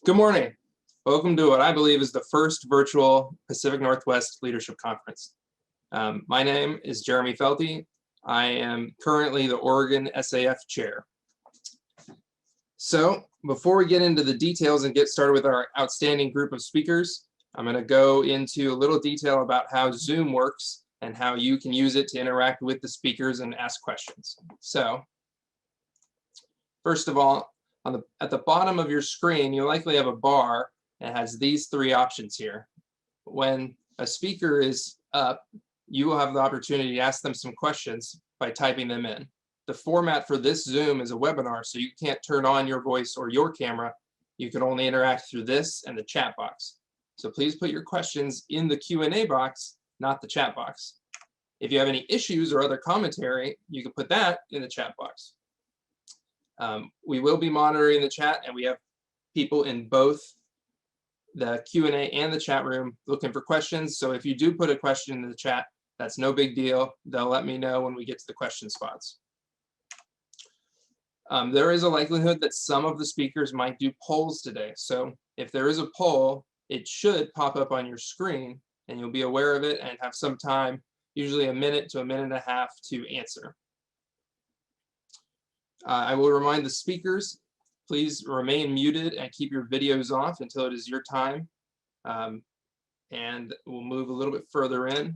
Good morning. Welcome to what I believe is the first virtual Pacific Northwest Leadership Conference. My name is Jeremy Felty. I am currently the Oregon SAF Chair. So before we get into the details and get started with our outstanding group of speakers, I'm going to go into a little detail about how Zoom works and how you can use it to interact with the speakers and ask questions. So first of all, at the bottom of your screen, you'll likely have a bar that has these three options here. When a speaker is up, you will have the opportunity to ask them some questions by typing them in. The format for this Zoom is a webinar, so you can't turn on your voice or your camera. You can only interact through this and the chat box. So please put your questions in the Q&A box, not the chat box. If you have any issues or other commentary, you can put that in the chat box. We will be monitoring the chat, and we have people in both the Q&A and the chat room looking for questions. So if you do put a question in the chat, that's no big deal. They'll let me know when we get to the question spots. There is a likelihood that some of the speakers might do polls today. So if there is a poll, it should pop up on your screen, and you'll be aware of it and have some time, usually a minute to a minute and a half, to answer. I will remind the speakers, please remain muted and keep your videos off until it is your time. And we'll move a little bit further in.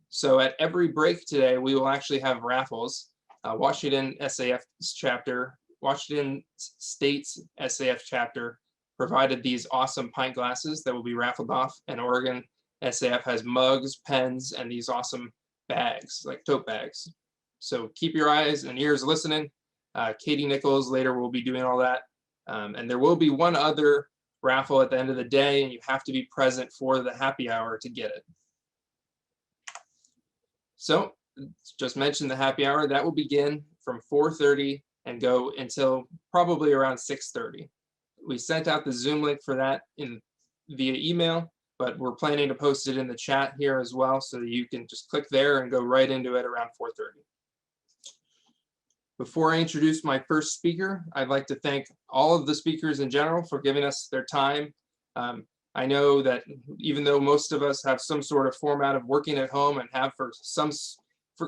So at every break today, we will actually have raffles. Washington State's SAF chapter provided these awesome pint glasses that will be raffled off, and Oregon SAF has mugs, pens, and these awesome bags, like tote bags. So keep your eyes and ears listening. Katie Nichols later will be doing all that. And there will be one other raffle at the end of the day, and you have to be present for the happy hour to get it. So just mentioned the happy hour. That will begin from 4:30 and go until probably around 6:30. We sent out the Zoom link for that via email, but we're planning to post it in the chat here as well, so that you can just click there and go right into it around 4:30. Before I introduce my first speaker, I'd like to thank all of the speakers in general for giving us their time. I know that even though most of us have some sort of format of working at home and have for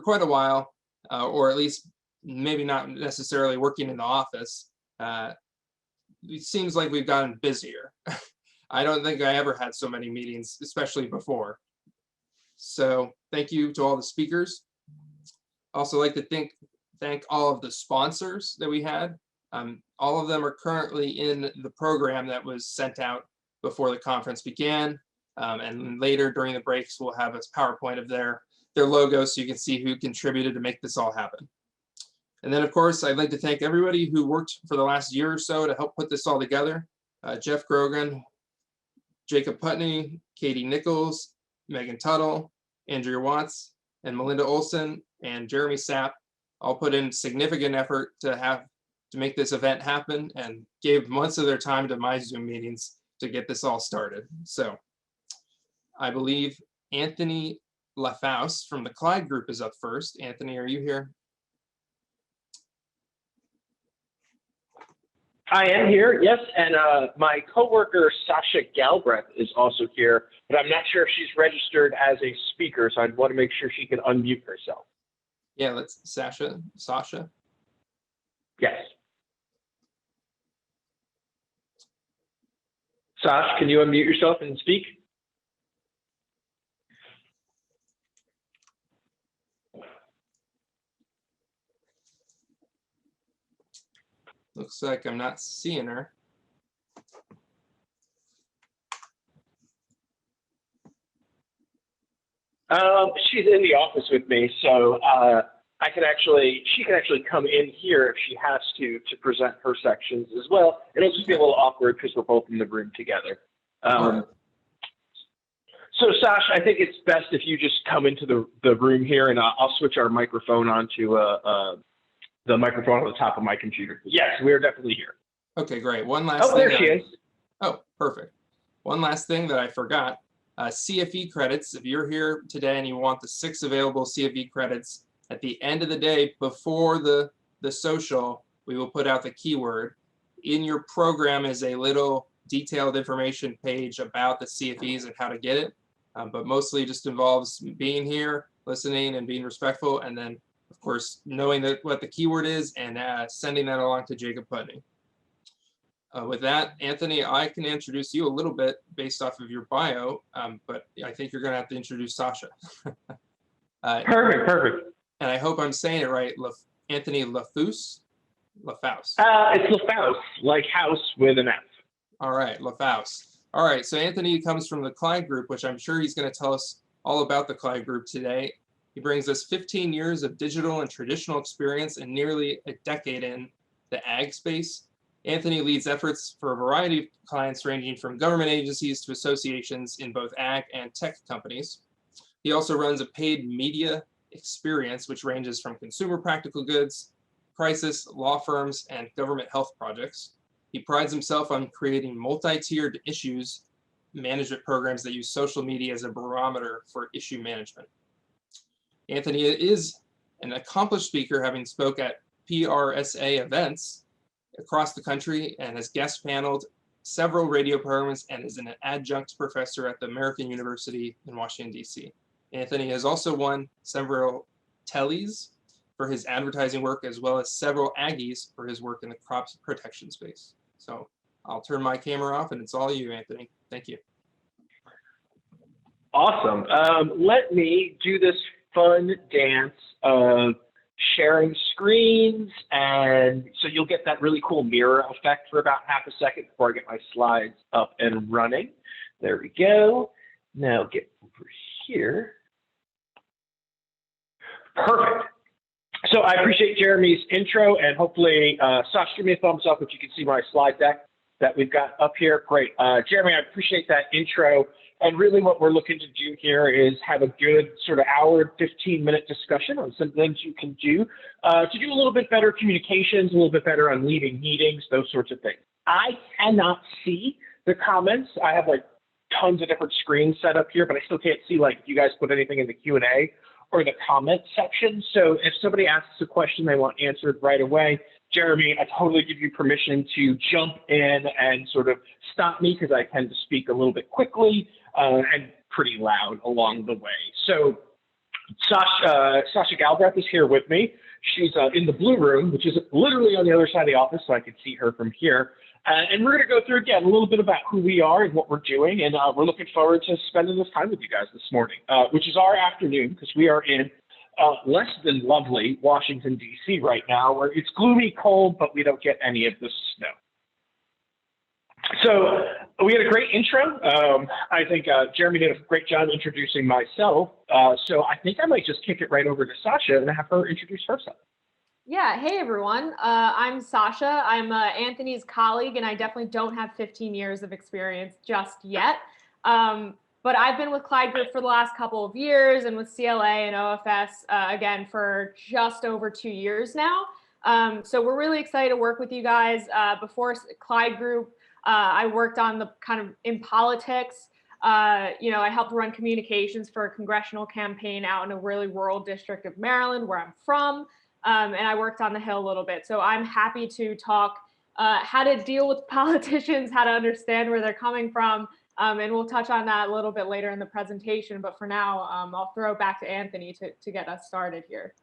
quite a while, or at least maybe not necessarily working in the office, it seems like we've gotten busier. I don't think I ever had so many meetings, especially before. So thank you to all the speakers. Also like to thank all of the sponsors that we had. All of them are currently in the program that was sent out before the conference began. And later during the breaks, we'll have a PowerPoint of their logos so you can see who contributed to make this all happen. And then, of course, I'd like to thank everybody who worked for the last year or so to help put this all together. Jeff Grogan, Jacob Putney, Katie Nichols, Megan Tuttle, Andrea Watts, and Melinda Olson, and Jeremy Sapp all put in significant effort to make this event happen, and gave months of their time to my Zoom meetings to get this all started. So I believe Anthony LaFouse from the Clyde Group is up first. Anthony, are you here? I am here, yes, and my coworker Sasha Galbraith is also here, but I'm not sure if she's registered as a speaker, so I'd want to make sure she can unmute herself. Yeah, let's Sasha. Yes. Sasha, can you unmute yourself and speak? Looks like I'm not seeing her. She's in the office with me, so she can actually come in here if she has to present her sections as well. It'll just be a little awkward because we're both in the room together. So Sasha, I think it's best if you just come into the room here, and I'll switch our microphone onto the microphone on the top of my computer. Yes, we are definitely here. Okay, great. One last thing. There she is. Oh, perfect. One last thing that I forgot. CFE credits, if you're here today and you want the 6 available CFE credits, at the end of the day, before the social, we will put out the keyword. In your program is a little detailed information page about the CFEs and how to get it, but mostly just involves being here, listening and being respectful, and then of course knowing what the keyword is and sending that along to Jacob Putney. With that, Anthony, I can introduce you a little bit based off of your bio, but I think you're going to have to introduce Sasha. Perfect. And I hope I'm saying it right, Anthony Lafouse? Lafouse. It's Lafouse, like house with an F. All right, Lafouse. All right, so Anthony comes from the Clyde Group, which I'm sure he's going to tell us all about the Clyde Group today. He brings us 15 years of digital and traditional experience and nearly a decade in the ag space. Anthony leads efforts for a variety of clients ranging from government agencies to associations in both ag and tech companies. He also runs a paid media experience, which ranges from consumer practical goods, crisis, law firms, and government health projects. He prides himself on creating multi-tiered issues management programs that use social media as a barometer for issue management. Anthony is an accomplished speaker, having spoke at PRSA events across the country and has guest paneled several radio programs and is an adjunct professor at the American University in Washington, D.C. Anthony has also won several Tellys for his advertising work, as well as several Aggies for his work in the crop protection space. So I'll turn my camera off and it's all you, Anthony. Thank you. Awesome. Let me do this fun dance of sharing screens, and so you'll get that really cool mirror effect for about half a second before I get my slides up and running. There we go. Now get over here. Perfect. So I appreciate Jeremy's intro, and hopefully, Sasha, give me a thumbs up if you can see my slide deck that we've got up here. Great. Jeremy, I appreciate that intro. And really what we're looking to do here is have a good sort of hour, 15-minute discussion on some things you can do to do a little bit better communications, a little bit better on leading meetings, those sorts of things. I cannot see the comments. I have like tons of different screens set up here, but I still can't see like if you guys put anything in the Q&A or the comment section. So if somebody asks a question they want answered right away, Jeremy, I totally give you permission to jump in and sort of stop me because I tend to speak a little bit quickly and pretty loud along the way. So Sasha Galbraith is here with me. She's in the blue room, which is literally on the other side of the office, so I can see her from here. And we're going to go through, again, a little bit about who we are and what we're doing. And we're looking forward to spending this time with you guys this morning, which is our afternoon, because we are in less than lovely Washington, D.C. right now, where it's gloomy, cold, but we don't get any of the snow. So we had a great intro. I think Jeremy did a great job introducing myself. So I think I might just kick it right over to Sasha and have her introduce herself. Yeah, hey everyone. I'm Sasha. I'm Anthony's colleague, and I definitely don't have 15 years of experience just yet. But I've been with Clyde Group for the last couple of years, and with CLA and OFS again for just over 2 years now. So we're really excited to work with you guys. Before Clyde Group, I worked on the kind of in politics. I helped run communications for a congressional campaign out in a really rural district of Maryland, where I'm from. And I worked on the Hill a little bit. So I'm happy to talk how to deal with politicians, how to understand where they're coming from. And we'll touch on that a little bit later in the presentation. But for now, I'll throw it back to Anthony to get us started here.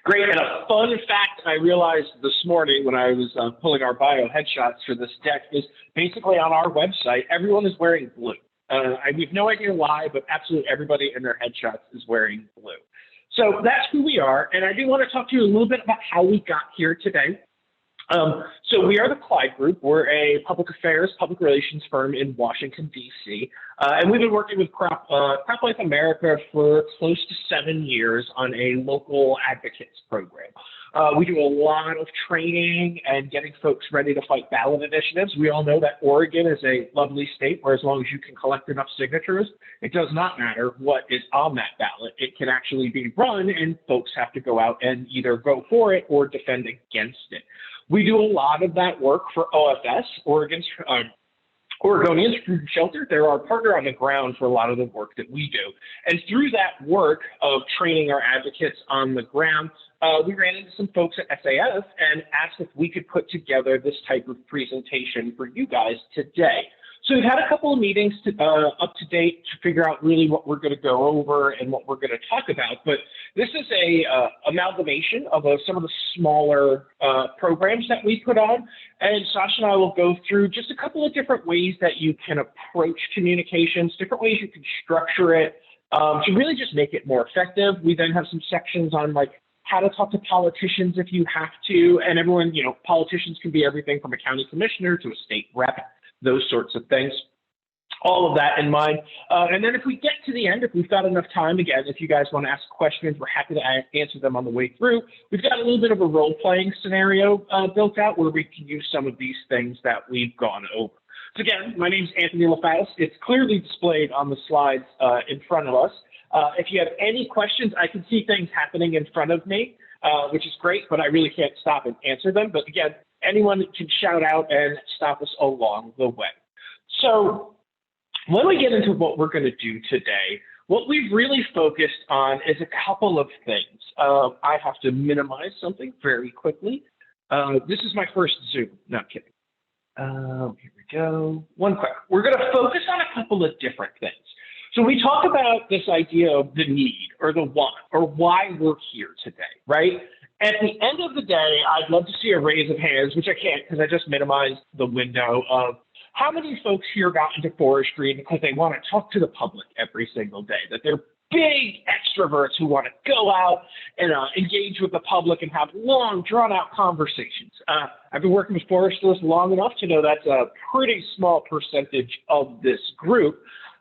Great. And a fun fact I realized this morning when I was pulling our bio headshots for this deck is basically on our website, everyone is wearing blue. We have no idea why, but absolutely everybody in their headshots is wearing blue. So that's who we are. And I do want to talk to you a little bit about how we got here today. So we are the Clyde Group. We're a public affairs, public relations firm in Washington, D.C. And we've been working with Crop Life America for close to 7 years on a local advocates program. We do a lot of training and getting folks ready to fight ballot initiatives. We all know that Oregon is a lovely state where as long as you can collect enough signatures, it does not matter what is on that ballot. It can actually be run and folks have to go out and either go for it or defend against it. We do a lot of that work for OFS, Oregon's Oregonians Food and Shelter. They're our partner on the ground for a lot of the work that we do. And through that work of training our advocates on the ground, we ran into some folks at SAF and asked if we could put together this type of presentation for you guys today. So we've had a couple of meetings up to date to figure out really what we're going to go over and what we're going to talk about. But this is a amalgamation of some of the smaller programs that we put on. And Sasha and I will go through just a couple of different ways that you can approach communications, different ways you can structure it to really just make it more effective. We then have some sections on like how to talk to politicians if you have to. And everyone, you know, politicians can be everything from a county commissioner to a state rep, those sorts of things. All of that in mind. And then if we get to the end, if we've got enough time, again, if you guys want to ask questions, we're happy to answer them on the way through. We've got a little bit of a role-playing scenario built out where we can use some of these things that we've gone over. So again, my name's Anthony LaFatis. It's clearly displayed on the slides in front of us. If you have any questions, I can see things happening in front of me, which is great, but I really can't stop and answer them. But again, anyone can shout out and stop us along the way. So when we get into what we're going to do today, what we've really focused on is a couple of things. I have to minimize something very quickly. This is my first Zoom. No, I'm kidding. Here we go. One quick. We're going to focus on a couple of different things. So we talk about this idea of the need or the want or why we're here today, right? At the end of the day, I'd love to see a raise of hands, which I can't because I just minimized the window of how many folks here got into forestry because they want to talk to the public every single day, that they're big extroverts who want to go out and engage with the public and have long, drawn-out conversations. I've been working with foresters long enough to know that's a pretty small percentage of this group.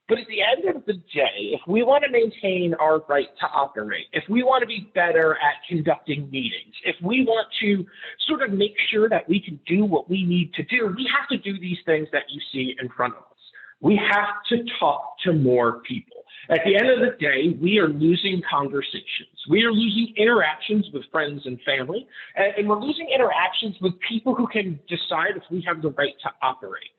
But at the end of the day, if we want to maintain our right to operate, if we want to be better at conducting meetings, if we want to sort of make sure that we can do what we need to do, we have to do these things that you see in front of us. We have to talk to more people. At the end of the day, we are losing conversations. We are losing interactions with friends and family, and we're losing interactions with people who can decide if we have the right to operate.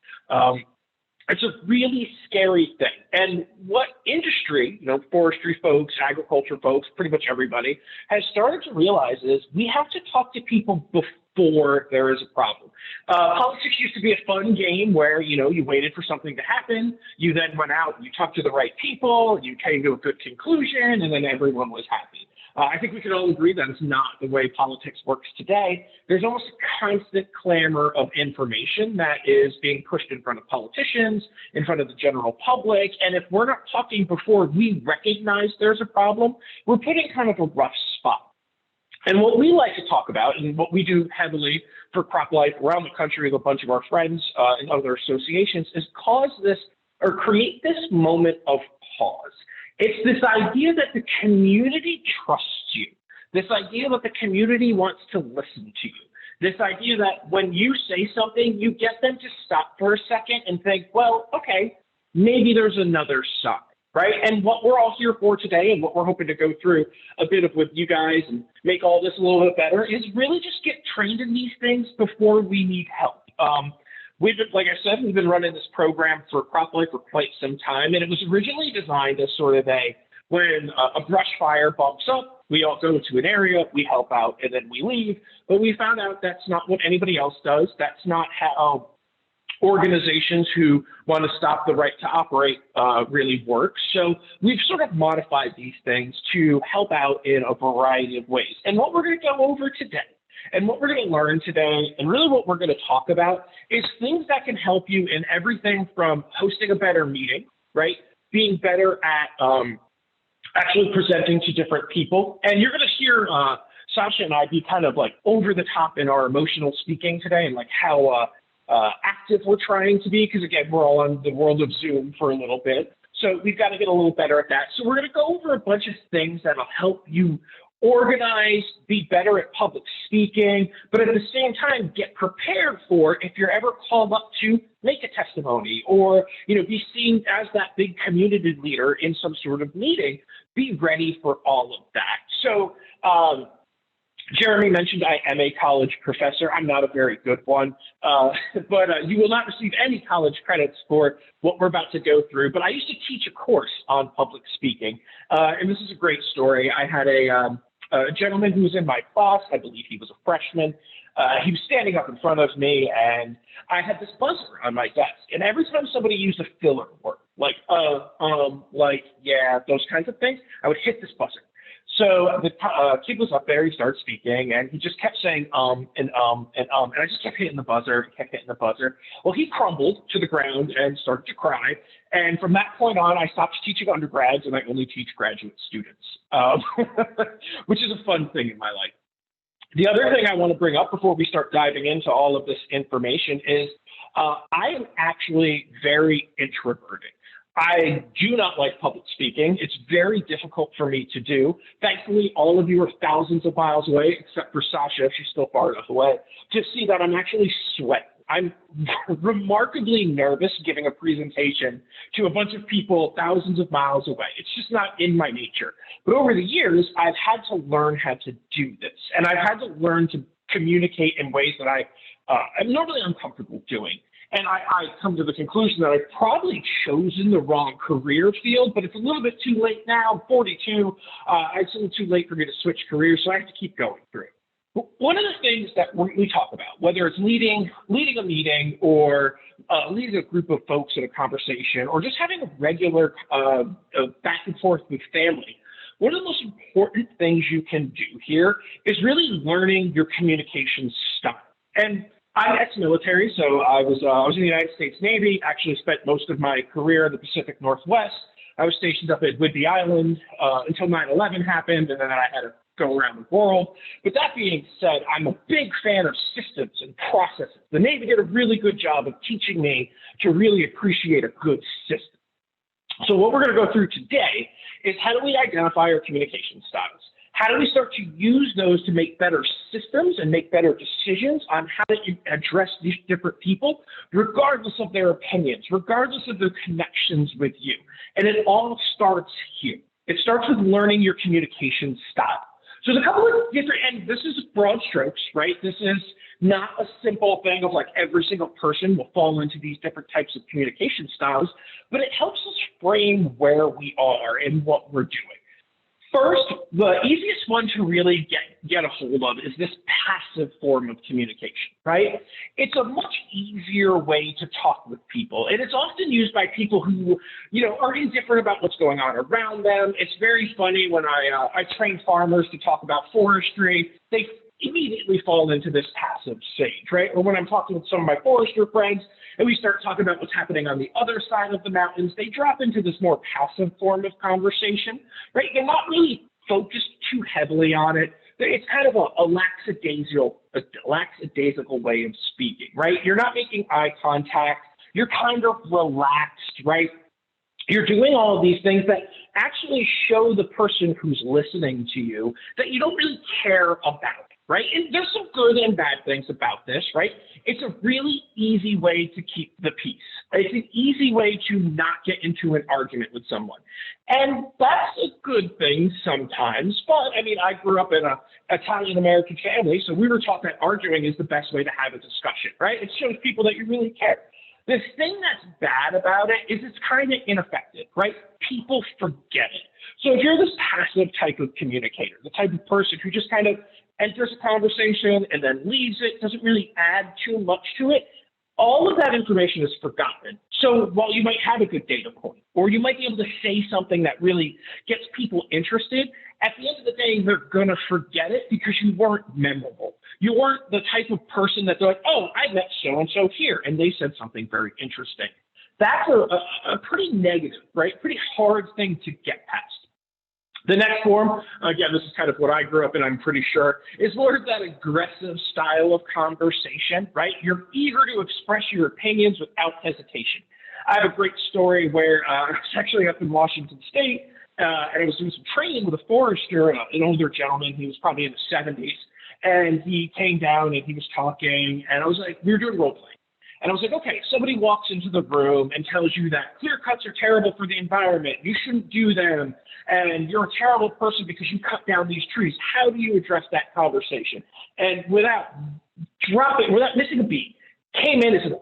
It's a really scary thing. And what industry, you know, forestry folks, agriculture folks, pretty much everybody, has started to realize is we have to talk to people before there is a problem. Politics used to be a fun game where, you know, you waited for something to happen, you then went out, you talked to the right people, you came to a good conclusion, and then everyone was happy. I think we can all agree that it's not the way politics works today. There's almost a constant clamor of information that is being pushed in front of politicians, in front of the general public. And if we're not talking before we recognize there's a problem, we're put in kind of a rough spot. And what we like to talk about, and what we do heavily for Crop Life around the country with a bunch of our friends and other associations, is cause this or create this moment of pause. It's this idea that the community trusts you, this idea that the community wants to listen to you, this idea that when you say something, you get them to stop for a second and think, well, okay, maybe there's another side, right? And what we're all here for today and what we're hoping to go through a bit of with you guys and make all this a little bit better is really just get trained in these things before we need help. We've been, like I said, we've been running this program for Crop Life for quite some time, and it was originally designed as sort of when a brush fire bumps up, we all go to an area, we help out, and then we leave. But we found out that's not what anybody else does. That's not how organizations who want to stop the right to operate really work. So we've sort of modified these things to help out in a variety of ways. And what we're going to go over today, and what we're going to learn today, and really what we're going to talk about, is things that can help you in everything from hosting a better meeting, right? Being better at actually presenting to different people. And you're going to hear Sasha and I be kind of like over the top in our emotional speaking today and like how active we're trying to be, because again, we're all on the world of Zoom for a little bit. So we've got to get a little better at that. So we're going to go over a bunch of things that'll help you organize, be better at public speaking, but at the same time, get prepared for if you're ever called up to make a testimony or, you know, be seen as that big community leader in some sort of meeting, be ready for all of that. So Jeremy mentioned I am a college professor. I'm not a very good one, but you will not receive any college credits for what we're about to go through. But I used to teach a course on public speaking, and this is a great story. I had a gentleman who was in my class. I believe he was a freshman. He was standing up in front of me, and I had this buzzer on my desk. And every time somebody used a filler word, like yeah, those kinds of things, I would hit this buzzer. So the kid was up there, he started speaking, and he just kept saying and I just kept hitting the buzzer, Well, he crumbled to the ground and started to cry. And from that point on, I stopped teaching undergrads, and I only teach graduate students, which is a fun thing in my life. The other thing I want to bring up before we start diving into all of this information is I am actually very introverted. I do not like public speaking. It's very difficult for me to do. Thankfully, all of you are thousands of miles away, except for Sasha, she's still far enough away, to see that I'm actually sweating. I'm remarkably nervous giving a presentation to a bunch of people thousands of miles away. It's just not in my nature. But over the years, I've had to learn how to do this. And I've had to learn to communicate in ways that I'm normally uncomfortable doing. And I come to the conclusion that I've probably chosen the wrong career field, but it's a little bit too late now. I'm 42. It's a little too late for me to switch careers, so I have to keep going through. One of the things that we talk about, whether it's leading a meeting or leading a group of folks in a conversation or just having a regular back and forth with family, one of the most important things you can do here is really learning your communication style. And I'm ex-military, so I was in the United States Navy, actually spent most of my career in the Pacific Northwest. I was stationed up at Whidbey Island until 9/11 happened, and then I had to go around the world. But that being said, I'm a big fan of systems and processes. The Navy did a really good job of teaching me to really appreciate a good system. So what we're going to go through today is how do we identify our communication styles? How do we start to use those to make better systems and make better decisions on how to address these different people, regardless of their opinions, regardless of their connections with you? And it all starts here. It starts with learning your communication style. So there's a couple of different, and this is broad strokes, right? This is not a simple thing of like every single person will fall into these different types of communication styles, but it helps us frame where we are and what we're doing. First, the easiest one to really get a hold of is this passive form of communication, right? It's a much easier way to talk with people, and it's often used by people who, are indifferent about what's going on around them. It's very funny when I train farmers to talk about forestry. They immediately fall into this passive stage, right? Or when I'm talking with some of my forester friends and we start talking about what's happening on the other side of the mountains, they drop into this more passive form of conversation, right? They're not really focused too heavily on it. It's kind of a lackadaisical way of speaking, right? You're not making eye contact. You're kind of relaxed, right? You're doing all of these things that actually show the person who's listening to you that you don't really care about. Right? And there's some good and bad things about this, right? It's a really easy way to keep the peace. It's an easy way to not get into an argument with someone. And that's a good thing sometimes. But I mean, I grew up in an Italian-American family, so we were taught that arguing is the best way to have a discussion, right? It shows people that you really care. The thing that's bad about it is it's kind of ineffective, right? People forget it. So if you're this passive type of communicator, the type of person who just kind of enters a conversation and then leaves it, doesn't really add too much to it, all of that information is forgotten. So while you might have a good data point, or you might be able to say something that really gets people interested, at the end of the day, they're going to forget it because you weren't memorable. You weren't the type of person that they're like, oh, I met so-and-so here, and they said something very interesting. That's a pretty negative, right? Pretty hard thing to get past. The next form, again, this is kind of what I grew up in, I'm pretty sure, is more of that aggressive style of conversation, right? You're eager to express your opinions without hesitation. I have a great story where I was actually up in Washington State, and I was doing some training with a forester, an older gentleman. He was probably in the 70s, and he came down and he was talking, and I was like, we were doing role playing. And I was like, okay, somebody walks into the room and tells you that clear cuts are terrible for the environment, you shouldn't do them, and you're a terrible person because you cut down these trees. How do you address that conversation? And without missing a beat, came in and said,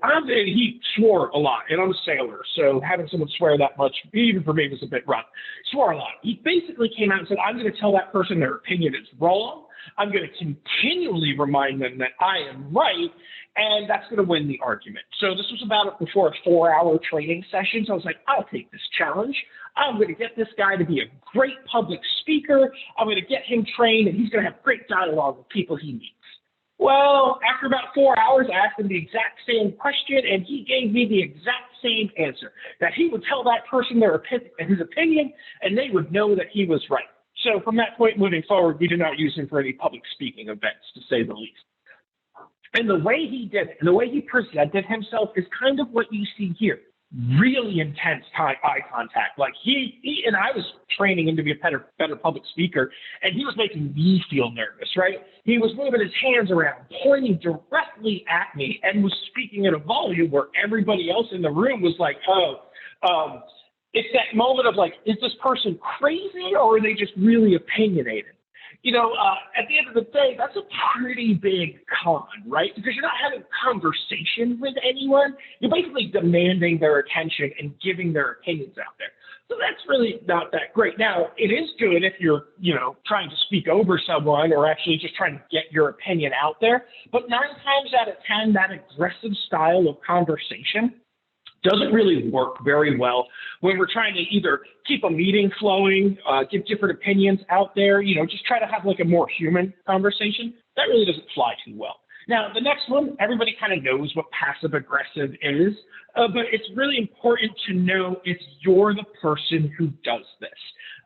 he swore a lot, and I'm a sailor, so having someone swear that much, even for me, was a bit rough. Swore a lot. He basically came out and said, I'm going to tell that person their opinion is wrong. I'm going to continually remind them that I am right, and that's going to win the argument. So this was before a 4-hour training session, so I was like, I'll take this challenge. I'm going to get this guy to be a great public speaker. I'm going to get him trained, and he's going to have great dialogue with people he meets. Well, after about 4 hours, I asked him the exact same question, and he gave me the exact same answer, that he would tell that person his opinion, and they would know that he was right. So from that point moving forward, we did not use him for any public speaking events, to say the least. And the way he did it, and the way he presented himself is kind of what you see here. Really intense eye contact. Like he and I was training him to be a better public speaker, and he was making me feel nervous, right? He was moving his hands around, pointing directly at me, and was speaking at a volume where everybody else in the room was like, it's that moment of like, is this person crazy or are they just really opinionated? At the end of the day, that's a pretty big con, right? Because you're not having a conversation with anyone. You're basically demanding their attention and giving their opinions out there. So that's really not that great. Now, it is good if you're, trying to speak over someone or actually just trying to get your opinion out there. But 9 times out of 10, that aggressive style of conversation doesn't really work very well when we're trying to either keep a meeting flowing, give different opinions out there, just try to have like a more human conversation. That really doesn't fly too well. Now, the next one, everybody kind of knows what passive aggressive is, but it's really important to know if you're the person who does this.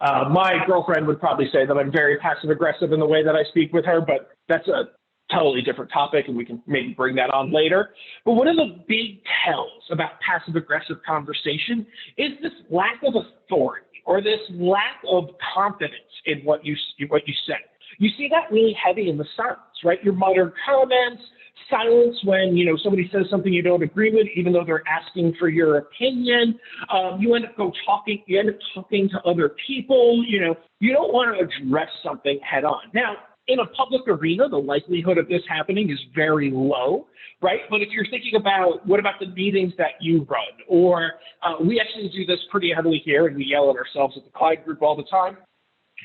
My girlfriend would probably say that I'm very passive aggressive in the way that I speak with her, but that's a totally different topic, and we can maybe bring that on later. But one of the big tells about passive-aggressive conversation is this lack of authority or this lack of confidence in what you say. You see that really heavy in the silence, right? Your muttered comments, silence when somebody says something you don't agree with, even though they're asking for your opinion. You end up talking to other people. You don't want to address something head on. Now, in a public arena, the likelihood of this happening is very low, right? But if you're thinking about what about the meetings that you run, or we actually do this pretty heavily here, and we yell at ourselves at the Clyde group all the time.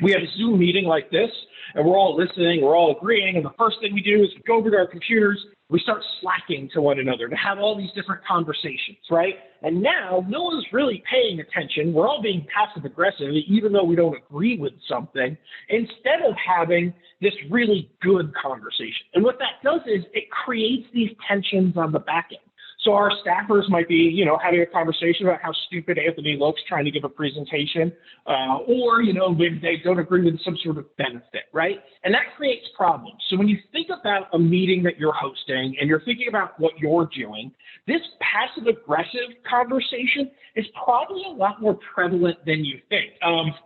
We have a Zoom meeting like this, and we're all listening, we're all agreeing, and the first thing we do is we go over to our computers, we start slacking to one another to have all these different conversations, right? And now no one's really paying attention. We're all being passive aggressive, even though we don't agree with something, instead of having this really good conversation. And what that does is it creates these tensions on the back end. So our staffers might be, having a conversation about how stupid Anthony looks trying to give a presentation, or, when they don't agree with some sort of benefit, right? And that creates problems. So when you think about a meeting that you're hosting and you're thinking about what you're doing, this passive-aggressive conversation is probably a lot more prevalent than you think.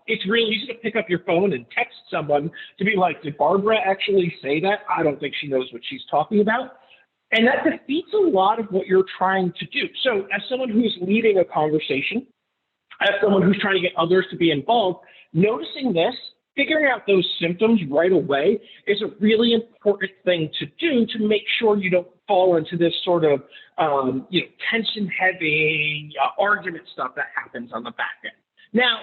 It's really easy to pick up your phone and text someone to be like, did Barbara actually say that? I don't think she knows what she's talking about. And that defeats a lot of what you're trying to do. So as someone who's leading a conversation, as someone who's trying to get others to be involved, noticing this, figuring out those symptoms right away is a really important thing to do to make sure you don't fall into this sort of tension-heavy argument stuff that happens on the back end. Now,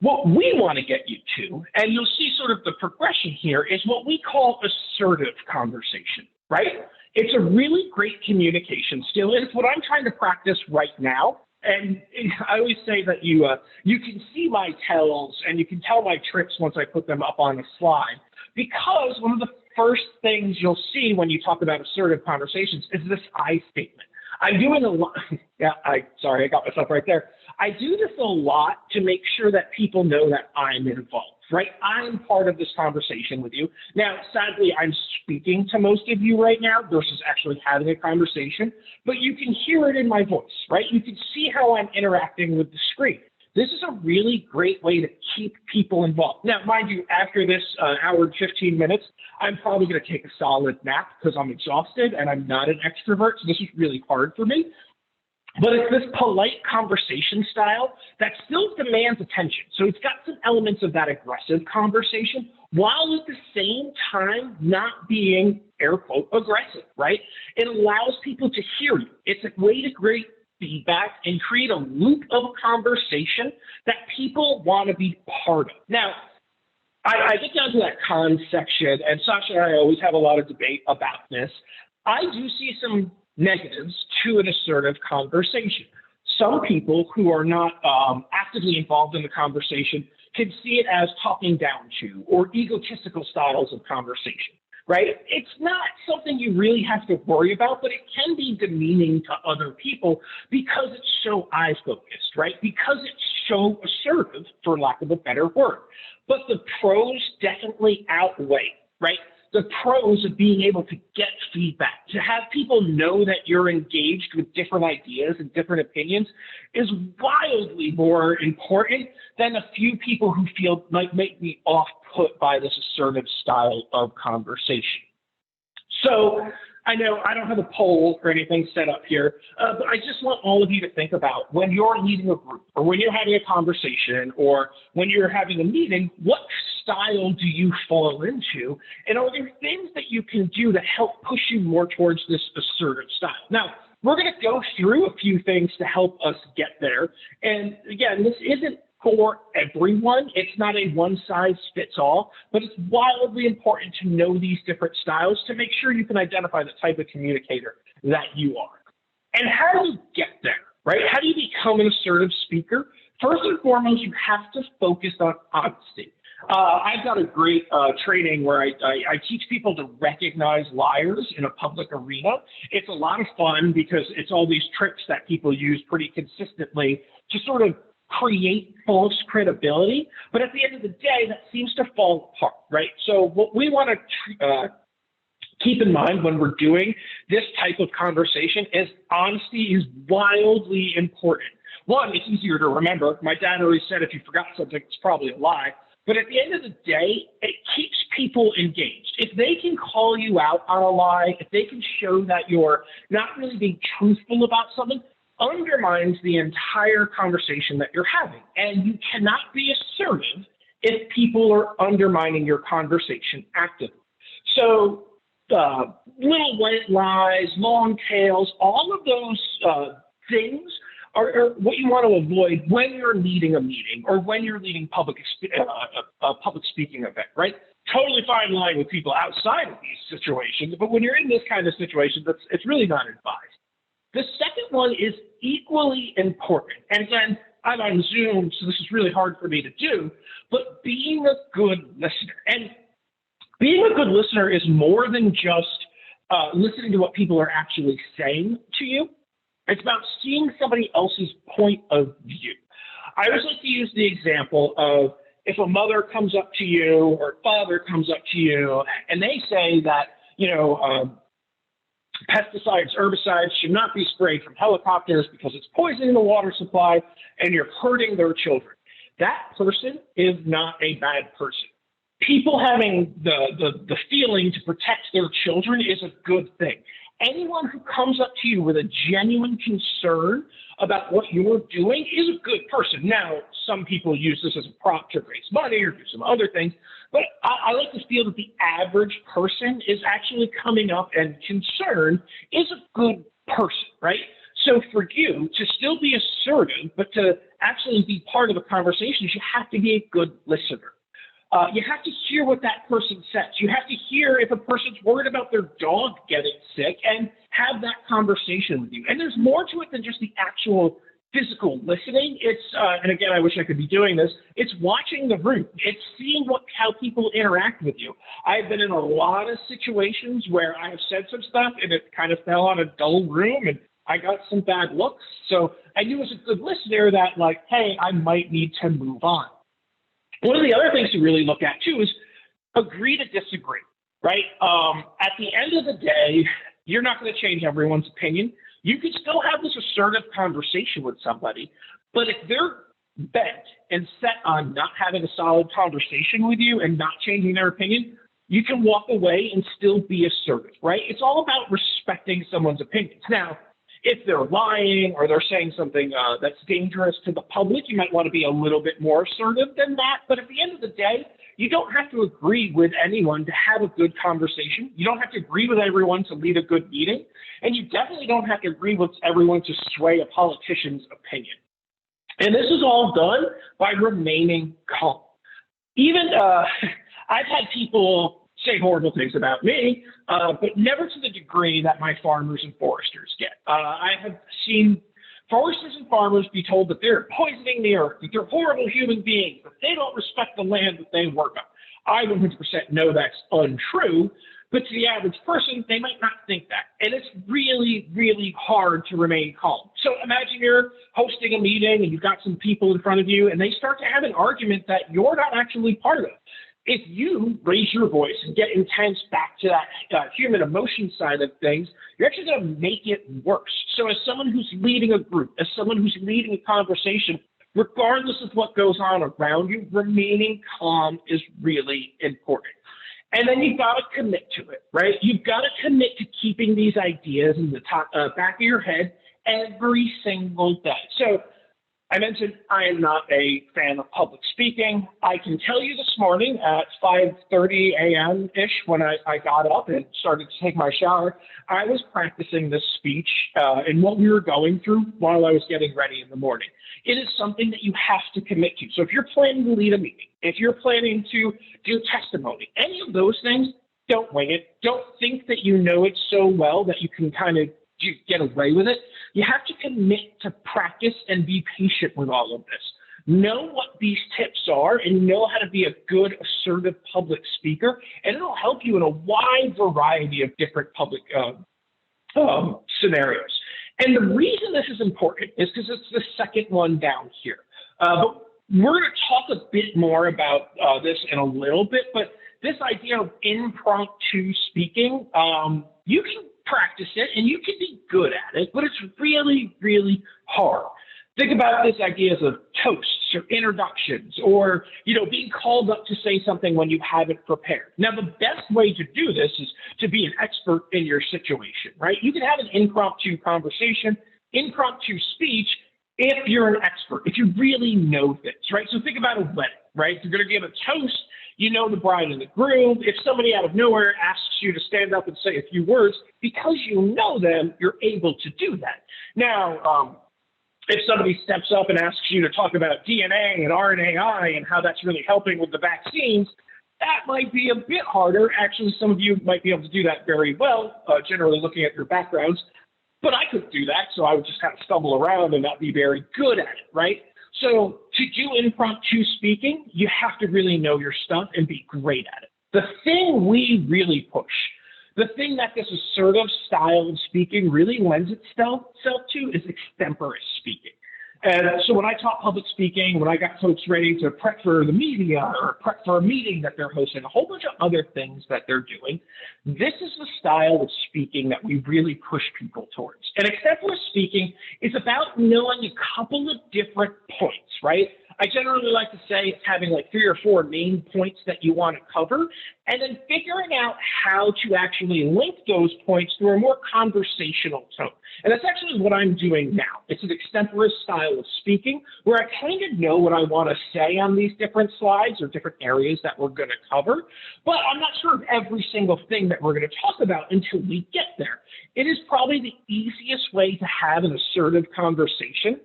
what we want to get you to, and you'll see sort of the progression here, is what we call assertive conversation, right? It's a really great communication skill, and it's what I'm trying to practice right now. And I always say that you can see my tells and you can tell my tricks once I put them up on a slide, because one of the first things you'll see when you talk about assertive conversations is this I statement. I'm doing a lot. I got myself right there. I do this a lot to make sure that people know that I'm involved, right? I'm part of this conversation with you. Now, sadly, I'm speaking to most of you right now versus actually having a conversation, but you can hear it in my voice, right? You can see how I'm interacting with the screen. this is a really great way to keep people involved. Now, mind you, after this hour and 15 minutes, I'm probably going to take a solid nap because I'm exhausted and I'm not an extrovert. So this is really hard for me. But it's this polite conversation style that still demands attention. So it's got some elements of that aggressive conversation while at the same time not being, air quote, aggressive, right? It allows people to hear you. It's a way to create feedback and create a loop of conversation that people want to be part of. Now, I get down to that cons section, and Sasha and I always have a lot of debate about this. I do see some negatives to an assertive conversation. Some people who are not actively involved in the conversation can see it as talking down to or egotistical styles of conversation, right? It's not something you really have to worry about, but it can be demeaning to other people because it's so I-focused, right? Because it's so assertive, for lack of a better word. But the pros definitely outweigh, right? The pros of being able to get feedback, to have people know that you're engaged with different ideas and different opinions is wildly more important than a few people who feel might make me off-put by this assertive style of conversation. So I know I don't have a poll or anything set up here, but I just want all of you to think about when you're leading a group or when you're having a conversation or when you're having a meeting, what style do you fall into? And are there things that you can do to help push you more towards this assertive style? Now, we're going to go through a few things to help us get there. And again, this isn't for everyone. It's not a one-size-fits-all, but it's wildly important to know these different styles to make sure you can identify the type of communicator that you are. And how do you get there, right? How do you become an assertive speaker? First and foremost, you have to focus on honesty. I've got a great training where I teach people to recognize liars in a public arena. It's a lot of fun because it's all these tricks that people use pretty consistently to sort of create false credibility. But at the end of the day, that seems to fall apart, right? So what we want to keep in mind when we're doing this type of conversation is honesty is wildly important. One, it's easier to remember. My dad always said if you forgot something, it's probably a lie. But at the end of the day, it keeps people engaged. If they can call you out on a lie, if they can show that you're not really being truthful about something, undermines the entire conversation that you're having. And you cannot be assertive if people are undermining your conversation actively. So little white lies, long tails, all of those things are what you want to avoid when you're leading a meeting or when you're leading a public speaking event, right? Totally fine lying with people outside of these situations, but when you're in this kind of situation, it's really not advised. The second one is equally important. And again, I'm on Zoom, so this is really hard for me to do, but being a good listener. And being a good listener is more than just listening to what people are actually saying to you. It's about seeing somebody else's point of view. I always like to use the example of if a mother comes up to you or a father comes up to you and they say that, pesticides, herbicides should not be sprayed from helicopters because it's poisoning the water supply and you're hurting their children. That person is not a bad person. People having the feeling to protect their children is a good thing. Anyone who comes up to you with a genuine concern about what you're doing is a good person. Now, some people use this as a prop to raise money or do some other things, but I like to feel that the average person is actually coming up and concerned is a good person, right? So for you to still be assertive, but to actually be part of a conversation, you have to be a good listener. You have to hear what that person says. You have to hear if a person's worried about their dog getting sick and have that conversation with you. And there's more to it than just the actual physical listening. It's, and again, I wish I could be doing this, it's watching the room. It's seeing how people interact with you. I've been in a lot of situations where I have said some stuff and it kind of fell on a dull room and I got some bad looks. So I knew as a good listener that like, hey, I might need to move on. One of the other things to really look at, too, is agree to disagree, right? At the end of the day, you're not going to change everyone's opinion. You can still have this assertive conversation with somebody, but if they're bent and set on not having a solid conversation with you and not changing their opinion, you can walk away and still be assertive, right? It's all about respecting someone's opinions. Now, if they're lying or they're saying something that's dangerous to the public, you might want to be a little bit more assertive than that. But at the end of the day, you don't have to agree with anyone to have a good conversation. You don't have to agree with everyone to lead a good meeting. And you definitely don't have to agree with everyone to sway a politician's opinion. And this is all done by remaining calm. Even I've had people say horrible things about me, but never to the degree that my farmers and foresters get. I have seen foresters and farmers be told that they're poisoning the earth, that they're horrible human beings, that they don't respect the land that they work on. I 100% know that's untrue, but to the average person, they might not think that. And it's really, really hard to remain calm. So imagine you're hosting a meeting and you've got some people in front of you and they start to have an argument that you're not actually part of. If you raise your voice and get intense back to that human emotion side of things, you're actually going to make it worse. So as someone who's leading a group, as someone who's leading a conversation, regardless of what goes on around you, remaining calm is really important. And then you've got to commit to it, right? You've got to commit to keeping these ideas in the back of your head every single day. So I mentioned I am not a fan of public speaking. I can tell you this morning at 5:30 a.m.-ish when I got up and started to take my shower, I was practicing this speech and what we were going through while I was getting ready in the morning. It is something that you have to commit to. So if you're planning to lead a meeting, if you're planning to do testimony, any of those things, don't wing it. Don't think that you know it so well that you can kind of get away with it. You have to commit to practice and be patient with all of this. Know what these tips are and know how to be a good, assertive public speaker, and it'll help you in a wide variety of different public scenarios. And the reason this is important is because it's the second one down here. But we're going to talk a bit more about this in a little bit, but this idea of impromptu speaking, you can practice it and you can be good at it, but it's really, really hard. Think about this ideas of toasts or introductions or, being called up to say something when you haven't prepared. Now, the best way to do this is to be an expert in your situation, right? You can have an impromptu conversation, impromptu speech, if you're an expert, if you really know things, right? So think about a wedding, right? You're going to give a toast. You know the bride and the groom. If somebody out of nowhere asks you to stand up and say a few words, because you know them, you're able to do that. Now, if somebody steps up and asks you to talk about DNA and RNAi and how that's really helping with the vaccines, that might be a bit harder. Actually, some of you might be able to do that very well, generally looking at your backgrounds. But I couldn't do that, so I would just kind of stumble around and not be very good at it, right? So to do impromptu speaking, you have to really know your stuff and be great at it. The thing we really push, the thing that this assertive style of speaking really lends itself to is extemporary speaking. And so when I taught public speaking, when I got folks ready to prep for the media or prep for a meeting that they're hosting, a whole bunch of other things that they're doing, this is the style of speaking that we really push people towards. And extemporary speaking is about knowing a couple of different points, right? I generally like to say it's having like 3 or 4 main points that you want to cover, and then figuring out how to actually link those points through a more conversational tone. And that's actually what I'm doing now. It's an extemporary style of speaking where I kind of know what I want to say on these different slides or different areas that we're going to cover, but I'm not sure of every single thing that we're going to talk about until we get there. It is probably the easiest way to have an assertive conversation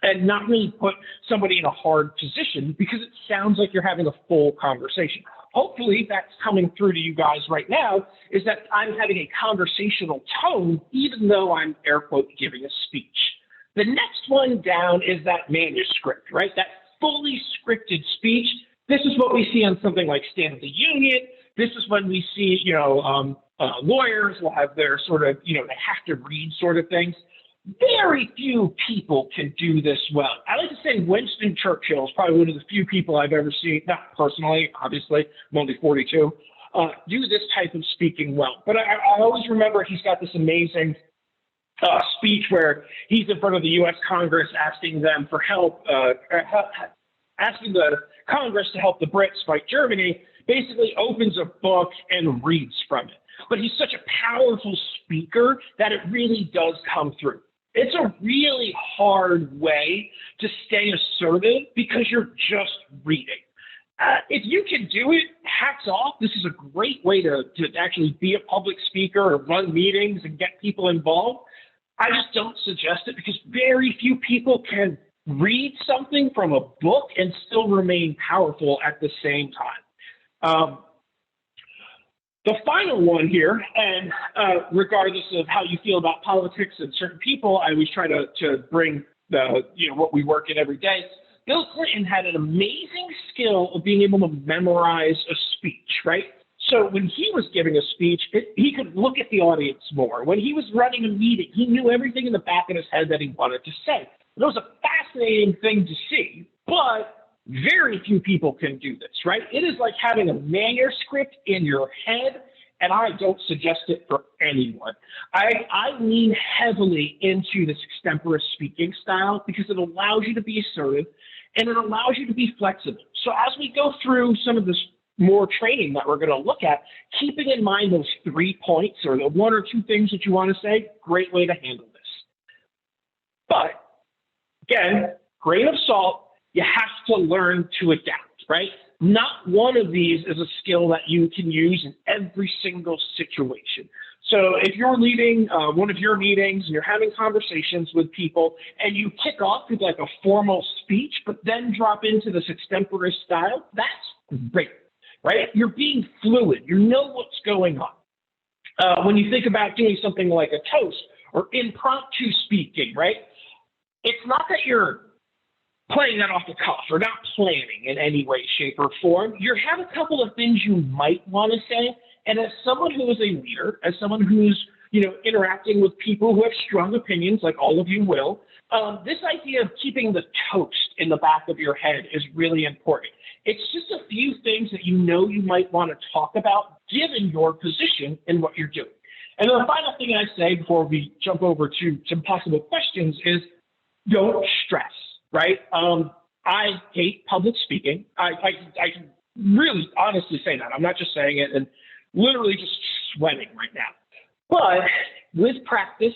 and not really put somebody in a hard position because it sounds like you're having a full conversation. Hopefully that's coming through to you guys right now, is that I'm having a conversational tone, even though I'm air quote giving a speech. The next one down is that manuscript, right? That fully scripted speech. This is what we see on something like State of the Union. This is when we see, lawyers will have their sort of, they have to read sort of things. Very few people can do this well. I like to say Winston Churchill is probably one of the few people I've ever seen, not personally, obviously, I'm only 42, do this type of speaking well. But I always remember he's got this amazing speech where he's in front of the U.S. Congress asking them for help, asking the Congress to help the Brits fight Germany, basically opens a book and reads from it. But he's such a powerful speaker that it really does come through. It's a really hard way to stay assertive because you're just reading. If you can do it, hats off. This is a great way to actually be a public speaker or run meetings and get people involved. I just don't suggest it because very few people can read something from a book and still remain powerful at the same time. The final one here, and regardless of how you feel about politics and certain people, I always try to bring what we work in every day. Bill Clinton had an amazing skill of being able to memorize a speech, right? So when he was giving a speech, he could look at the audience more. When he was running a meeting, he knew everything in the back of his head that he wanted to say. It was a fascinating thing to see, but very few people can do this, right? It is like having a manuscript in your head, and I don't suggest it for anyone. I lean heavily into this extemporaneous speaking style because it allows you to be assertive and it allows you to be flexible. So as we go through some of this more training that we're going to look at, keeping in mind those 3 points or the 1 or 2 things that you want to say, great way to handle this. But again, grain of salt, you have to learn to adapt, right? Not one of these is a skill that you can use in every single situation. So if you're leading one of your meetings and you're having conversations with people and you kick off with like a formal speech, but then drop into this extemporaneous style, that's great, right? You're being fluid. You know what's going on. When you think about doing something like a toast or impromptu speaking, right? It's not that you're playing that off the cuff or not planning in any way, shape, or form. You have a couple of things you might want to say. And as someone who is a leader, as someone who's interacting with people who have strong opinions, like all of you will, this idea of keeping the toast in the back of your head is really important. It's just a few things that you might want to talk about given your position in what you're doing. And then the final thing I say before we jump over to some possible questions is don't stress, right? I hate public speaking. I can really honestly say that. I'm not just saying it and literally just sweating right now. But with practice,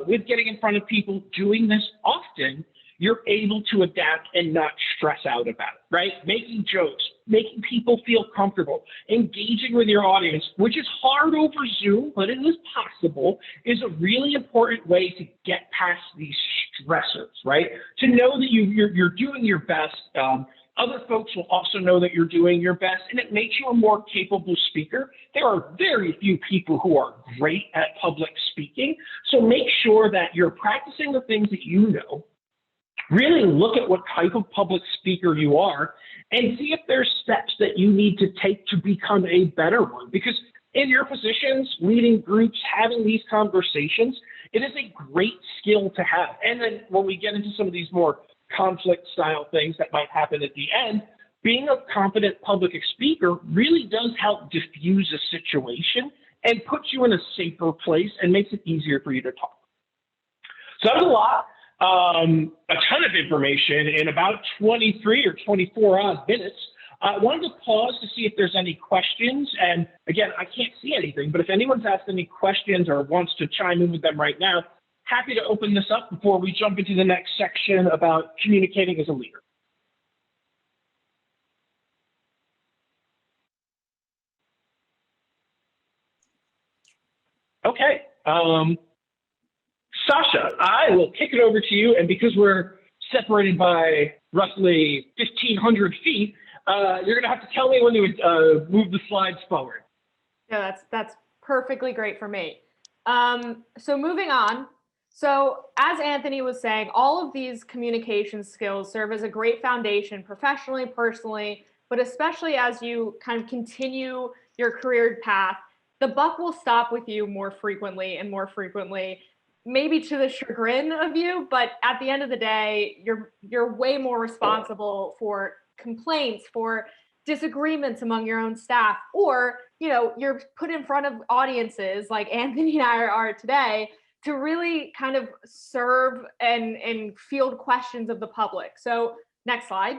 with getting in front of people, doing this often, you're able to adapt and not stress out about it, right? Making jokes, making people feel comfortable, engaging with your audience, which is hard over Zoom, but it is possible, is a really important way to get past these stressors, right? To know that you're doing your best. Other folks will also know that you're doing your best, and it makes you a more capable speaker. There are very few people who are great at public speaking, so make sure that you're practicing the things that you know. Really look at what type of public speaker you are and see if there's steps that you need to take to become a better one. Because in your positions, leading groups, having these conversations, it is a great skill to have. And then when we get into some of these more conflict style things that might happen at the end, being a competent public speaker really does help diffuse a situation and puts you in a safer place and makes it easier for you to talk. So that was a lot. A ton of information in about 23 or 24 odd minutes. I wanted to pause to see if there's any questions. And again, I can't see anything, but if anyone's asked any questions or wants to chime in with them right now, happy to open this up before we jump into the next section about communicating as a leader. Okay. Sasha, I will kick it over to you, and because we're separated by roughly 1,500 feet, you're going to have to tell me when to move the slides forward. Yeah, that's perfectly great for me. So moving on. So as Anthony was saying, all of these communication skills serve as a great foundation professionally, personally, but especially as you kind of continue your career path, the buck will stop with you more frequently and more frequently. Maybe to the chagrin of you, but at the end of the day, you're way more responsible for complaints, for disagreements among your own staff, or you're put in front of audiences like Anthony and I are today to really kind of serve and field questions of the public. So next slide.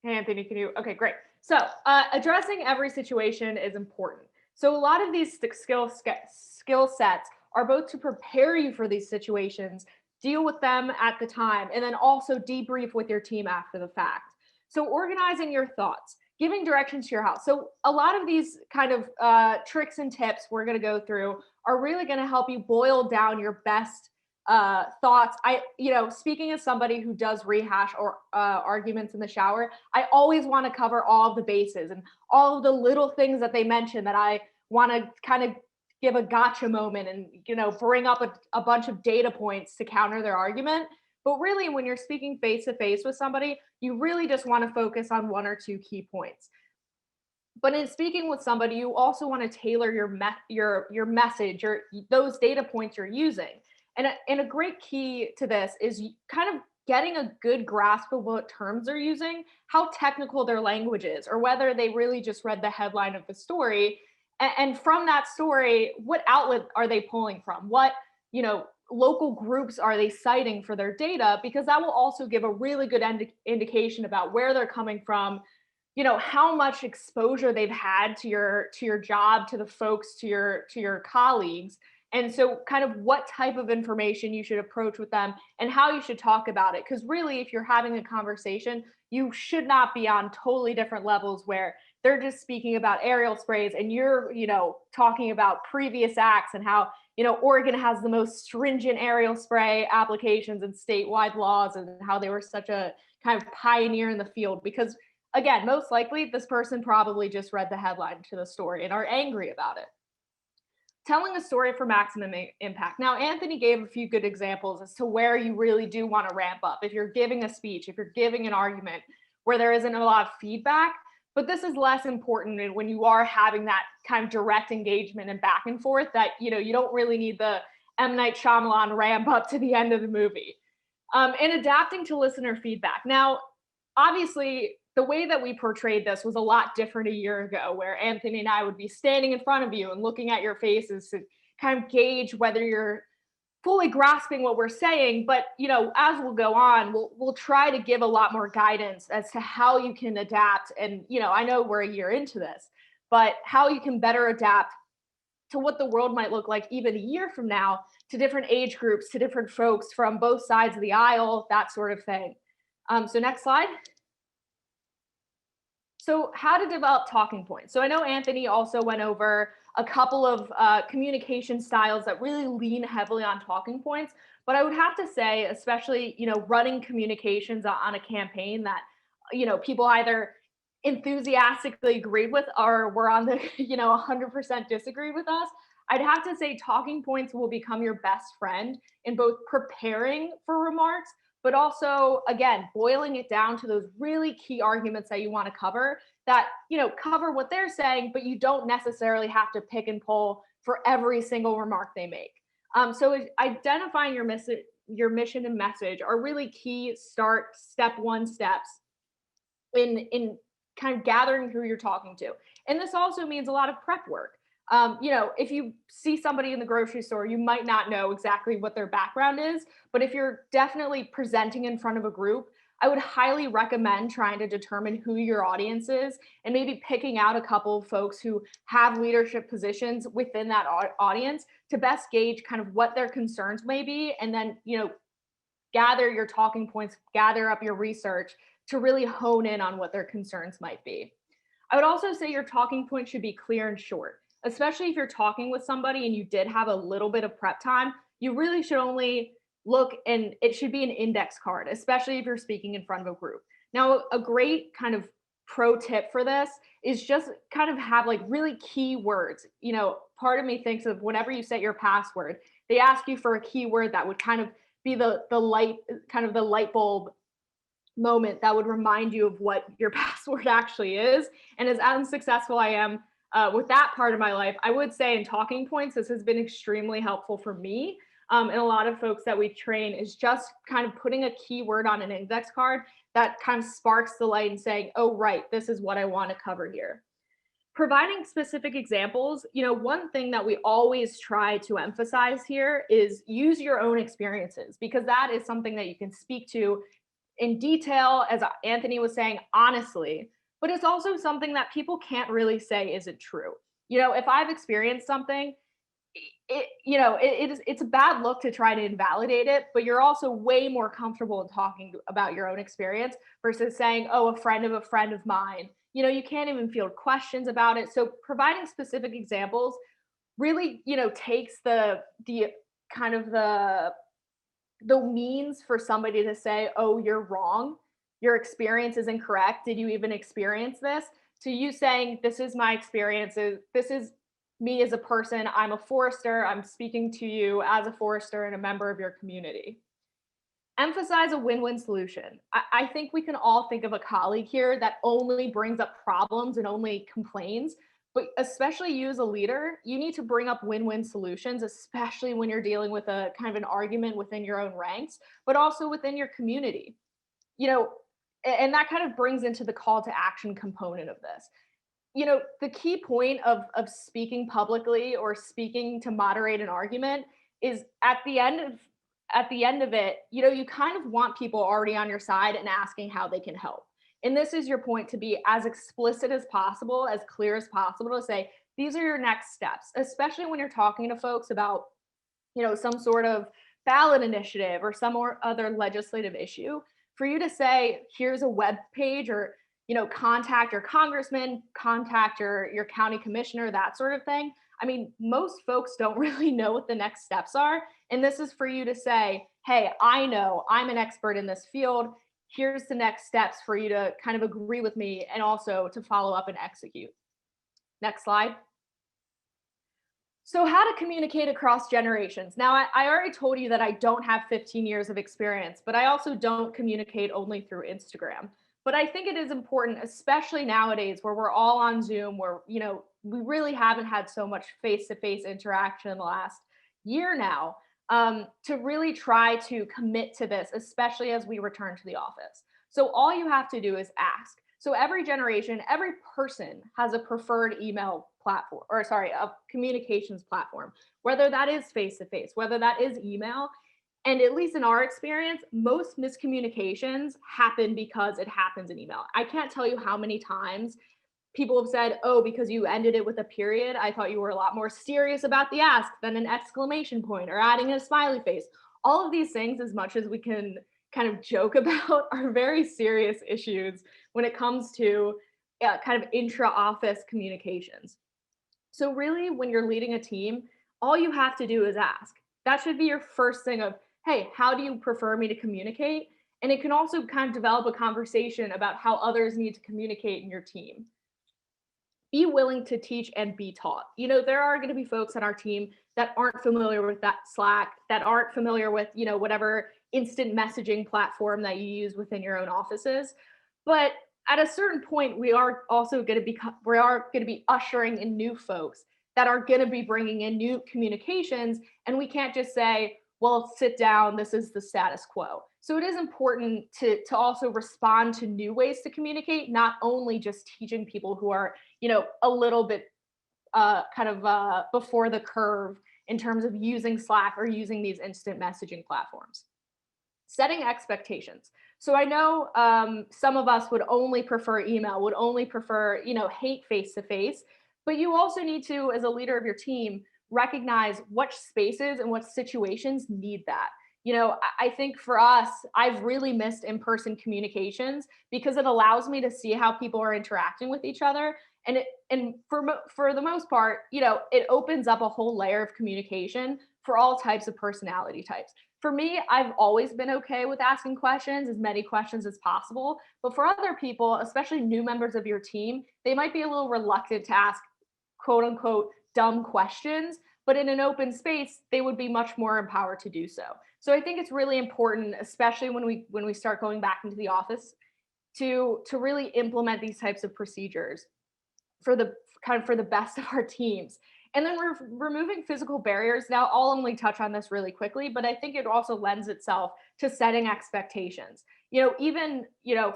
Hey, Anthony, can you? Okay, great. So addressing every situation is important. So a lot of these skill sets are both to prepare you for these situations, deal with them at the time, and then also debrief with your team after the fact. So organizing your thoughts, giving directions to your house. So a lot of these kind of tricks and tips we're going to go through are really going to help you boil down your best thoughts. Speaking as somebody who does rehash or arguments in the shower, I always want to cover all of the bases and all of the little things that they mentioned that I want to kind of give a gotcha moment and, bring up a bunch of data points to counter their argument. But really, when you're speaking face to face with somebody, you really just want to focus on one or two key points. But in speaking with somebody, you also want to tailor your message or those data points you're using. And a great key to this is kind of getting a good grasp of what terms they're using, how technical their language is, or whether they really just read the headline of the story. And from that story, what outlet are they pulling from? What, local groups are they citing for their data? Because that will also give a really good indication about where they're coming from, how much exposure they've had to your job, to the folks, to your colleagues. And so kind of what type of information you should approach with them and how you should talk about it. Because really, if you're having a conversation, you should not be on totally different levels where they're just speaking about aerial sprays and you're, talking about previous acts and how, Oregon has the most stringent aerial spray applications and statewide laws and how they were such a kind of pioneer in the field. Because again, most likely this person probably just read the headline to the story and are angry about it. Telling a story for maximum impact. Now, Anthony gave a few good examples as to where you really do want to ramp up. If you're giving a speech, if you're giving an argument where there isn't a lot of feedback, but this is less important when you are having that kind of direct engagement and back and forth that, you don't really need the M. Night Shyamalan ramp up to the end of the movie. And adapting to listener feedback. Now, obviously, the way that we portrayed this was a lot different a year ago, where Anthony and I would be standing in front of you and looking at your faces to kind of gauge whether you're fully grasping what we're saying. But, as we'll go on, we'll try to give a lot more guidance as to how you can adapt. And, I know we're a year into this, but how you can better adapt to what the world might look like even a year from now, to different age groups, to different folks from both sides of the aisle, that sort of thing. So next slide. So how to develop talking points. So I know Anthony also went over a couple of communication styles that really lean heavily on talking points. But I would have to say, especially, running communications on a campaign that, people either enthusiastically agreed with or were on the, 100% disagreed with us. I'd have to say talking points will become your best friend in both preparing for remarks, but also, again, boiling it down to those really key arguments that you want to cover that, cover what they're saying, but you don't necessarily have to pick and pull for every single remark they make. So identifying your mission and message are really key step one steps in kind of gathering who you're talking to. And this also means a lot of prep work. If you see somebody in the grocery store, you might not know exactly what their background is, but if you're definitely presenting in front of a group, I would highly recommend trying to determine who your audience is and maybe picking out a couple of folks who have leadership positions within that audience to best gauge kind of what their concerns may be. And then, gather your talking points, gather up your research to really hone in on what their concerns might be. I would also say your talking point should be clear and short. Especially if you're talking with somebody and you did have a little bit of prep time, you really should only look, and it should be an index card, especially if you're speaking in front of a group. Now, a great kind of pro tip for this is just kind of have like really key words. Part of me thinks of whenever you set your password, they ask you for a keyword that would kind of be the light bulb moment that would remind you of what your password actually is. And as unsuccessful I am with that part of my life, I would say in talking points, this has been extremely helpful for me. And a lot of folks that we train is just kind of putting a keyword on an index card that kind of sparks the light and saying, oh, right, this is what I want to cover here. Providing specific examples, one thing that we always try to emphasize here is use your own experiences, because that is something that you can speak to in detail, as Anthony was saying, honestly, but it's also something that people can't really say isn't true. If I've experienced something, it's a bad look to try to invalidate it, but you're also way more comfortable in talking about your own experience versus saying, oh, a friend of mine. You can't even field questions about it. So providing specific examples really, takes the kind of the means for somebody to say, oh, you're wrong, your experience is incorrect, did you even experience this, to you saying, this is my experiences, this is me as a person, I'm a forester, I'm speaking to you as a forester and a member of your community. Emphasize a win-win solution. I think we can all think of a colleague here that only brings up problems and only complains, but especially you as a leader, you need to bring up win-win solutions, especially when you're dealing with a kind of an argument within your own ranks, but also within your community. And that kind of brings into the call to action component of this. The key point of speaking publicly or speaking to moderate an argument is at the end of it, you kind of want people already on your side and asking how they can help. And this is your point, to be as explicit as possible, as clear as possible, to say, these are your next steps, especially when you're talking to folks about, some sort of ballot initiative or some or other legislative issue, for you to say, here's a web page, or contact your congressman, contact your county commissioner, that sort of thing. I mean, most folks don't really know what the next steps are. And this is for you to say, hey, I know, I'm an expert in this field. Here's the next steps for you to kind of agree with me and also to follow up and execute. Next slide. So how to communicate across generations. Now, I already told you that I don't have 15 years of experience, but I also don't communicate only through Instagram. But I think it is important, especially nowadays where we're all on Zoom, where, we really haven't had so much face-to-face interaction in the last year now, to really try to commit to this, especially as we return to the office. So all you have to do is ask. So every generation, every person has a preferred email platform, or sorry, a communications platform, whether that is face-to-face, whether that is email. And at least in our experience, most miscommunications happen because it happens in email. I can't tell you how many times people have said, oh, because you ended it with a period, I thought you were a lot more serious about the ask than an exclamation point or adding a smiley face. All of these things, as much as we can kind of joke about, are very serious issues when it comes to kind of intra-office communications. So really, when you're leading a team, all you have to do is ask. That should be your first thing of, hey, how do you prefer me to communicate? And it can also kind of develop a conversation about how others need to communicate in your team. Be willing to teach and be taught. There are going to be folks on our team that aren't familiar with that Slack, that aren't familiar with, whatever instant messaging platform that you use within your own offices. But at a certain point, we are going to be ushering in new folks that are going to be bringing in new communications. And we can't just say, well, sit down, this is the status quo. So it is important to also respond to new ways to communicate, not only just teaching people who are, a little bit before the curve in terms of using Slack or using these instant messaging platforms. Setting expectations. So I know some of us would only prefer email, would only prefer, hate face-to-face, but you also need to, as a leader of your team, recognize what spaces and what situations need that. I think for us, I've really missed in-person communications because it allows me to see how people are interacting with each other. And for the most part, it opens up a whole layer of communication for all types of personality types. For me, I've always been okay with asking questions, as many questions as possible. But for other people, especially new members of your team, they might be a little reluctant to ask quote unquote dumb questions, but in an open space, they would be much more empowered to do so. So I think it's really important, especially when we start going back into the office, to really implement these types of procedures for the best of our teams. And then we're removing physical barriers. Now, I'll only touch on this really quickly, but I think it also lends itself to setting expectations. Even,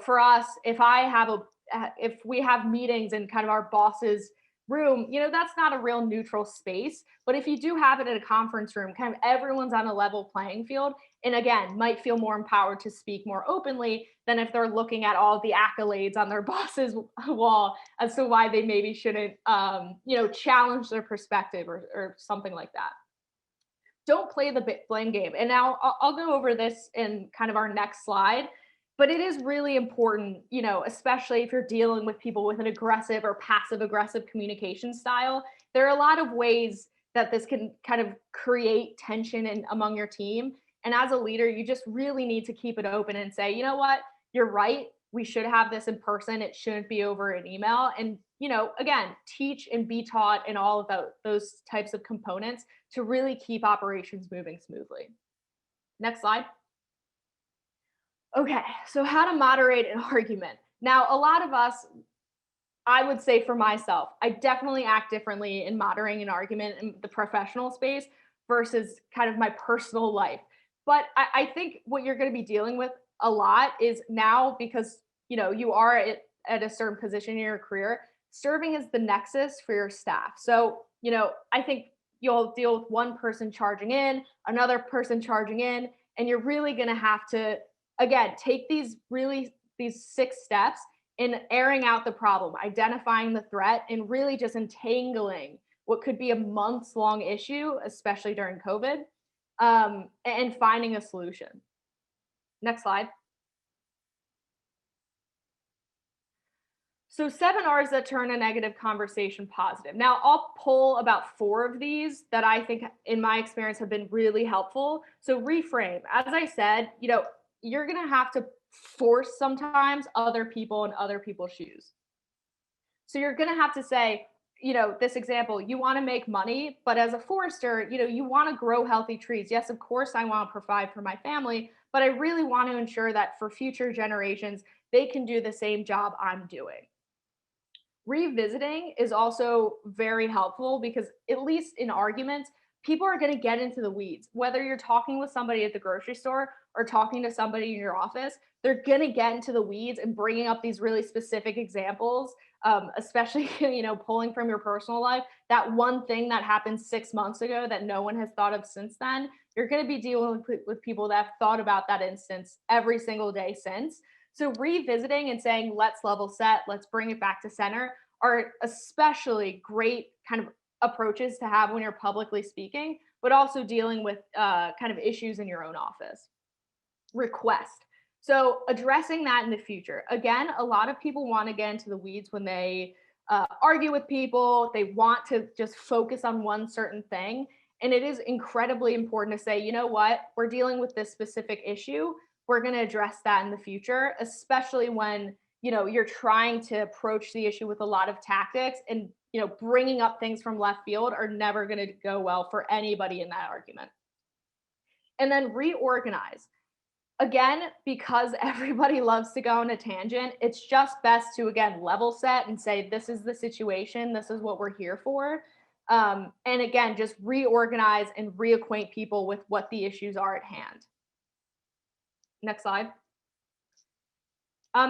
for us, if we have meetings and kind of our bosses room, that's not a real neutral space. But if you do have it in a conference room, kind of everyone's on a level playing field, and again, might feel more empowered to speak more openly than if they're looking at all the accolades on their boss's wall as to why they maybe shouldn't, challenge their perspective or something like that. Don't play the blame game. And now I'll go over this in kind of our next slide, but it is really important, especially if you're dealing with people with an aggressive or passive aggressive communication style. There are a lot of ways that this can kind of create tension among your team. And as a leader, you just really need to keep it open and say, you know what, you're right. We should have this in person. It shouldn't be over an email. And, again, teach and be taught in all of those types of components to really keep operations moving smoothly. Next slide. Okay, so how to moderate an argument. Now, a lot of us, I would say for myself, I definitely act differently in moderating an argument in the professional space versus kind of my personal life. But I think what you're going to be dealing with a lot is now, because you are at a certain position in your career, serving as the nexus for your staff. So I think you'll deal with one person charging in, another person charging in, and you're really going to have to, again, take these 6 steps in airing out the problem, identifying the threat, and really just entangling what could be a months-long issue, especially during COVID, and finding a solution. Next slide. So 7 R's that turn a negative conversation positive. Now, I'll pull about 4 of these that I think, in my experience, have been really helpful. So reframe. As I said, you're going to have to force sometimes other people in other people's shoes. So you're going to have to say, this example, you want to make money, but as a forester, you want to grow healthy trees. Yes, of course, I want to provide for my family, but I really want to ensure that for future generations, they can do the same job I'm doing. Revisiting is also very helpful because, at least in arguments, people are going to get into the weeds. Whether you're talking with somebody at the grocery store or talking to somebody in your office, they're going to get into the weeds and bringing up these really specific examples, especially, pulling from your personal life. That one thing that happened 6 months ago that no one has thought of since then, you're going to be dealing with people that have thought about that instance every single day since. So revisiting and saying, let's level set, let's bring it back to center, are especially great kind of approaches to have when you're publicly speaking, but also dealing with kind of issues in your own office. Request. So addressing that in the future. Again, a lot of people want to get into the weeds when they argue with people. They want to just focus on one certain thing. And it is incredibly important to say, you know what, we're dealing with this specific issue. We're going to address that in the future, especially when, you're trying to approach the issue with a lot of tactics, and, bringing up things from left field are never going to go well for anybody in that argument. And then reorganize. Again, because everybody loves to go on a tangent, it's just best to, again, level set and say, this is the situation, this is what we're here for. And again, just reorganize and reacquaint people with what the issues are at hand. Next slide.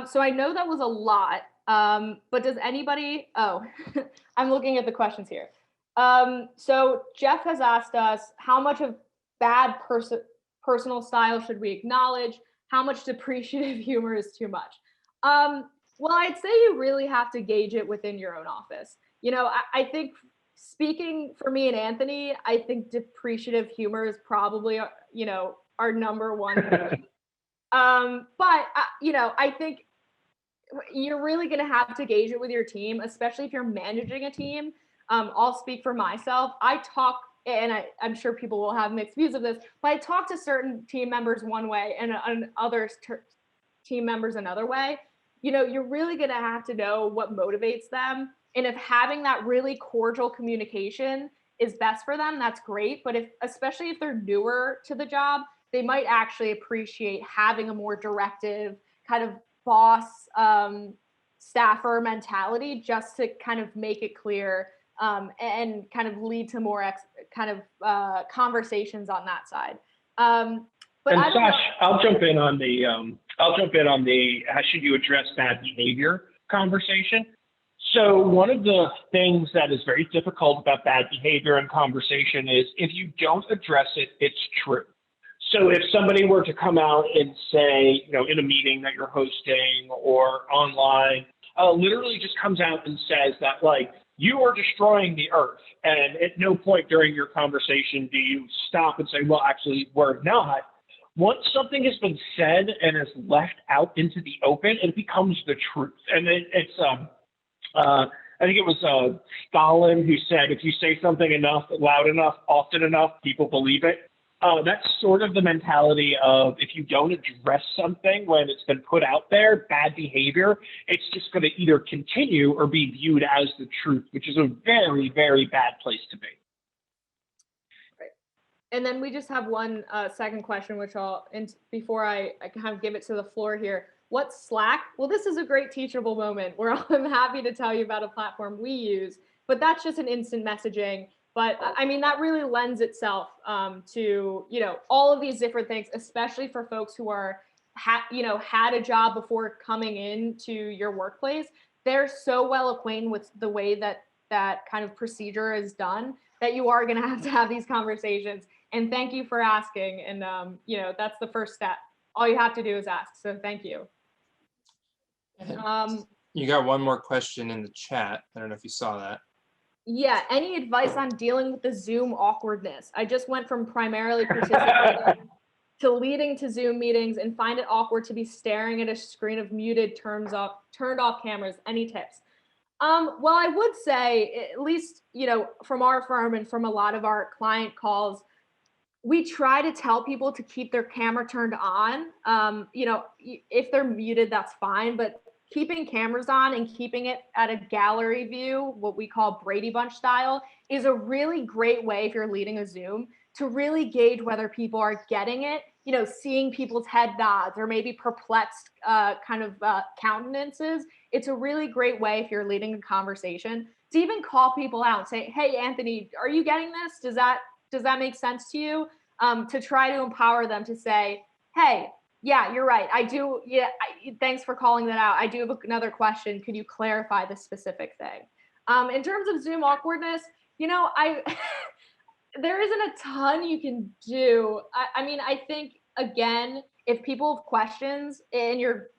So I know that was a lot, but does anybody, I'm looking at the questions here. So Jeff has asked us, how much of bad personal style should we acknowledge? How much depreciative humor is too much? Well, I'd say you really have to gauge it within your own office. I think, speaking for me and Anthony, I think depreciative humor is probably, our number one thing. But I think you're really going to have to gauge it with your team, especially if you're managing a team. I'll speak for myself. I talk, and I'm sure people will have mixed views of this, but I talk to certain team members one way and others team members another way. You're really going to have to know what motivates them. And if having that really cordial communication is best for them, that's great. But especially if they're newer to the job, they might actually appreciate having a more directive kind of boss staffer mentality, just to kind of make it clear and kind of lead to more conversations on that side. But and Sash, I'll jump in on the how should you address bad behavior conversation. So one of the things that is very difficult about bad behavior in conversation is if you don't address it, it's true. So if somebody were to come out and say, in a meeting that you're hosting or online, literally just comes out and says that, like, you are destroying the earth. And at no point during your conversation do you stop and say, well, actually, we're not. Once something has been said and is left out into the open, it becomes the truth. And it's I think it was Stalin who said, if you say something enough, loud enough, often enough, people believe it. That's sort of the mentality of if you don't address something when it's been put out there, bad behavior, it's just going to either continue or be viewed as the truth, which is a very, very bad place to be. Right. And then we just have one second question, which before I kind of give it to the floor here. What's Slack? Well, this is a great teachable moment where I'm happy to tell you about a platform we use, but that's just an instant messaging. But I mean, that really lends itself to, all of these different things, especially for folks who are, had a job before coming into your workplace. They're so well acquainted with the way that kind of procedure is done that you are going to have these conversations. And thank you for asking. And, that's the first step. All you have to do is ask. So thank you. You got one more question in the chat. I don't know if you saw that. Yeah, any advice on dealing with the Zoom awkwardness? I just went from primarily participating to leading to Zoom meetings and find it awkward to be staring at a screen of muted, turned off cameras. Any tips? Well, I would say, at least, from our firm and from a lot of our client calls, we try to tell people to keep their camera turned on. If they're muted, that's fine, but keeping cameras on and keeping it at a gallery view, what we call Brady Bunch style, is a really great way if you're leading a Zoom to really gauge whether people are getting it, seeing people's head nods or maybe perplexed countenances. It's a really great way if you're leading a conversation to even call people out and say, hey, Anthony, are you getting this? Does that make sense to you? To try to empower them to say, hey, yeah, you're right. I do. Yeah. Thanks for calling that out. I do have another question. Could you clarify this specific thing? In terms of Zoom awkwardness, there isn't a ton you can do. I mean, I think, again, if people have questions and you're,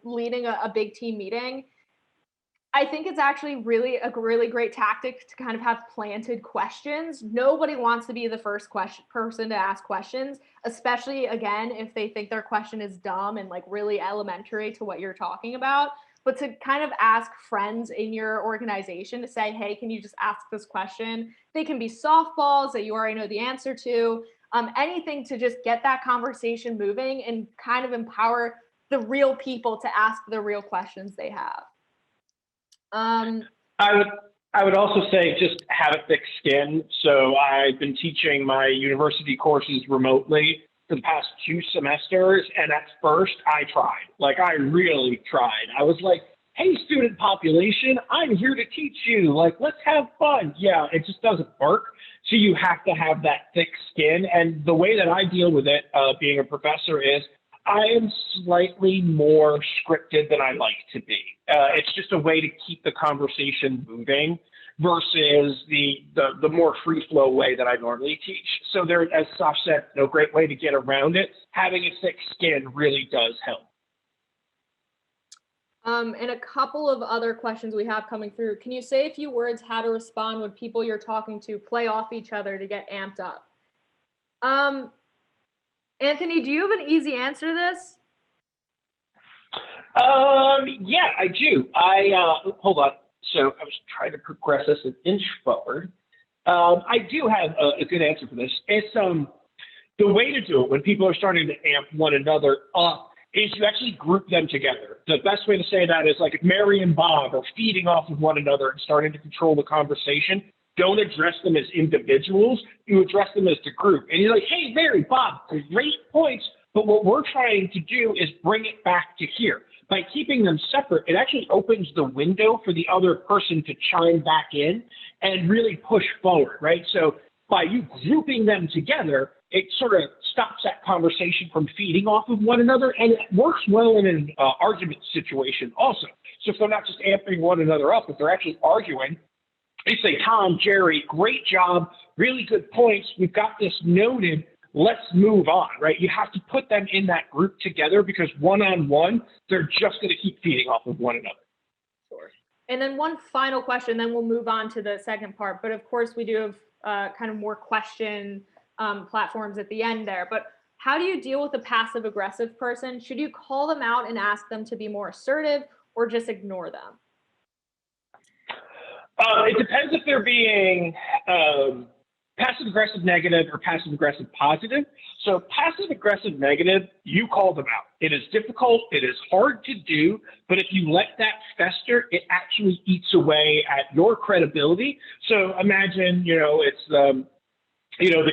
leading a big team meeting, I think it's actually a really great tactic to kind of have planted questions. Nobody wants to be the first person to ask questions, especially, again, if they think their question is dumb and like really elementary to what you're talking about. But to kind of ask friends in your organization to say, hey, can you just ask this question? They can be softballs that you already know the answer to, anything to just get that conversation moving and kind of empower the real people to ask the real questions they have. I would also say just have a thick skin. So I've been teaching my university courses remotely for the past 2 semesters. And at first I tried, I really tried. I was like, hey, student population, I'm here to teach you. Let's have fun. Yeah, it just doesn't work. So you have to have that thick skin. And the way that I deal with it, being a professor, is I am slightly more scripted than I like to be. It's just a way to keep the conversation moving versus the more free flow way that I normally teach. So there, as Sash said, no great way to get around it. Having a thick skin really does help. And a couple of other questions we have coming through. Can you say a few words how to respond when people you're talking to play off each other to get amped up? Anthony, do you have an easy answer to this? Yeah, I do. Hold on. So I was trying to progress this an inch forward. I do have a good answer for this. It's the way to do it when people are starting to amp one another up is you actually group them together. The best way to say that is like if Mary and Bob are feeding off of one another and starting to control the conversation, don't address them as individuals, you address them as the group. And you're like, hey, Mary, Bob, great points, but what we're trying to do is bring it back to here. By keeping them separate, it actually opens the window for the other person to chime back in and really push forward, right? So by you grouping them together, it sort of stops that conversation from feeding off of one another, and it works well in an argument situation also. So if they're not just amping one another up, if they're actually arguing, they say, Tom, Jerry, great job, really good points. We've got this noted. Let's move on, right? You have to put them in that group together because one-on-one, they're just going to keep feeding off of one another. Sure. And then one final question, then we'll move on to the second part. But of course, we do have kind of more question platforms at the end there. But how do you deal with a passive aggressive person? Should you call them out and ask them to be more assertive or just ignore them? It depends if they're being passive aggressive negative or passive aggressive positive. So passive aggressive negative, you call them out. It is difficult. It is hard to do. But if you let that fester, it actually eats away at your credibility. So imagine, it's the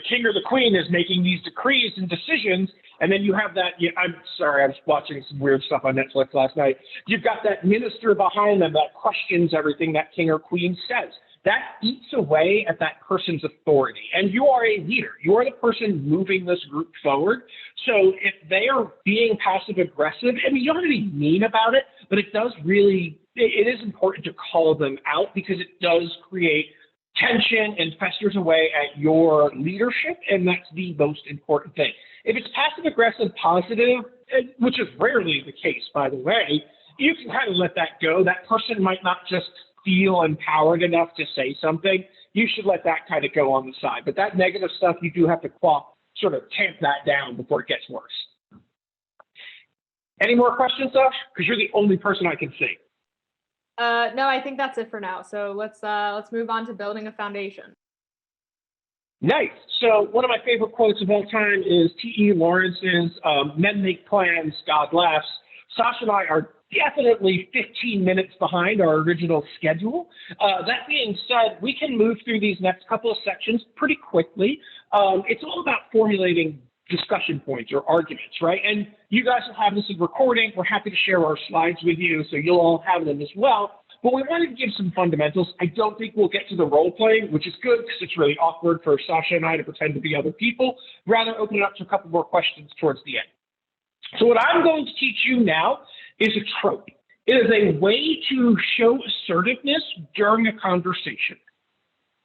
king or the queen is making these decrees and decisions. And then you have that, I'm sorry, I was watching some weird stuff on Netflix last night. You've got that minister behind them that questions everything that king or queen says. That eats away at that person's authority. And you are a leader. You are the person moving this group forward. So if they are being passive aggressive, I mean, you don't have to be mean about it, but it is important to call them out because it does create tension and festers away at your leadership, and that's the most important thing. If it's passive aggressive positive, which is rarely the case, by the way, you can kind of let that go. That person might not just feel empowered enough to say something. You should let that kind of go on the side. But that negative stuff, you do have to sort of tamp that down before it gets worse. Any more questions, Josh? Because you're the only person I can see. No, I think that's it for now. So let's move on to building a foundation. Nice. So one of my favorite quotes of all time is T.E. Lawrence's "Men make plans, God laughs." Sasha and I are definitely 15 minutes behind our original schedule. That being said, we can move through these next couple of sections pretty quickly. It's all about formulating discussion points or arguments, right? And you guys will have this in recording. We're happy to share our slides with you, so you'll all have them as well. But we wanted to give some fundamentals. I don't think we'll get to the role playing, which is good because it's really awkward for Sasha and I to pretend to be other people. Rather, open it up to a couple more questions towards the end. So what I'm going to teach you now is a trope. It is a way to show assertiveness during a conversation.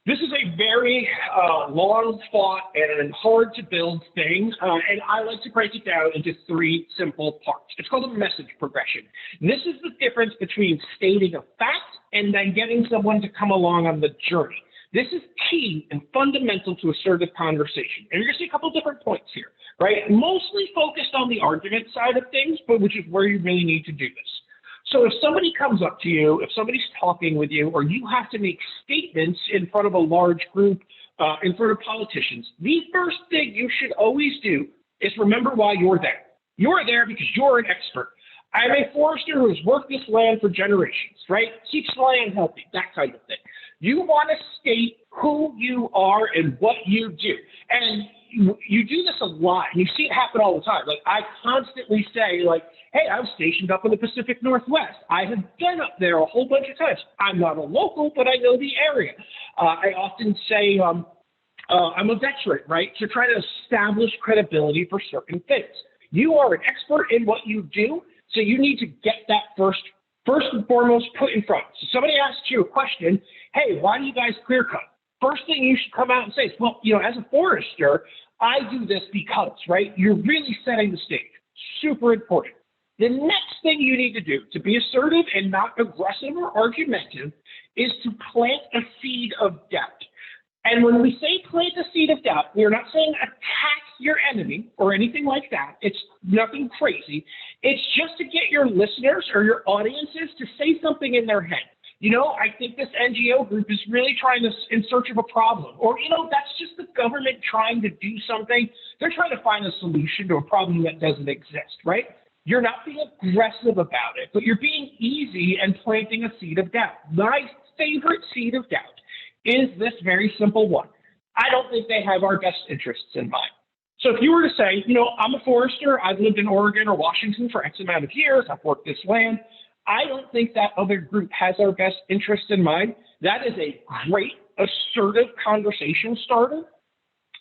This is a very long fought and hard to build thing, and I like to break it down into 3 simple parts. It's called a message progression. This is the difference between stating a fact and then getting someone to come along on the journey. This is key and fundamental to assertive conversation. And you're going to see a couple different points here, right? Mostly focused on the argument side of things, but which is where you really need to do this. So if somebody comes up to you, if somebody's talking with you, or you have to make statements in front of a large group, in front of politicians, the first thing you should always do is remember why you're there. You're there because you're an expert. I'm a forester who has worked this land for generations, right? Keeps the land healthy, that kind of thing. You want to state who you are and what you do. And you do this a lot, and you see it happen all the time. Like, I constantly say, like, hey, I was stationed up in the Pacific Northwest. I have been up there a whole bunch of times. I'm not a local, but I know the area. I often say I'm a veteran, right, to try to establish credibility for certain things. You are an expert in what you do, so you need to get that first and foremost put in front. So somebody asks you a question, hey, why do you guys clear cut? First thing you should come out and say is, well, as a forester, I do this because, right? You're really setting the stage. Super important. The next thing you need to do to be assertive and not aggressive or argumentative is to plant a seed of doubt. And when we say plant a seed of doubt, we are not saying attack your enemy or anything like that. It's nothing crazy. It's just to get your listeners or your audiences to say something in their head. I think this NGO group is really trying to, in search of a problem. Or, that's just the government trying to do something. They're trying to find a solution to a problem that doesn't exist, right? You're not being aggressive about it, but you're being easy and planting a seed of doubt. My favorite seed of doubt is this very simple one. I don't think they have our best interests in mind. So if you were to say, I'm a forester, I've lived in Oregon or Washington for X amount of years, I've worked this land, I don't think that other group has our best interest in mind. That is a great, assertive conversation starter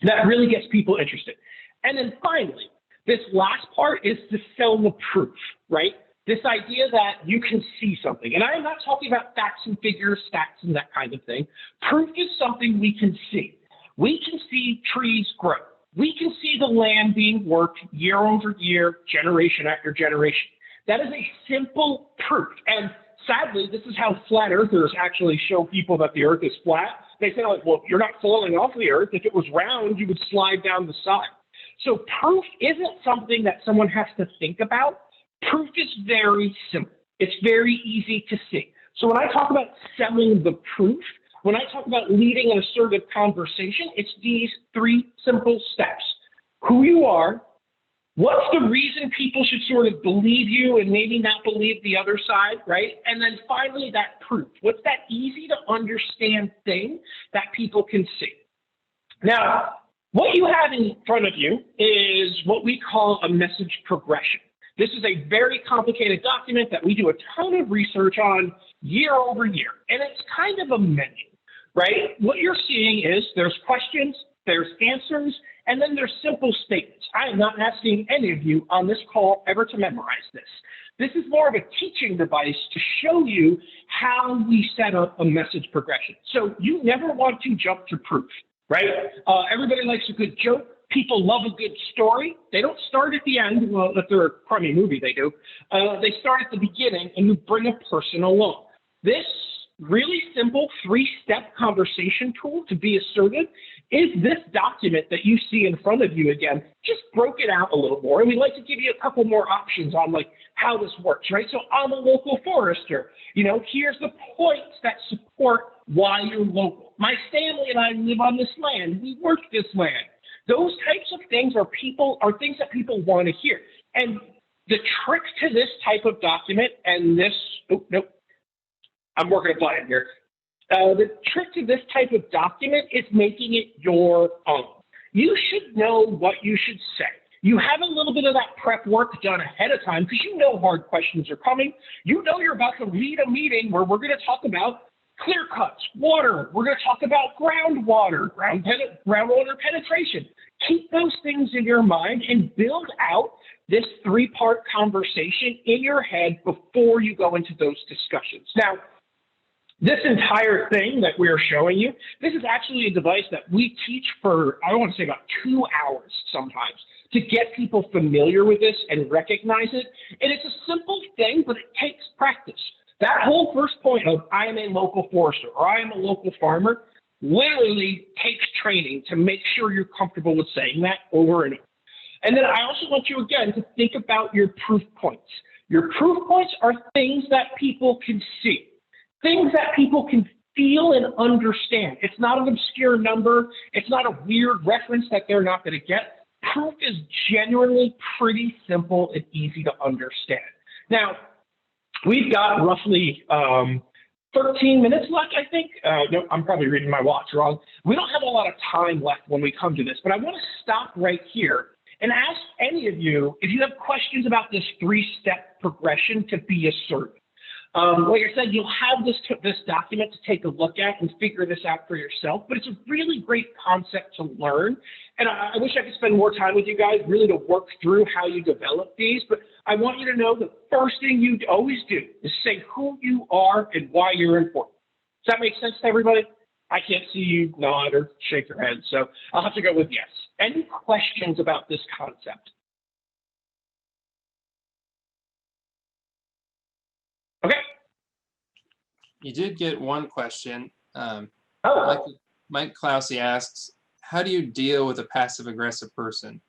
that really gets people interested. And then finally, this last part is to sell the proof, right? This idea that you can see something. And I am not talking about facts and figures, stats, and that kind of thing. Proof is something we can see. We can see trees grow. We can see the land being worked year over year, generation after generation. That is a simple proof. And sadly, this is how flat earthers actually show people that the earth is flat. They say, like, well, you're not falling off the earth. If it was round, you would slide down the side. So proof isn't something that someone has to think about. Proof is very simple. It's very easy to see. So when I talk about selling the proof, when I talk about leading an assertive conversation, it's these three simple steps. Who you are, what's the reason people should sort of believe you and maybe not believe the other side, right? And then finally, that proof. What's that easy to understand thing that people can see? Now, what you have in front of you is what we call a message progression. This is a very complicated document that we do a ton of research on year over year, and it's kind of a menu, right? What you're seeing is there's questions, there's answers, and then there's simple statements. I am not asking any of you on this call ever to memorize this. This is more of a teaching device to show you how we set up a message progression. So you never want to jump to proof, right? Everybody likes a good joke. People love a good story. They don't start at the end. Well, if they're a crummy movie, they do. They start at the beginning, and you bring a person along. This really simple three-step conversation tool to be assertive is this document that you see in front of you again, just broke it out a little more. And we'd like to give you a couple more options on like how this works, right? So I'm a local forester. You know, here's the points that support why you're local. My family and I live on this land. We work this land. Those types of things are things that people want to hear. And the trick to this type of document and this, I'm working a button here. The trick to this type of document is making it your own. You should know what you should say. You have a little bit of that prep work done ahead of time because you know hard questions are coming. You know you're about to lead a meeting where we're going to talk about clear cuts, water. We're going to talk about groundwater, groundwater penetration. Keep those things in your mind and build out this three-part conversation in your head before you go into those discussions. Now, this entire thing that we're showing you, this is actually a device that we teach for, I want to say about 2 hours sometimes to get people familiar with this and recognize it. And it's a simple thing, but it takes practice. That whole first point of I am a local forester or I am a local farmer literally takes training to make sure you're comfortable with saying that over and over. And then I also want you again to think about your proof points. Your proof points are things that people can see, things that people can feel and understand. It's not an obscure number. It's not a weird reference that they're not going to get. Proof is genuinely pretty simple and easy to understand. Now, we've got roughly 13 minutes left, I think. No, I'm probably reading my watch wrong. We don't have a lot of time left when we come to this, but I want to stop right here and ask any of you if you have questions about this three-step progression to be assertive. Like I said, you'll have this document to take a look at and figure this out for yourself, but it's a really great concept to learn. And I wish I could spend more time with you guys really to work through how you develop these, but I want you to know the first thing you always do is say who you are and why you're important. Does that make sense to everybody? I can't see you nod or shake your head, so I'll have to go with yes. Any questions about this concept? Okay. You did get one question. Oh. Mike Clousey asks, how do you deal with a passive-aggressive person?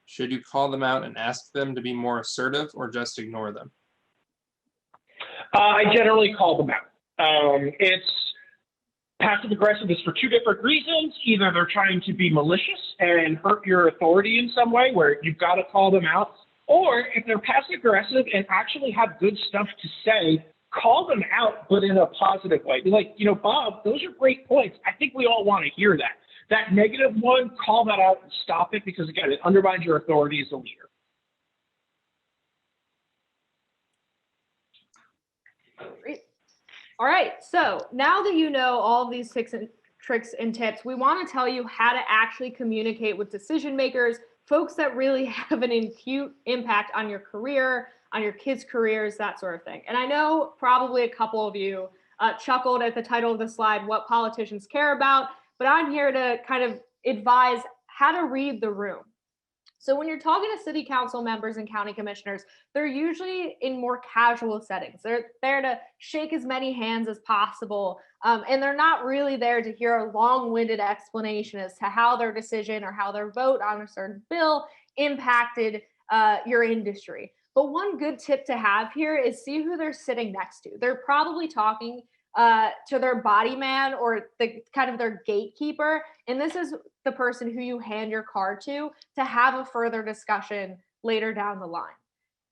Should you call them out and ask them to be more assertive or just ignore them? I generally call them out. It's passive-aggressive is for two different reasons. Either they're trying to be malicious and hurt your authority in some way where you've got to call them out, or if they're passive-aggressive and actually have good stuff to say, call them out, but in a positive way. Be like, you know, Bob, those are great points. I think we all want to hear that. That negative one, call that out and stop it because, again, it undermines your authority as a leader. Great. All right, so now that you know all of these tricks and tips, we want to tell you how to actually communicate with decision makers, folks that really have an acute impact on your career, on your kids' careers, that sort of thing. And I know probably a couple of you chuckled at the title of the slide, What Politicians Care About, but I'm here to kind of advise how to read the room. So when you're talking to city council members and county commissioners, they're usually in more casual settings. They're there to shake as many hands as possible. And they're not really there to hear a long-winded explanation as to how their decision or how their vote on a certain bill impacted your industry. But one good tip to have here is see who they're sitting next to. They're probably talking to their body man or the kind of their gatekeeper. And this is the person who you hand your card to have a further discussion later down the line.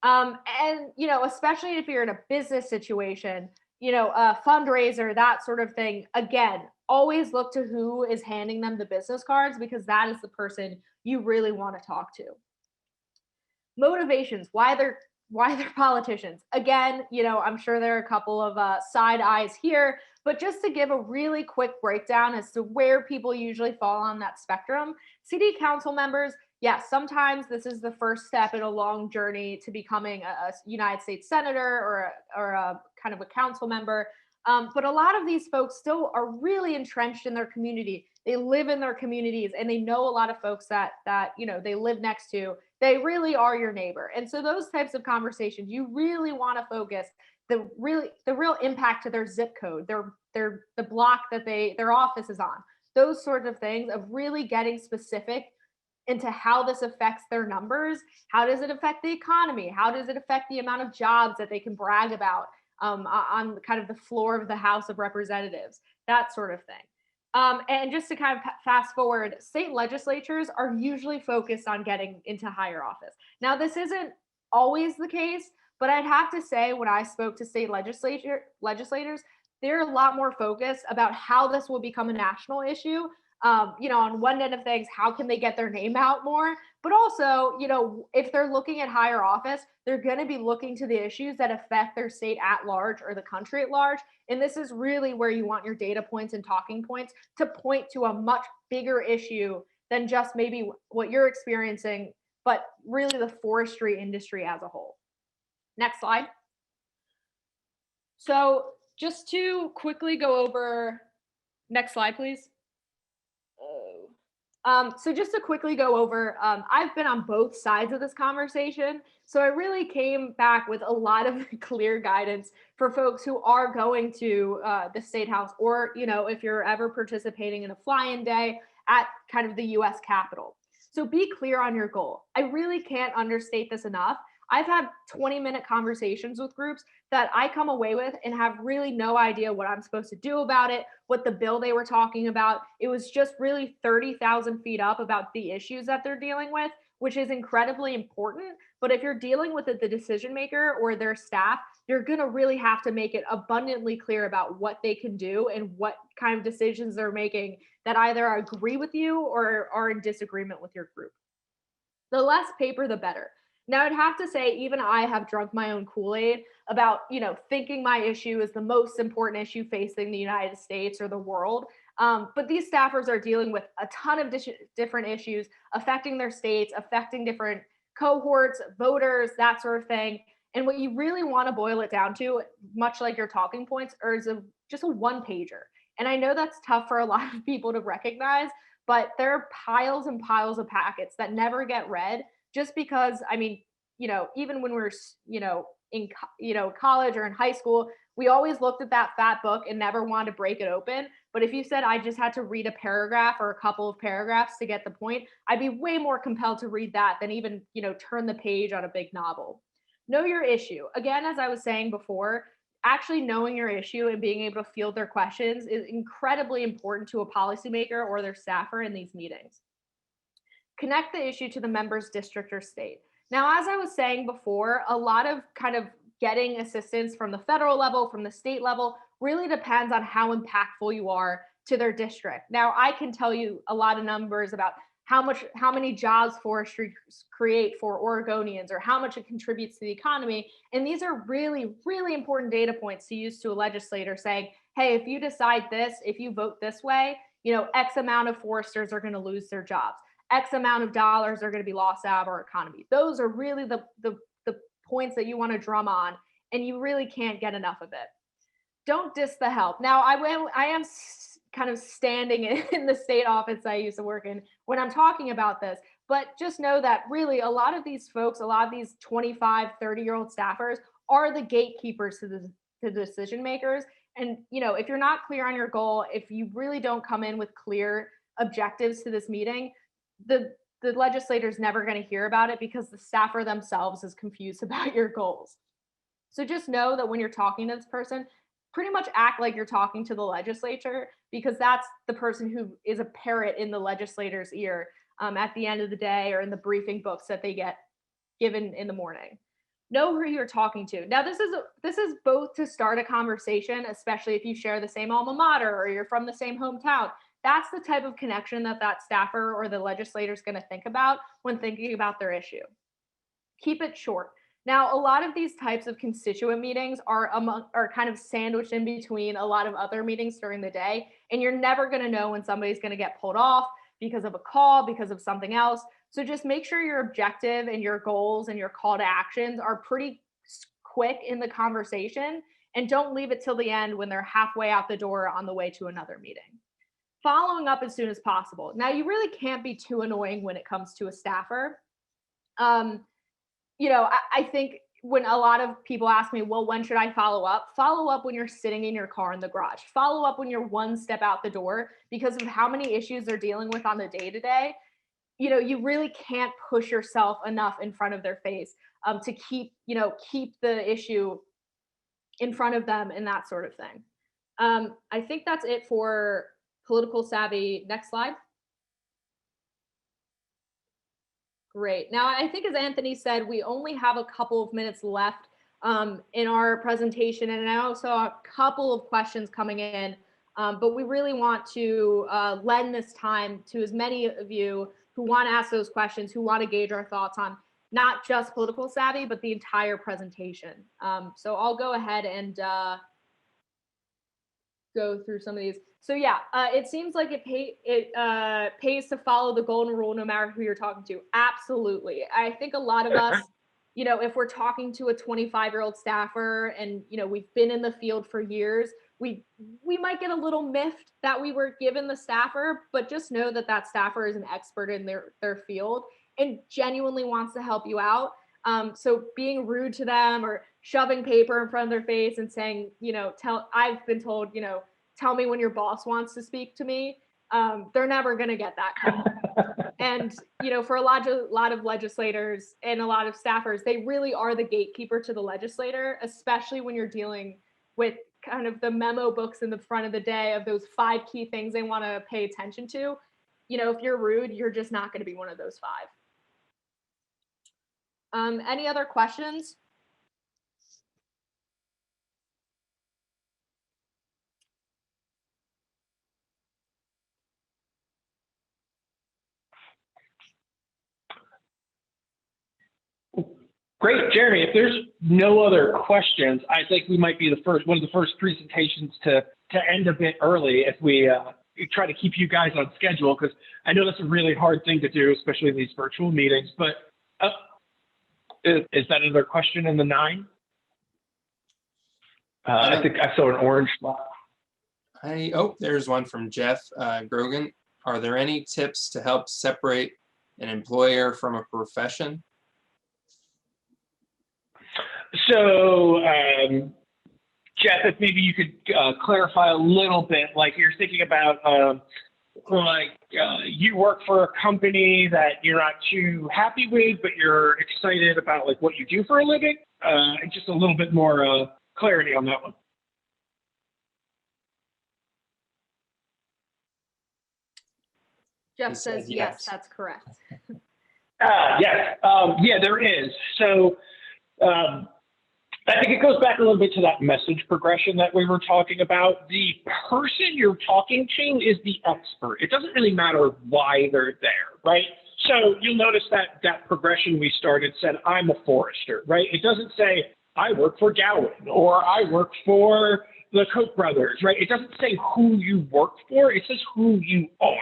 And, you know, especially if you're in a business situation, you know, a fundraiser, that sort of thing, again, always look to who is handing them the business cards because that is the person you really want to talk to. Motivations, why they're politicians. Again, you know, I'm sure there are a couple of side eyes here, but just to give a really quick breakdown as to where people usually fall on that spectrum, city council members, yes, sometimes this is the first step in a long journey to becoming a United States senator or a kind of a council member. But a lot of these folks still are really entrenched in their community. They live in their communities and they know a lot of folks that you know they live next to. They really are your neighbor. And so those types of conversations, you really want to focus the real impact to their zip code, the block that their office is on. Those sorts of things of really getting specific into how this affects their numbers. How does it affect the economy? How does it affect the amount of jobs that they can brag about on kind of the floor of the House of Representatives, that sort of thing. And just to kind of fast forward, state legislatures are usually focused on getting into higher office. Now, this isn't always the case, but I'd have to say when I spoke to state legislators, they're a lot more focused about how this will become a national issue. You know, on one end of things, how can they get their name out more? But also, you know, if they're looking at higher office, they're going to be looking to the issues that affect their state at large or the country at large. And this is really where you want your data points and talking points to point to a much bigger issue than just maybe what you're experiencing, but really the forestry industry as a whole. Next slide. So just to quickly go over, next slide, please. So just to quickly go over, I've been on both sides of this conversation. So I really came back with a lot of clear guidance for folks who are going to the State House, or, you know, if you're ever participating in a fly-in day at kind of the US Capitol. So be clear on your goal. I really can't understate this enough. I've had 20-minute conversations with groups that I come away with and have really no idea what I'm supposed to do about it, what the bill they were talking about. It was just really 30,000 feet up about the issues that they're dealing with, which is incredibly important. But if you're dealing with the decision maker or their staff, you're going to really have to make it abundantly clear about what they can do and what kind of decisions they're making that either agree with you or are in disagreement with your group. The less paper, the better. Now, I'd have to say, even I have drunk my own Kool-Aid about, you know, thinking my issue is the most important issue facing the United States or the world. But these staffers are dealing with a ton of different issues affecting their states, affecting different cohorts, voters, that sort of thing. And what you really want to boil it down to, much like your talking points, is just a one pager. And I know that's tough for a lot of people to recognize, but there are piles and piles of packets that never get read. Just because, I mean, you know, even when we're, you know, in, you know, college or in high school, we always looked at that fat book and never wanted to break it open. But if you said I just had to read a paragraph or a couple of paragraphs to get the point, I'd be way more compelled to read that than even, you know, turn the page on a big novel. Know your issue. Again, as I was saying before, actually knowing your issue and being able to field their questions is incredibly important to a policymaker or their staffer in these meetings. Connect the issue to the member's district or state. Now, as I was saying before, a lot of kind of getting assistance from the federal level, from the state level, really depends on how impactful you are to their district. Now, I can tell you a lot of numbers about how many jobs forestry create for Oregonians or how much it contributes to the economy. And these are really, really important data points to use to a legislator saying, hey, if you decide this, if you vote this way, you know, X amount of foresters are going to lose their jobs. X amount of dollars are going to be lost out of our economy. Those are really the points that you want to drum on, and you really can't get enough of it. Don't diss the help. Now, I am kind of standing in the state office I used to work in when I'm talking about this, but just know that really a lot of these folks, a lot of these 25, 30-year-old staffers are the gatekeepers to the decision makers. And, if you're not clear on your goal, if you really don't come in with clear objectives to this meeting, the legislator's never going to hear about it because the staffer themselves is confused about your goals. So just know that when you're talking to this person, pretty much act like you're talking to the legislature, because that's the person who is a parrot in the legislator's ear at the end of the day, or in the briefing books that they get given in the morning. Know who you're talking to. Now, this is both to start a conversation, especially if you share the same alma mater or you're from the same hometown. That's the type of connection that staffer or the legislator is going to think about when thinking about their issue. Keep it short. Now, a lot of these types of constituent meetings are kind of sandwiched in between a lot of other meetings during the day, and you're never going to know when somebody's going to get pulled off because of a call, because of something else. So just make sure your objective and your goals and your call to actions are pretty quick in the conversation, and don't leave it till the end when they're halfway out the door on the way to another meeting. Following up as soon as possible. Now, you really can't be too annoying when it comes to a staffer. I think when a lot of people ask me, well, when should I follow up? Follow up when you're sitting in your car in the garage. Follow up when you're one step out the door, because of how many issues they're dealing with on the day-to-day. You really can't push yourself enough in front of their face to keep the issue in front of them and that sort of thing. I think that's it for political savvy. Next slide. Great. Now, I think as Anthony said, we only have a couple of minutes left in our presentation, and I also saw a couple of questions coming in, but we really want to lend this time to as many of you who want to ask those questions, who want to gauge our thoughts on not just political savvy, but the entire presentation. So I'll go ahead and go through some of these. So yeah, it seems like it pays to follow the golden rule no matter who you're talking to. Absolutely. I think a lot of us, if we're talking to a 25-year-old staffer and, we've been in the field for years, we might get a little miffed that we were given the staffer, but just know that that staffer is an expert in their field and genuinely wants to help you out. So being rude to them or shoving paper in front of their face and saying, I've been told, tell me when your boss wants to speak to me. They're never going to get that call. And, for a lot of legislators and a lot of staffers, they really are the gatekeeper to the legislator, especially when you're dealing with kind of the memo books in the front of the day of those 5 key things they want to pay attention to. If you're rude, you're just not going to be one of those 5. Any other questions? Great, Jeremy. If there's no other questions, I think we might be one of the first presentations to end a bit early if we try to keep you guys on schedule, because I know that's a really hard thing to do, especially in these virtual meetings. But is that another question in the 9? I think I saw an orange spot. There's one from Jeff Grogan. Are there any tips to help separate an employer from a profession? So, Jeff, if maybe you could clarify a little bit, like you're thinking about you work for a company that you're not too happy with, but you're excited about like what you do for a living. Just a little bit more clarity on that one. Jeff says yes, that's correct. Yes. Yeah, there is. So I think it goes back a little bit to that message progression that we were talking about. The person you're talking to is the expert. It doesn't really matter why they're there, right? So you'll notice that progression we started said, I'm a forester, right? It doesn't say, I work for Gowan or I work for the Koch brothers, right? It doesn't say who you work for. It says who you are.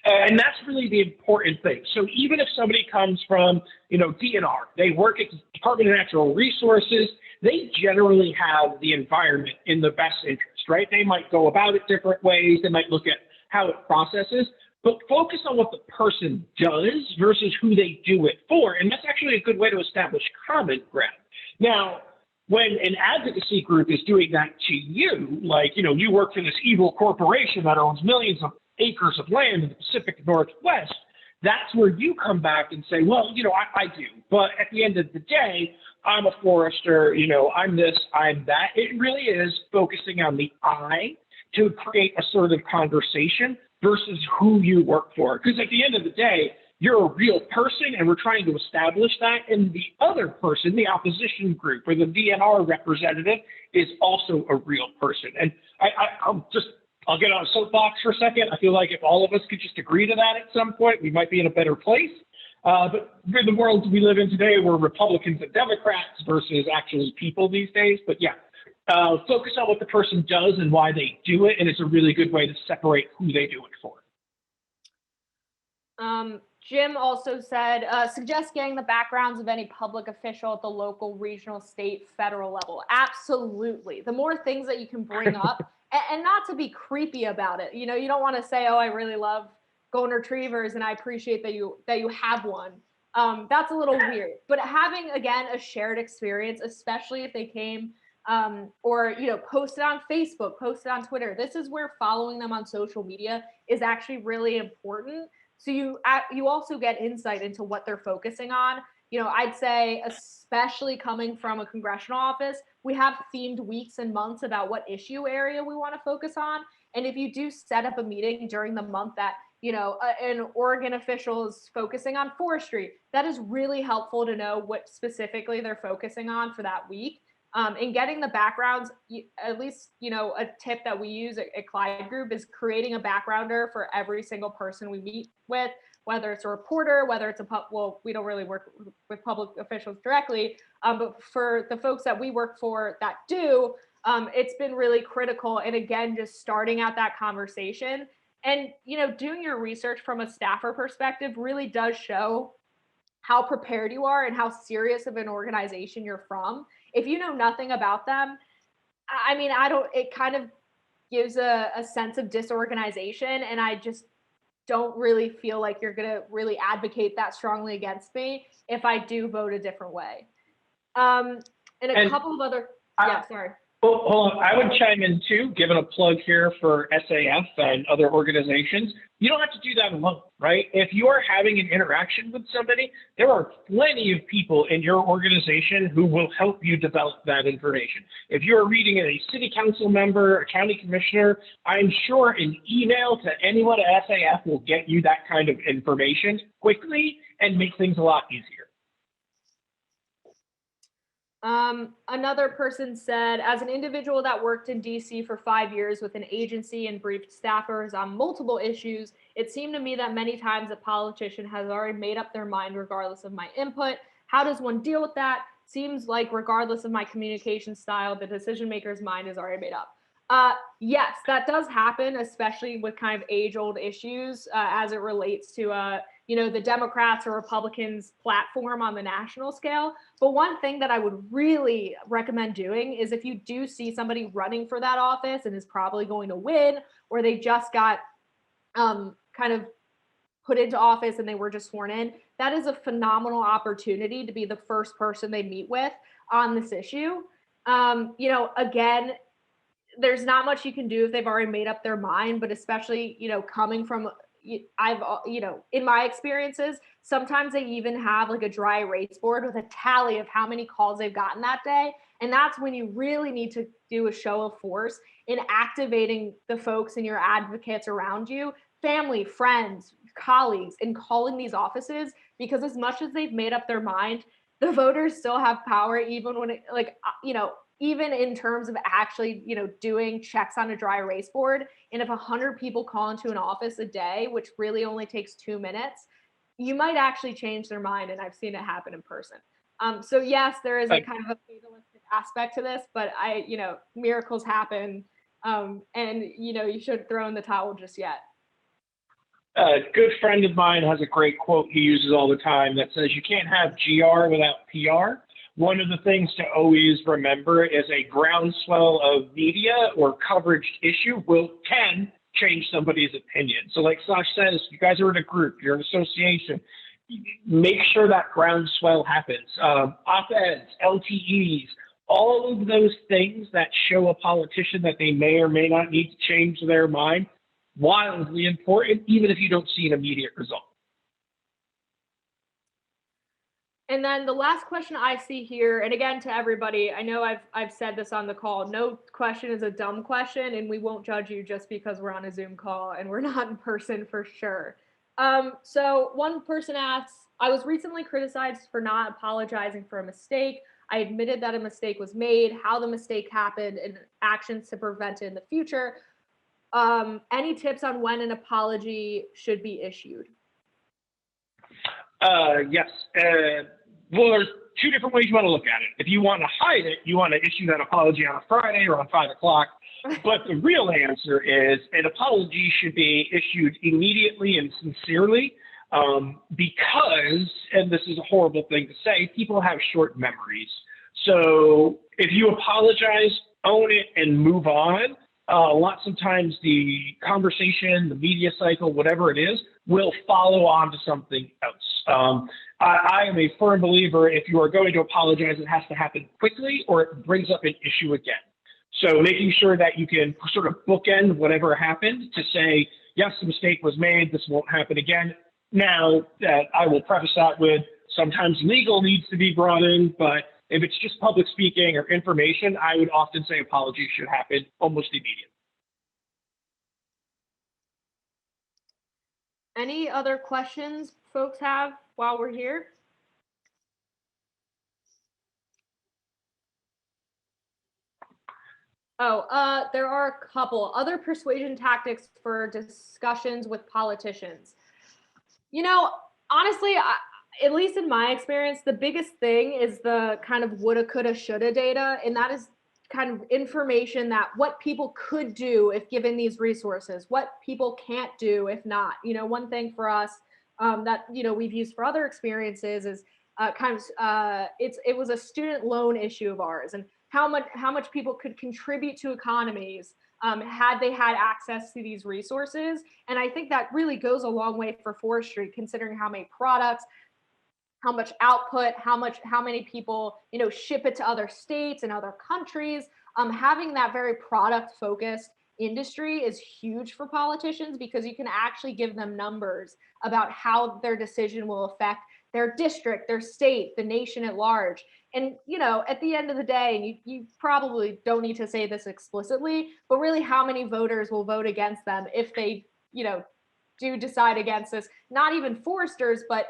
And that's really the important thing. So even if somebody comes from, DNR, they work at the Department of Natural Resources, they generally have the environment in the best interest, right? They might go about it different ways. They might look at how it processes, but focus on what the person does versus who they do it for. And that's actually a good way to establish common ground. Now, when an advocacy group is doing that to you, like, you work for this evil corporation that owns millions of acres of land in the Pacific Northwest, that's where you come back and say, well, I do. But at the end of the day, I'm a forester, I'm this, I'm that. It really is focusing on the I to create a sort of conversation versus who you work for. Because at the end of the day, you're a real person, and we're trying to establish that. And the other person, the opposition group or the DNR representative, is also a real person. And I'll get on a soapbox for a second. I feel like if all of us could just agree to that at some point, we might be in a better place. But in the world we live in today, we're Republicans and Democrats versus actually people these days. But yeah, focus on what the person does and why they do it. And it's a really good way to separate who they do it for. Jim also said, suggest getting the backgrounds of any public official at the local, regional, state, federal level. Absolutely. The more things that you can bring up and not to be creepy about it. You don't want to say, oh, I really love golden retrievers and I appreciate that you have one. That's a little weird, but having, again, a shared experience, especially if they came or, posted on Facebook, posted on Twitter. This is where following them on social media is actually really important. So you also get insight into what they're focusing on. I'd say, especially coming from a congressional office, we have themed weeks and months about what issue area we want to focus on. And if you do set up a meeting during the month that, an Oregon official is focusing on forestry, that is really helpful to know what specifically they're focusing on for that week. And getting the backgrounds, at least, a tip that we use at Clyde Group is creating a backgrounder for every single person we meet with, whether it's a reporter, whether it's we don't really work with public officials directly, but for the folks that we work for that do, it's been really critical. And again, just starting out that conversation and, doing your research from a staffer perspective really does show how prepared you are and how serious of an organization you're from. If you know nothing about them, it kind of gives a sense of disorganization. And I just don't really feel like you're going to really advocate that strongly against me if I do vote a different way. And couple of other, sorry. Well, hold on. I would chime in too, giving a plug here for SAF and other organizations. You don't have to do that alone, right? If you are having an interaction with somebody, there are plenty of people in your organization who will help you develop that information. If you're reading a city council member, a county commissioner, I'm sure an email to anyone at SAF will get you that kind of information quickly and make things a lot easier. Another person said, as an individual that worked in DC for 5 years with an agency and briefed staffers on multiple issues, it seemed to me that many times a politician has already made up their mind regardless of my input. How does one deal with that? Seems like regardless of my communication style, the decision maker's mind is already made up. Yes, that does happen, especially with kind of age-old issues as it relates to the Democrats or Republicans' platform on the national scale. But one thing that I would really recommend doing is if you do see somebody running for that office and is probably going to win, or they just got kind of put into office and they were just sworn in, that is a phenomenal opportunity to be the first person they meet with on this issue. Again, there's not much you can do if they've already made up their mind, but especially, coming from, in my experiences, sometimes they even have like a dry erase board with a tally of how many calls they've gotten that day. And that's when you really need to do a show of force in activating the folks and your advocates around you, family, friends, colleagues, and calling these offices, because as much as they've made up their mind, the voters still have power, even when even in terms of actually, doing checks on a dry erase board. And if 100 people call into an office a day, which really only takes 2 minutes, you might actually change their mind. And I've seen it happen in person. So yes, there is a kind of a fatalistic aspect to this, but miracles happen. And you shouldn't throw in the towel just yet. A good friend of mine has a great quote he uses all the time that says, you can't have GR without PR. One of the things to always remember is a groundswell of media or coverage issue can change somebody's opinion. So like Sash says, you guys are in a group, you're an association, make sure that groundswell happens. Op-eds, LTEs, all of those things that show a politician that they may or may not need to change their mind, wildly important, even if you don't see an immediate result. And then the last question I see here, and again to everybody, I know I've said this on the call, no question is a dumb question, and we won't judge you just because we're on a Zoom call and we're not in person for sure. So one person asks, I was recently criticized for not apologizing for a mistake. I admitted that a mistake was made, how the mistake happened, and actions to prevent it in the future. Any tips on when an apology should be issued? Yes. Well, there's two different ways you want to look at it. If you want to hide it, you want to issue that apology on a Friday or on 5 o'clock. But the real answer is an apology should be issued immediately and sincerely because, and this is a horrible thing to say, people have short memories. So if you apologize, own it, and move on, lots of times the conversation, the media cycle, whatever it is, will follow on to something else. I am a firm believer if you are going to apologize, it has to happen quickly or it brings up an issue again. So making sure that you can sort of bookend whatever happened to say, yes, the mistake was made, this won't happen again. Now, I will preface that with sometimes legal needs to be brought in, but if it's just public speaking or information, I would often say apologies should happen almost immediately. Any other questions folks have while we're here? Oh, there are a couple other persuasion tactics for discussions with politicians. You know, honestly, at least in my experience, the biggest thing is the kind of woulda, coulda, shoulda data, and that is kind of information that what people could do if given these resources, what people can't do if not. You know, one thing for us that we've used for other experiences is it was a student loan issue of ours, and how much people could contribute to economies had they had access to these resources. And I think that really goes a long way for forestry, considering how many products, how much output, how many people, ship it to other states and other countries. Having that very product focused industry is huge for politicians because you can actually give them numbers about how their decision will affect their district, their state, the nation at large. And, at the end of the day, you probably don't need to say this explicitly, but really how many voters will vote against them if they, do decide against this, not even foresters, but,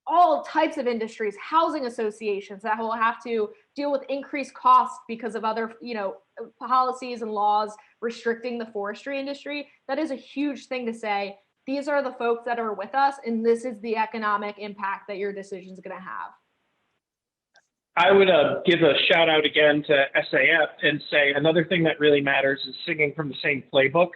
all types of industries, housing associations that will have to deal with increased costs because of other, policies and laws restricting the forestry industry. That is a huge thing to say. These are the folks that are with us, and this is the economic impact that your decision is going to have. I would give a shout out again to SAF and say another thing that really matters is singing from the same playbook.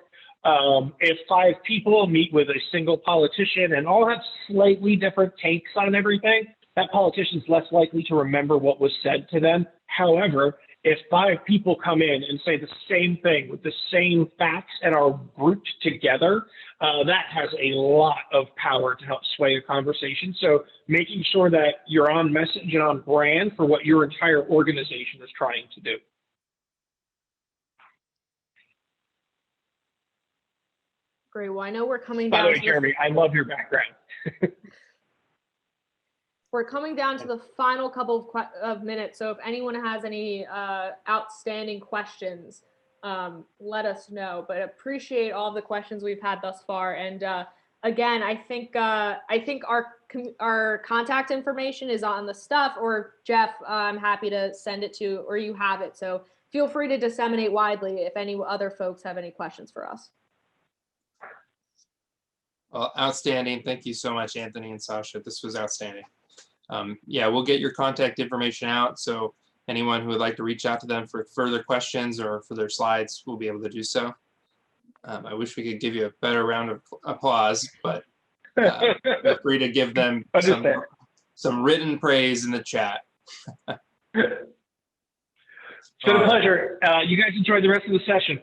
If 5 people meet with a single politician and all have slightly different takes on everything, that politician's less likely to remember what was said to them. However, if 5 people come in and say the same thing with the same facts and are grouped together, that has a lot of power to help sway a conversation. So making sure that you're on message and on brand for what your entire organization is trying to do. Great. Well, I know we're coming down. By the way, to Jeremy, I love your background. We're coming down to the final couple of minutes. So if anyone has any outstanding questions, let us know. But appreciate all the questions we've had thus far. And again, I think our contact information is on the stuff. Or Jeff, I'm happy to send it to, or you have it. So feel free to disseminate widely if any other folks have any questions for us. Well, outstanding. Thank you so much, Anthony and Sasha. This was outstanding. Yeah, we'll get your contact information out. So anyone who would like to reach out to them for further questions or for their slides will be able to do so. I wish we could give you a better round of applause, but feel free to give them Understand. some written praise in the chat. It's been a pleasure. You guys enjoy the rest of the session.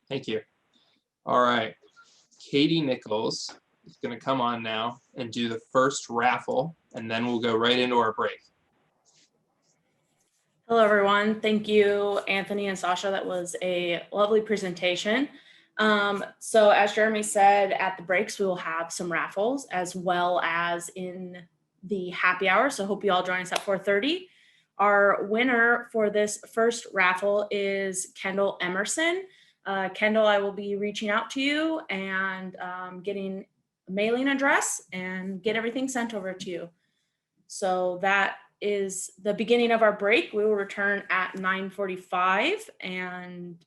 Thank you. All right. Katie Nichols is going to come on now and do the first raffle, and then we'll go right into our break. Hello, everyone. Thank you, Anthony and Sasha. That was a lovely presentation. So as Jeremy said, at the breaks, we will have some raffles as well as in the happy hour. So hope you all join us at 4:30. Our winner for this first raffle is Kendall Emerson. Kendall, I will be reaching out to you and getting a mailing address and get everything sent over to you. So that is the beginning of our break. We will return at 9:45. And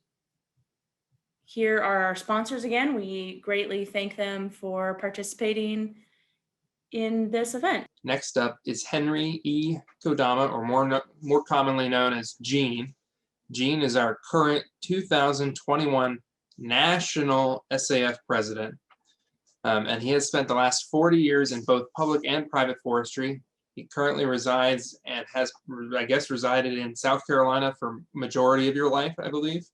here are our sponsors again. We greatly thank them for participating in this event. Next up is Henry E. Kodama, or more commonly known as Gene. Gene is our current 2021 National SAF President, and he has spent the last 40 years in both public and private forestry. He currently resides and has, I guess, resided in South Carolina for majority of your life, I believe.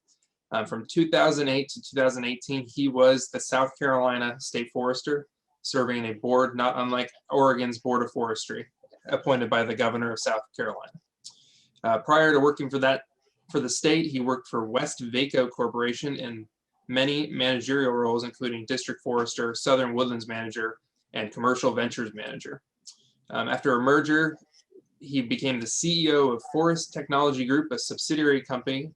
From 2008 to 2018, he was the South Carolina State Forester, serving a board not unlike Oregon's Board of Forestry, appointed by the governor of South Carolina. Prior to working for the state, he worked for West Vaco Corporation in many managerial roles, including district forester, southern woodlands manager, and commercial ventures manager. After a merger, he became the CEO of Forest Technology Group, a subsidiary company,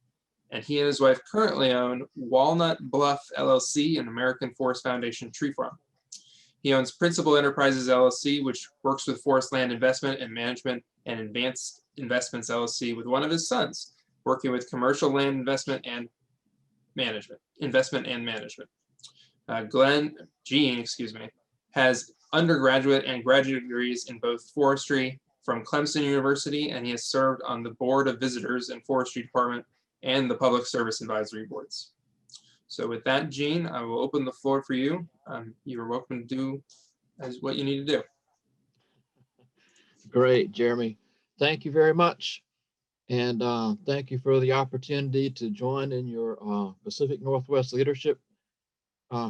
and he and his wife currently own Walnut Bluff LLC and American Forest Foundation Tree Farm. He owns Principal Enterprises LLC, which works with forest land investment and management, and Advanced Investments LLC with one of his sons, working with commercial land investment and management. Gene, has undergraduate and graduate degrees in both forestry from Clemson University, and he has served on the Board of Visitors and Forestry Department and the Public Service Advisory Boards. So with that, Gene, I will open the floor for you. You're welcome to do as what you need to do. Great, Jeremy. Thank you very much. And thank you for the opportunity to join in your Pacific Northwest Leadership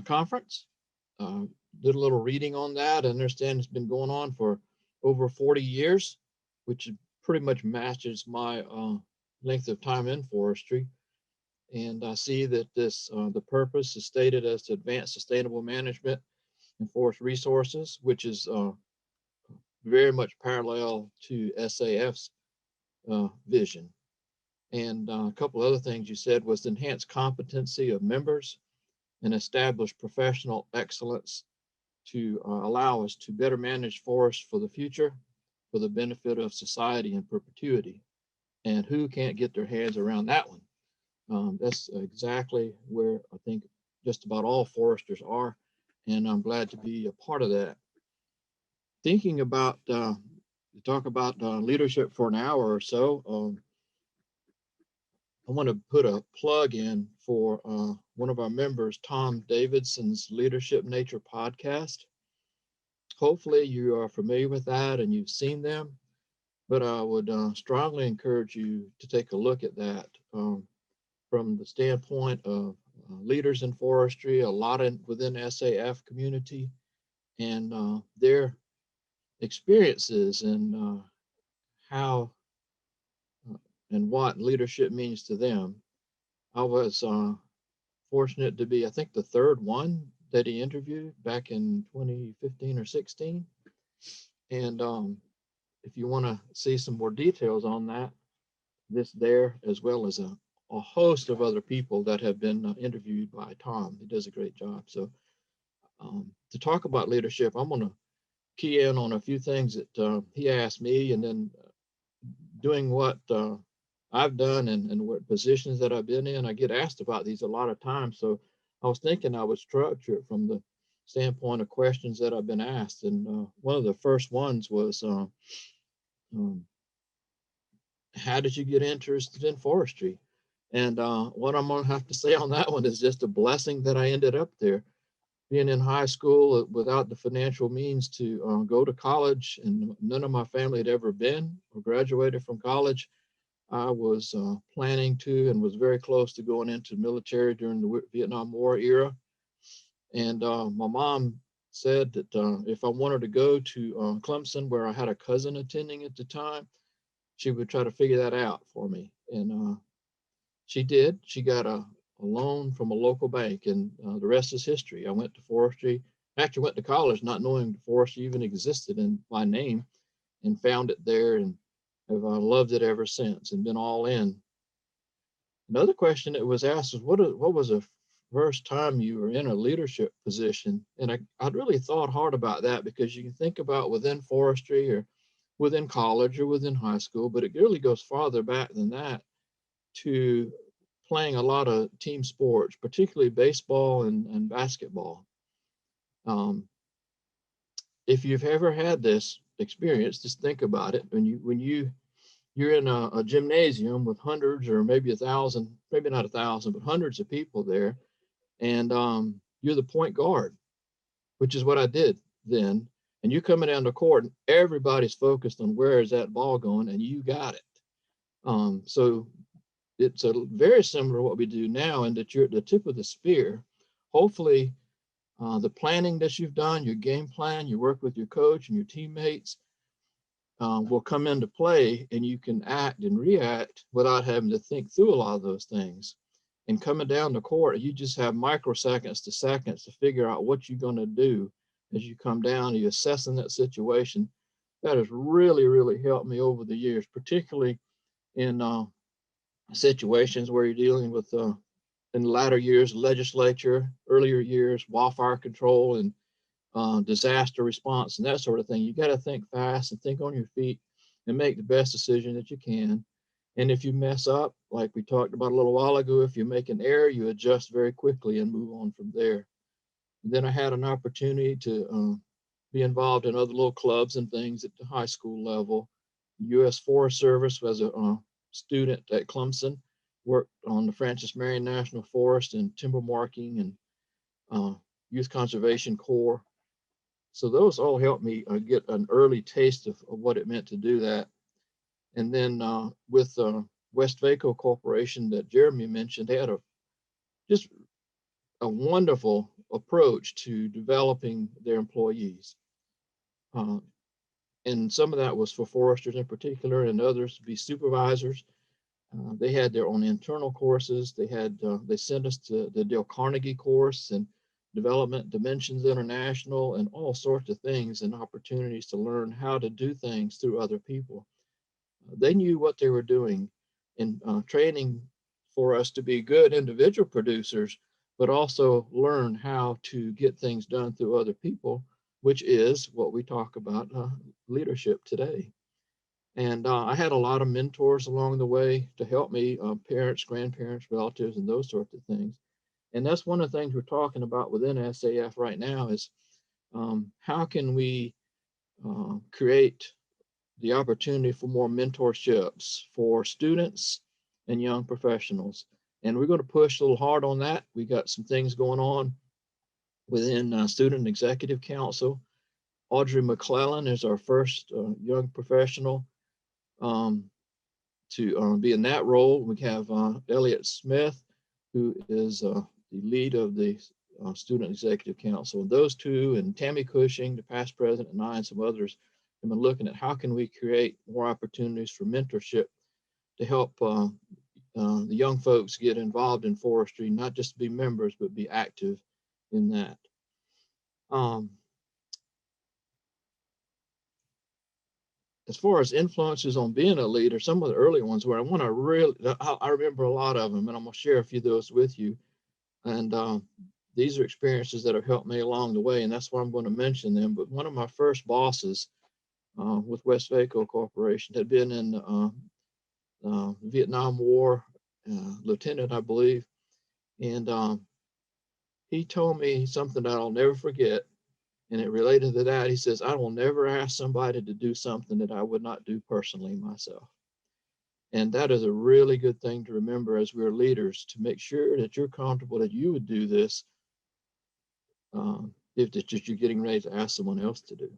Conference. Did a little reading on that. I understand it's been going on for over 40 years, which pretty much matches my length of time in forestry. And I see that the purpose is stated as to advance sustainable management and forest resources, which is very much parallel to SAF's vision. And a couple other things you said was enhance competency of members and establish professional excellence to allow us to better manage forests for the future for the benefit of society in perpetuity. And who can't get their hands around that one? That's exactly where I think just about all foresters are, and I'm glad to be a part of that. Thinking about, talk about leadership for an hour or so, I want to put a plug in for one of our members, Tom Davidson's Leadership Nature podcast. Hopefully you are familiar with that and you've seen them, but I would strongly encourage you to take a look at that from the standpoint of leaders in forestry, a lot within SAF community, and their experiences and how and what leadership means to them. I was fortunate to be, I think, the third one that he interviewed back in 2015 or 16. And if you want to see some more details on that, this there, as well as a host of other people that have been interviewed by Tom. He does a great job. So to talk about leadership, I'm going to key in on a few things that he asked me, and then doing what I've done and what positions that I've been in. I get asked about these a lot of times. So I was thinking I would structure it from the standpoint of questions that I've been asked. And one of the first ones was, how did you get interested in forestry? And what I'm gonna have to say on that one is just a blessing that I ended up there. Being in high school without the financial means to go to college, and none of my family had ever been or graduated from college. I was planning to and was very close to going into the military during the Vietnam War era. And my mom said that if I wanted to go to Clemson, where I had a cousin attending at the time, she would try to figure that out for me. And she did. She got a loan from a local bank, and the rest is history. I went to forestry, actually went to college not knowing forestry even existed in my name, and found it there, and have loved it ever since and been all in. Another question that was asked was, what was the first time you were in a leadership position? And I'd really thought hard about that, because you can think about within forestry or within college or within high school, but it really goes farther back than that, to playing a lot of team sports, particularly baseball and basketball. If you've ever had this experience, just think about it. You're in a gymnasium with hundreds or maybe 1,000, maybe not 1,000, but hundreds of people there, and you're the point guard, which is what I did then. And you coming down the court, and everybody's focused on where is that ball going, and you got it. So it's very similar to what we do now, in that you're at the tip of the spear. Hopefully, the planning that you've done, your game plan, you work with your coach and your teammates, will come into play, and you can act and react without having to think through a lot of those things. And coming down the court, you just have microseconds to seconds to figure out what you're going to do as you come down. You're assessing that situation. That has really, really helped me over the years, particularly in situations where you're dealing with, in the latter years, legislature, earlier years, wildfire control, and disaster response and that sort of thing. You got to think fast and think on your feet and make the best decision that you can. And if you mess up, like we talked about a little while ago, if you make an error, you adjust very quickly and move on from there. And then I had an opportunity to be involved in other little clubs and things at the high school level. U.S. Forest Service was a student at Clemson, worked on the Francis Marion National Forest and timber marking and Youth Conservation Corps. So those all helped me get an early taste of what it meant to do that. And then with Westvaco Corporation that Jeremy mentioned, they had just a wonderful approach to developing their employees. And some of that was for foresters in particular, and others to be supervisors. They had their own internal courses. They sent us to the Dale Carnegie course and Development Dimensions International and all sorts of things, and opportunities to learn how to do things through other people. They knew what they were doing in training for us to be good individual producers, but also learn how to get things done through other people, which is what we talk about leadership today. And I had a lot of mentors along the way to help me, parents, grandparents, relatives, and those sorts of things. And that's one of the things we're talking about within SAF right now is how can we create the opportunity for more mentorships for students and young professionals. And we're going to push a little hard on that. We got some things going on within Student Executive Council. Audrey McClellan is our first young professional to be in that role. We have Elliot Smith, who is the lead of the Student Executive Council. Those two, and Tammy Cushing, the past president, and I, and some others, have been looking at how can we create more opportunities for mentorship to help the young folks get involved in forestry, not just be members, but be active in that. As far as influences on being a leader, some of the early ones where I remember a lot of them, and I'm gonna share a few of those with you. And these are experiences that have helped me along the way, and that's why I'm going to mention them. But one of my first bosses with Westvaco Corporation had been in the Vietnam War, lieutenant, I believe. And he told me something that I'll never forget. And it related to that. He says, I will never ask somebody to do something that I would not do personally myself. And that is a really good thing to remember as we're leaders, to make sure that you're comfortable that you would do this if it's just you're getting ready to ask someone else to do.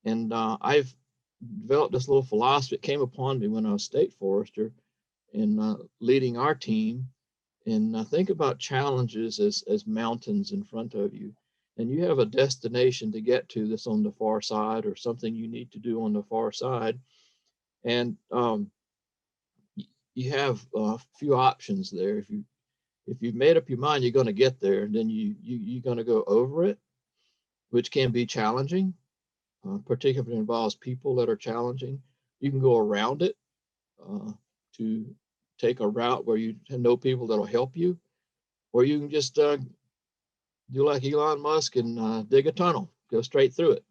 And I've developed this little philosophy. It came upon me when I was state forester and leading our team. And think about challenges as mountains in front of you. And you have a destination to get to that's on the far side, or something you need to do on the far side. And you have a few options there. If you've made up your mind you're going to get there, then you're going to go over it, which can be challenging, particularly if it involves people that are challenging. You can go around it to take a route where you know people that'll help you, or you can just do like Elon Musk and dig a tunnel, go straight through it.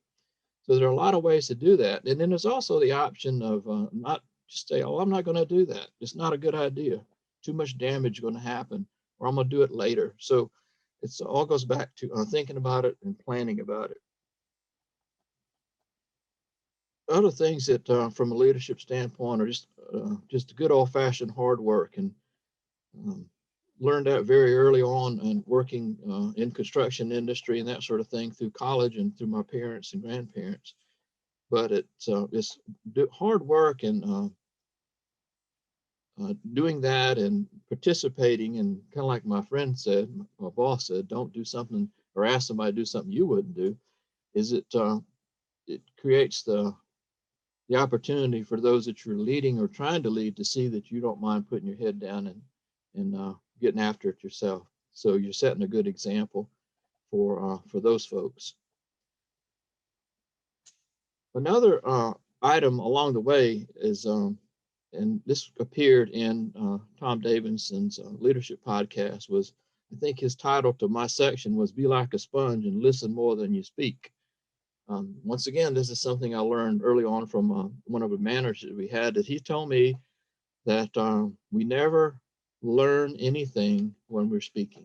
So there are a lot of ways to do that. And then there's also the option of not just say, oh, I'm not going to do that. It's not a good idea. Too much damage going to happen, or I'm going to do it later. So it's all goes back to thinking about it and planning about it. Other things that from a leadership standpoint are just good old-fashioned hard work, and learned that very early on and working in construction industry and that sort of thing through college and through my parents and grandparents. But it's hard work and doing that and participating, and kind of like my friend said, my boss said, don't do something or ask somebody to do something you wouldn't do. It creates the opportunity for those that you're leading or trying to lead to see that you don't mind putting your head down and getting after it yourself. So you're setting a good example for those folks. Another item along the way is, and this appeared in Tom Davidson's leadership podcast, was, I think his title to my section was "Be Like a Sponge and Listen More Than You Speak." Once again, this is something I learned early on from one of the managers that we had, that he told me that we never learn anything when we're speaking.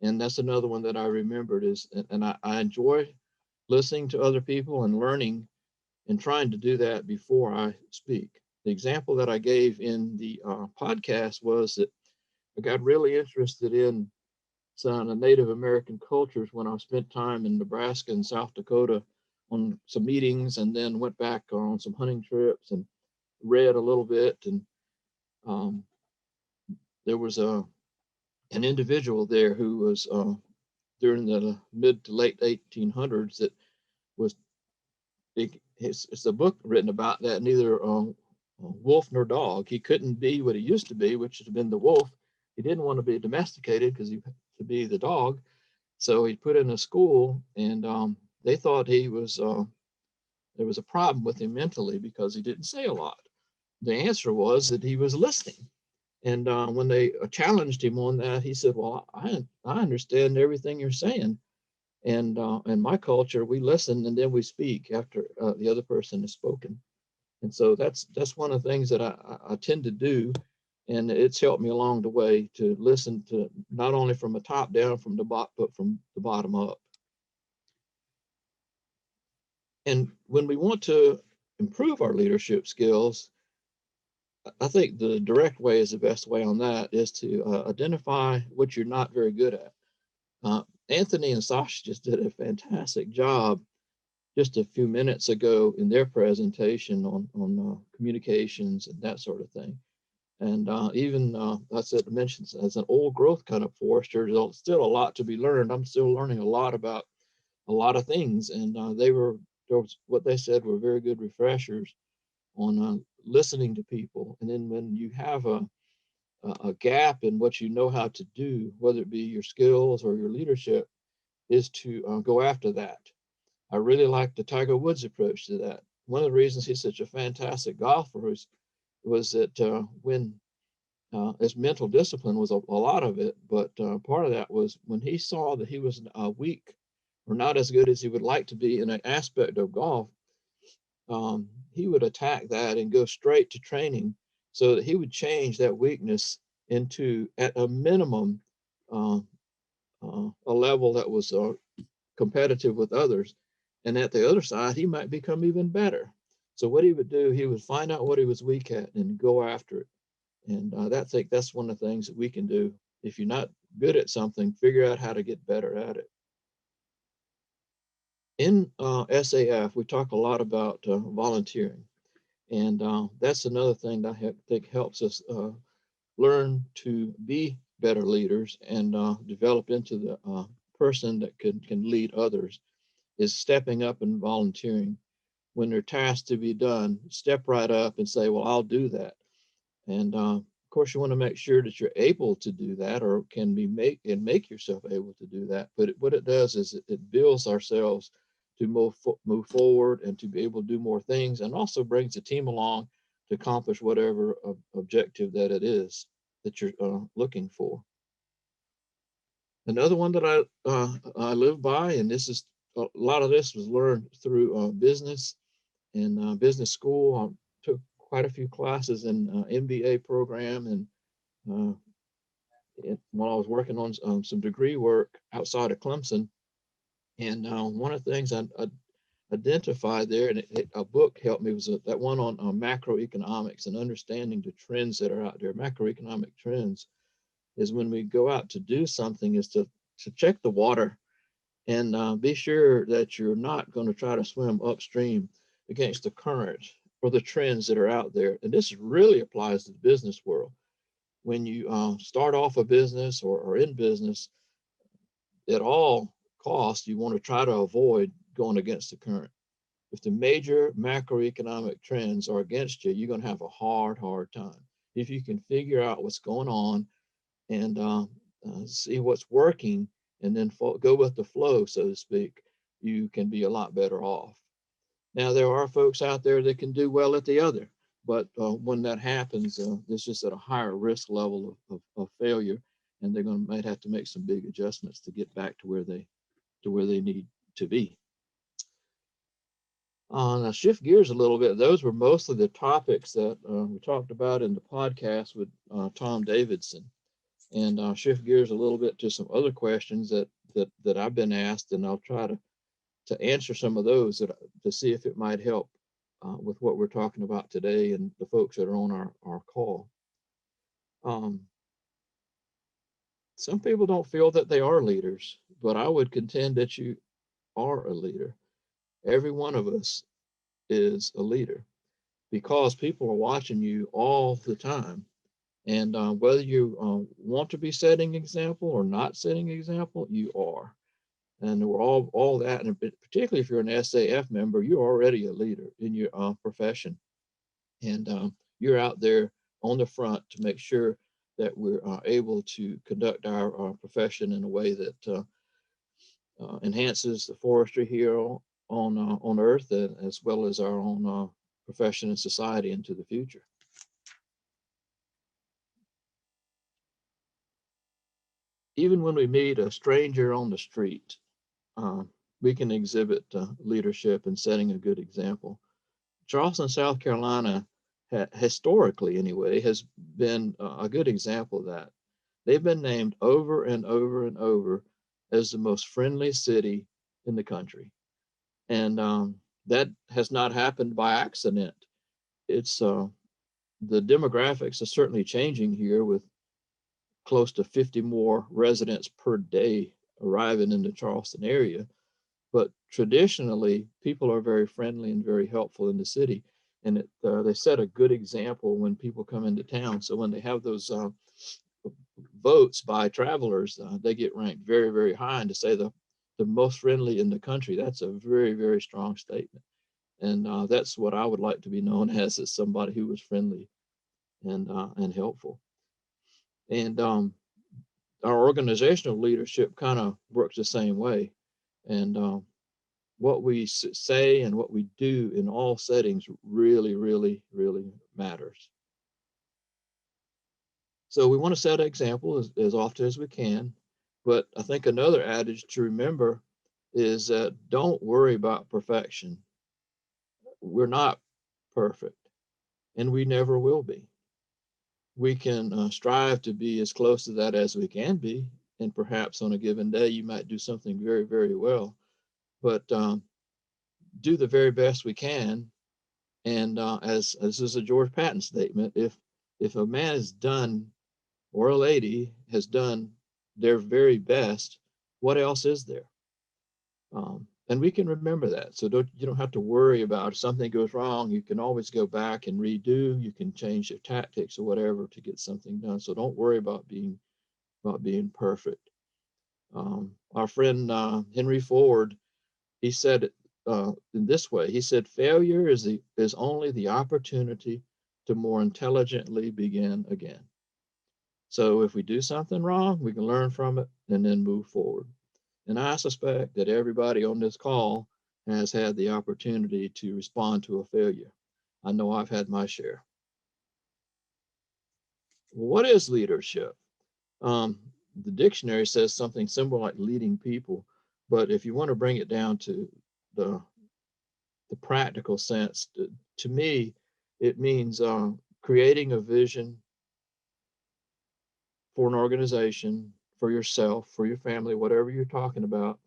And that's another one that I remembered is, and I enjoy listening to other people and learning and trying to do that before I speak. The example that I gave in the podcast was that I got really interested in some of the Native American cultures when I spent time in Nebraska and South Dakota on some meetings, and then went back on some hunting trips and read a little bit. And there was an individual there who was during the mid to late 1800s that was, it's a book written about that, neither wolf nor dog. He couldn't be what he used to be, which had been the wolf. He didn't want to be domesticated because he to be the dog. So he put in a school, and they thought he was, there was a problem with him mentally because he didn't say a lot. The answer was that he was listening. And when they challenged him on that, he said, well, I understand everything you're saying. And in my culture, we listen and then we speak after the other person has spoken. And so that's one of the things that I tend to do. And it's helped me along the way to listen to not only from the top down, from the bottom, but from the bottom up. And when we want to improve our leadership skills, I think the direct way is the best way on that, is to identify what you're not very good at. Anthony and Sasha just did a fantastic job just a few minutes ago in their presentation on communications and that sort of thing. And even I said, mentioned as an old growth kind of forester, there's still a lot to be learned. I'm still learning a lot about a lot of things, and what they said were very good refreshers on listening to people. And then when you have a gap in what you know how to do, whether it be your skills or your leadership, is to go after that. I really like the Tiger Woods approach to that. One of the reasons he's such a fantastic golfer was that when his mental discipline was a lot of it, but part of that was when he saw that he was weak or not as good as he would like to be in an aspect of golf, he would attack that and go straight to training so that he would change that weakness into, at a minimum, a level that was competitive with others. And at the other side, he might become even better. So what he would do, he would find out what he was weak at and go after it. And that's one of the things that we can do. If you're not good at something, figure out how to get better at it. In SAF, we talk a lot about volunteering. And that's another thing that I think helps us learn to be better leaders and develop into the person that can lead others, is stepping up and volunteering. When there are tasks to be done, step right up and say, well, I'll do that. And of course, you want to make sure that you're able to do that, or can be make yourself able to do that. But what it does is it builds ourselves to move forward and to be able to do more things, and also brings the team along to accomplish whatever objective that it is that you're looking for. Another one that I live by, and this is a lot of this was learned through business and business school. I took quite a few classes in MBA program, and while I was working on some degree work outside of Clemson. And one of the things I identified there, and a book helped me, was that one on macroeconomics and understanding the trends that are out there. Macroeconomic trends is when we go out to do something, is to check the water and be sure that you're not going to try to swim upstream against the current or the trends that are out there. And this really applies to the business world. When you start off a business or in business, at all costs, you want to try to avoid going against the current. If the major macroeconomic trends are against you, you're going to have a hard time. If you can figure out what's going on and see what's working, and then go with the flow, so to speak, you can be a lot better off. Now, there are folks out there that can do well at the other, but when that happens, it's just at a higher risk level of failure, and they're might have to make some big adjustments to get back to where they need to be. Now shift gears a little bit. Those were mostly the topics that we talked about in the podcast with Tom Davidson, and shift gears a little bit to some other questions that I've been asked, and I'll try to answer some of those to see if it might help with what we're talking about today and the folks that are on our call. Some people don't feel that they are leaders, but I would contend that you are a leader. Every one of us is a leader, because people are watching you all the time. And whether you want to be setting example or not setting example, you are. And we're all that, and particularly if you're an SAF member, you're already a leader in your profession, and you're out there on the front to make sure that we're able to conduct our profession in a way that enhances the forestry here on Earth, as well as our own profession and society into the future. Even when we meet a stranger on the street, we can exhibit leadership and setting a good example. Charleston, South Carolina, historically anyway, has been a good example of that. They've been named over and over and over as the most friendly city in the country. And that has not happened by accident. It's the demographics are certainly changing here, with close to 50 more residents per day arriving in the Charleston area. But traditionally, people are very friendly and very helpful in the city. And they set a good example when people come into town. So when they have those votes by travelers, they get ranked very, very high. And to say the most friendly in the country, that's a very, very strong statement. And that's what I would like to be known as somebody who was friendly and helpful. And our organizational leadership kind of works the same way. And what we say and what we do in all settings really, really, really matters. So we want to set an example as often as we can. But I think another adage to remember is that don't worry about perfection. We're not perfect, and we never will be. We can strive to be as close to that as we can be, and perhaps on a given day you might do something very, very well. But do the very best we can, And as this is a George Patton statement, if a man has done, or a lady has done their very best, what else is there? And we can remember that. So you don't have to worry about if something goes wrong. You can always go back and redo. You can change your tactics or whatever to get something done. So don't worry about being perfect. Our friend Henry Ford, he said it in this way. He said, "Failure is only the opportunity to more intelligently begin again." So if we do something wrong, we can learn from it and then move forward. And I suspect that everybody on this call has had the opportunity to respond to a failure. I know I've had my share. What is leadership? The dictionary says something similar like leading people, but if you want to bring it down to the practical sense, to me, it means creating a vision for an organization, for yourself, for your family, whatever you're talking about,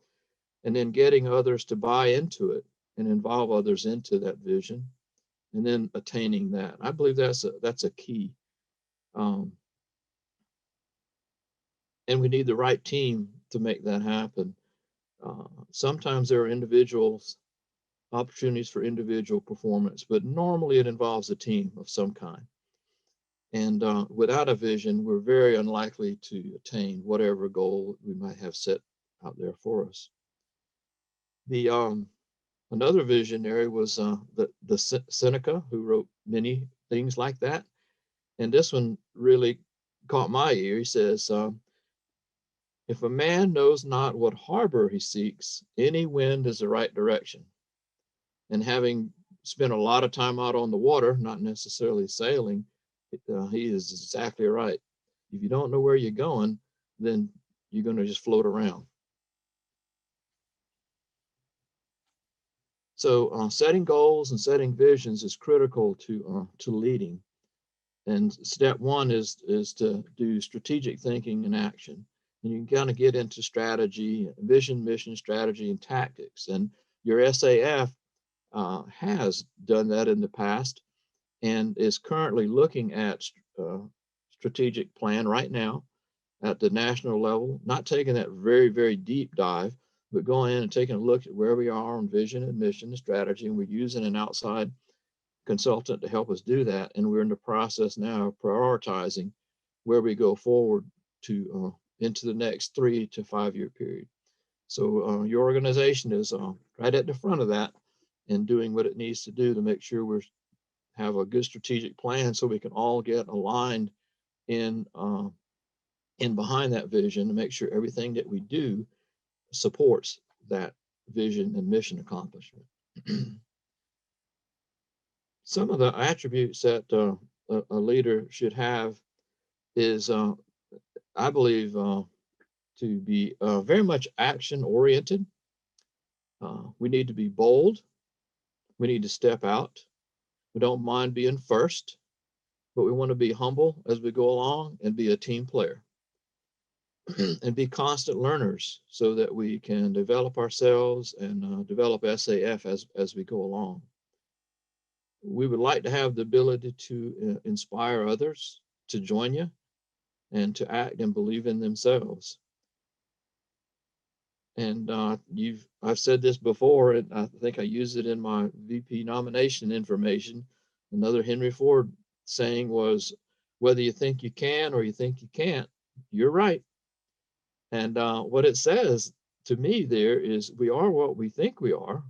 and then getting others to buy into it and involve others into that vision, and then attaining that. I believe that's a key. And we need the right team to make that happen. Sometimes there are opportunities for individual performance, but normally it involves a team of some kind. And without a vision, we're very unlikely to attain whatever goal we might have set out there for us. Another visionary was the Seneca, who wrote many things like that. And this one really caught my ear. He says, "If a man knows not what harbor he seeks, any wind is the right direction." And having spent a lot of time out on the water, not necessarily sailing, he is exactly right. If you don't know where you're going, then you're going to just float around. So setting goals and setting visions is critical to leading. And step one is to do strategic thinking and action. And you can kind of get into strategy, vision, mission, strategy, and tactics. And your SAF has done that in the past and is currently looking at strategic plan right now at the national level, not taking that very, very deep dive, but going in and taking a look at where we are on vision and mission and strategy. And we're using an outside consultant to help us do that. And we're in the process now of prioritizing where we go forward to into the next 3 to 5 year period. So your organization is right at the front of that and doing what it needs to do to make sure we have a good strategic plan so we can all get aligned in behind that vision to make sure everything that we do supports that vision and mission accomplishment. Some of the attributes that a leader should have is, I believe, to be very much action oriented. We need to be bold. We need to step out. We don't mind being first, but we want to be humble as we go along and be a team player. And be constant learners so that we can develop ourselves and develop SAF as we go along. We would like to have the ability to inspire others to join you and to act and believe in themselves. And I've said this before, and I think I used it in my VP nomination information. Another Henry Ford saying was, "Whether you think you can or you think you can't, you're right." And what it says to me there is we are what we think we are,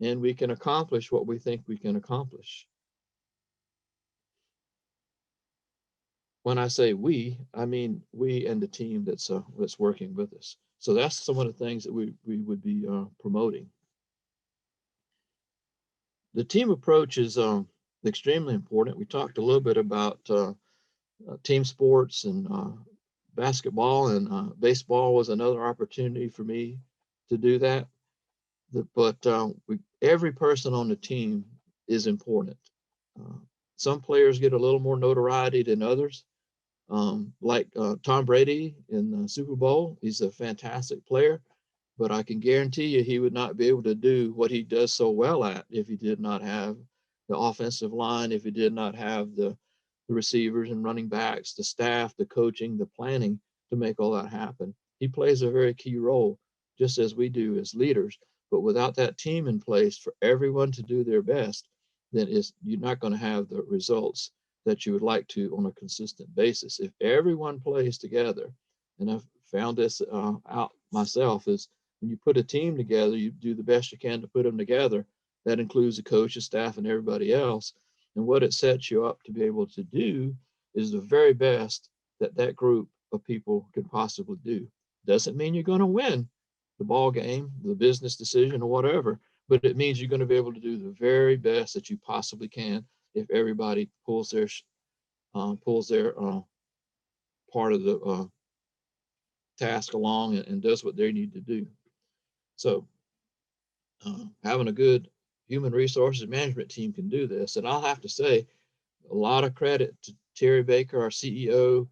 and we can accomplish what we think we can accomplish. When I say we, I mean we and the team that's working with us. So that's some of the things that we would be promoting. The team approach is extremely important. We talked a little bit about team sports and basketball, and baseball was another opportunity for me to do that. But every person on the team is important. Some players get a little more notoriety than others. Like Tom Brady in the Super Bowl, he's a fantastic player, but I can guarantee you he would not be able to do what he does so well at if he did not have the offensive line if he did not have the receivers and running backs, the staff, the coaching, the planning to make all that happen. He plays a very key role, just as we do as leaders. But without that team in place for everyone to do their best, then you're not going to have the results that you would like to on a consistent basis. If everyone plays together, and I've found this out myself, is when you put a team together, you do the best you can to put them together. That includes the coaches, staff, and everybody else. And what it sets you up to be able to do is the very best that that group of people could possibly do. Doesn't mean you're going to win the ball game, the business decision, or whatever, but it means you're going to be able to do the very best that you possibly can if everybody pulls their part of the task along and does what they need to do. So having a good human resources management team can do this. And I'll have to say a lot of credit to Terry Baker, our CEO,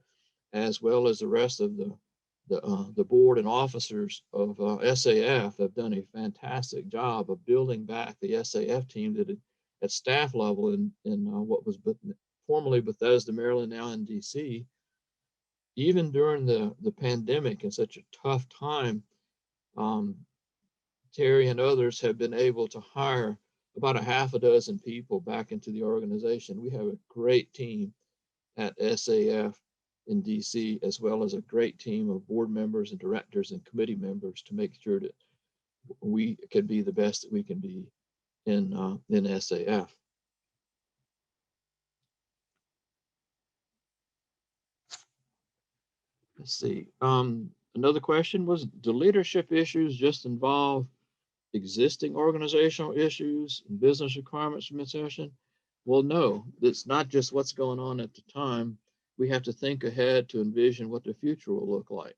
as well as the rest of the board and officers of SAF have done a fantastic job of building back the SAF team that at staff level in what was formerly Bethesda, Maryland, now in DC. Even during the pandemic and such a tough time, Terry and others have been able to hire about a half a dozen people back into the organization. We have a great team at SAF in DC, as well as a great team of board members and directors and committee members to make sure that we can be the best that we can be in SAF. Let's see. Another question was, do leadership issues just involve existing organizational issues and business requirements from session? Well, no, it's not just what's going on at the time. We have to think ahead to envision what the future will look like.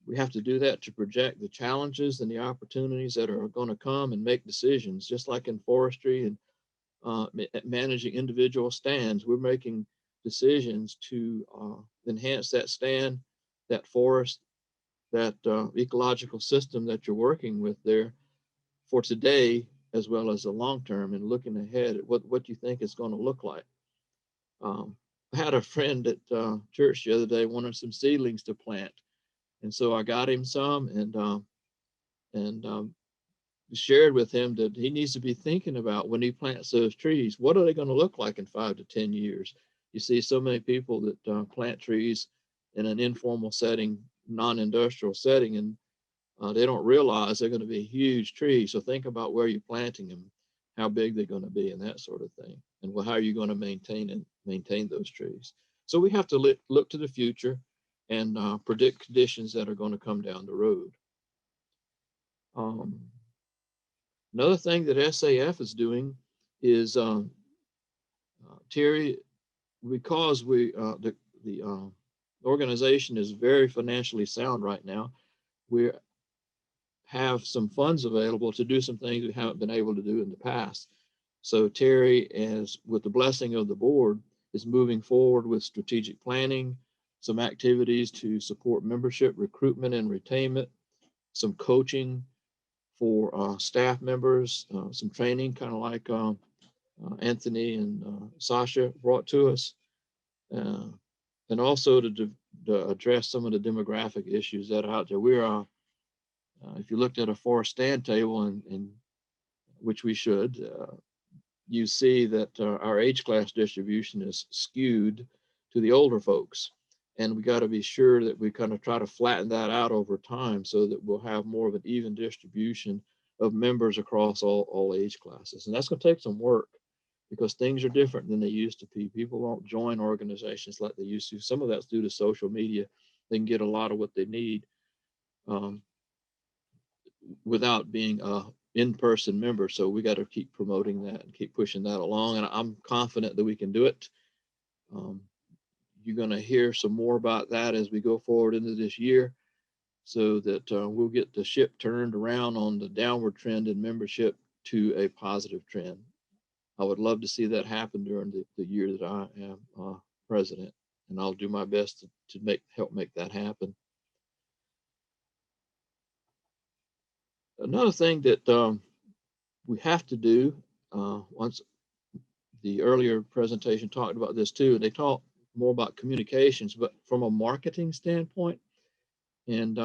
We have to do that to project the challenges and the opportunities that are going to come and make decisions, just like in forestry and managing individual stands. We're making decisions to enhance that stand, that forest, that ecological system that you're working with there for today, as well as the long term, and looking ahead at what you think it's going to look like. I had a friend at church the other day wanted some seedlings to plant, and so I got him some and shared with him that he needs to be thinking about when he plants those trees, what are they going to look like in 5 to 10 years? You see so many people that plant trees in an informal setting, non-industrial setting, and they don't realize they're going to be huge trees. So think about where you're planting them, how big they're going to be, and that sort of thing, and how are you going to maintain those trees. So we have to look to the future and predict conditions that are going to come down the road. Another thing that SAF is doing is Terry, because the organization is very financially sound right now, we have some funds available to do some things we haven't been able to do in the past. So Terry, as with the blessing of the board, is moving forward with strategic planning, some activities to support membership recruitment and retainment, some coaching for staff members, some training, kind of like Anthony and Sasha brought to us, and also to address some of the demographic issues that are out there. We're if you looked at a forest stand table, and which we should, you see that our age class distribution is skewed to the older folks. And we got to be sure that we kind of try to flatten that out over time so that we'll have more of an even distribution of members across all age classes. And that's going to take some work because things are different than they used to be. People won't join organizations like they used to. Some of that's due to social media. They can get a lot of what they need without being a in-person member. So we got to keep promoting that and keep pushing that along. And I'm confident that we can do it. You're going to hear some more about that as we go forward into this year so that we'll get the ship turned around on the downward trend in membership to a positive trend. I would love to see that happen during the year that I am president, and I'll do my best to help make that happen. Another thing that we have to do once the earlier presentation talked about this too. They talked more about communications, but from a marketing standpoint. And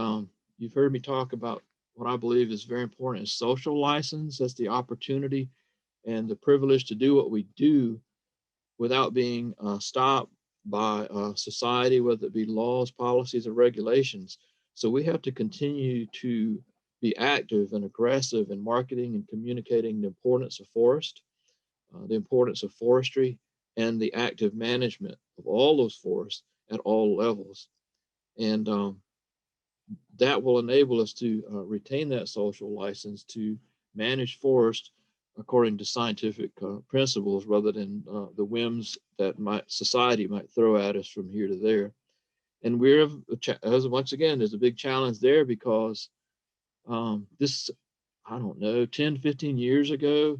you've heard me talk about what I believe is very important is social license. That's the opportunity and the privilege to do what we do without being stopped by society, whether it be laws, policies, or regulations. So we have to continue to be active and aggressive in marketing and communicating the importance of forest, the importance of forestry, and the active management of all those forests at all levels. And that will enable us to retain that social license to manage forest according to scientific principles rather than the whims that society might throw at us from here to there. And once again, there's a big challenge there because this, I don't know, 10, 15 years ago,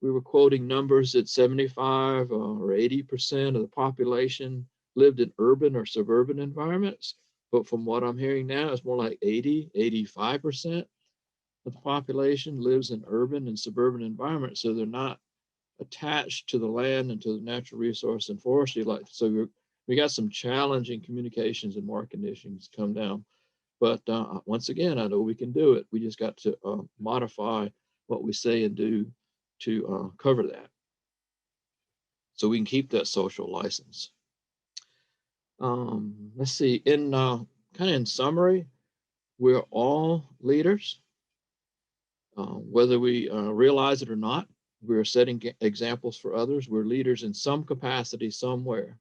we were quoting numbers that 75 or 80% of the population lived in urban or suburban environments. But from what I'm hearing now, it's more like 80, 85% of the population lives in urban and suburban environments. So they're not attached to the land and to the natural resource and forestry. So we got some challenging communications and market conditions come down. But once again, I know we can do it. We just got to modify what we say and do to cover that. So we can keep that social license. Let's see, kind of in summary, we're all leaders. Whether we realize it or not, we're setting examples for others. We're leaders in some capacity somewhere.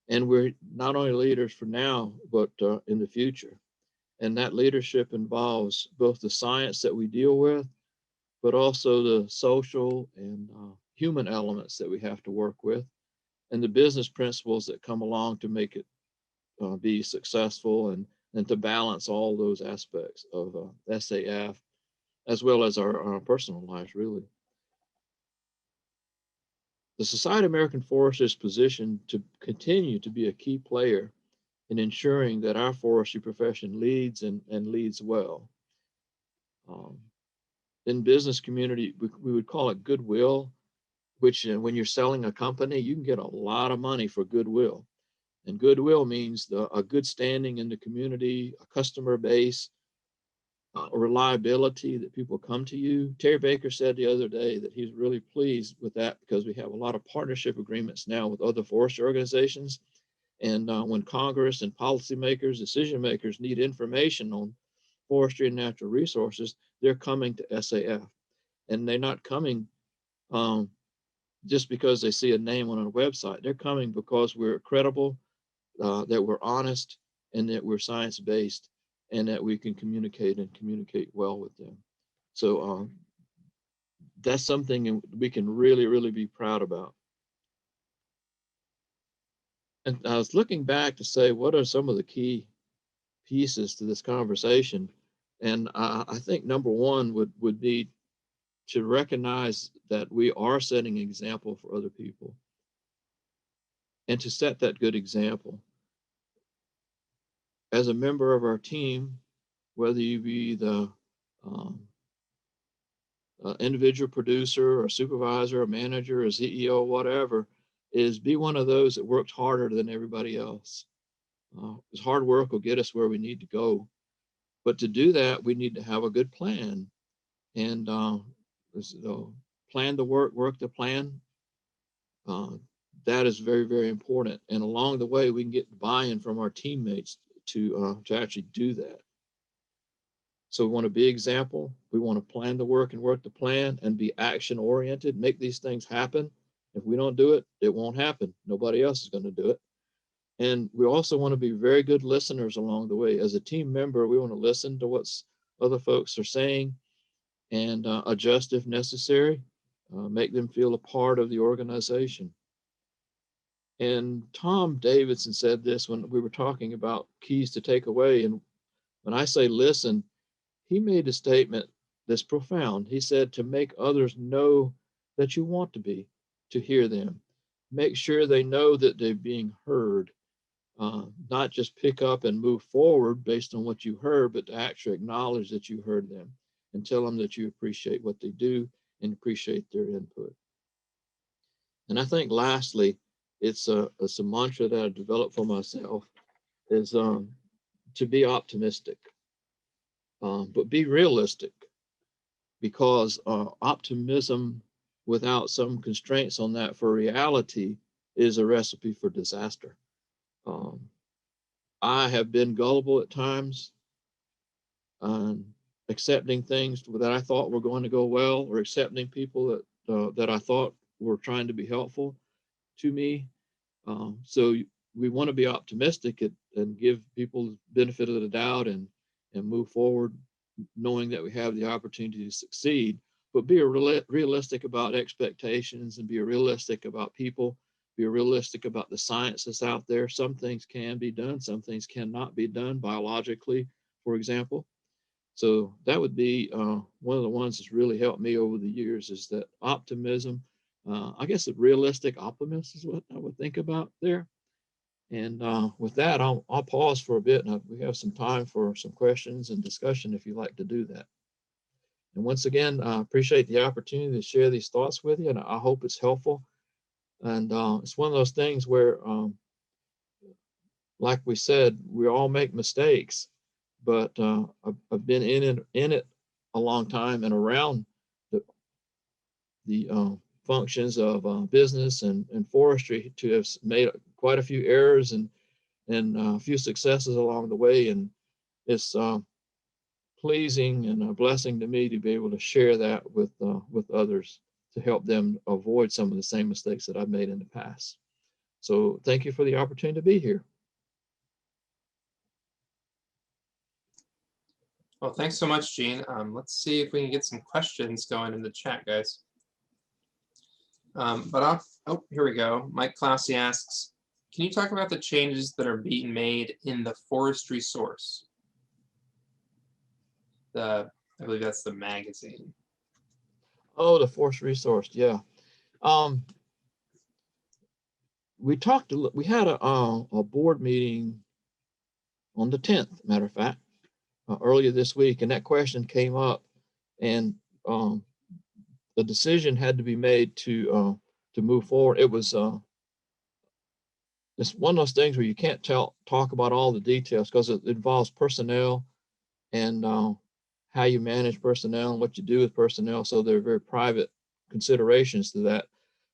And we're not only leaders for now, but in the future. And that leadership involves both the science that we deal with, but also the social and human elements that we have to work with, and the business principles that come along to make it be successful and to balance all those aspects of SAF, as well as our personal lives, really. The Society of American Forestry is positioned to continue to be a key player in ensuring that our forestry profession leads and leads well. In business community, we would call it goodwill, which when you're selling a company, you can get a lot of money for goodwill. And goodwill means a good standing in the community, a customer base, a reliability that people come to you. Terry Baker said the other day that he's really pleased with that because we have a lot of partnership agreements now with other forestry organizations. And when Congress and policymakers, decision makers need information on forestry and natural resources, they're coming to SAF. And they're not coming just because they see a name on a website. They're coming because we're credible, that we're honest, and that we're science-based, and that we can communicate well with them. So that's something we can really, really be proud about. And I was looking back to say, what are some of the key pieces to this conversation? And I think number one would be to recognize that we are setting an example for other people and to set that good example. As a member of our team, whether you be the individual producer or supervisor or manager or CEO, whatever, is be one of those that works harder than everybody else. Because hard work will get us where we need to go. But to do that, we need to have a good plan. And plan to work the plan. That is very, very important. And along the way, we can get buy-in from our teammates to actually do that. So we want to be example. We want to plan the work and work the plan and be action oriented, make these things happen. If we don't do it, it won't happen. Nobody else is going to do it. And we also want to be very good listeners along the way. As a team member, we want to listen to what other folks are saying and adjust if necessary, make them feel a part of the organization. And Tom Davidson said this when we were talking about keys to take away. And when I say listen, he made a statement that's profound. He said to make others know that you want to hear them. Make sure they know that they're being heard. Not just pick up and move forward based on what you heard, but to actually acknowledge that you heard them and tell them that you appreciate what they do and appreciate their input. And I think lastly, it's a mantra that I developed for myself is to be optimistic, but be realistic, because optimism without some constraints on that for reality is a recipe for disaster. Um, I have been gullible at times, accepting things that I thought were going to go well, or accepting people that I thought were trying to be helpful to me. So we want to be optimistic and give people the benefit of the doubt and move forward, knowing that we have the opportunity to succeed, but be realistic about expectations and be realistic about people, be realistic about the science that's out there. Some things can be done, some things cannot be done biologically, for example. So that would be one of the ones that's really helped me over the years, is that optimism. I guess a realistic optimist is what I would think about there. And with that, I'll pause for a bit, and we have some time for some questions and discussion if you'd like to do that. And once again, I appreciate the opportunity to share these thoughts with you, and I hope it's helpful. And it's one of those things where, like we said, we all make mistakes, but I've been in it a long time and around the functions of business and forestry to have made quite a few errors and a few successes along the way. And it's pleasing and a blessing to me to be able to share that with others to help them avoid some of the same mistakes that I've made in the past. So thank you for the opportunity to be here. Well, thanks so much, Gene. Let's see if we can get some questions going in the chat, guys. Oh, here we go. Mike Classy asks, can you talk about the changes that are being made in the forestry source? I believe that's the magazine. Oh, the force resource, yeah. We had a board meeting on the 10th, matter of fact, earlier this week, and that question came up, and the decision had to be made to move forward. It was it's one of those things where you can't talk about all the details because it involves personnel and how you manage personnel and what you do with personnel. So there are very private considerations to that.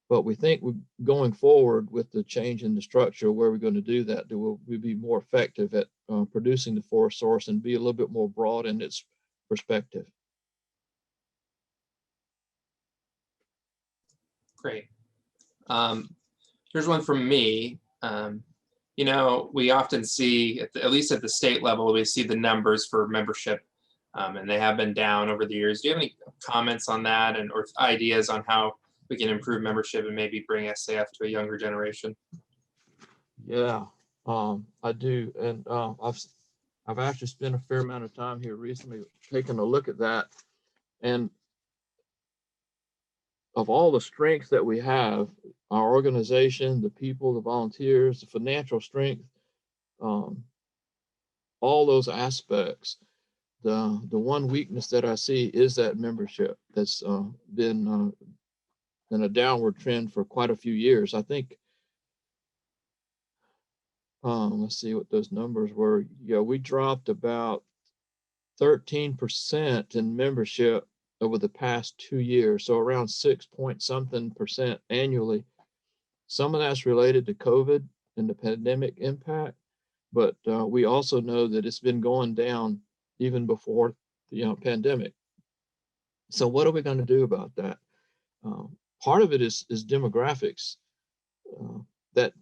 But we think going forward with the change in the structure, where we're going to do that, we'll be more effective at producing the forest source and be a little bit more broad in its perspective. Great. Here's one from me. You know, we often see, at least at the state level, we see the numbers for membership, and they have been down over the years. Do you have any comments on that or ideas on how we can improve membership and maybe bring SAF to a younger generation? Yeah, I do. And I've actually spent a fair amount of time here recently taking a look at that. And of all the strengths that we have, our organization, the people, the volunteers, the financial strength, all those aspects, the one weakness that I see is that membership that's been in a downward trend for quite a few years. I think, let's see what those numbers were. Yeah, we dropped about 13% in membership over the past 2 years, so around 6 point something percent annually. Some of that's related to COVID and the pandemic impact, but we also know that it's been going down even before the pandemic. So what are we going to do about that? Part of it is demographics. That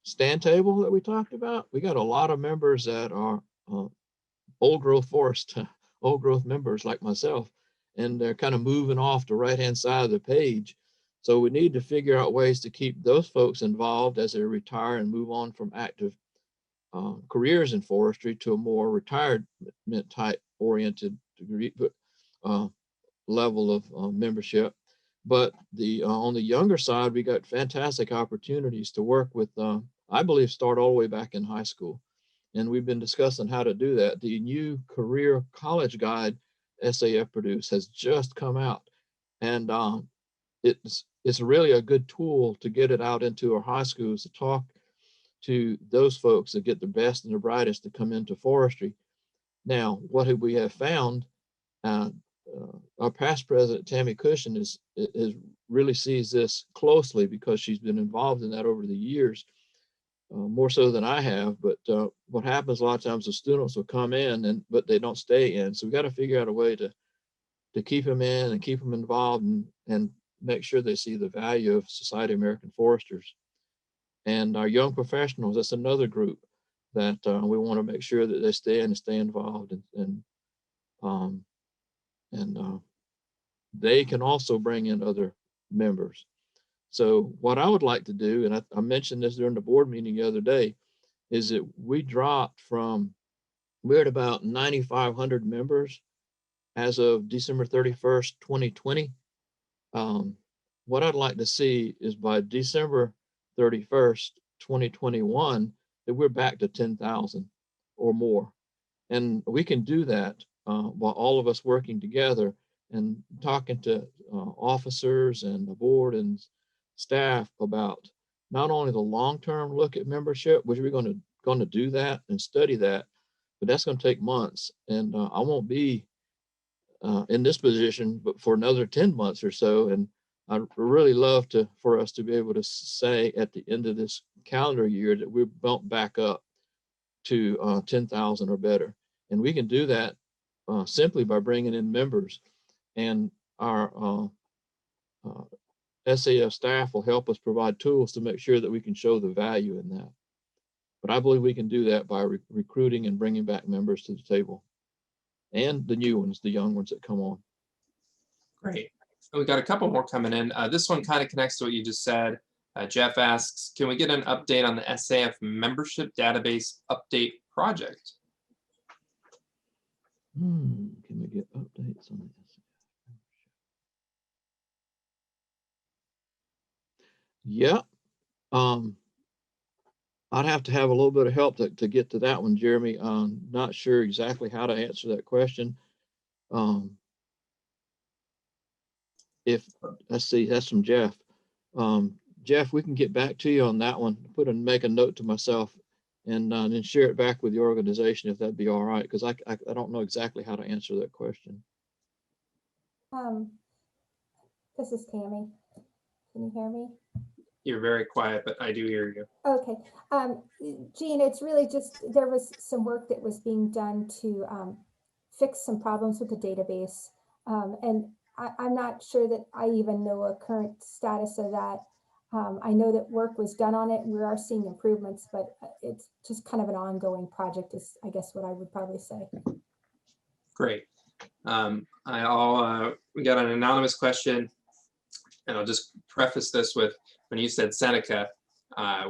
stand table that we talked about, we got a lot of members that are old growth forest, old growth members like myself, and they're kind of moving off the right-hand side of the page. So we need to figure out ways to keep those folks involved as they retire and move on from active careers in forestry to a more retirement type oriented degree, level of membership. But on the younger side, we got fantastic opportunities to work with, I believe, start all the way back in high school. And we've been discussing how to do that. The new career college guide SAF produced has just come out. And it's it's really a good tool to get it out into our high schools to talk to those folks that get the best and the brightest to come into forestry. Now, what we have found, our past president, Tammy Cushion, is really sees this closely because she's been involved in that over the years, more so than I have. But what happens a lot of times, the students will come in, but they don't stay in. So we got to figure out a way to keep them in and keep them involved and make sure they see the value of Society of American Foresters. And our young professionals, that's another group that we want to make sure that they stay in and stay involved, and they can also bring in other members. So what I would like to do, and I mentioned this during the board meeting the other day, is that we're at about 9,500 members as of December 31st, 2020. What I'd like to see is by December 31st, 2021, that we're back to 10,000 or more. And we can do that while all of us working together and talking to officers and the board and staff about not only the long-term look at membership, which we're going to do that and study that, but that's going to take months. And I won't be in this position, but for another 10 months or so. And I'd really love for us to be able to say at the end of this calendar year that we're bumped back up to 10,000 or better. And we can do that simply by bringing in members, and our SAF staff will help us provide tools to make sure that we can show the value in that. But I believe we can do that by recruiting and bringing back members to the table, and the new ones, the young ones that come on. Great. We got a couple more coming in. This one kind of connects to what you just said. Jeff asks, can we get an update on the SAF membership database update project? Can we get updates on this? Yeah. I'd have to have a little bit of help to get to that one, Jeremy. Not sure exactly how to answer that question. Let's see, that's from Jeff. Jeff, we can get back to you on that one. Make a note to myself and then share it back with the organization if that'd be all right, because I don't know exactly how to answer that question. This is Tammy. Can you hear me? You're very quiet, but I do hear you. Okay. Jean, it's really just, there was some work that was being done to fix some problems with the database. And I'm not sure that I even know a current status of that. I know that work was done on it. We are seeing improvements, but it's just kind of an ongoing project is, I guess, what I would probably say. Great. We got an anonymous question, and I'll just preface this with, when you said Seneca,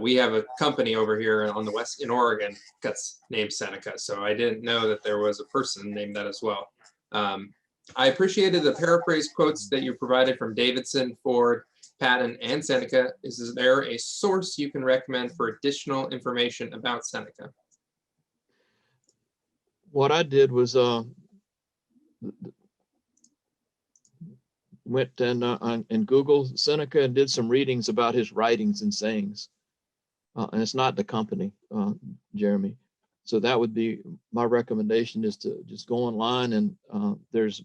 we have a company over here on the west in Oregon that's named Seneca. So I didn't know that there was a person named that as well. I appreciated the paraphrase quotes that you provided from Davidson, Ford, Patton, and Seneca. Is there a source you can recommend for additional information about Seneca? What I did was went and Googled Seneca and did some readings about his writings and sayings. And it's not the company, Jeremy. So that would be my recommendation, is to just go online, and there's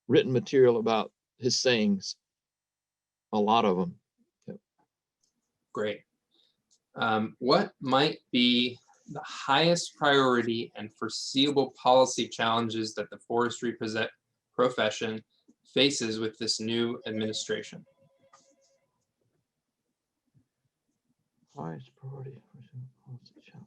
written material about his sayings, a lot of them. Yep. Great. What might be the highest priority and foreseeable policy challenges that the forestry profession faces with this new administration? Highest priority and foreseeable policy challenges.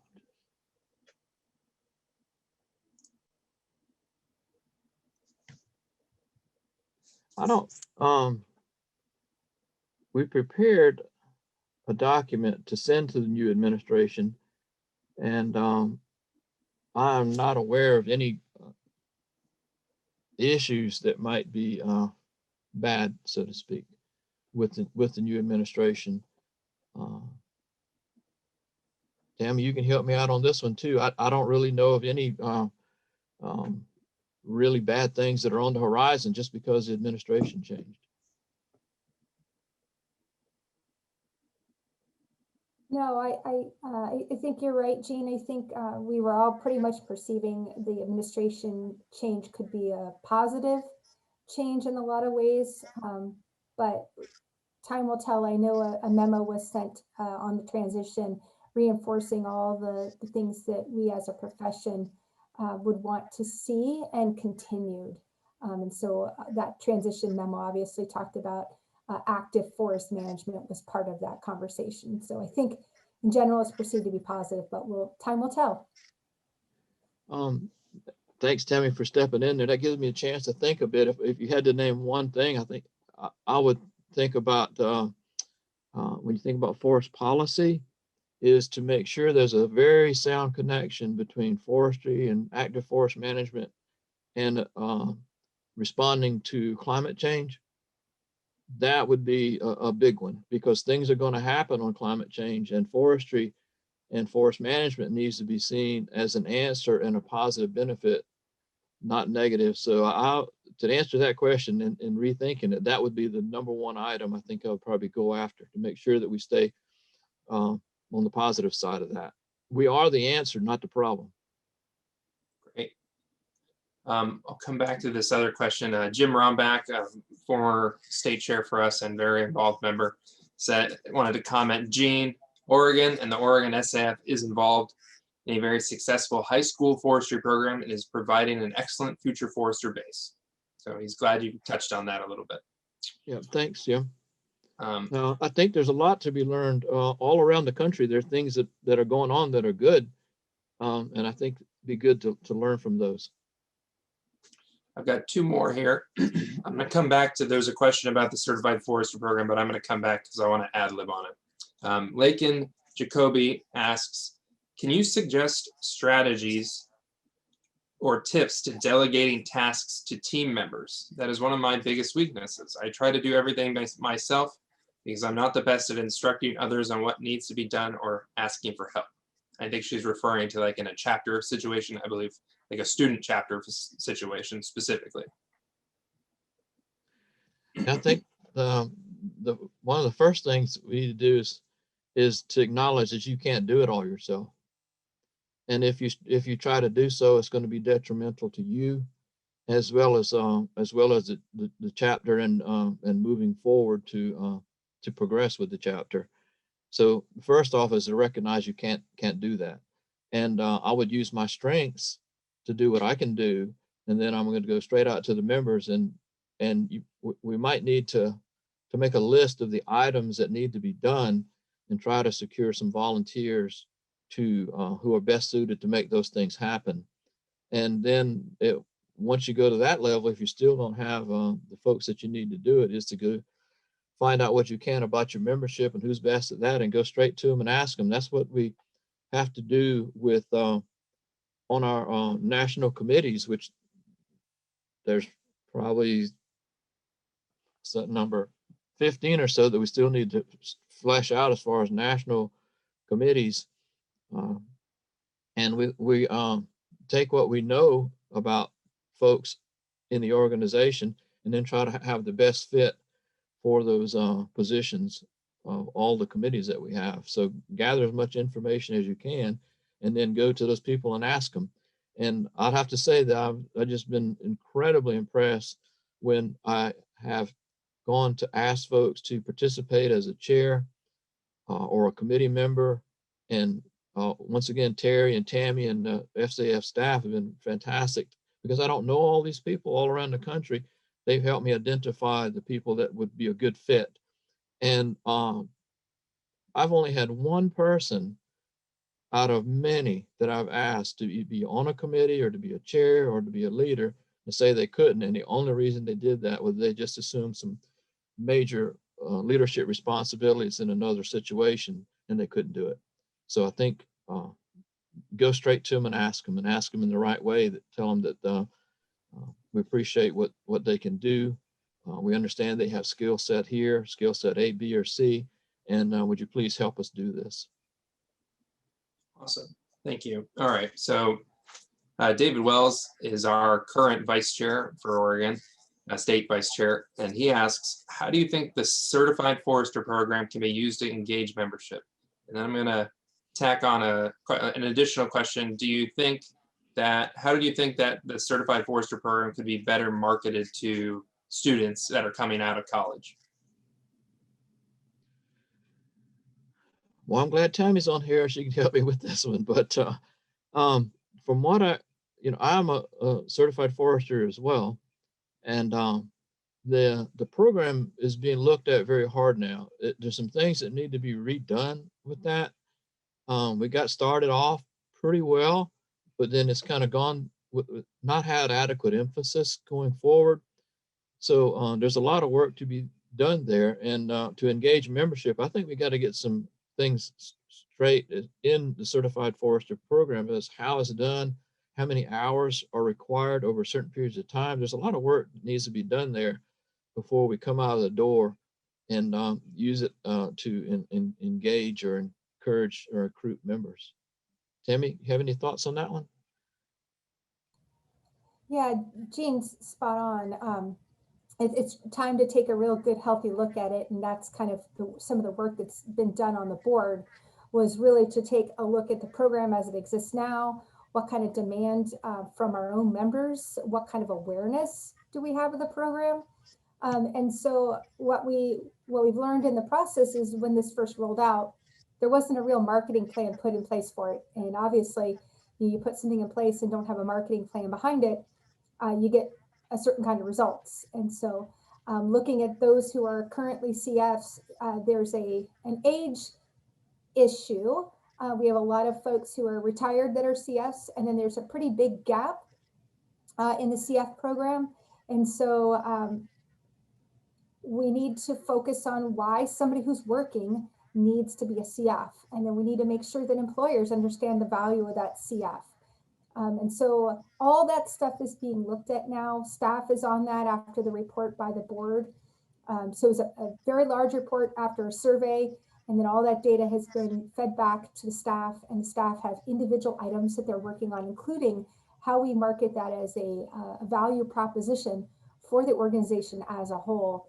We prepared a document to send to the new administration, and I'm not aware of any issues that might be bad, so to speak, with the new administration. Tammy, you can help me out on this one too. I don't really know of any really bad things that are on the horizon just because the administration changed. No, I think you're right, Jean. I think we were all pretty much perceiving the administration change could be a positive change in a lot of ways, but time will tell. I know a memo was sent on the transition, reinforcing all the things that we as a profession would want to see and continued. And so that transition memo obviously talked about active forest management was part of that conversation. So I think in general it's perceived to be positive, but time will tell. Thanks, Tammy, for stepping in there. That gives me a chance to think a bit. If you had to name one thing, I think I would think about when you think about forest policy, is to make sure there's a very sound connection between forestry and active forest management and responding to climate change. That would be a big one, because things are going to happen on climate change, and forestry and forest management needs to be seen as an answer and a positive benefit, not negative. So to answer that question and rethinking it, that would be the number one item I think I would probably go after, to make sure that we stay on the positive side of that. We are the answer, not the problem. Great. I'll come back to this other question. Jim Rombach, former state chair for us and very involved member, wanted to comment, Jean, Oregon and the Oregon SAF is involved in a very successful high school forestry program and is providing an excellent future forester base. So he's glad you touched on that a little bit. Yeah, thanks, Jim. I think there's a lot to be learned all around the country. There are things that are going on that are good, and I think it'd be good to learn from those. I've got two more here. I'm going to come back to, there's a question about the certified forester program, but I'm going to come back because I want to ad lib on it. Lakin Jacoby asks, can you suggest strategies or tips to delegating tasks to team members? That is one of my biggest weaknesses. I try to do everything myself because I'm not the best at instructing others on what needs to be done or asking for help. I think she's referring to like in a chapter situation, I believe, like a student chapter situation specifically. I think one of the first things we need to do is to acknowledge that you can't do it all yourself. And if you try to do so, it's going to be detrimental to you, as well as the chapter and moving forward to progress with the chapter. So first off is to recognize you can't do that, and I would use my strengths to do what I can do, and then I'm going to go straight out to the members, and we might need to make a list of the items that need to be done and try to secure some volunteers who are best suited to make those things happen. And then once you go to that level, if you still don't have the folks that you need to do it, is to go find out what you can about your membership and who's best at that, and go straight to them and ask them. That's what we have to do with on our national committees, which there's probably number 15 or so that we still need to flesh out as far as national committees. And we take what we know about folks in the organization and then try to have the best fit for those positions of all the committees that we have. So gather as much information as you can and then go to those people and ask them. And I'd have to say that I've just been incredibly impressed when I have gone to ask folks to participate as a chair or a committee member. And once again, Terry and Tammy and the FCF staff have been fantastic, because I don't know all these people all around the country. They've helped me identify the people that would be a good fit. And I've only had one person out of many that I've asked to be on a committee or to be a chair or to be a leader to say they couldn't. And the only reason they did that was they just assumed some major leadership responsibilities in another situation and they couldn't do it. So I think go straight to them and ask them in the right way, that tell them that we appreciate what they can do. We understand they have skill set here, skill set A, B, or C, and would you please help us do this? Awesome. Thank you. All right. So David Wells is our current vice chair for Oregon, state vice chair, and he asks, how do you think the certified forester program can be used to engage membership, And then I'm going to tack on an additional question. How do you think that the Certified Forester program could be better marketed to students that are coming out of college? Well, I'm glad Tammy's on here. She can help me with this one. But from what I'm a certified forester as well, and the program is being looked at very hard now. There's some things that need to be redone with that. We got started off pretty well, but then it's kind of gone with not had adequate emphasis going forward. So there's a lot of work to be done there, and to engage membership, I think we got to get some things straight in the Certified Forester program as how it's done, how many hours are required over certain periods of time. There's a lot of work that needs to be done there before we come out of the door and use it to engage or encourage or recruit members. Tammy, you have any thoughts on that one? Yeah, Jean's spot on. It's time to take a real good, healthy look at it. And that's kind of some of the work that's been done on the board, was really to take a look at the program as it exists now. What kind of demand from our own members? What kind of awareness do we have of the program? And so what we've learned in the process is when this first rolled out, there wasn't a real marketing plan put in place for it. And obviously, you put something in place and don't have a marketing plan behind it, you get a certain kind of results. And so looking at those who are currently CFs, there's an age issue. We have a lot of folks who are retired that are CFs, and then there's a pretty big gap in the CF program. And so we need to focus on why somebody who's working needs to be a CF. And then we need to make sure that employers understand the value of that CF. And so all that stuff is being looked at now. Staff is on that after the report by the board. So it was a very large report after a survey, and then all that data has been fed back to the staff, and the staff have individual items that they're working on, including how we market that as a value proposition for the organization as a whole,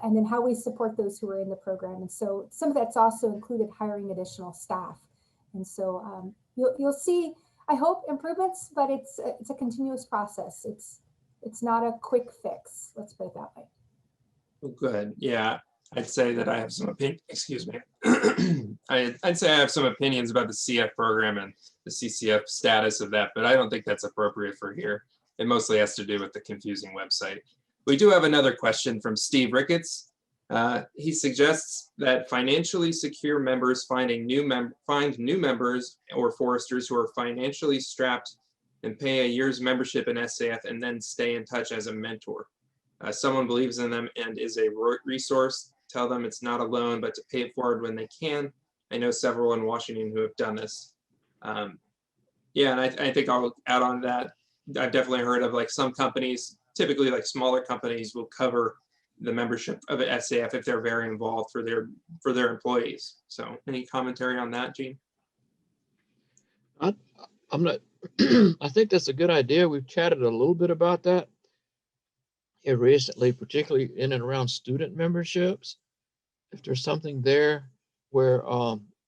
and then how we support those who are in the program. And so some of that's also included hiring additional staff. And so you'll see, I hope, improvements, but it's a continuous process. It's not a quick fix. Let's put it that way. Well, good. Yeah, I'd say that I have some excuse me. I'd say I have some opinions about the CF program and the CCF status of that, but I don't think that's appropriate for here. It mostly has to do with the confusing website. We do have another question from Steve Ricketts. He suggests that financially secure members find new members or foresters who are financially strapped and pay a year's membership in SAF and then stay in touch as a mentor. Someone believes in them and is a resource. Tell them it's not a loan, but to pay it forward when they can. I know several in Washington who have done this. Yeah, and I think I'll add on that. I've definitely heard of like some companies, typically like smaller companies, will cover the membership of an SAF if they're very involved for their employees. So any commentary on that, Gene? I'm not, I think that's a good idea. We've chatted a little bit about that here recently, particularly in and around student memberships. If there's something there where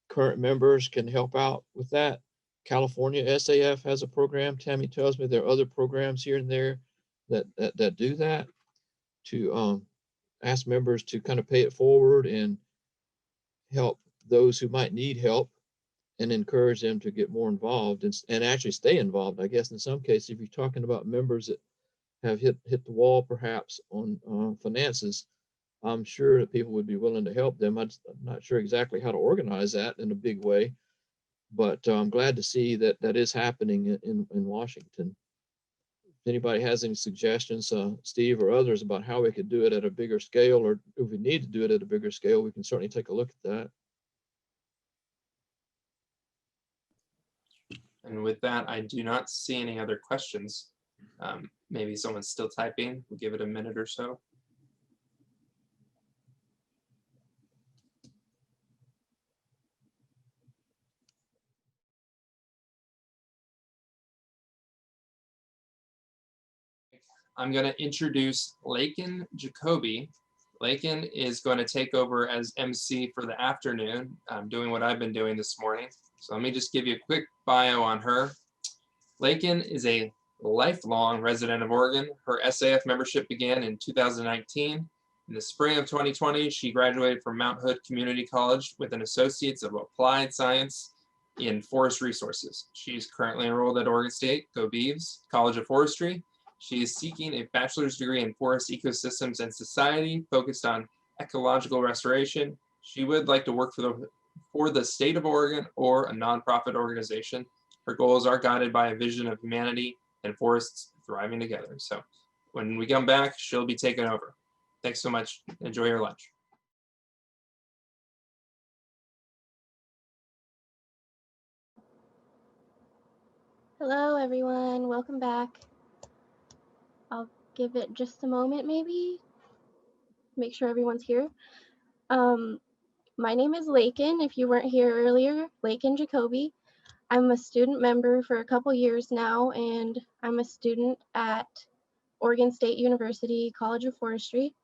current members can help out with that. California SAF has a program. Tammy tells me there are other programs here and there that do that, to ask members to kind of pay it forward and help those who might need help and encourage them to get more involved and actually stay involved. I guess in some cases, if you're talking about members that have hit the wall perhaps on finances, I'm sure that people would be willing to help them. I'm not sure exactly how to organize that in a big way, but I'm glad to see that that is happening in Washington. If anybody has any suggestions, Steve or others, about how we could do it at a bigger scale, or if we need to do it at a bigger scale, we can certainly take a look at that. And with that, I do not see any other questions. Maybe someone's still typing. We'll give it a minute or so. I'm going to introduce Lakin Jacoby. Lakin is going to take over as MC for the afternoon, doing what I've been doing this morning. So let me just give you a quick bio on her. Lakin is a lifelong resident of Oregon. Her SAF membership began in 2019. In the spring of 2020, she graduated from Mount Hood Community College with an Associate's of Applied Science in Forest Resources. She's currently enrolled at Oregon State, go Beavs, College of Forestry. She is seeking a bachelor's degree in forest ecosystems and society focused on ecological restoration. She would like to work for the state of Oregon or a nonprofit organization. Her goals are guided by a vision of humanity and forests thriving together. So when we come back, she'll be taking over. Thanks so much. Enjoy your lunch. Hello, everyone. Welcome back. I'll give it just a moment, maybe. Make sure everyone's here. My name is Lakin. If you weren't here earlier, Lakin Jacoby. I'm a student member for a couple years now, and I'm a student at Oregon State University College of Forestry.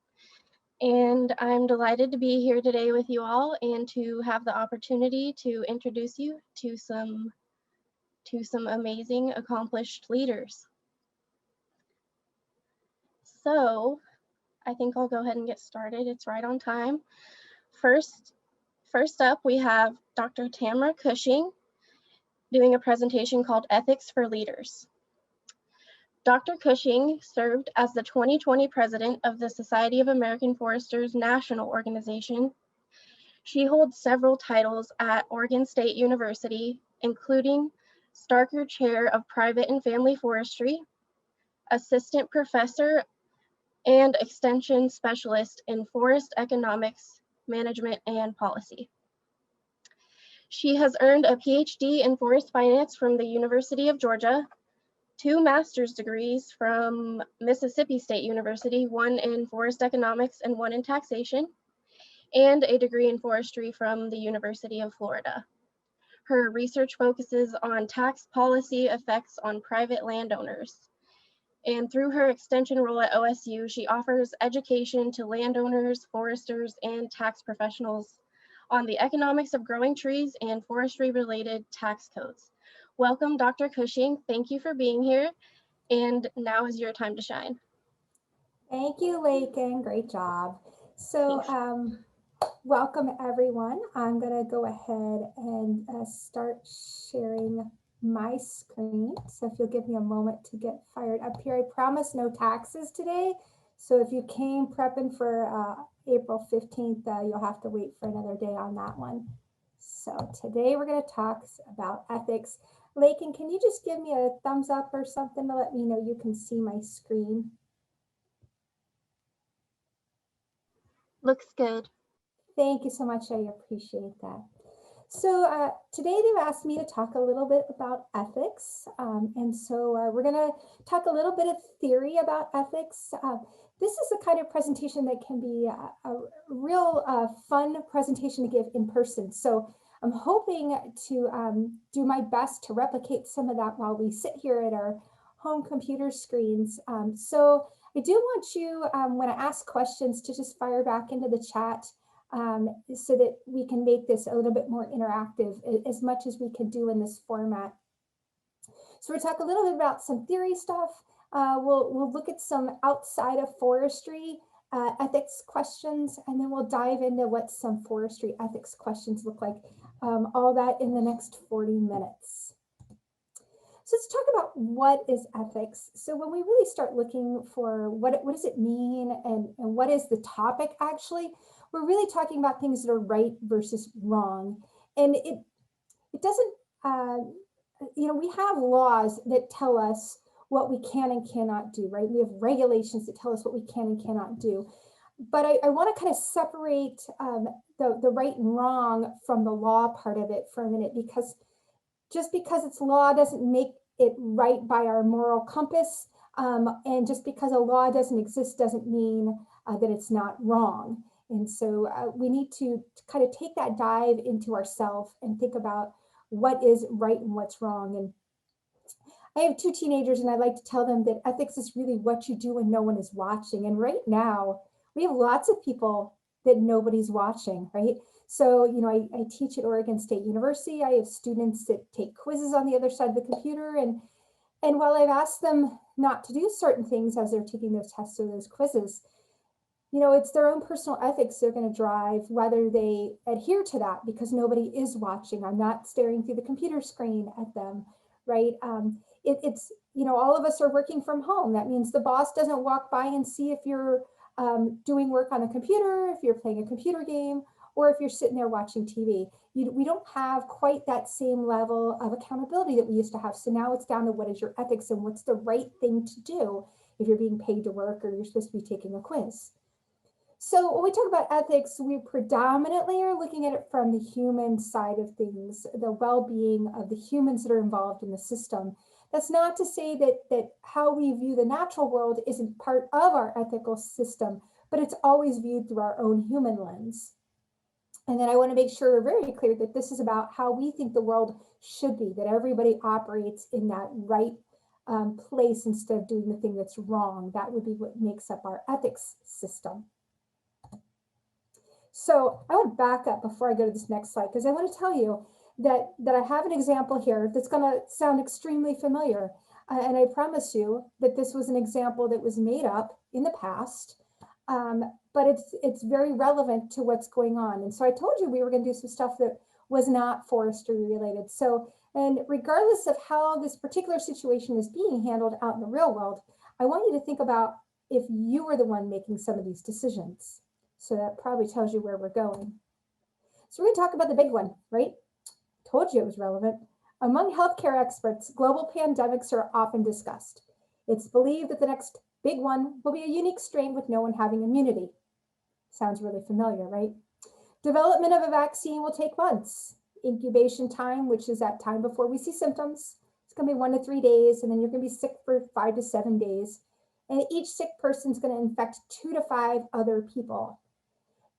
And I'm delighted to be here today with you all and to have the opportunity to introduce you to some amazing, accomplished leaders. So I think I'll go ahead and get started. It's right on time. First up, we have Dr. Tamara Cushing doing a presentation called Ethics for Leaders. Dr. Cushing served as the 2020 president of the Society of American Foresters National Organization. She holds several titles at Oregon State University, including Starker Chair of Private and Family Forestry, Assistant Professor and Extension Specialist in Forest Economics, Management, and Policy. She has earned a PhD in Forest Finance from the University of Georgia, 2 master's degrees from Mississippi State University, 1 in Forest Economics and 1 in Taxation, and a degree in Forestry from the University of Florida. Her research focuses on tax policy effects on private landowners. And through her extension role at OSU, she offers education to landowners, foresters, and tax professionals on the economics of growing trees and forestry-related tax codes. Welcome, Dr. Cushing. Thank you for being here. And now is your time to shine. Thank you, Lakin. Great job. So welcome, everyone. I'm going to go ahead and start sharing my screen. So if you'll give me a moment to get fired up here. I promise no taxes today. So if you came prepping for April 15th, you'll have to wait for another day on that one. So today we're going to talk about ethics. Lakin, can you just give me a thumbs up or something to let me know you can see my screen? Looks good. Thank you so much. I appreciate that. So today they've asked me to talk a little bit about ethics. And so we're going to talk a little bit of theory about ethics. This is the kind of presentation that can be a real fun presentation to give in person. So I'm hoping to do my best to replicate some of that while we sit here at our home computer screens. So I do want you, when I ask questions, to just fire back into the chat so that we can make this a little bit more interactive as much as we can do in this format. So we'll talk a little bit about some theory stuff. We'll look at some outside of forestry ethics questions, and then we'll dive into what some forestry ethics questions look like. All that in the next 40 minutes. So let's talk about what is ethics. So when we really start looking for what does it mean and what is the topic actually, we're really talking about things that are right versus wrong. And it doesn't, we have laws that tell us what we can and cannot do, right? We have regulations that tell us what we can and cannot do. But I want to kind of separate the right and wrong from the law part of it for a minute, because just because it's law doesn't make it right by our moral compass. And just because a law doesn't exist doesn't mean that it's not wrong. And so we need to kind of take that dive into ourselves and think about what is right and what's wrong. And I have 2 teenagers, and I like to tell them that ethics is really what you do when no one is watching. And right now, We have lots of people that nobody's watching, right? So, I teach at Oregon State University. I have students that take quizzes on the other side of the computer. And while I've asked them not to do certain things as they're taking those tests or those quizzes, it's their own personal ethics they're going to drive whether they adhere to that, because nobody is watching. I'm not staring through the computer screen at them, right? It's all of us are working from home. That means the boss doesn't walk by and see if you're doing work on the computer, if you're playing a computer game, or if you're sitting there watching TV. We don't have quite that same level of accountability that we used to have. So now it's down to what is your ethics and what's the right thing to do if you're being paid to work or you're supposed to be taking a quiz. So when we talk about ethics, we predominantly are looking at it from the human side of things, the well-being of the humans that are involved in the system. That's not to say that how we view the natural world isn't part of our ethical system, but it's always viewed through our own human lens. And then I want to make sure we're very clear that this is about how we think the world should be, that everybody operates in that right place instead of doing the thing that's wrong. That would be what makes up our ethics system. So I want to back up before I go to this next slide, because I want to tell you that I have an example here that's going to sound extremely familiar. And I promise you that this was an example that was made up in the past, but it's very relevant to what's going on. And so I told you we were going to do some stuff that was not forestry related. So, and regardless of how this particular situation is being handled out in the real world, I want you to think about if you were the one making some of these decisions. So that probably tells you where we're going. So we're going to talk about the big one, right? Told you it was relevant. Among healthcare experts, global pandemics are often discussed. It's believed that the next big one will be a unique strain with no one having immunity. Sounds really familiar, right? Development of a vaccine will take months. Incubation time, which is that time before we see symptoms, it's going to be 1 to 3 days, and then you're going to be sick for 5 to 7 days. And each sick person is going to infect 2 to 5 other people.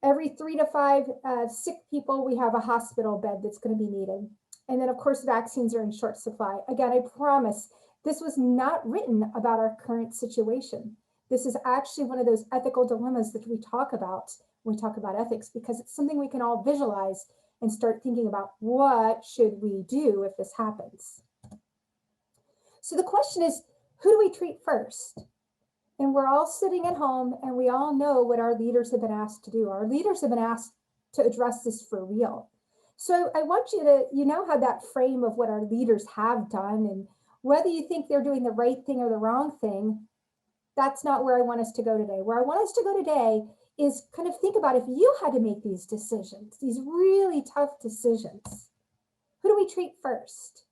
Every 3 to 5 sick people, we have a hospital bed that's going to be needed. And then, of course, vaccines are in short supply. Again, I promise this was not written about our current situation. This is actually one of those ethical dilemmas that we talk about when we talk about ethics, because it's something we can all visualize and start thinking about what should we do if this happens. So the question is, who do we treat first? And we're all sitting at home and we all know what our leaders have been asked to do. Our leaders have been asked to address this for real. So I want you now have that frame of what our leaders have done, and whether you think they're doing the right thing or the wrong thing, that's not where I want us to go today. Where I want us to go today is kind of think about if you had to make these decisions, these really tough decisions, who do we treat first?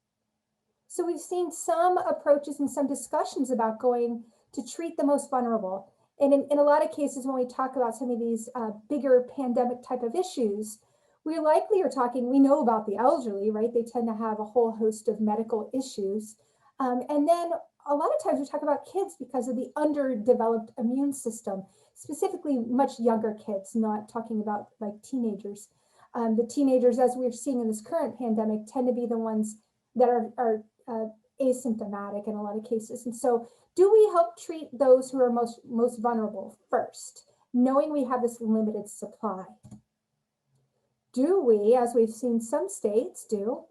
So we've seen some approaches and some discussions about going to treat the most vulnerable. And in a lot of cases, when we talk about some of these bigger pandemic type of issues, we likely are talking, we know about the elderly, right? They tend to have a whole host of medical issues. And then a lot of times we talk about kids because of the underdeveloped immune system, specifically much younger kids, not talking about like teenagers. The teenagers, as we're seeing in this current pandemic, tend to be the ones that are asymptomatic in a lot of cases. And so do we help treat those who are most vulnerable first, knowing we have this limited supply? Do we, as we've seen some states do,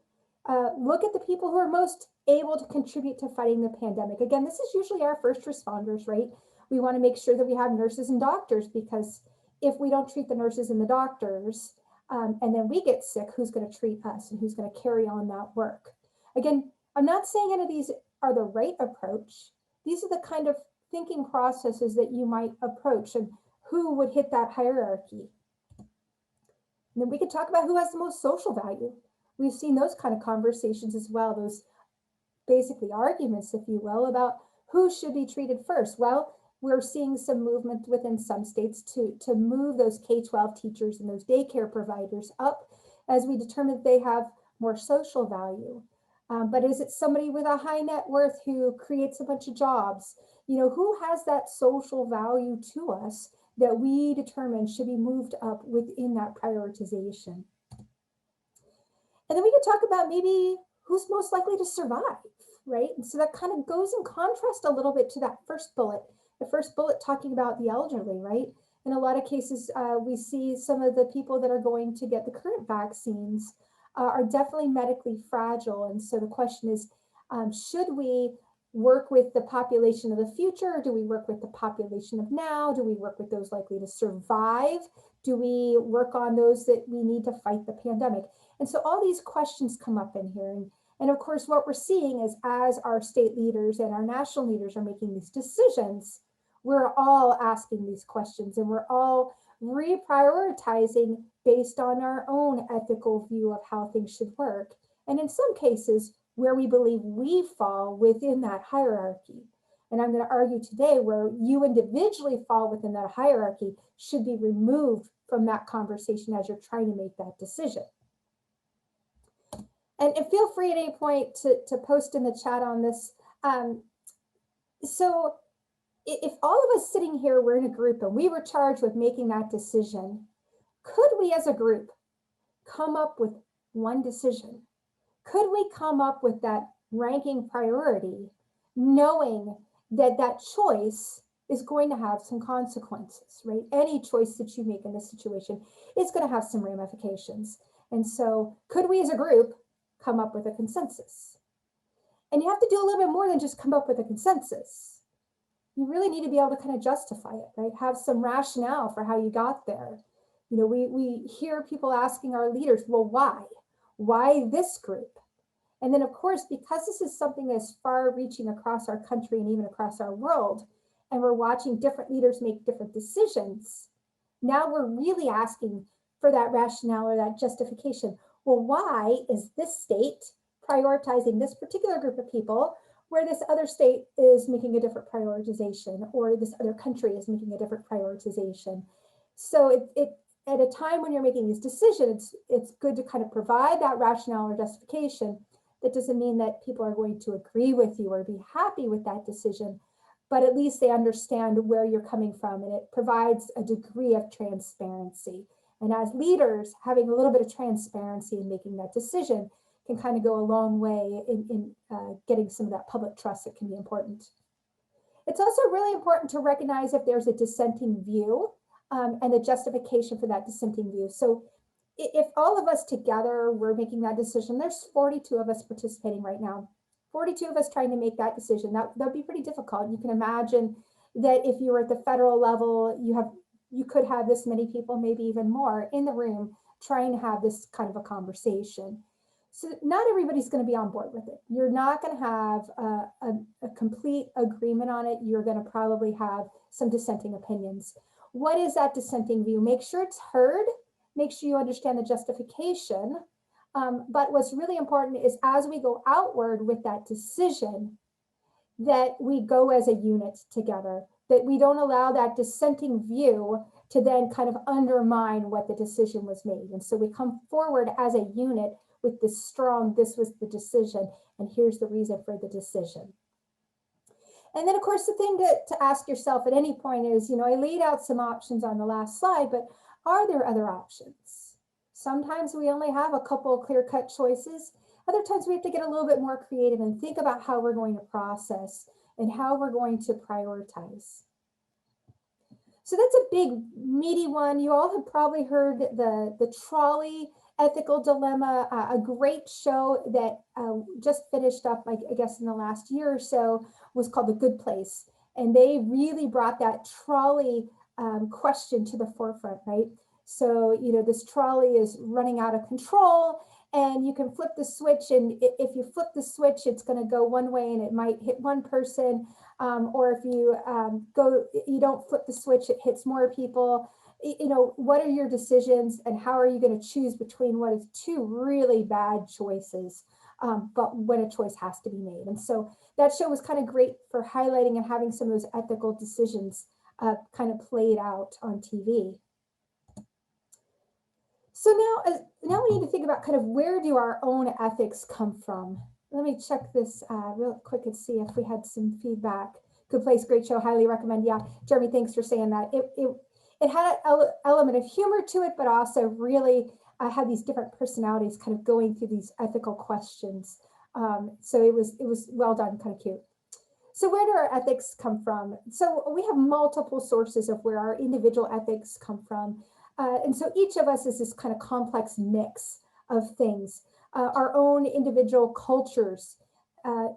look at the people who are most able to contribute to fighting the pandemic? Again, this is usually our first responders, right? We want to make sure that we have nurses and doctors, because if we don't treat the nurses and the doctors, and then we get sick, who's going to treat us and who's going to carry on that work? Again, I'm not saying any of these are the right approach. These are the kind of thinking processes that you might approach and who would hit that hierarchy. And then we could talk about who has the most social value. We've seen those kind of conversations as well, those basically arguments, if you will, about who should be treated first. Well, we're seeing some movement within some states to move those K-12 teachers and those daycare providers up as we determine that they have more social value. But is it somebody with a high net worth who creates a bunch of jobs? Who has that social value to us that we determine should be moved up within that prioritization? And then we could talk about maybe who's most likely to survive, right? And so that kind of goes in contrast a little bit to that first bullet. The first bullet talking about the elderly, right? In a lot of cases, we see some of the people that are going to get the current vaccines are definitely medically fragile. And so the question is, should we work with the population of the future, or do we work with the population of now? Do we work with those likely to survive? Do we work on those that we need to fight the pandemic? And so all these questions come up in here. And of course, what we're seeing is as our state leaders and our national leaders are making these decisions, we're all asking these questions, and we're all reprioritizing based on our own ethical view of how things should work. And in some cases, where we believe we fall within that hierarchy. And I'm going to argue today where you individually fall within that hierarchy should be removed from that conversation as you're trying to make that decision. And feel free at any point to post in the chat on this. So if all of us sitting here were in a group and we were charged with making that decision, could we as a group come up with one decision? Could we come up with that ranking priority, knowing that that choice is going to have some consequences, right? Any choice that you make in this situation is going to have some ramifications. And so could we as a group come up with a consensus? And you have to do a little bit more than just come up with a consensus. You really need to be able to kind of justify it, right? Have some rationale for how you got there. You know, we hear people asking our leaders, well, why? Why this group? And then, of course, because this is something that's far reaching across our country and even across our world, and we're watching different leaders make different decisions, now we're really asking for that rationale or that justification. Well, why is this state prioritizing this particular group of people where this other state is making a different prioritization, or this other country is making a different prioritization? So it at a time when you're making these decisions, it's good to kind of provide that rationale or justification. That doesn't mean that people are going to agree with you or be happy with that decision, but at least they understand where you're coming from, and it provides a degree of transparency. And as leaders, having a little bit of transparency in making that decision can kind of go a long way in getting some of that public trust that can be important. It's also really important to recognize if there's a dissenting view and the justification for that dissenting view. So if all of us together were making that decision, there's 42 of us participating right now, 42 of us trying to make that decision. That'd be pretty difficult. You can imagine that if you were at the federal level, you could have this many people, maybe even more, in the room trying to have this kind of a conversation. So not everybody's going to be on board with it. You're not going to have a complete agreement on it. You're going to probably have some dissenting opinions. What is that dissenting view? Make sure it's heard. Make sure you understand the justification. But what's really important is as we go outward with that decision, that we go as a unit together, that we don't allow that dissenting view to then kind of undermine what the decision was made. And so we come forward as a unit with this strong, this was the decision, and here's the reason for the decision. And then, of course, the thing to ask yourself at any point is, I laid out some options on the last slide, but are there other options? Sometimes we only have a couple of clear-cut choices. Other times we have to get a little bit more creative and think about how we're going to process and how we're going to prioritize. So that's a big, meaty one. You all have probably heard the trolley ethical dilemma, a great show that just finished up, I guess, in the last year or so, was called The Good Place. And they really brought that trolley question to the forefront, right? So, this trolley is running out of control, and you can flip the switch. And if you flip the switch, it's going to go one way and it might hit one person. Or if you you don't flip the switch, it hits more people. What are your decisions, and how are you going to choose between what is two really bad choices, but when a choice has to be made? And so that show was kind of great for highlighting and having some of those ethical decisions kind of played out on TV. So now we need to think about kind of where do our own ethics come from? Let me check this real quick and see if we had some feedback. Good Place, great show, highly recommend. Yeah, Jeremy, thanks for saying that. It had an element of humor to it, but also really had these different personalities kind of going through these ethical questions. So it was well done, kind of cute. So where do our ethics come from? So we have multiple sources of where our individual ethics come from. And so each of us is this kind of complex mix of things, our own individual cultures,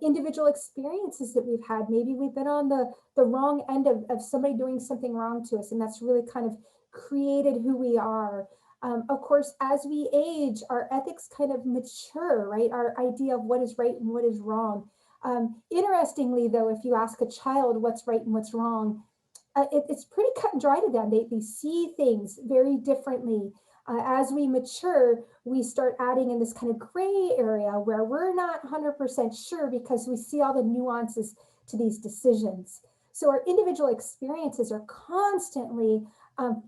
individual experiences that we've had. Maybe we've been on the wrong end of somebody doing something wrong to us, and that's really kind of created who we are. Of course, as we age, our ethics kind of mature, right? Our idea of what is right and what is wrong. Interestingly, though, if you ask a child what's right and what's wrong, it's pretty cut and dry to them. They see things very differently. As we mature, we start adding in this kind of gray area where we're not 100% sure because we see all the nuances to these decisions. So our individual experiences are constantly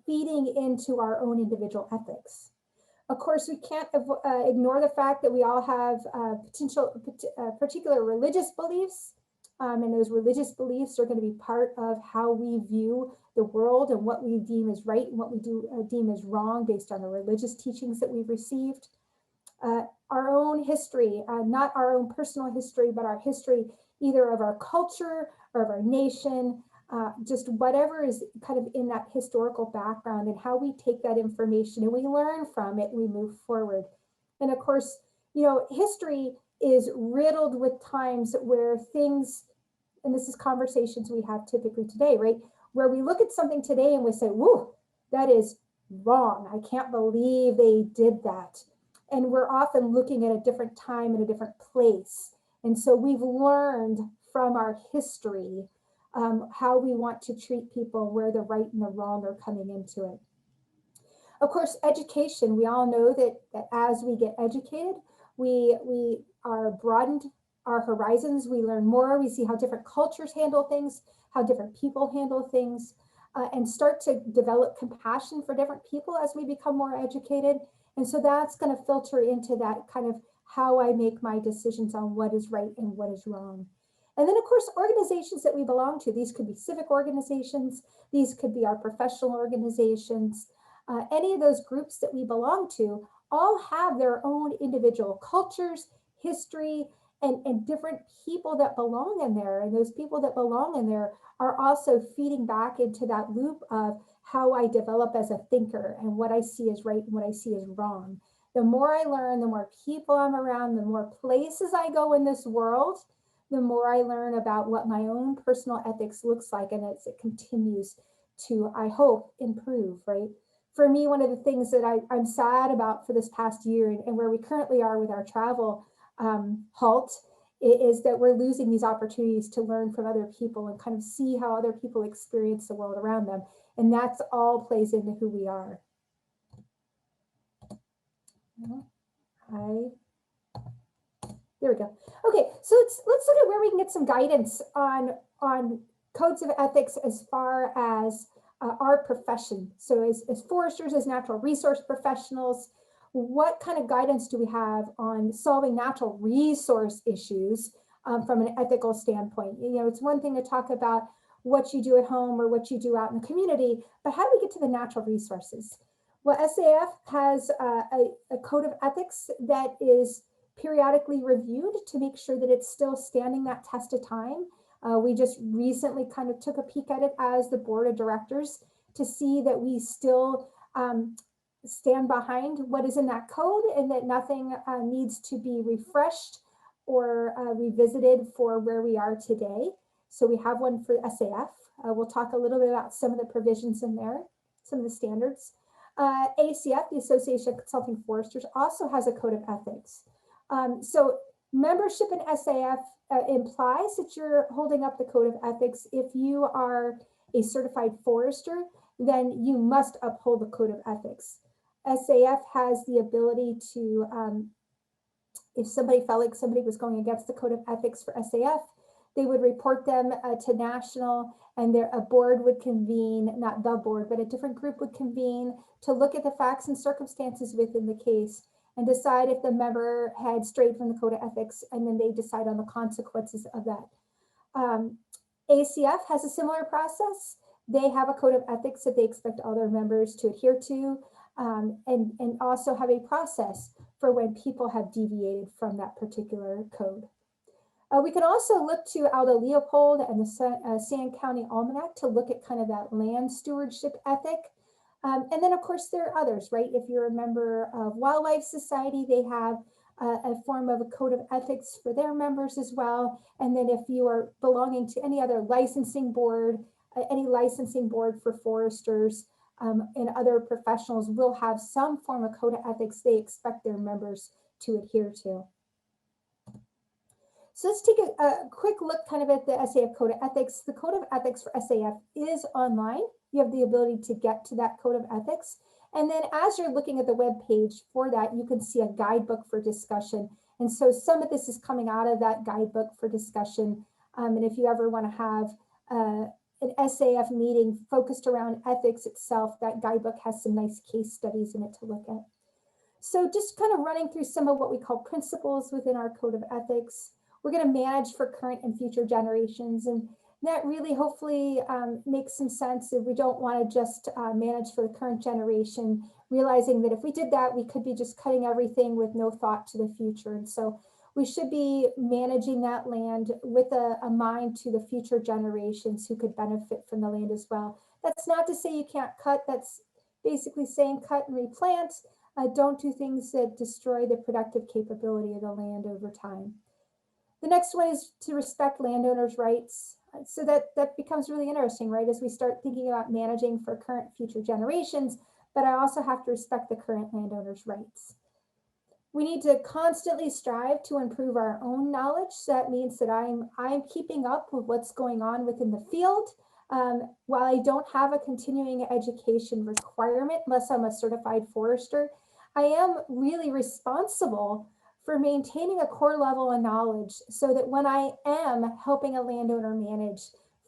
feeding into our own individual ethics. Of course, we can't ignore the fact that we all have particular religious beliefs, and those religious beliefs are going to be part of how we view the world and what we deem as right and what we deem as wrong based on the religious teachings that we've received. Our own history, not our own personal history, but our history either of our culture or of our nation, just whatever is kind of in that historical background, and how we take that information and we learn from it and we move forward. And of course, you know, history is riddled with times where things, and this is conversations we have typically today, right? Where we look at something today and we say, whoa, that is wrong. I can't believe they did that. And we're often looking at a different time and a different place. And so we've learned from our history how we want to treat people, where the right and the wrong are coming into it. Of course, education, we all know that as we get educated, we are broadened our horizons, we learn more, we see how different cultures handle things, how different people handle things, and start to develop compassion for different people as we become more educated. And so that's going to filter into that kind of how I make my decisions on what is right and what is wrong. And then, of course, organizations that we belong to. These could be civic organizations. These could be our professional organizations. Any of those groups that we belong to all have their own individual cultures, history, and different people that belong in there. And those people that belong in there are also feeding back into that loop of how I develop as a thinker and what I see as right and what I see as wrong. The more I learn, the more people I'm around, the more places I go in this world, the more I learn about what my own personal ethics looks like, and as it continues to, I hope, improve, right? For me, one of the things that I'm sad about for this past year and where we currently are with our travel halt is that we're losing these opportunities to learn from other people and kind of see how other people experience the world around them. And that's all plays into who we are. There we go. Okay, so let's look at where we can get some guidance on codes of ethics as far as our profession. So as foresters, as natural resource professionals, what kind of guidance do we have on solving natural resource issues from an ethical standpoint? You know, it's one thing to talk about what you do at home or what you do out in the community, but how do we get to the natural resources? Well, SAF has a code of ethics that is periodically reviewed to make sure that it's still standing that test of time. We just recently kind of took a peek at it as the board of directors to see that we still stand behind what is in that code and that nothing needs to be refreshed or revisited for where we are today. So we have one for SAF. We'll talk a little bit about some of the provisions in there, some of the standards. ACF, the Association of Consulting Foresters, also has a code of ethics. So membership in SAF implies that you're holding up the code of ethics. If you are a certified forester, then you must uphold the code of ethics. SAF has the ability to, if somebody felt like somebody was going against the code of ethics for SAF, they would report them to national, and a board would convene, not the board, but a different group would convene to look at the facts and circumstances within the case and decide if the member had strayed from the code of ethics, and then they decide on the consequences of that. ACF has a similar process. They have a code of ethics that they expect all their members to adhere to, and also have a process for when people have deviated from that particular code. We can also look to Aldo Leopold and the Sand County Almanac to look at kind of that land stewardship ethic. And then of course there are others, right? If you're a member of Wildlife Society, they have a form of a code of ethics for their members as well. And then if you are belonging to any other licensing board, any licensing board for foresters and other professionals will have some form of code of ethics they expect their members to adhere to. So let's take a quick look kind of at the SAF Code of Ethics. The Code of Ethics for SAF is online. You have the ability to get to that Code of Ethics. And then as you're looking at the web page for that, you can see a guidebook for discussion. And so some of this is coming out of that guidebook for discussion. And if you ever want to have an SAF meeting focused around ethics itself, that guidebook has some nice case studies in it to look at. So just kind of running through some of what we call principles within our Code of Ethics. We're going to manage for current and future generations. And that really hopefully makes some sense if we don't want to just manage for the current generation, realizing that if we did that, we could be just cutting everything with no thought to the future. And so we should be managing that land with a mind to the future generations who could benefit from the land as well. That's not to say you can't cut. That's basically saying cut and replant. Don't do things that destroy the productive capability of the land over time. The next one is to respect landowners' rights. So that becomes really interesting, right? As we start thinking about managing for current and future generations, but I also have to respect the current landowners' rights. We need to constantly strive to improve our own knowledge. So that means that I'm keeping up with what's going on within the field. While I don't have a continuing education requirement, unless I'm a certified forester, I am really responsible for maintaining a core level of knowledge so that when I am helping a landowner manage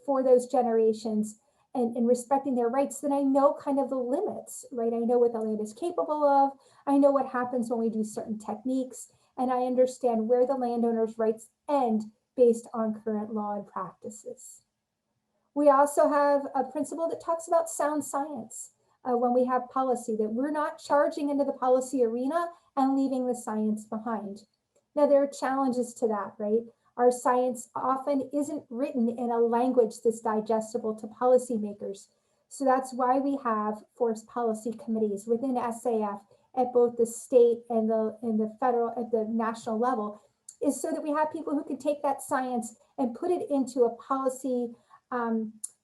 for those generations and respecting their rights, then I know kind of the limits, right? I know what the land is capable of. I know what happens when we do certain techniques, and I understand where the landowner's rights end based on current law and practices. We also have a principle that talks about sound science when we have policy, that we're not charging into the policy arena and leaving the science behind. Now, there are challenges to that, right? Our science often isn't written in a language that's digestible to policymakers. So that's why we have forest policy committees within SAF at both the state and the federal, at the national level, is so that we have people who can take that science and put it into a policy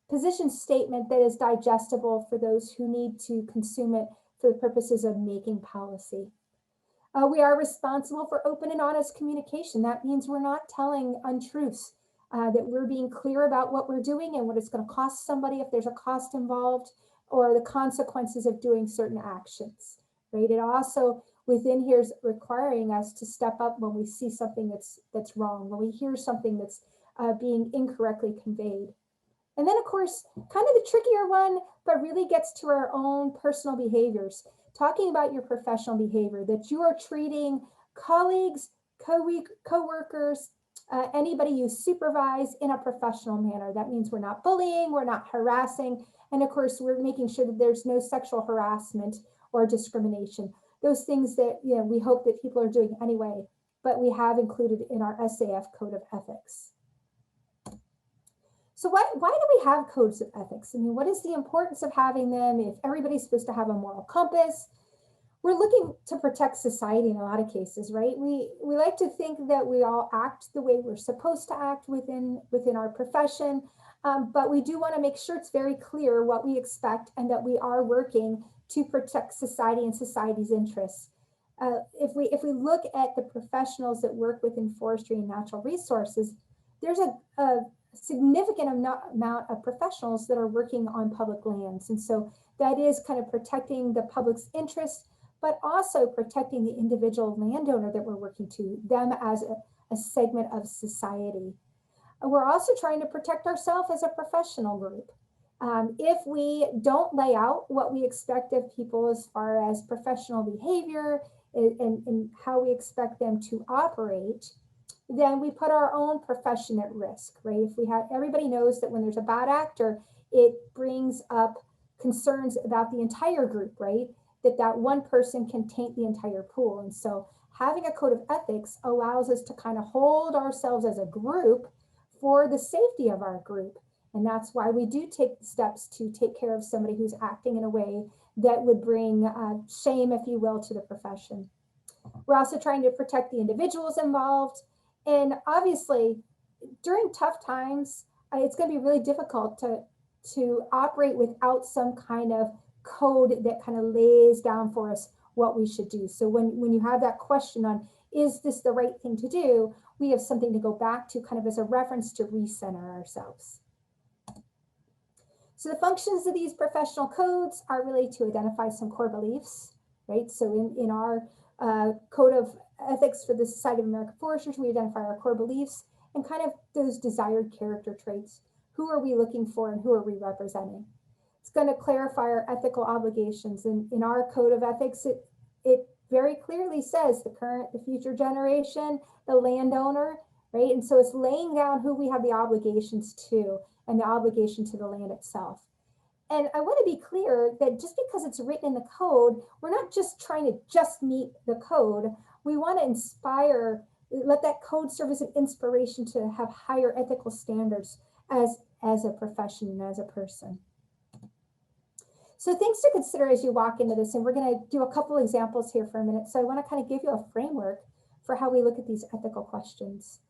position statement that is digestible for those who need to consume it for the purposes of making policy. We are responsible for open and honest communication. That means we're not telling untruths, that we're being clear about what we're doing and what it's going to cost somebody if there's a cost involved, or the consequences of doing certain actions, right? It also within here is requiring us to step up when we see something that's wrong, when we hear something that's being incorrectly conveyed. And then, of course, kind of the trickier one, but really gets to our own personal behaviors. Talking about your professional behavior, that you are treating colleagues, co-workers, anybody you supervise in a professional manner. That means we're not bullying, we're not harassing, and of course, we're making sure that there's no sexual harassment or discrimination. Those things that we hope that people are doing anyway, but we have included in our SAF Code of Ethics. So why do we have codes of ethics? I mean, what is the importance of having them if everybody's supposed to have a moral compass? We're looking to protect society in a lot of cases, right? We like to think that we all act the way we're supposed to act within our profession, but we do want to make sure it's very clear what we expect and that we are working to protect society and society's interests. If we look at the professionals that work within forestry and natural resources, there's a significant amount of professionals that are working on public lands. And so that is kind of protecting the public's interest, but also protecting the individual landowner that we're working to, them as a segment of society. We're also trying to protect ourselves as a professional group. If we don't lay out what we expect of people as far as professional behavior and how we expect them to operate, then we put our own profession at risk, right? If we have, everybody knows that when there's a bad actor, it brings up concerns about the entire group, right? That one person can taint the entire pool. And so having a code of ethics allows us to kind of hold ourselves as a group for the safety of our group. And that's why we do take steps to take care of somebody who's acting in a way that would bring shame, if you will, to the profession. We're also trying to protect the individuals involved. And obviously, during tough times, it's going to be really difficult to operate without some kind of code that kind of lays down for us what we should do. So when you have that question on, is this the right thing to do, we have something to go back to kind of as a reference to recenter ourselves. So the functions of these professional codes are really to identify some core beliefs, right? So in our code of ethics for the Society of American Foresters, we identify our core beliefs and kind of those desired character traits. Who are we looking for and who are we representing? It's going to clarify our ethical obligations. And in our code of ethics, it very clearly says the current, the future generation, the landowner, right? And so it's laying down who we have the obligations to and the obligation to the land itself. And I want to be clear that just because it's written in the code, we're not just trying to just meet the code. We want to inspire, let that code serve as an inspiration to have higher ethical standards as a profession and as a person. So things to consider as you walk into this, and we're going to do a couple examples here for a minute. So I want to kind of give you a framework for how we look at these ethical questions.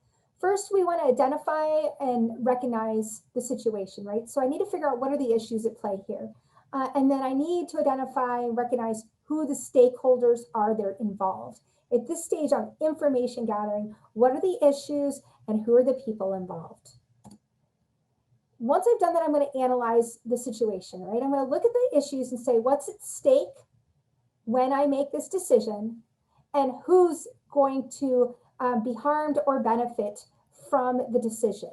First, we want to identify and recognize the situation, right? So I need to figure out what are the issues at play here. And then I need to identify and recognize who the stakeholders are that are involved. At this stage on information gathering, what are the issues and who are the people involved? Once I've done that, I'm going to analyze the situation, right? I'm going to look at the issues and say, what's at stake when I make this decision and who's going to be harmed or benefit from the decision.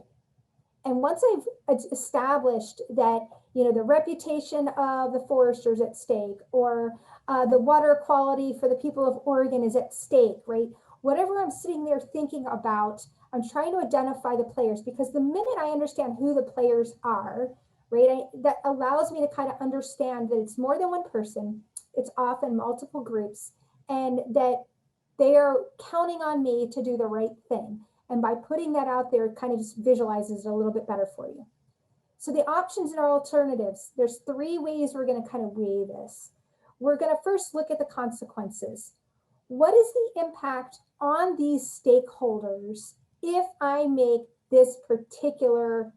And once I've established that, you know, the reputation of the foresters at stake, or the water quality for the people of Oregon is at stake, right? Whatever I'm sitting there thinking about, I'm trying to identify the players, because the minute I understand who the players are, right, that allows me to kind of understand that it's more than one person, it's often multiple groups, and that they are counting on me to do the right thing. And by putting that out there, it kind of just visualizes it a little bit better for you. So the options and our alternatives, there's three ways we're going to kind of weigh this. We're going to first look at the consequences. What is the impact on these stakeholders if I make this particular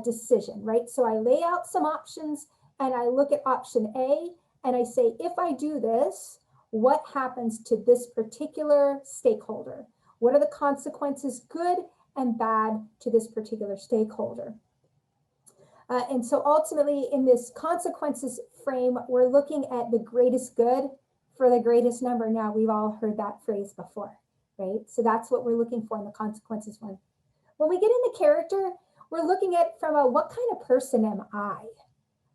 decision, right? So I lay out some options and I look at option A and I say, if I do this, what happens to this particular stakeholder? What are the consequences, good and bad, to this particular stakeholder? And so ultimately in this consequences frame, we're looking at the greatest good for the greatest number. Now, we've all heard that phrase before, right? So that's what we're looking for in the consequences one. When we get into character, we're looking at from a, what kind of person am I?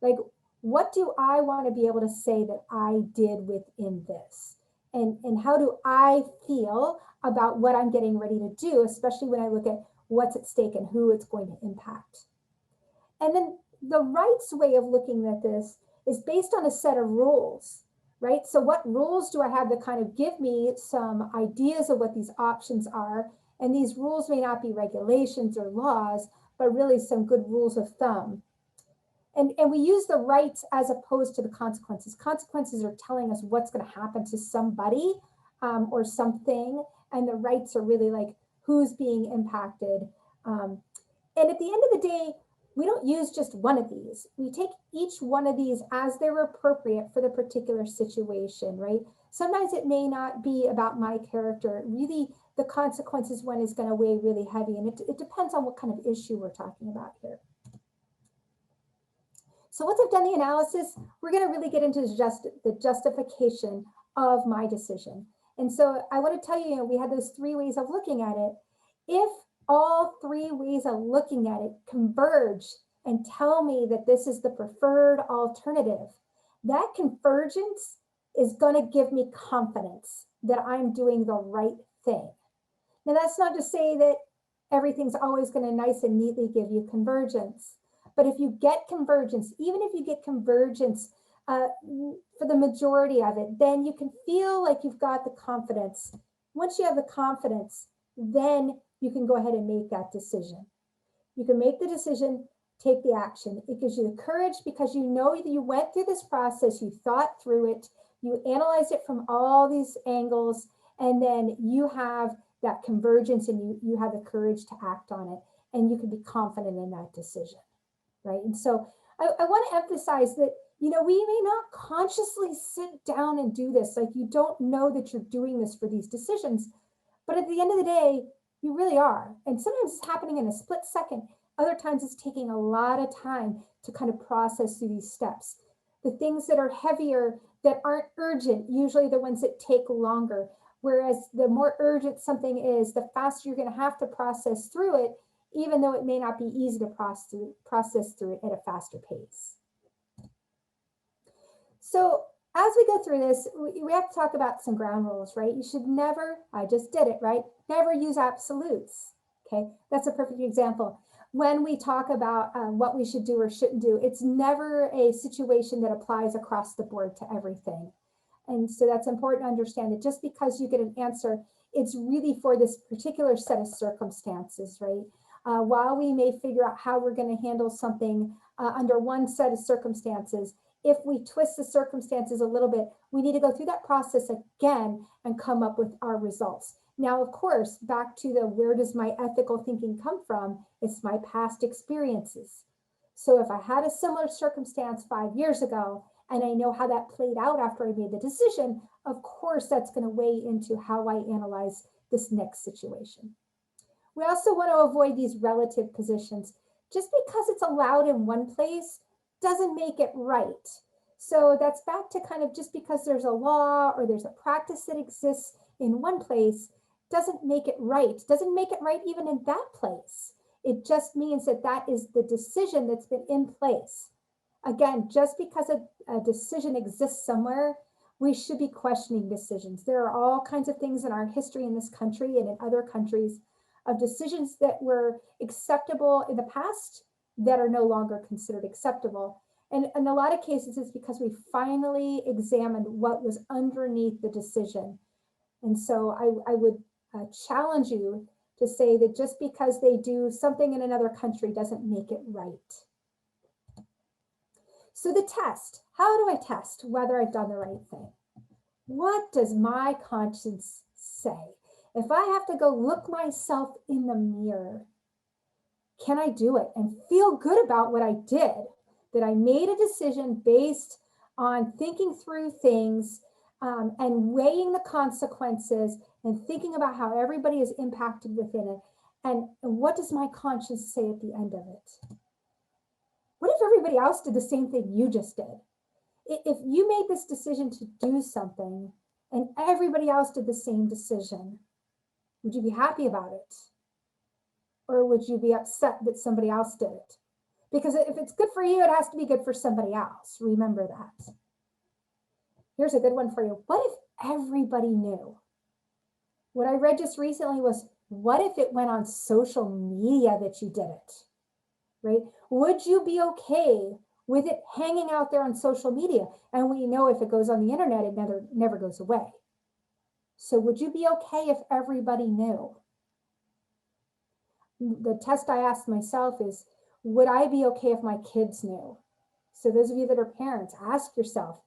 Like, what do I want to be able to say that I did within this? And how do I feel about what I'm getting ready to do, especially when I look at what's at stake and who it's going to impact. And then the rights way of looking at this is based on a set of rules, right? So what rules do I have that kind of give me some ideas of what these options are? And these rules may not be regulations or laws, but really some good rules of thumb. And we use the rights as opposed to the consequences. Consequences are telling us what's going to happen to somebody or something. And the rights are really like who's being impacted. And at the end of the day, we don't use just one of these. We take each one of these as they're appropriate for the particular situation, right? Sometimes it may not be about my character. Really, the consequences one is going to weigh really heavy. And it depends on what kind of issue we're talking about here. So once I've done the analysis, we're going to really get into the justification of my decision. And so I want to tell you, we had those three ways of looking at it. If all three ways of looking at it converge and tell me that this is the preferred alternative, that convergence is going to give me confidence that I'm doing the right thing. Now, that's not to say that everything's always going to nice and neatly give you convergence. But if you get convergence, even if you get convergence for the majority of it, then you can feel like you've got the confidence Once you have the confidence, then you can go ahead and make that decision. You can make the decision, take the action. It gives you the courage because you know that you went through this process, you thought through it, you analyzed it from all these angles, and then you have that convergence and you have the courage to act on it, and you can be confident in that decision, right? And so I want to emphasize that, you know, we may not consciously sit down and do this. Like, you don't know that you're doing this for these decisions, but at the end of the day, you really are. And sometimes it's happening in a split second. Other times it's taking a lot of time to kind of process through these steps. The things that are heavier, that aren't urgent, usually the ones that take longer. Whereas the more urgent something is, the faster you're going to have to process through it, even though it may not be easy to process through it at a faster pace. So as we go through this, we have to talk about some ground rules, right? You should never, I just did it, right? Never use absolutes, okay? That's a perfect example. When we talk about what we should do or shouldn't do, it's never a situation that applies across the board to everything. And so that's important to understand that just because you get an answer, it's really for this particular set of circumstances, right? While we may figure out how we're going to handle something under one set of circumstances, if we twist the circumstances a little bit, we need to go through that process again and come up with our results. Now, of course, back to the where does my ethical thinking come from? It's my past experiences. So if I had a similar circumstance 5 years ago, and I know how that played out after I made the decision, of course, that's going to weigh into how I analyze this next situation. We also want to avoid these relative positions. Just because it's allowed in one place doesn't make it right. So that's back to kind of just because there's a law or there's a practice that exists in one place doesn't make it right. Doesn't make it right even in that place. It just means that that is the decision that's been in place. Again, just because a decision exists somewhere, we should be questioning decisions. There are all kinds of things in our history in this country and in other countries of decisions that were acceptable in the past that are no longer considered acceptable. And in a lot of cases, it's because we finally examined what was underneath the decision. And so I would challenge you to say that just because they do something in another country doesn't make it right. So the test, how do I test whether I've done the right thing? What does my conscience say? If I have to go look myself in the mirror, can I do it and feel good about what I did? That I made a decision based on thinking through things and weighing the consequences and thinking about how everybody is impacted within it. And what does my conscience say at the end of it? What if everybody else did the same thing you just did? If you made this decision to do something and everybody else did the same decision, would you be happy about it? Or would you be upset that somebody else did it? Because if it's good for you, it has to be good for somebody else. Remember that. Here's a good one for you. What if everybody knew? What I read just recently was, what if it went on social media that you did it? Right? Would you be okay with it hanging out there on social media? And we know if it goes on the internet, it never goes away. So would you be okay if everybody knew? The test I asked myself is, would I be okay if my kids knew? So those of you that are parents, ask yourself,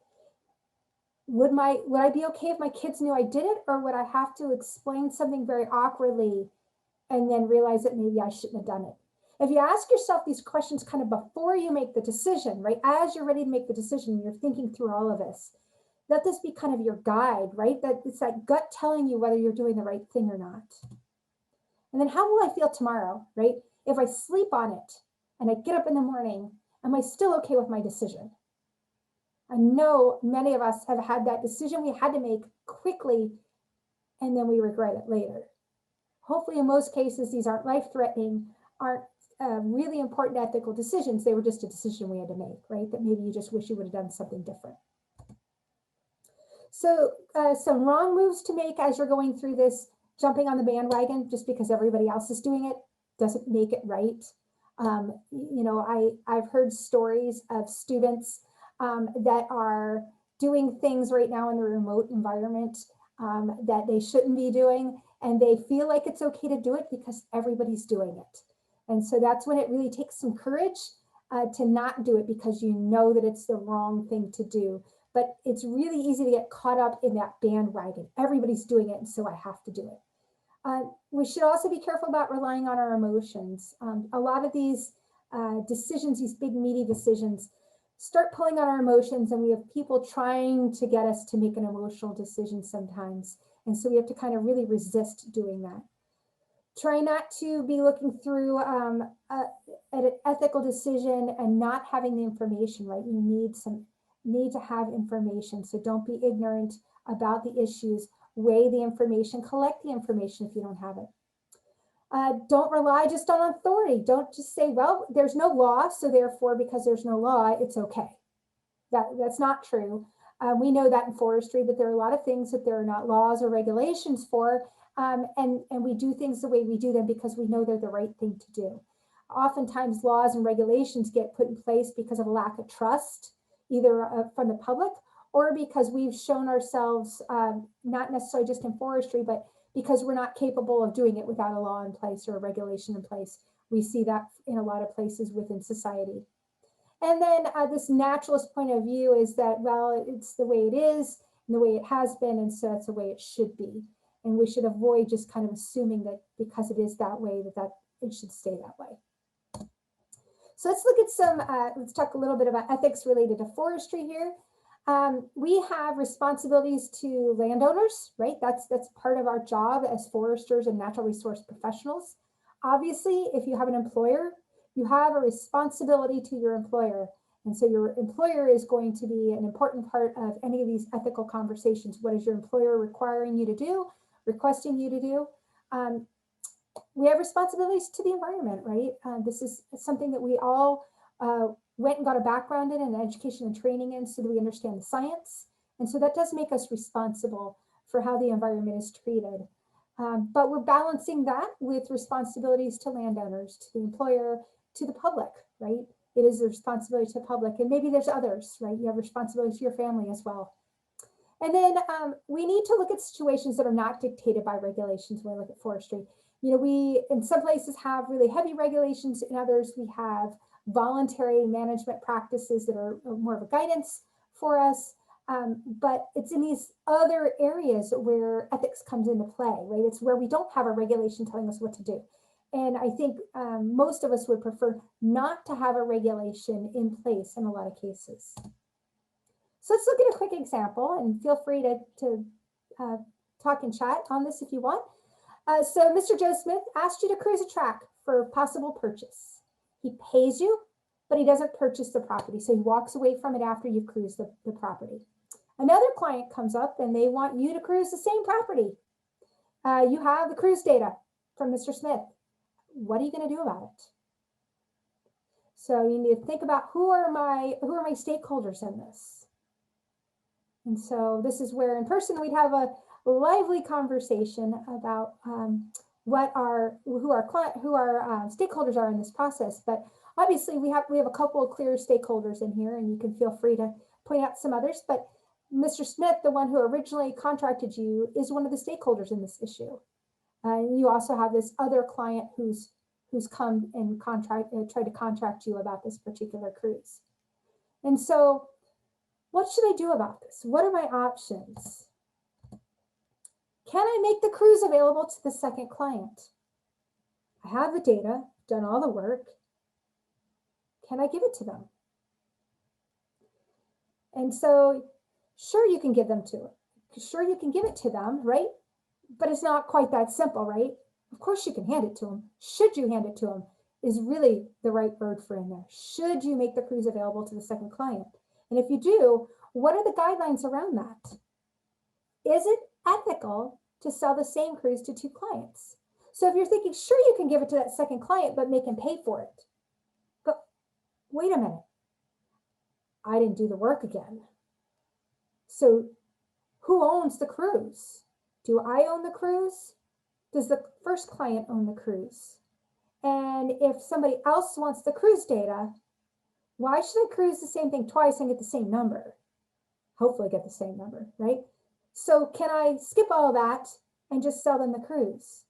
would I be okay if my kids knew I did it, or would I have to explain something very awkwardly and then realize that maybe I shouldn't have done it? If you ask yourself these questions kind of before you make the decision, right? As you're ready to make the decision, you're thinking through all of this. Let this be kind of your guide, right? That it's that gut telling you whether you're doing the right thing or not. And then how will I feel tomorrow, right? If I sleep on it and I get up in the morning, am I still okay with my decision? I know many of us have had that decision we had to make quickly, and then we regret it later. Hopefully, in most cases, these aren't life-threatening, aren't really important ethical decisions. They were just a decision we had to make, right? That maybe you just wish you would have done something different. So some wrong moves to make as you're going through this, jumping on the bandwagon just because everybody else is doing it doesn't make it right. You know, I've heard stories of students that are doing things right now in the remote environment that they shouldn't be doing, and they feel like it's okay to do it because everybody's doing it. And so that's when it really takes some courage to not do it because you know that it's the wrong thing to do. But it's really easy to get caught up in that bandwagon. Everybody's doing it, and so I have to do it. We should also be careful about relying on our emotions. A lot of these decisions, these big meaty decisions, start pulling on our emotions, and we have people trying to get us to make an emotional decision sometimes. And so we have to kind of really resist doing that. Try not to be looking through at an ethical decision and not having the information, right? You need to have information. So don't be ignorant about the issues. Weigh the information, collect the information if you don't have it. Don't rely just on authority. Don't just say, well, there's no law, so therefore, because there's no law, it's okay. That's not true. We know that in forestry, but there are a lot of things that there are not laws or regulations for, and we do things the way we do them because we know they're the right thing to do. Oftentimes, laws and regulations get put in place because of a lack of trust, either from the public or because we've shown ourselves, not necessarily just in forestry, but because we're not capable of doing it without a law in place or a regulation in place. We see that in a lot of places within society. And then this naturalist point of view is that, well, it's the way it is and the way it has been, and so that's the way it should be. And we should avoid just kind of assuming that because it is that way, that it should stay that way. So let's look at let's talk a little bit about ethics related to forestry here. We have responsibilities to landowners, right? That's part of our job as foresters and natural resource professionals. Obviously, if you have an employer, you have a responsibility to your employer. And so your employer is going to be an important part of any of these ethical conversations. What is your employer requiring you to do, requesting you to do? We have responsibilities to the environment, right? This is something that we all went and got a background in and education and training in so that we understand the science. And so that does make us responsible for how the environment is treated. But we're balancing that with responsibilities to landowners, to the employer, to the public, right? It is a responsibility to the public, and maybe there's others, right? You have responsibility to your family as well. And then we need to look at situations that are not dictated by regulations when we look at forestry. You know, we in some places have really heavy regulations, in others we have voluntary management practices that are more of a guidance for us. But it's in these other areas where ethics comes into play, right? It's where we don't have a regulation telling us what to do. And I think most of us would prefer not to have a regulation in place in a lot of cases. So let's look at a quick example, and feel free to talk and chat on this if you want. So Mr. Joe Smith asked you to cruise a track for possible purchase. He pays you, but he doesn't purchase the property. So he walks away from it after you've cruised the property. Another client comes up and they want you to cruise the same property. You have the cruise data from Mr. Smith. What are you going to do about it? So you need to think about who are my stakeholders in this. And so this is where in person we'd have a lively conversation about who our stakeholders are in this process. But obviously we have a couple of clear stakeholders in here, and you can feel free to point out some others. But Mr. Smith, the one who originally contracted you, is one of the stakeholders in this issue. You also have this other client who's come and tried to contract you about this particular cruise. And so what should I do about this? What are my options? Can I make the cruise available to the second client? I have the data, done all the work. Can I give it to them? And so, sure, you can give them to it. Sure, you can give it to them, right? But it's not quite that simple, right? Of course you can hand it to them. Should you hand it to them is really the right word for in there. Should you make the cruise available to the second client? And if you do, what are the guidelines around that? Is it ethical to sell the same cruise to two clients? So if you're thinking, sure, you can give it to that second client, but make him pay for it. But wait a minute. I didn't do the work again. So who owns the cruise? Do I own the cruise? Does the first client own the cruise? And if somebody else wants the cruise data, why should I cruise the same thing twice and get the same number? Hopefully get the same number, right? So can I skip all that and just sell them the cruise?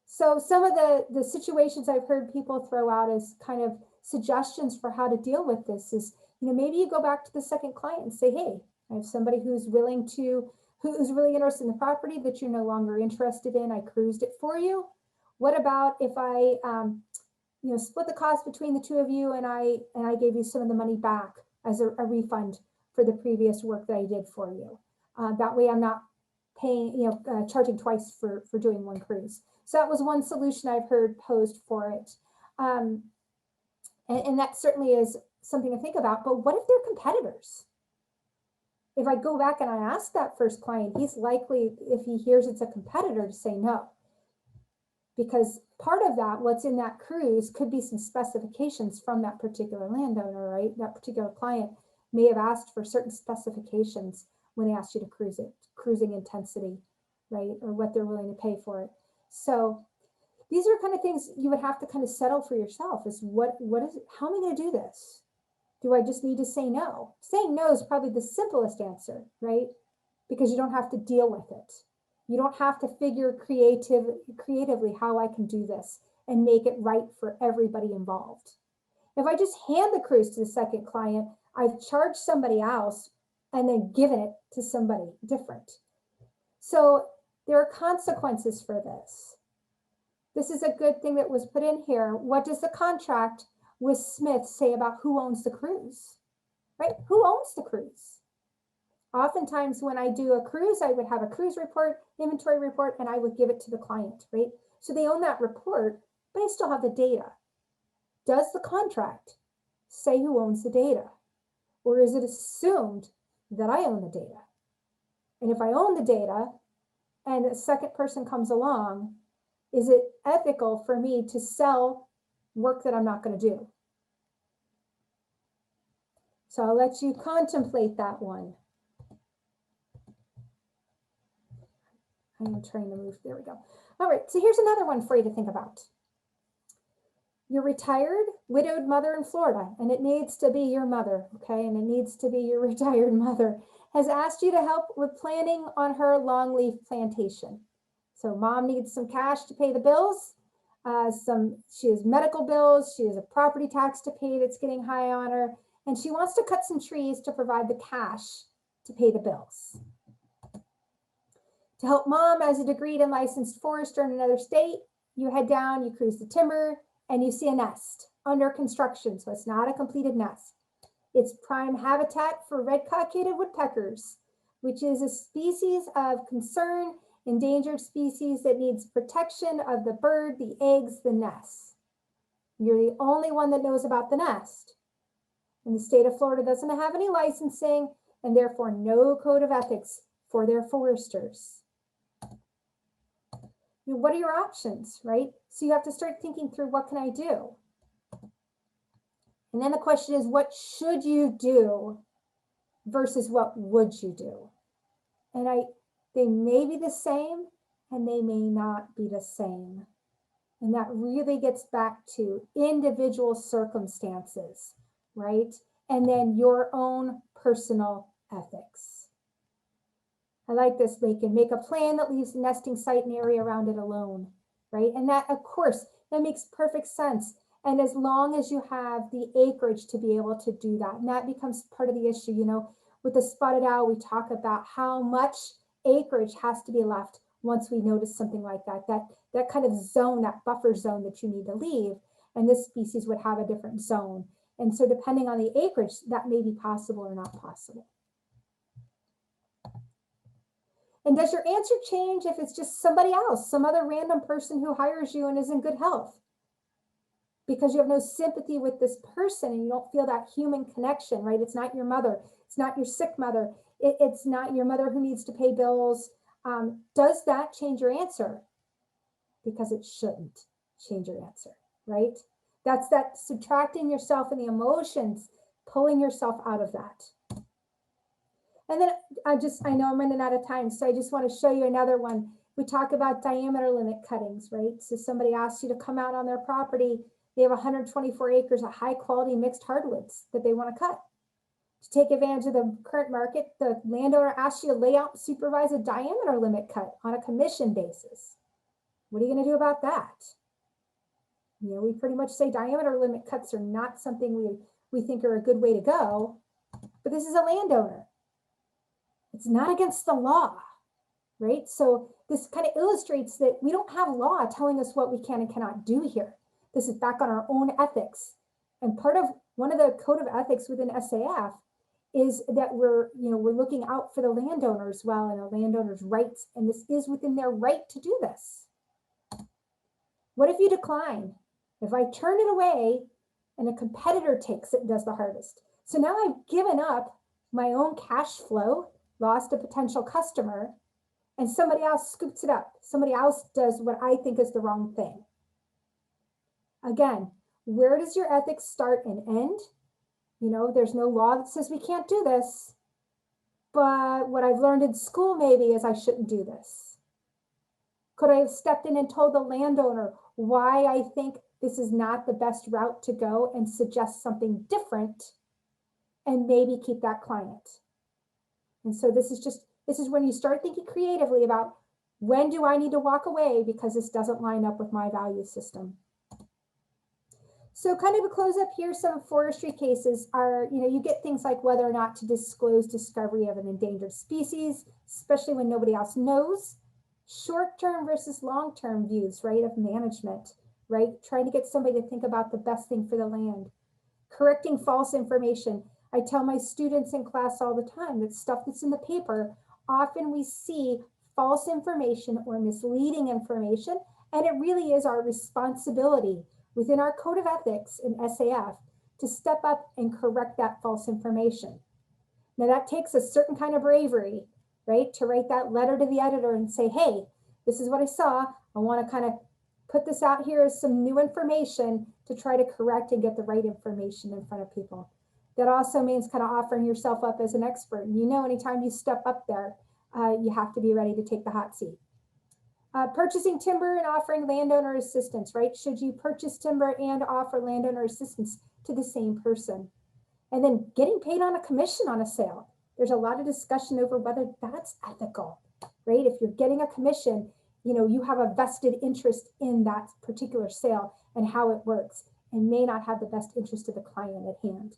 So some of the situations I've heard people throw out as kind of suggestions for how to deal with this is, maybe you go back to the second client and say, hey, I have somebody who's really interested in the property that you're no longer interested in. I cruised it for you. What about if I, split the cost between the two of you and I gave you some of the money back as a refund for the previous work that I did for you. That way I'm not paying, charging twice for doing one cruise. So that was one solution I've heard posed for it. And that certainly is something to think about, but what if they're competitors? If I go back and I ask that first client, he's likely, if he hears it's a competitor, to say no. Because part of that, what's in that cruise could be some specifications from that particular landowner, right? That particular client may have asked for certain specifications when they asked you to cruise it, cruising intensity, right? Or what they're willing to pay for it. So these are kind of things you would have to kind of settle for yourself is what is it? How am I going to do this? Do I just need to say no? Saying no is probably the simplest answer, right? Because you don't have to deal with it. You don't have to figure creatively how I can do this and make it right for everybody involved. If I just hand the cruise to the second client, I've charged somebody else and then given it to somebody different. So there are consequences for this. This is a good thing that was put in here. What does the contract with Smith say about who owns the cruise, right? Who owns the cruise? Oftentimes when I do a cruise, I would have a cruise report, inventory report, and I would give it to the client, right? So they own that report, but I still have the data. Does the contract say who owns the data? Or is it assumed that I own the data? And if I own the data and a second person comes along, is it ethical for me to sell work that I'm not going to do? So I'll let you contemplate that one. I am trying to move. There we go. All right. So here's another one for you to think about. You're retired, widowed mother in Florida, and it needs to be your mother, okay? And it needs to be your retired mother, has asked you to help with planning on her longleaf plantation. So mom needs some cash to pay the bills. She has medical bills. She has a property tax to pay that's getting high on her. And she wants to cut some trees to provide the cash to pay the bills. To help mom as a degreed and licensed forester in another state, you head down, you cruise the timber, and you see a nest under construction. So it's not a completed nest. It's prime habitat for red-cockaded woodpeckers, which is a species of concern, endangered species that needs protection of the bird, the eggs, the nests. You're the only one that knows about the nest. And the state of Florida doesn't have any licensing and therefore no code of ethics for their foresters. What are your options, right? So you have to start thinking through, what can I do? And then the question is, what should you do versus what would you do? And they may be the same and they may not be the same. And that really gets back to individual circumstances, right? And then your own personal ethics. I like this, Macon. Make a plan that leaves the nesting site and area around it alone, right? And that, of course, that makes perfect sense. And as long as you have the acreage to be able to do that, and that becomes part of the issue, with the spotted owl, we talk about how much acreage has to be left once we notice something like that kind of zone, that buffer zone that you need to leave. And this species would have a different zone. And so depending on the acreage, that may be possible or not possible. And does your answer change if it's just somebody else, some other random person who hires you and is in good health? Because you have no sympathy with this person and you don't feel that human connection, right? It's not your mother. It's not your sick mother. It's not your mother who needs to pay bills. Does that change your answer? Because it shouldn't change your answer, right? That's that subtracting yourself and the emotions, pulling yourself out of that. And then I know I'm running out of time, so I just want to show you another one. We talk about diameter limit cuttings, right? So somebody asks you to come out on their property. They have 124 acres of high quality mixed hardwoods that they want to cut. To take advantage of the current market, the landowner asks you to lay out and supervise a diameter limit cut on a commission basis. What are you going to do about that? You know, we pretty much say diameter limit cuts are not something we think are a good way to go, but this is a landowner. It's not against the law, right? So this kind of illustrates that we don't have law telling us what we can and cannot do here. This is back on our own ethics. And part of one of the code of ethics within SAF is that we're looking out for the landowner as well and the landowner's rights. And this is within their right to do this. What if you decline? If I turn it away and a competitor takes it and does the harvest? So now I've given up my own cash flow, lost a potential customer, and somebody else scoops it up. Somebody else does what I think is the wrong thing. Again, where does your ethics start and end? You know, there's no law that says we can't do this. But what I've learned in school maybe is I shouldn't do this. Could I have stepped in and told the landowner why I think this is not the best route to go and suggest something different and maybe keep that client? And so this is when you start thinking creatively about when do I need to walk away because this doesn't line up with my value system. So kind of to close up here, some forestry cases are, you get things like whether or not to disclose discovery of an endangered species, especially when nobody else knows. Short-term versus long-term views, right, of management, right? Trying to get somebody to think about the best thing for the land. Correcting false information. I tell my students in class all the time that stuff that's in the paper, often we see false information or misleading information, and it really is our responsibility within our code of ethics in SAF to step up and correct that false information. Now that takes a certain kind of bravery, right? To write that letter to the editor and say, hey, this is what I saw. I want to kind of put this out here as some new information to try to correct and get the right information in front of people. That also means kind of offering yourself up as an expert. And anytime you step up there, you have to be ready to take the hot seat. Purchasing timber and offering landowner assistance, right? Should you purchase timber and offer landowner assistance to the same person? And then getting paid on a commission on a sale. There's a lot of discussion over whether that's ethical, right? If you're getting a commission, you have a vested interest in that particular sale and how it works and may not have the best interest of the client at hand.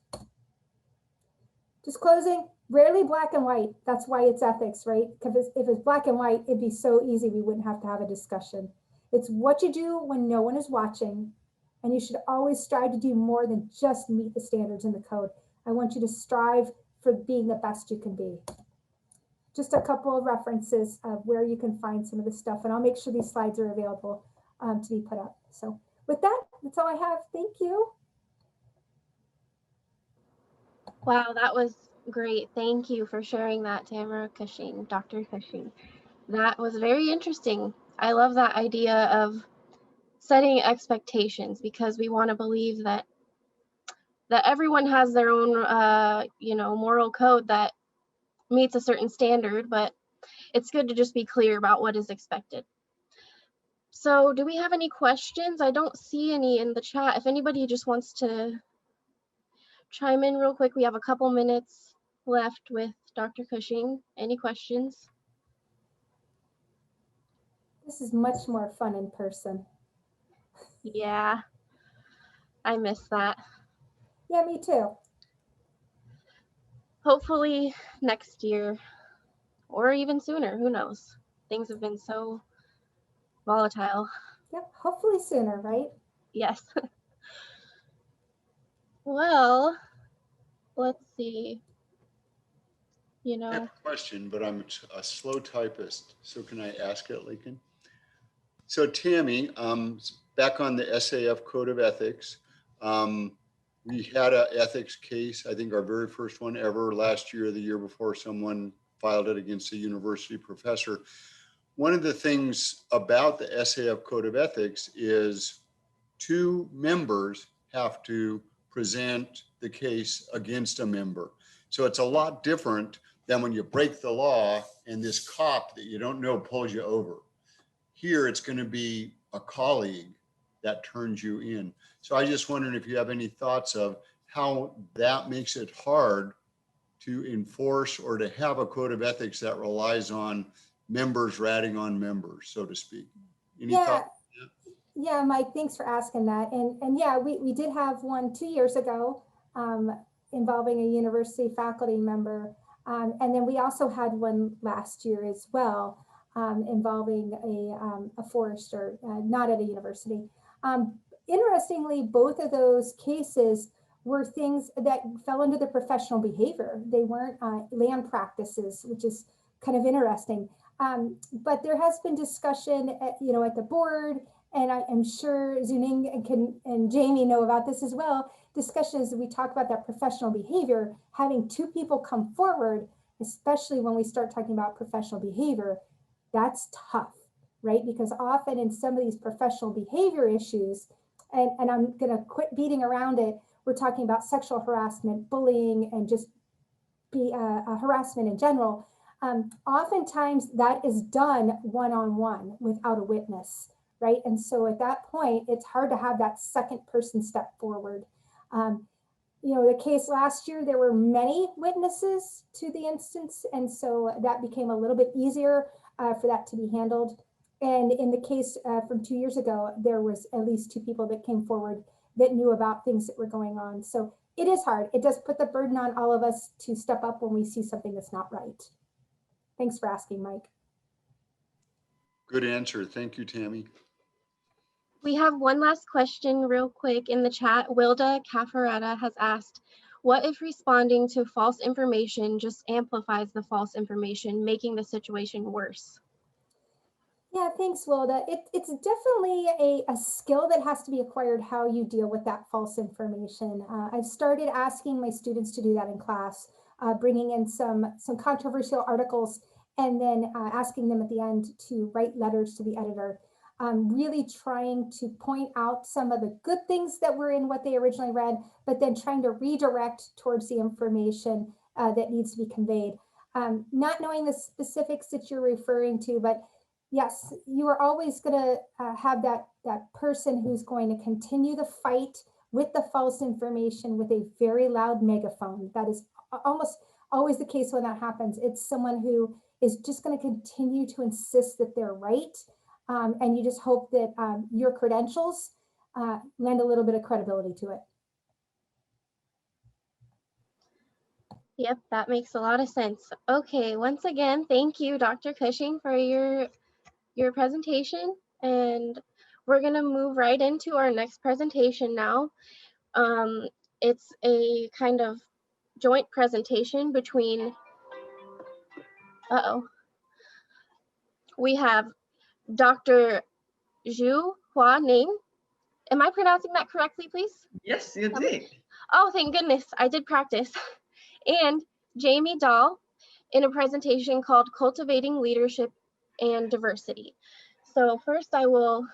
Just closing, rarely black and white. That's why it's ethics, right? Because if it's black and white, it'd be so easy we wouldn't have to have a discussion. It's what you do when no one is watching, and you should always strive to do more than just meet the standards in the code. I want you to strive for being the best you can be. Just a couple of references of where you can find some of this stuff, and I'll make sure these slides are available to be put up. So with that, that's all I have. Thank you. Wow, that was great. Thank you for sharing that, Tamara Cushing, Dr. Cushing. That was very interesting. I love that idea of setting expectations because we want to believe that everyone has their own, moral code that meets a certain standard, but it's good to just be clear about what is expected. So do we have any questions? I don't see any in the chat. If anybody just wants to chime in real quick, we have a couple minutes left with Dr. Cushing. Any questions? This is much more fun in person. Yeah, I miss that. Yeah, me too. Hopefully next year or even sooner, who knows? Things have been so volatile. Yep, hopefully sooner, right? Yes. Well, let's see. I have a question, but I'm a slow typist, so can I ask it, Lincoln? So Tammy, back on the SAF Code of Ethics, we had an ethics case, I think our very first one ever last year or the year before, someone filed it against a university professor. One of the things about the SAF Code of Ethics is 2 members have to present the case against a member. So it's a lot different than when you break the law and this cop that you don't know pulls you over. Here, it's going to be a colleague that turns you in. So I just wondering if you have any thoughts of how that makes it hard to enforce or to have a code of ethics that relies on members ratting on members, so to speak? Any thought? Yeah, Mike, thanks for asking that. And yeah, we did have one 2 years ago involving a university faculty member. And then we also had one last year as well involving a forester, not at a university. Interestingly, both of those cases were things that fell under the professional behavior. They weren't land practices, which is kind of interesting. But there has been discussion at the board, and I am sure Zuning and Jamie know about this as well. Discussions, we talk about that professional behavior, having two people come forward, especially when we start talking about professional behavior, that's tough, right? Because often in some of these professional behavior issues, and I'm gonna quit beating around it, we're talking about sexual harassment, bullying, and just harassment in general. Oftentimes that is done one-on-one without a witness, right? And so at that point, it's hard to have that second person step forward. The case last year, there were many witnesses to the instance, and so that became a little bit easier for that to be handled. And in the case from 2 years ago, there was at least two people that came forward that knew about things that were going on. So it is hard. It does put the burden on all of us to step up when we see something that's not right. Thanks for asking, Mike. Good answer. Thank you, Tammy. We have one last question real quick in the chat. Wilda Cafaretta has asked, what if responding to false information just amplifies the false information, making the situation worse? Yeah, thanks, Wilda. It's definitely a skill that has to be acquired, how you deal with that false information. I've started asking my students to do that in class, bringing in some controversial articles and then asking them at the end to write letters to the editor. Really trying to point out some of the good things that were in what they originally read, but then trying to redirect towards the information that needs to be conveyed. Not knowing the specifics that you're referring to, but yes, you are always going to have that person who's going to continue the fight with the false information with a very loud megaphone. That is almost always the case when that happens. It's someone who is just going to continue to insist that they're right. And you just hope that your credentials lend a little bit of credibility to it. Yep, that makes a lot of sense. Okay, once again, thank you, Dr. Cushing, for your presentation. And we're going to move right into our next presentation now. It's a kind of joint presentation between, we have Dr. Zhu Hua Ning. Am I pronouncing that correctly, please? Yes, you did. Oh, thank goodness, I did practice. And Jamie Dahl in a presentation called Cultivating Leadership and Diversity. So first I will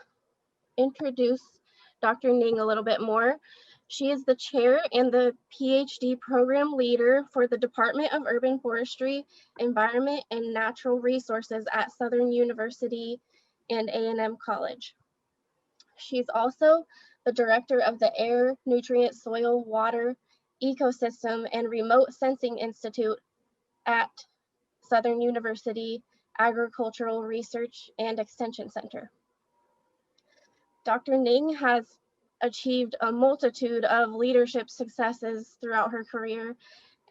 introduce Dr. Ning a little bit more. She is the chair and the PhD program leader for the Department of Urban Forestry, Environment, and Natural Resources at Southern University and A&M College. She's also the director of the Air, Nutrient, Soil, Water, Ecosystem, and Remote Sensing Institute at Southern University Agricultural Research and Extension Center. Dr. Ning has achieved a multitude of leadership successes throughout her career,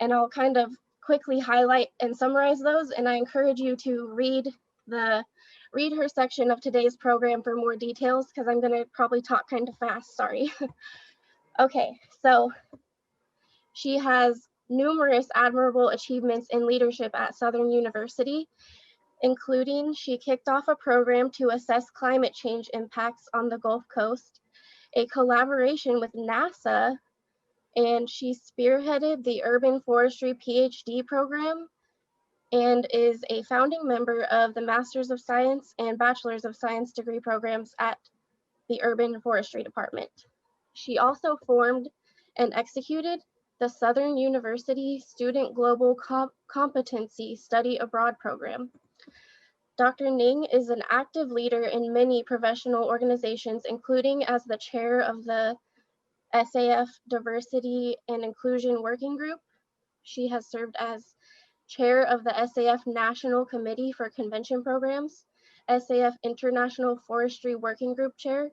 and I'll kind of quickly highlight and summarize those, and I encourage you to read her section of today's program for more details, because I'm going to probably talk kind of fast, sorry. Okay, so she has numerous admirable achievements in leadership at Southern University, including she kicked off a program to assess climate change impacts on the Gulf Coast, a collaboration with NASA, and she spearheaded the Urban Forestry PhD program and is a founding member of the Masters of Science and Bachelors of Science degree programs at the Urban Forestry Department. She also formed and executed the Southern University Student Global Competency Study Abroad program. Dr. Ning is an active leader in many professional organizations, including as the chair of the SAF Diversity and Inclusion Working Group. She has served as chair of the SAF National Committee for Convention Programs, SAF International Forestry Working Group Chair,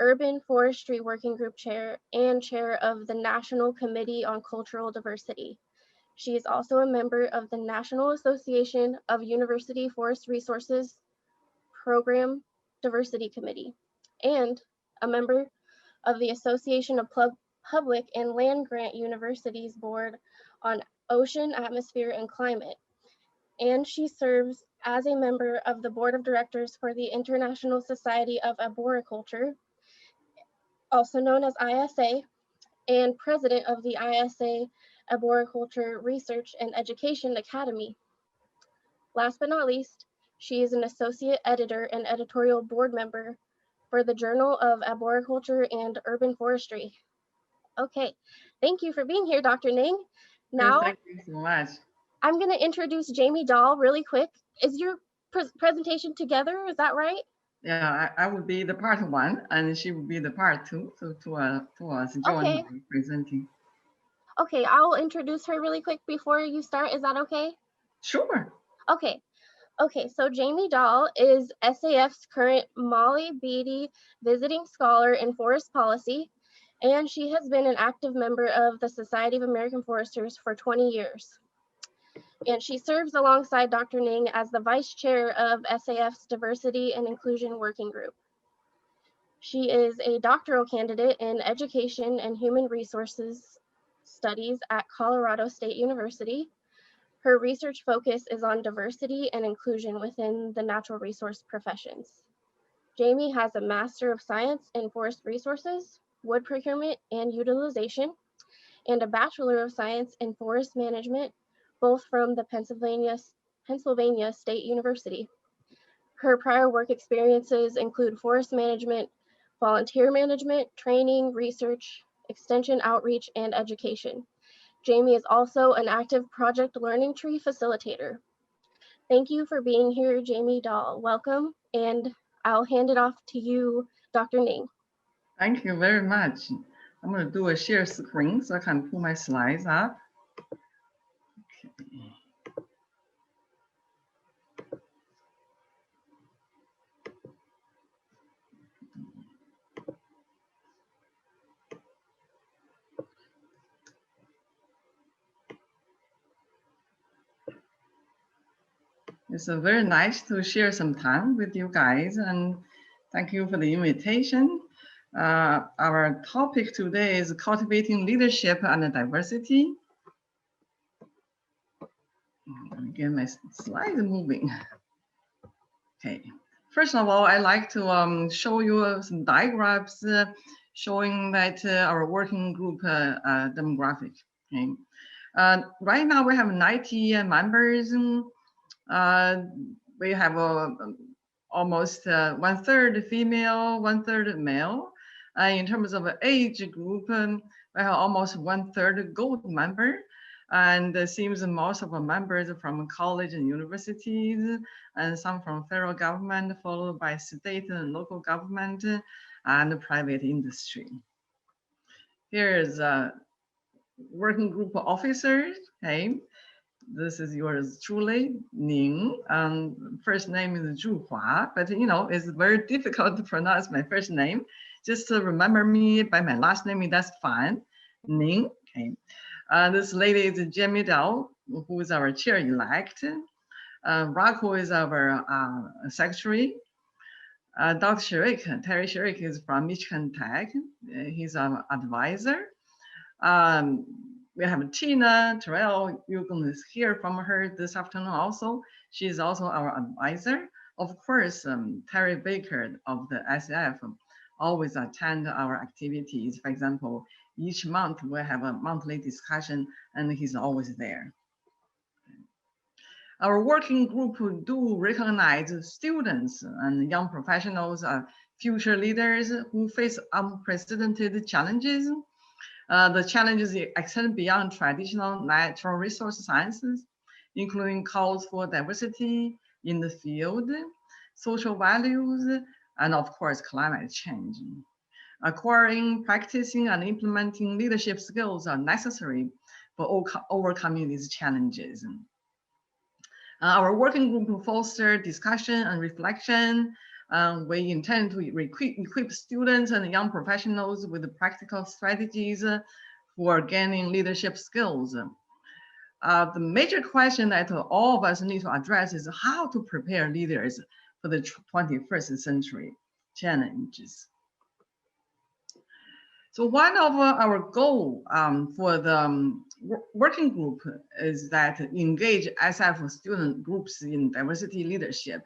Urban Forestry Working Group Chair, and chair of the National Committee on Cultural Diversity. She is also a member of the National Association of University Forest Resources Program Diversity Committee, and a member of the Association of Public and Land Grant Universities Board on Ocean, Atmosphere, and Climate. And she serves as a member of the Board of Directors for the International Society of Arboriculture, also known as ISA, and president of the ISA Arboriculture Research and Education Academy. Last but not least, she is an associate editor and editorial board member for the Journal of Arboriculture and Urban Forestry. Okay, thank you for being here, Dr. Ning. Now, thank you so much. I'm going to introduce Jamie Dahl really quick. Is your presentation together? Is that right? Yeah, I would be the part one, and she would be the part two. So to us join presenting. Okay, I'll introduce her really quick before you start. Is that okay? Sure. Okay. Okay, so Jamie Dahl is SAF's current Molly Beatty Visiting Scholar in Forest Policy, and she has been an active member of the Society of American Foresters for 20 years. And she serves alongside Dr. Ning as the Vice Chair of SAF's Diversity and Inclusion Working Group. She is a doctoral candidate in Education and Human Resources Studies at Colorado State University. Her research focus is on diversity and inclusion within the natural resource professions. Jamie has a Master of Science in Forest Resources, Wood Procurement and Utilization, and a Bachelor of Science in Forest Management, both from the Pennsylvania State University. Her prior work experiences include forest management, volunteer management, training, research, extension outreach, and education. Jamie is also an active Project Learning Tree facilitator. Thank you for being here, Jamie Dahl. Welcome, and I'll hand it off to you, Dr. Ning. Thank you very much. I'm going to do a share screen so I can pull my slides up. Okay. It's very nice to share some time with you guys, and thank you for the invitation. Our topic today is cultivating leadership and diversity. Let me get my slides moving. Okay. First of all, I'd like to show you some diagrams showing that our working group demographic. Okay. Right now we have 90 members. We have almost 1/3 female, 1/3 male. In terms of age group, we have almost 1/3 gold member. And it seems most of our members are from college and universities, and some from federal government, followed by state and local government and private industry. Here's working group officers. Okay. This is yours truly, Ning. First name is Zhu Hua, but you know, it's very difficult to pronounce my first name. Just to remember me by my last name, that's fine. Ning. Okay. This lady is Jamie Dahl, who is our chair-elect. Rocco is our secretary. Dr. Shirik, Terry Shirik is from Michigan Tech. He's our advisor. We have Tina Terrell. You're going to hear from her this afternoon also. She's also our advisor. Of course, Terry Baker of the SAF always attend our activities. For example, each month we have a monthly discussion and he's always there. Our working group do recognize students and young professionals are future leaders who face unprecedented challenges. The challenges extend beyond traditional natural resource sciences, including calls for diversity in the field, social values, and of course, climate change. Acquiring, practicing, and implementing leadership skills are necessary for overcoming these challenges. Our working group will foster discussion and reflection. We intend to equip students and young professionals with practical strategies for gaining leadership skills. The major question that all of us need to address is how to prepare leaders for the 21st century challenges. So one of our goals for the working group is that engage SF student groups in diversity leadership.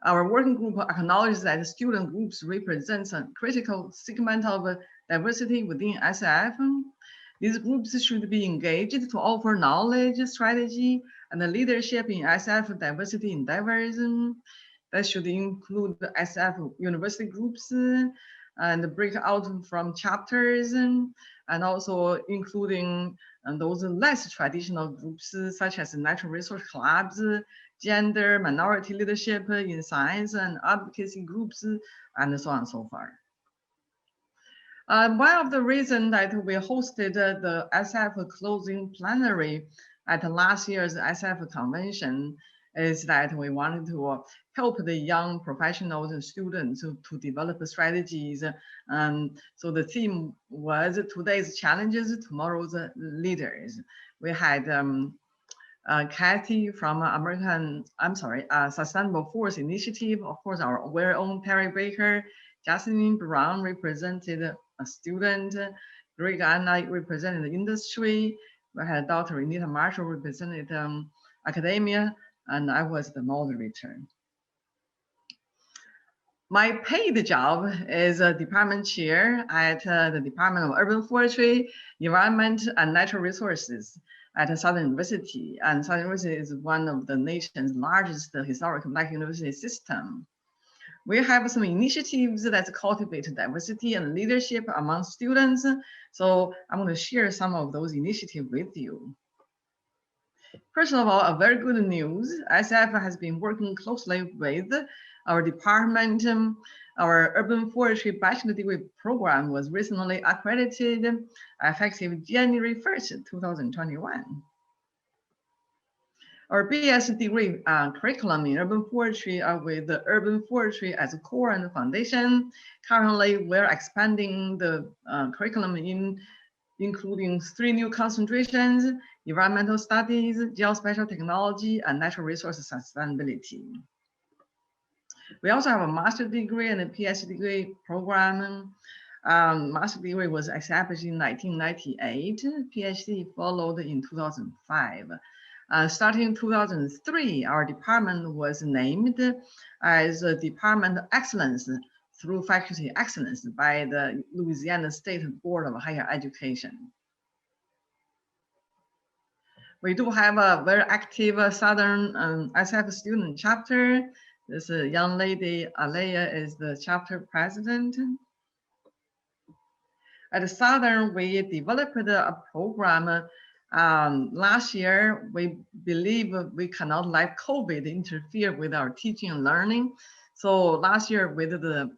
Our working group acknowledges that student groups represent a critical segment of diversity within SF. These groups should be engaged to offer knowledge, strategy, and leadership in SF diversity endeavors. That should include SF university groups and break out from chapters, and also including those less traditional groups such as natural resource clubs, gender, minority leadership in science, and advocacy groups, and so on and so forth. One of the reasons that we hosted the SF closing plenary at last year's SF convention is that we wanted to help the young professionals and students to develop strategies. So the theme was today's challenges, tomorrow's leaders. We had Kathy from Sustainable Force Initiative, of course, our very own Terry Baker, Jasmine Brown represented a student, Greg Anna represented the industry. We had Dr. Renita Marshall represented academia, and I was the moderator. My paid job is a department chair at the Department of Urban Forestry, Environment, and Natural Resources at Southern University. And Southern University is one of the nation's largest historic Black university system. We have some initiatives that cultivate diversity and leadership among students. So I'm going to share some of those initiatives with you. First of all, a very good news. SF has been working closely with our department. Our urban forestry bachelor degree program was recently accredited effective January 1st, 2021. Our BS degree curriculum in urban forestry with the urban forestry as a core and foundation. Currently, we're expanding the curriculum including 3 new concentrations: environmental studies, geospatial technology, and natural resource sustainability. We also have a master's degree and a PhD degree program. Master's degree was established in 1998. PhD followed in 2005. Starting in 2003, our department was named as a Department of Excellence through Faculty Excellence by the Louisiana State Board of Higher Education. We do have a very active Southern SF student chapter. This young lady, Alea, is the chapter president. At Southern, we developed a program last year. We believe we cannot let COVID interfere with our teaching and learning. So last year, with the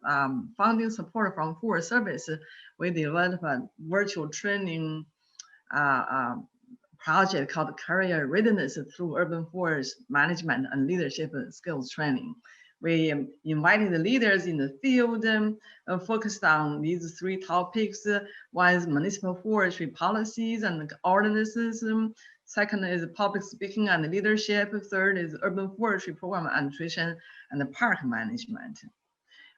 funding support from Forest Service, we developed a virtual training project called Career Readiness through Urban Forest Management and Leadership Skills Training. We invited the leaders in the field, focused on these 3 topics. One is municipal forestry policies and ordinances. Second is public speaking and leadership. Third is urban forestry program administration and park management.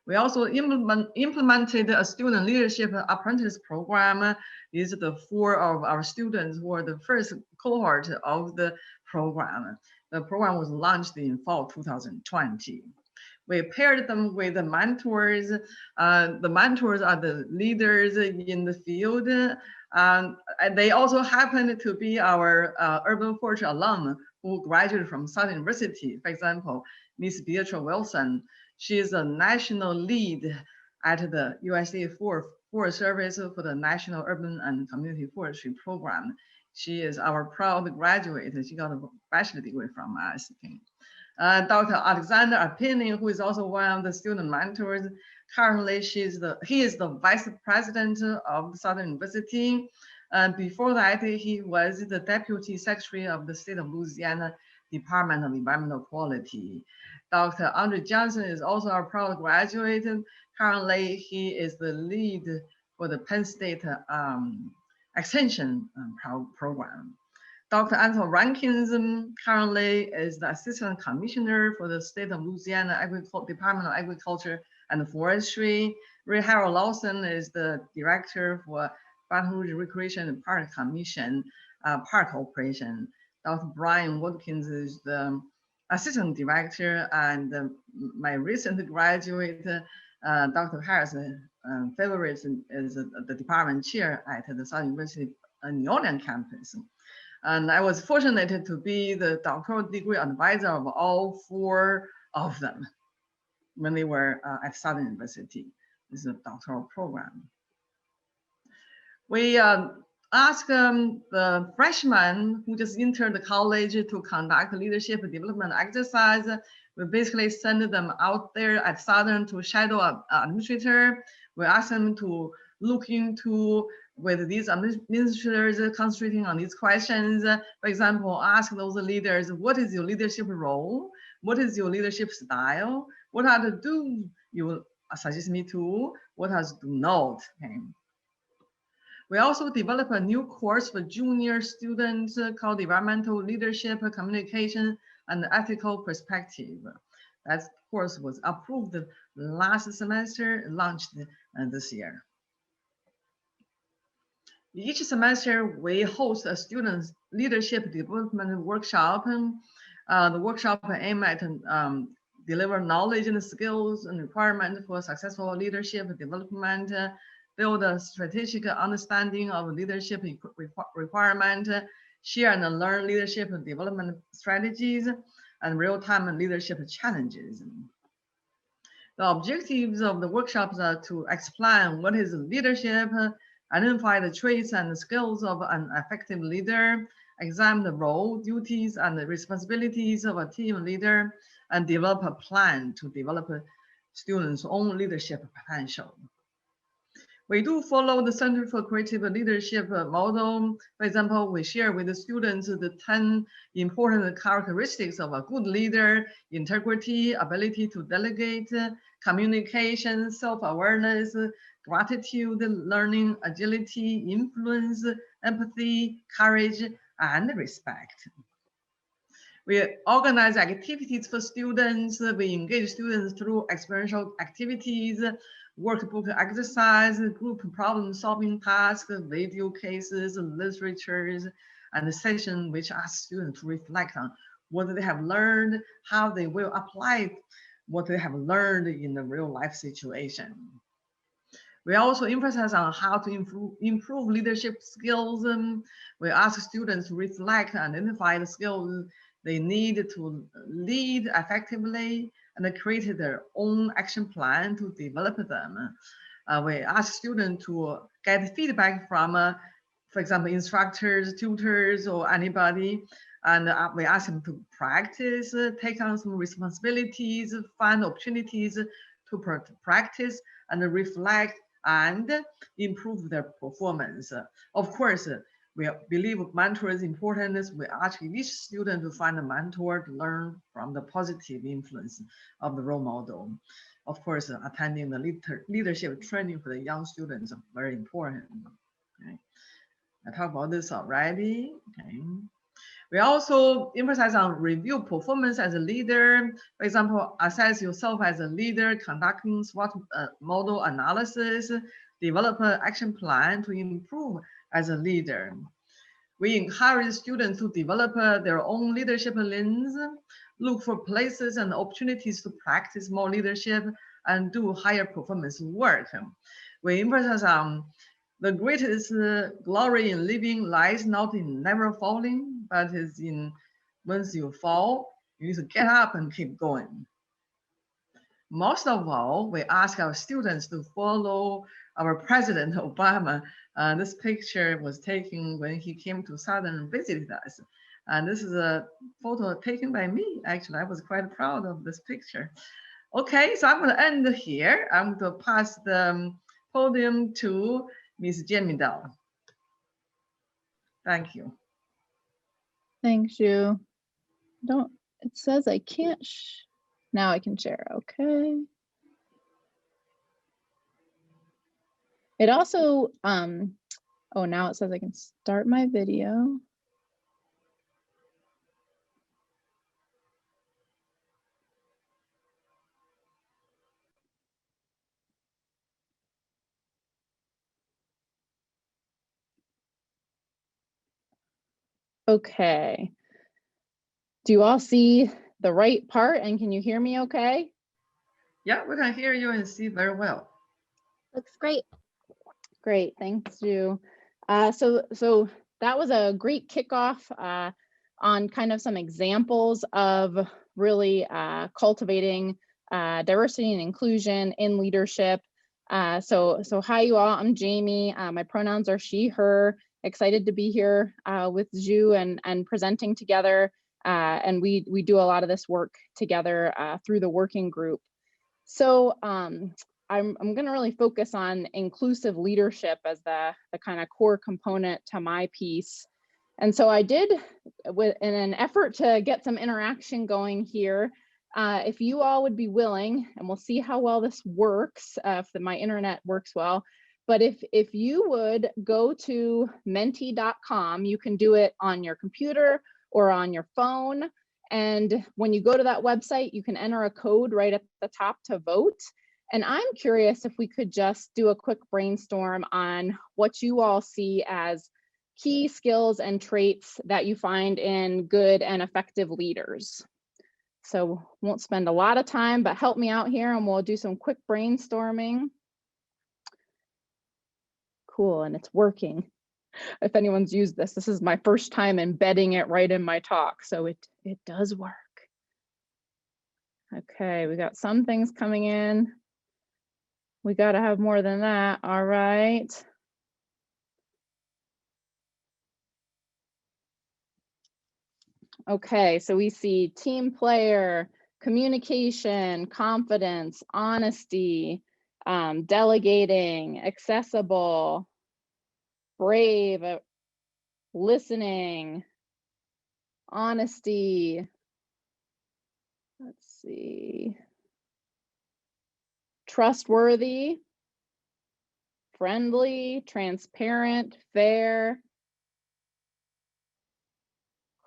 We also implemented a student leadership apprentice program. These are the 4 of our students who are the first cohort of the program. The program was launched in fall 2020. We paired them with the mentors. The mentors are the leaders in the field. And they also happen to be our urban forestry alum who graduated from Southern University. For example, Miss Beatrice Wilson, she is a national lead at the USA Forest Service for the National Urban and Community Forestry Program. She is our proud graduate. She got a bachelor degree from us. Dr. Alexander Apinin, who is also one of the student mentors. Currently, he is the vice president of Southern University. And before that, he was the Deputy Secretary of the State of Louisiana Department of Environmental Quality. Dr. Andre Johnson is also our proud graduate. Currently, he is the lead for the Penn State Extension program. Dr. Anton Rankins currently is the Assistant Commissioner for the State of Louisiana Department of Agriculture and Forestry. Ray Harold Lawson is the Director for Baton Rouge Recreation and Park Commission, Park Operation. Dr. Brian Watkins is the Assistant Director, and my recent graduate, Dr. Harris, favorite is the Department Chair at the Southern University New Orleans campus. And I was fortunate to be the doctoral degree advisor of all 4 of them when they were at Southern University. This is a doctoral program. We asked the freshmen who just entered the college to conduct leadership development exercise. We basically send them out there at Southern to shadow an administrator. We asked them to look into with these administrators concentrating on these questions. For example, ask those leaders, what is your leadership role? What is your leadership style? What are the do you suggest me to? What are the do not? Okay. We also developed a new course for junior students called Environmental Leadership, Communication, and Ethical Perspective. That course was approved last semester, launched this year. Each semester, we host a student leadership development workshop. The workshop aims at deliver knowledge and skills and requirements for successful leadership development, build a strategic understanding of leadership requirement, share and learn leadership development strategies, and real-time leadership challenges. The objectives of the workshops are to explain what is leadership, identify the traits and skills of an effective leader, examine the role, duties, and the responsibilities of a team leader, and develop a plan to develop students' own leadership potential. We do follow the Center for Creative Leadership model. For example, we share with the students the 10 important characteristics of a good leader: integrity, ability to delegate, communication, self-awareness, gratitude, learning, agility, influence, empathy, courage, and respect. We organize activities for students. We engage students through experiential activities, workbook exercise, group problem-solving tasks, video cases, literatures, and sessions which ask students to reflect on what they have learned, how they will apply what they have learned in the real-life situation. We also emphasize on how to improve leadership skills. We ask students to reflect and identify the skills they need to lead effectively and create their own action plan to develop them. We ask students to get feedback from, for example, instructors, tutors, or anybody. And we ask them to practice, take on some responsibilities, find opportunities to practice and reflect and improve their performance. Of course, we believe mentor is important. We ask each student to find a mentor to learn from the positive influence of the role model. Of course, attending the leadership training for the young students is very important. Okay. I talked about this already. Okay. We also emphasize on review performance as a leader. For example, assess yourself as a leader, conducting SWOT model analysis, develop an action plan to improve as a leader. We encourage students to develop their own leadership lens, look for places and opportunities to practice more leadership and do higher performance work. We emphasize on the greatest glory in living lies not in never falling, but is in once you fall, you need to get up and keep going. Most of all, we ask our students to follow our President Obama. This picture was taken when he came to Southern and visited us. And this is a photo taken by me. Actually, I was quite proud of this picture. Okay, so I'm going to end here. I'm going to pass the podium to Ms. Jamie Dow. Thank you. Thanks, you. It says I can't, now I can share, okay. It also, oh, now it says I can start my video. Okay. Do you all see the right part and can you hear me okay? Yeah, we can hear you and see very well. Looks great. Great, thanks you. So that was a great kickoff on kind of some examples of really cultivating diversity and inclusion in leadership. So hi you all, I'm Jamie. My pronouns are she, her. Excited to be here with Zhu and presenting together. And we do a lot of this work together through the working group. So I'm going to really focus on inclusive leadership as the kind of core component to my piece. And so I did, in an effort to get some interaction going here, if you all would be willing, and we'll see how well this works, if my internet works well, but if you would go to menti.com, you can do it on your computer or on your phone. And when you go to that website, you can enter a code right at the top to vote. And I'm curious if we could just do a quick brainstorm on what you all see as key skills and traits that you find in good and effective leaders. So won't spend a lot of time, but help me out here and we'll do some quick brainstorming. Cool, and it's working. If anyone's used this, this is my first time embedding it right in my talk, so it does work. Okay, we got some things coming in. We got to have more than that. All right. Okay, so we see team player, communication, confidence, honesty, delegating, accessible, brave, listening, honesty. Let's see. Trustworthy, friendly, transparent, fair.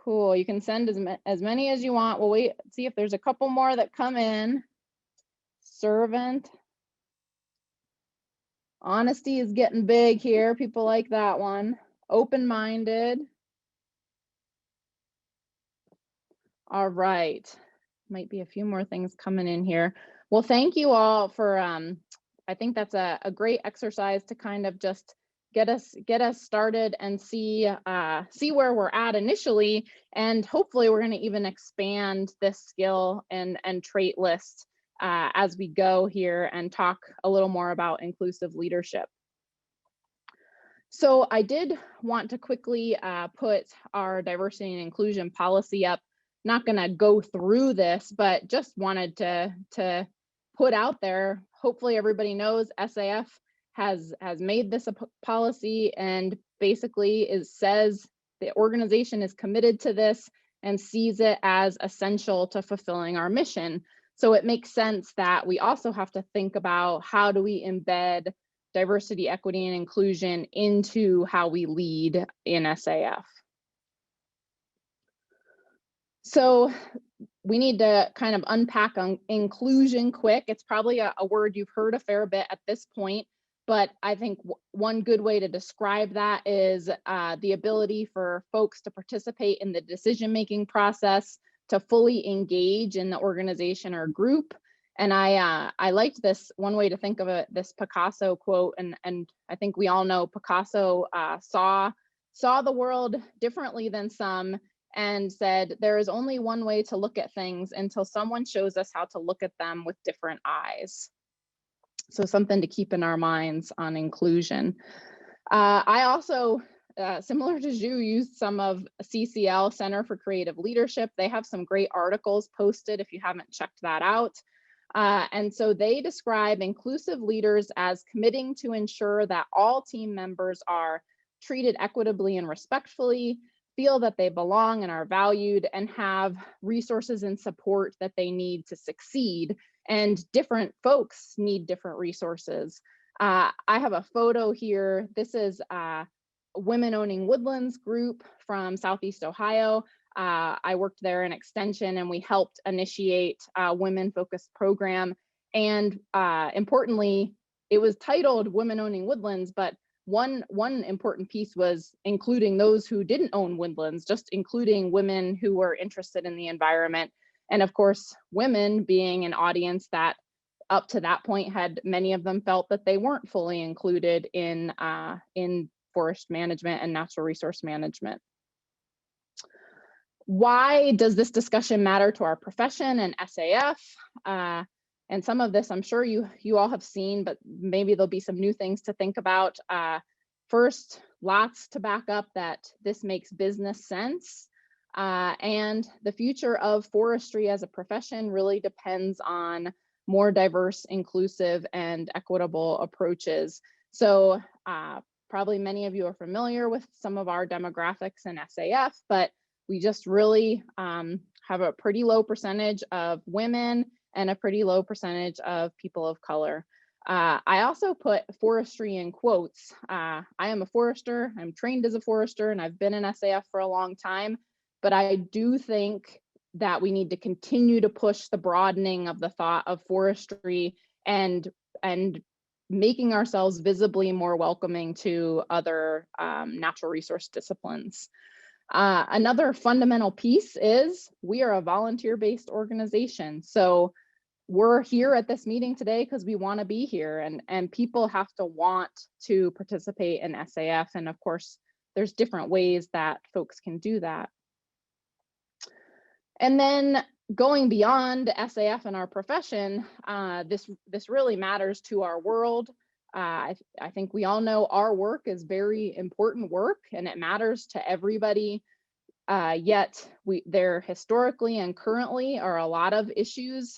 Cool, you can send as many as you want. We'll wait, see if there's a couple more that come in. Servant. Honesty is getting big here. People like that one. Open-minded. All right. Might be a few more things coming in here. Well, thank you all for, I think that's a great exercise to kind of just get us started and see where we're at initially. And hopefully we're going to even expand this skill and trait list as we go here and talk a little more about inclusive leadership. So I did want to quickly put our diversity and inclusion policy up. Not going to go through this, but just wanted to put out there. Hopefully everybody knows SAF has made this a policy and basically says the organization is committed to this and sees it as essential to fulfilling our mission. So it makes sense that we also have to think about how do we embed diversity, equity, and inclusion into how we lead in SAF. So we need to kind of unpack on inclusion quick. It's probably a word you've heard a fair bit at this point, but I think one good way to describe that is the ability for folks to participate in the decision-making process, to fully engage in the organization or group. And I liked this one way to think of it, this Picasso quote, and I think we all know Picasso saw the world differently than some, and said, there is only one way to look at things until someone shows us how to look at them with different eyes. So something to keep in our minds on inclusion. I also, similar to Zhu, used some of CCL, Center for Creative Leadership. They have some great articles posted if you haven't checked that out. And so they describe inclusive leaders as committing to ensure that all team members are treated equitably and respectfully, feel that they belong and are valued, and have resources and support that they need to succeed. And different folks need different resources. I have a photo here. This is Women Owning Woodlands group from Southeast Ohio. I worked there in extension, and we helped initiate a women-focused program. And importantly, it was titled Women Owning Woodlands, but one important piece was including those who didn't own woodlands, just including women who were interested in the environment. And of course, women being an audience that up to that point had, many of them felt that they weren't fully included in forest management and natural resource management. Why does this discussion matter to our profession and SAF? And some of this I'm sure you all have seen, but maybe there'll be some new things to think about. First, lots to back up that this makes business sense. And the future of forestry as a profession really depends on more diverse, inclusive, and equitable approaches. So probably many of you are familiar with some of our demographics in SAF, but we just really have a pretty low percentage of women and a pretty low percentage of people of color. I also put forestry in quotes. I am a forester, I'm trained as a forester, and I've been in SAF for a long time, but I do think that we need to continue to push the broadening of the thought of forestry and making ourselves visibly more welcoming to other natural resource disciplines. Another fundamental piece is we are a volunteer-based organization. So we're here at this meeting today because we want to be here, and people have to want to participate in SAF. And of course, there's different ways that folks can do that. And then going beyond SAF and our profession, this really matters to our world. I think we all know our work is very important work, and it matters to everybody. Yet there historically and currently are a lot of issues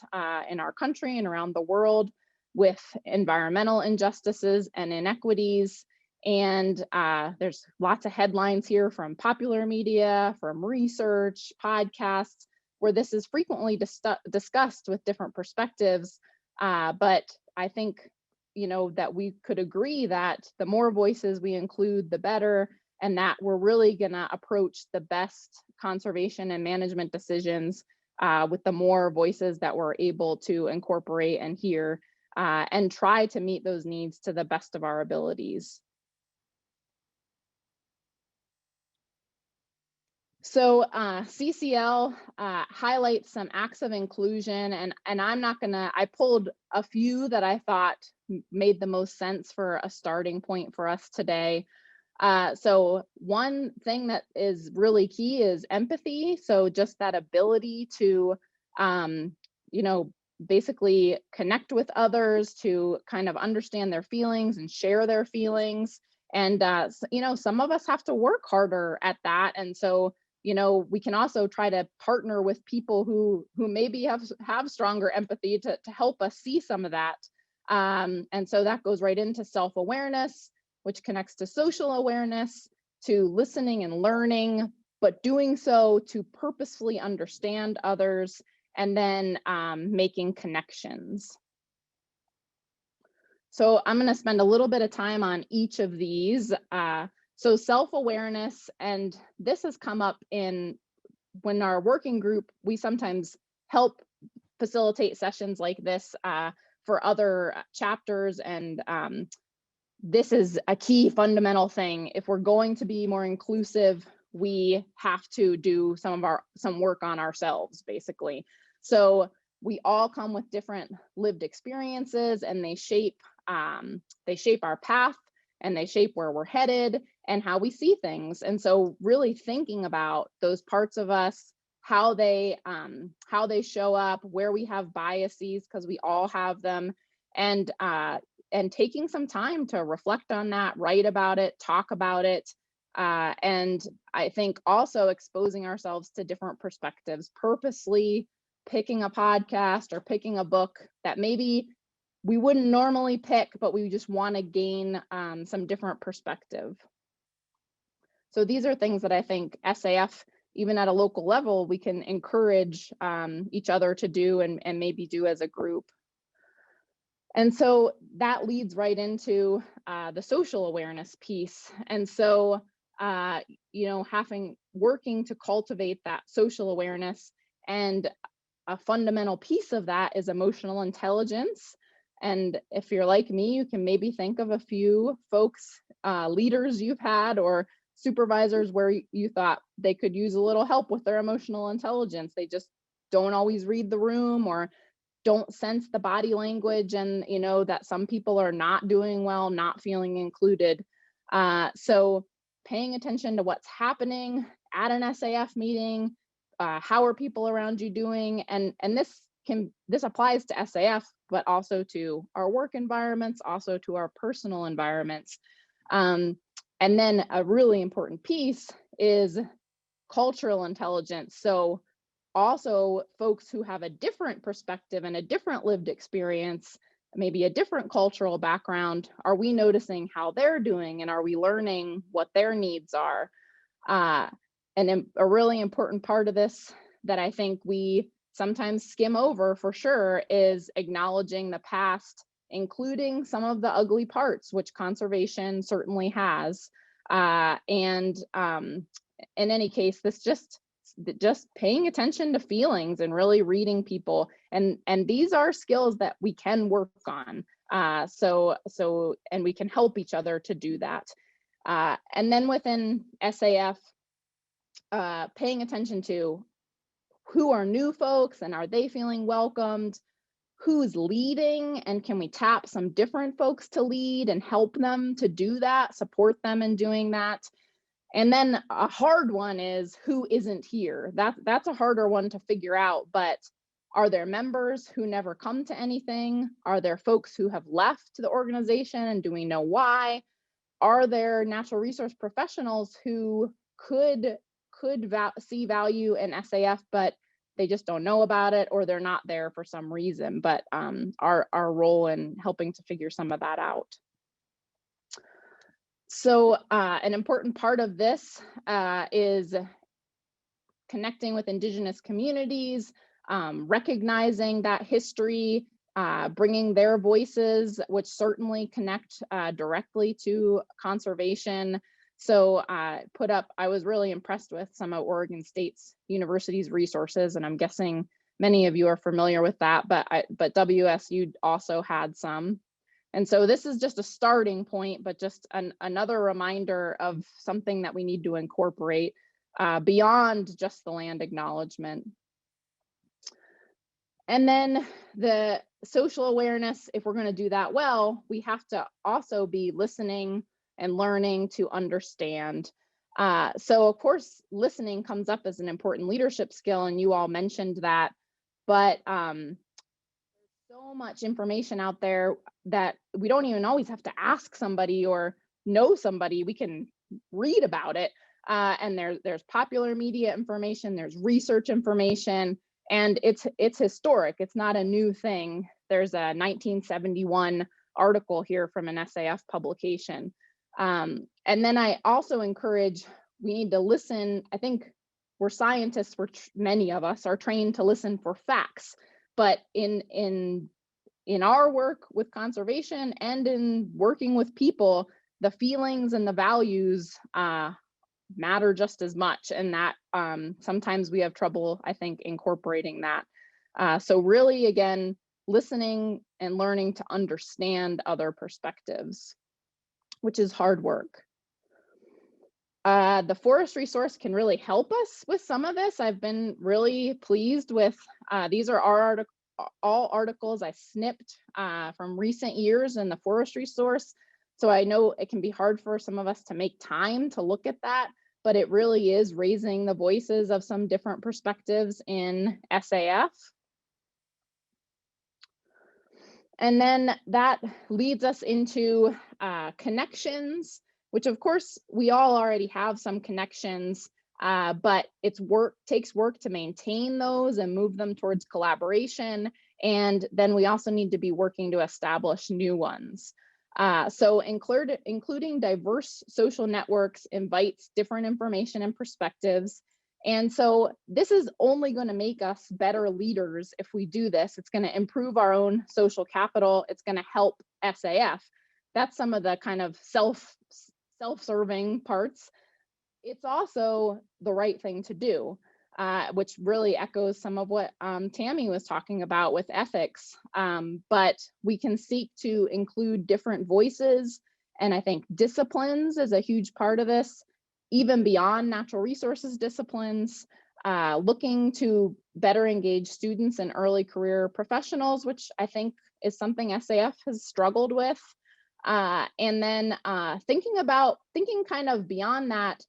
in our country and around the world with environmental injustices and inequities. And there's lots of headlines here from popular media, from research, podcasts, where this is frequently discussed with different perspectives. But I think, that we could agree that the more voices we include, the better, and that we're really gonna approach the best conservation and management decisions with the more voices that we're able to incorporate and hear, and try to meet those needs to the best of our abilities. So CCL highlights some acts of inclusion, and I pulled a few that I thought made the most sense for a starting point for us today. So one thing that is really key is empathy. So just that ability to, basically connect with others, to kind of understand their feelings and share their feelings. And, some of us have to work harder at that. And so, we can also try to partner with people who maybe have stronger empathy to help us see some of that. And so that goes right into self-awareness, which connects to social awareness, to listening and learning, but doing so to purposefully understand others, and then making connections. So I'm going to spend a little bit of time on each of these. So self-awareness, and this has come up when our working group, we sometimes help facilitate sessions like this for other chapters, and this is a key fundamental thing. If we're going to be more inclusive, we have to do some work on ourselves, basically. So we all come with different lived experiences, and they shape our path, and they shape where we're headed and how we see things. And so really thinking about those parts of us, how they show up, where we have biases, because we all have them, and taking some time to reflect on that, write about it, talk about it. And I think also exposing ourselves to different perspectives, purposely picking a podcast or picking a book that maybe we wouldn't normally pick, but we just want to gain some different perspective. So these are things that I think SAF, even at a local level, we can encourage each other to do and maybe do as a group. And so that leads right into the social awareness piece. And so, you know, working to cultivate that social awareness, and a fundamental piece of that is emotional intelligence. And if you're like me, you can maybe think of a few folks, leaders you've had or supervisors where you thought they could use a little help with their emotional intelligence. They just don't always read the room or don't sense the body language, and you know that some people are not doing well, not feeling included. So paying attention to what's happening at an SAF meeting, how are people around you doing, and this applies to SAF, but also to our work environments, also to our personal environments. And then a really important piece is cultural intelligence. So also folks who have a different perspective and a different lived experience, maybe a different cultural background, are we noticing how they're doing, and are we learning what their needs are? And a really important part of this that I think we sometimes skim over for sure is acknowledging the past, including some of the ugly parts, which conservation certainly has. In any case, this just paying attention to feelings and really reading people, and these are skills that we can work on, and we can help each other to do that. And then within SAF, paying attention to who are new folks and are they feeling welcomed, who's leading, and can we tap some different folks to lead and help them to do that, support them in doing that. And then a hard one is who isn't here. That's a harder one to figure out, but are there members who never come to anything? Are there folks who have left the organization, and do we know why? Are there natural resource professionals who could see value in SAF, but they just don't know about it, or they're not there for some reason, but our role in helping to figure some of that out. So an important part of this is connecting with Indigenous communities, recognizing that history, bringing their voices, which certainly connect directly to conservation. So I was really impressed with some of Oregon State's university's resources, and I'm guessing many of you are familiar with that, but WSU also had some. And so this is just a starting point, but just another reminder of something that we need to incorporate beyond just the land acknowledgement. And then the social awareness, if we're going to do that well, we have to also be listening and learning to understand. So of course, listening comes up as an important leadership skill, and you all mentioned that, but there's so much information out there that we don't even always have to ask somebody or know somebody. We can read about it. And there's popular media information, there's research information, and it's historic. It's not a new thing. There's a 1971 article here from an SAF publication. And then I also encourage, we need to listen. I think we're scientists, many of us are trained to listen for facts, but in our work with conservation and in working with people, the feelings and the values matter just as much, and that sometimes we have trouble, I think, incorporating that. So really, again, listening and learning to understand other perspectives, which is hard work. The forest resource can really help us with some of this. I've been really pleased with, these are all articles I snipped from recent years in the forest resource. So I know it can be hard for some of us to make time to look at that, but it really is raising the voices of some different perspectives in SAF. And then that leads us into connections, which of course we all already have some connections, but takes work to maintain those and move them towards collaboration. And then we also need to be working to establish new ones. So including diverse social networks invites different information and perspectives. And so this is only going to make us better leaders if we do this. It's going to improve our own social capital. It's going to help SAF. That's some of the kind of self-serving parts. It's also the right thing to do, which really echoes some of what Tammy was talking about with ethics. But we can seek to include different voices. And I think disciplines is a huge part of this, even beyond natural resources disciplines, looking to better engage students and early career professionals, which I think is something SAF has struggled with. And then thinking kind of beyond that.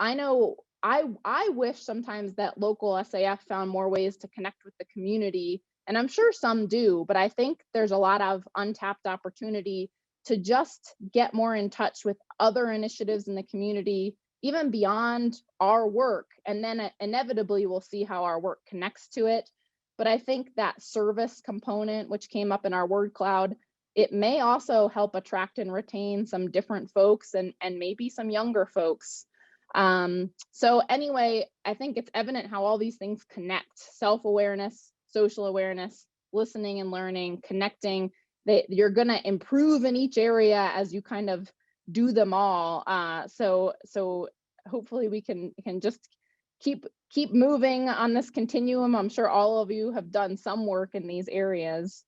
I know I wish sometimes that local SAF found more ways to connect with the community, and I'm sure some do, but I think there's a lot of untapped opportunity to just get more in touch with other initiatives in the community, even beyond our work, and then inevitably we'll see how our work connects to it. But I think that service component, which came up in our word cloud, it may also help attract and retain some different folks and maybe some younger folks. So anyway, I think it's evident how all these things connect: self-awareness, social awareness, listening and learning, connecting. You're going to improve in each area as you kind of do them all. So hopefully we can just keep moving on this continuum. I'm sure all of you have done some work in these areas.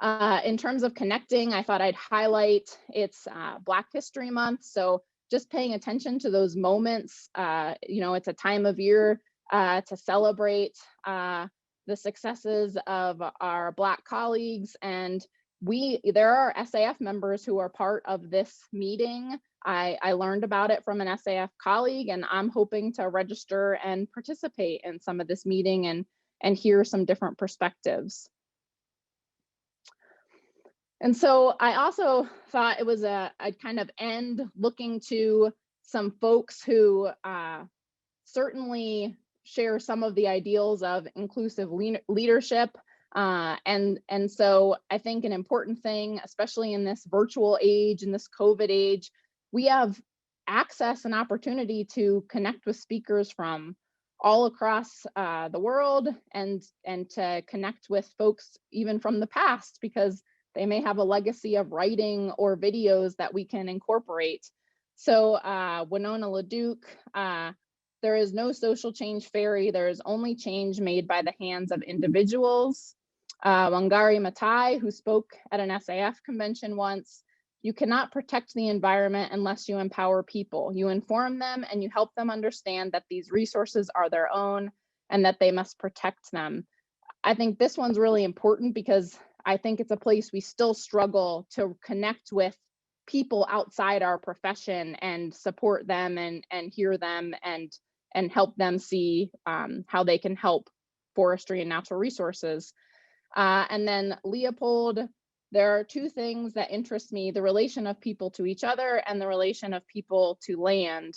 In terms of connecting, I thought I'd highlight it's Black History Month. So just paying attention to those moments. It's a time of year to celebrate the successes of our Black colleagues. And there are SAF members who are part of this meeting. I learned about it from an SAF colleague, and I'm hoping to register and participate in some of this meeting and hear some different perspectives. And so I also thought it was I'd kind of end looking to some folks who certainly share some of the ideals of inclusive leadership. And so I think an important thing, especially in this virtual age, in this COVID age, we have access and opportunity to connect with speakers from all across the world and to connect with folks even from the past, because they may have a legacy of writing or videos that we can incorporate. So Winona LaDuke, there is no social change fairy. There is only change made by the hands of individuals. Wangari Maathai, who spoke at an SAF convention once, you cannot protect the environment unless you empower people. You inform them and you help them understand that these resources are their own and that they must protect them. I think this one's really important because I think it's a place we still struggle to connect with people outside our profession and support them and hear them and help them see how they can help forestry and natural resources. And then Leopold, there are two things that interest me: the relation of people to each other and the relation of people to land.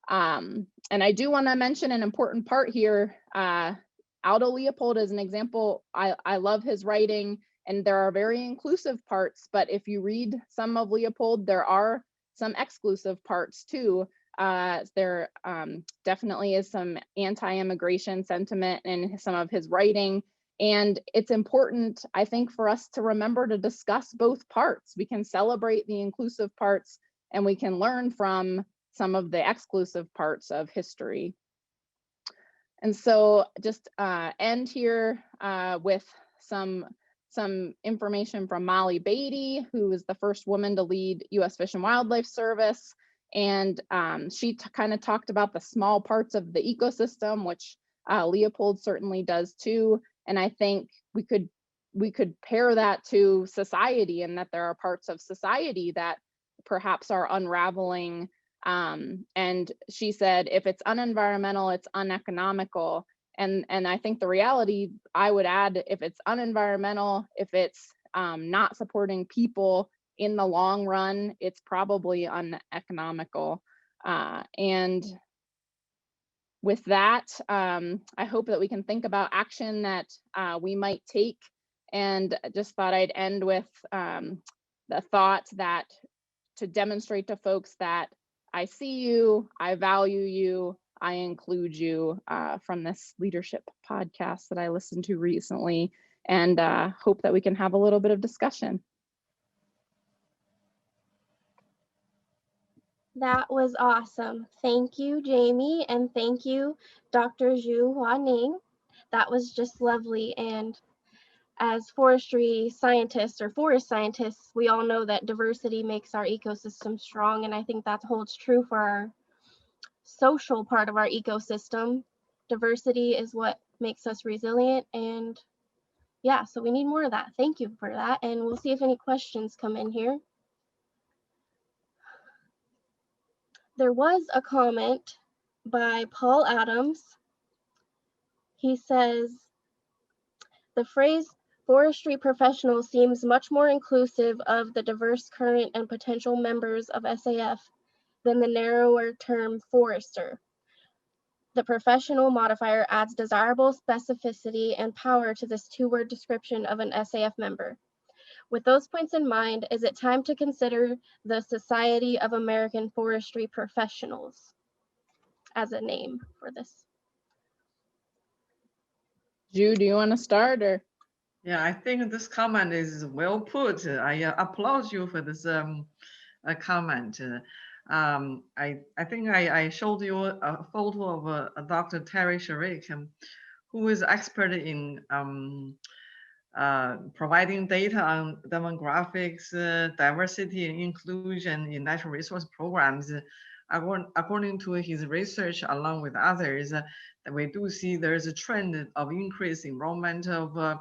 And I do want to mention an important part here. Aldo Leopold is an example. I love his writing, and there are very inclusive parts, but if you read some of Leopold, there are some exclusive parts too. There definitely is some anti-immigration sentiment in some of his writing. And it's important, I think, for us to remember to discuss both parts. We can celebrate the inclusive parts and we can learn from some of the exclusive parts of history. And so just end here with some information from Molly Beatty, who was the first woman to lead U.S. Fish and Wildlife Service. And she kind of talked about the small parts of the ecosystem, which Leopold certainly does too. And I think we could pair that to society, and that there are parts of society that perhaps are unraveling. And she said, if it's unenvironmental, it's uneconomical. And I think the reality, I would add, if it's unenvironmental, if it's not supporting people in the long run, it's probably uneconomical. And with that, I hope that we can think about action that we might take. And just thought I'd end with thought that to demonstrate to folks that I see you, I value you, I include you from this leadership podcast that I listened to recently, and hope that we can have a little bit of discussion. That was awesome. Thank you, Jamie, and thank you, Dr. Zhu Huaning. That was just lovely. And as forestry scientists or forest scientists, we all know that diversity makes our ecosystem strong, and I think that holds true for our social part of our ecosystem. Diversity is what makes us resilient, and yeah, so we need more of that. Thank you for that, and we'll see if any questions come in here. There was a comment by Paul Adams. He says, the phrase forestry professional seems much more inclusive of the diverse current and potential members of SAF than the narrower term forester. The professional modifier adds desirable specificity and power to this two-word description of an SAF member. With those points in mind, is it time to consider the Society of American Forestry Professionals as a name for this? Ju, do you want to start, or? Yeah, I think this comment is well put. I applaud you for this comment. I think I showed you a photo of Dr. Terry Sharek, who is expert in providing data on demographics, diversity and inclusion in natural resource programs. According to his research, along with others, that we do see there's a trend of increased enrollment of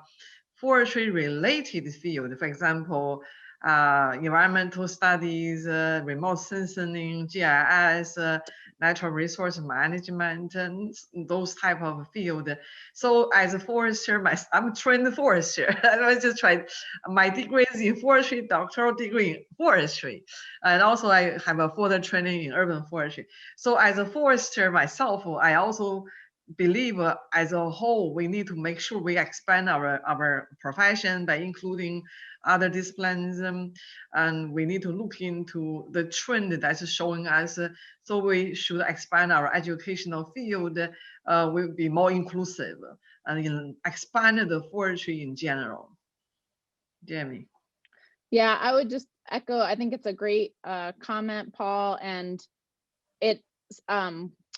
forestry-related field. For example, environmental studies, remote sensing, GIS, natural resource management, and those type of field. So as a forester, I'm a trained forester. I just tried, my degree is in forestry, doctoral degree in forestry. And also I have a further training in urban forestry. So as a forester myself, I also believe as a whole, we need to make sure we expand our profession by including other disciplines, and we need to look into the trend that's showing us. So we should expand our educational field, will be more inclusive and expand the forestry in general. Jamie. Yeah, I would just echo, I think it's a great comment, Paul, and it's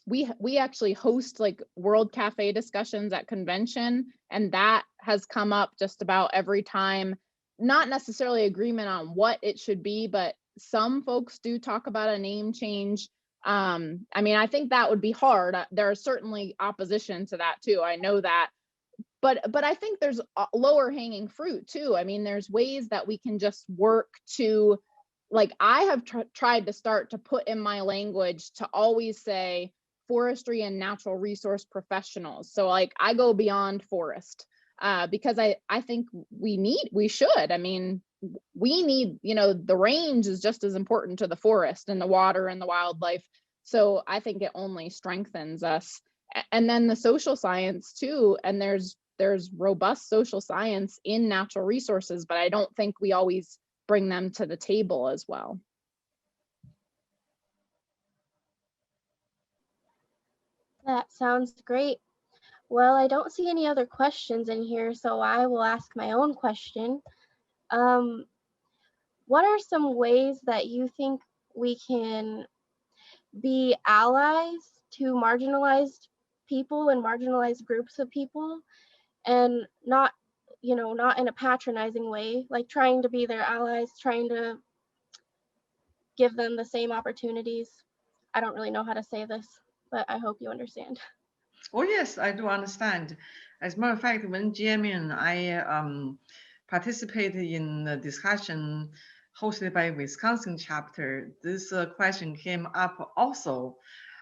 we actually host like World Cafe discussions at convention, and that has come up just about every time. Not necessarily agreement on what it should be, but some folks do talk about a name change. I mean, I think that would be hard. There is certainly opposition to that too. I know that, but I think there's lower hanging fruit too. I mean, there's ways that we can just work to, like I have tried to start to put in my language to always say forestry and natural resource professionals. So like I go beyond forest because I think we should. I mean, we need, you know, the range is just as important to the forest and the water and the wildlife. So I think it only strengthens us. And then the social science too. And there's robust social science in natural resources, but I don't think we always bring them to the table as well. That sounds great. Well, I don't see any other questions in here, so I will ask my own question. What are some ways that you think we can be allies to marginalized people and marginalized groups of people, and not, you know, not in a patronizing way, like trying to be their allies, trying to give them the same opportunities? I don't really know how to say this, but I hope you understand. Oh yes, I do understand. As a matter of fact, when Jamie and I participated in the discussion hosted by Wisconsin chapter, this question came up also.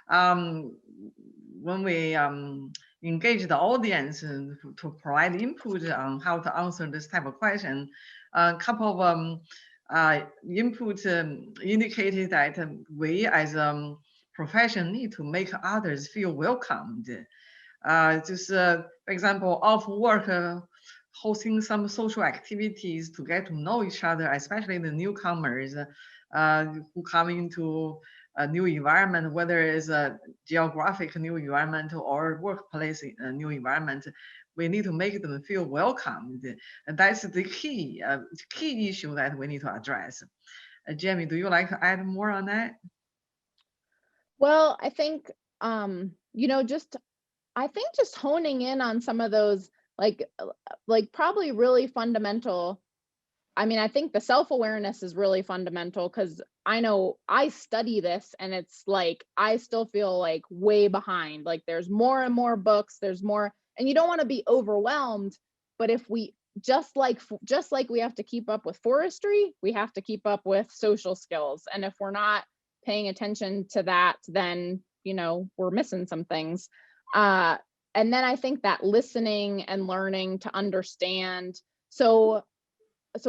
When we engaged the audience to provide input on how to answer this type of question, a couple of input indicated that we as a profession need to make others feel welcomed. For example, off work hosting some social activities to get to know each other, especially the newcomers who come into a new environment, whether it's a geographic new environment or workplace new environment. We need to make them feel welcomed. And that's the key issue that we need to address. Jamie, do you like to add more on that? Well, I think, you know, I think just honing in on some of those, like probably really fundamental. I mean, I think the self-awareness is really fundamental, because I know I study this and it's like, I still feel like way behind. Like there's more and more books, there's more, and you don't want to be overwhelmed. But if we, just like we have to keep up with forestry, we have to keep up with social skills. And if we're not paying attention to that, then, you know, we're missing some things. And then I think that listening and learning to understand. So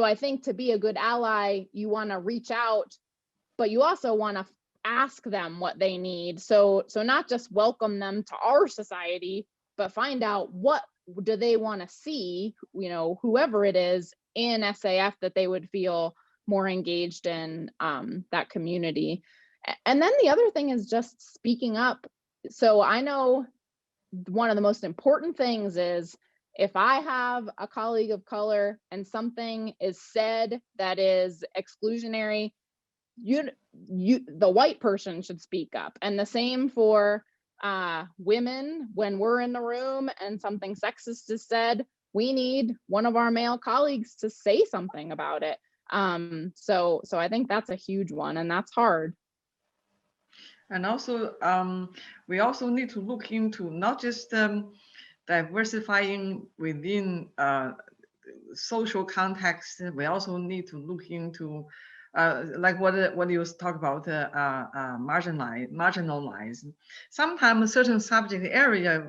I think to be a good ally, you want to reach out, but you also want to ask them what they need. So not just welcome them to our society, but find out what do they want to see, you know, whoever it is in SAF that they would feel more engaged in that community. And then the other thing is just speaking up. So I know one of the most important things is, if I have a colleague of color and something is said that is exclusionary, the white person should speak up. And the same for women. When we're in the room and something sexist is said, we need one of our male colleagues to say something about it. So I think that's a huge one, and that's hard. And also, we also need to look into not just diversifying within social context. We also need to look into like what you talk about, marginalized. Sometimes certain subject area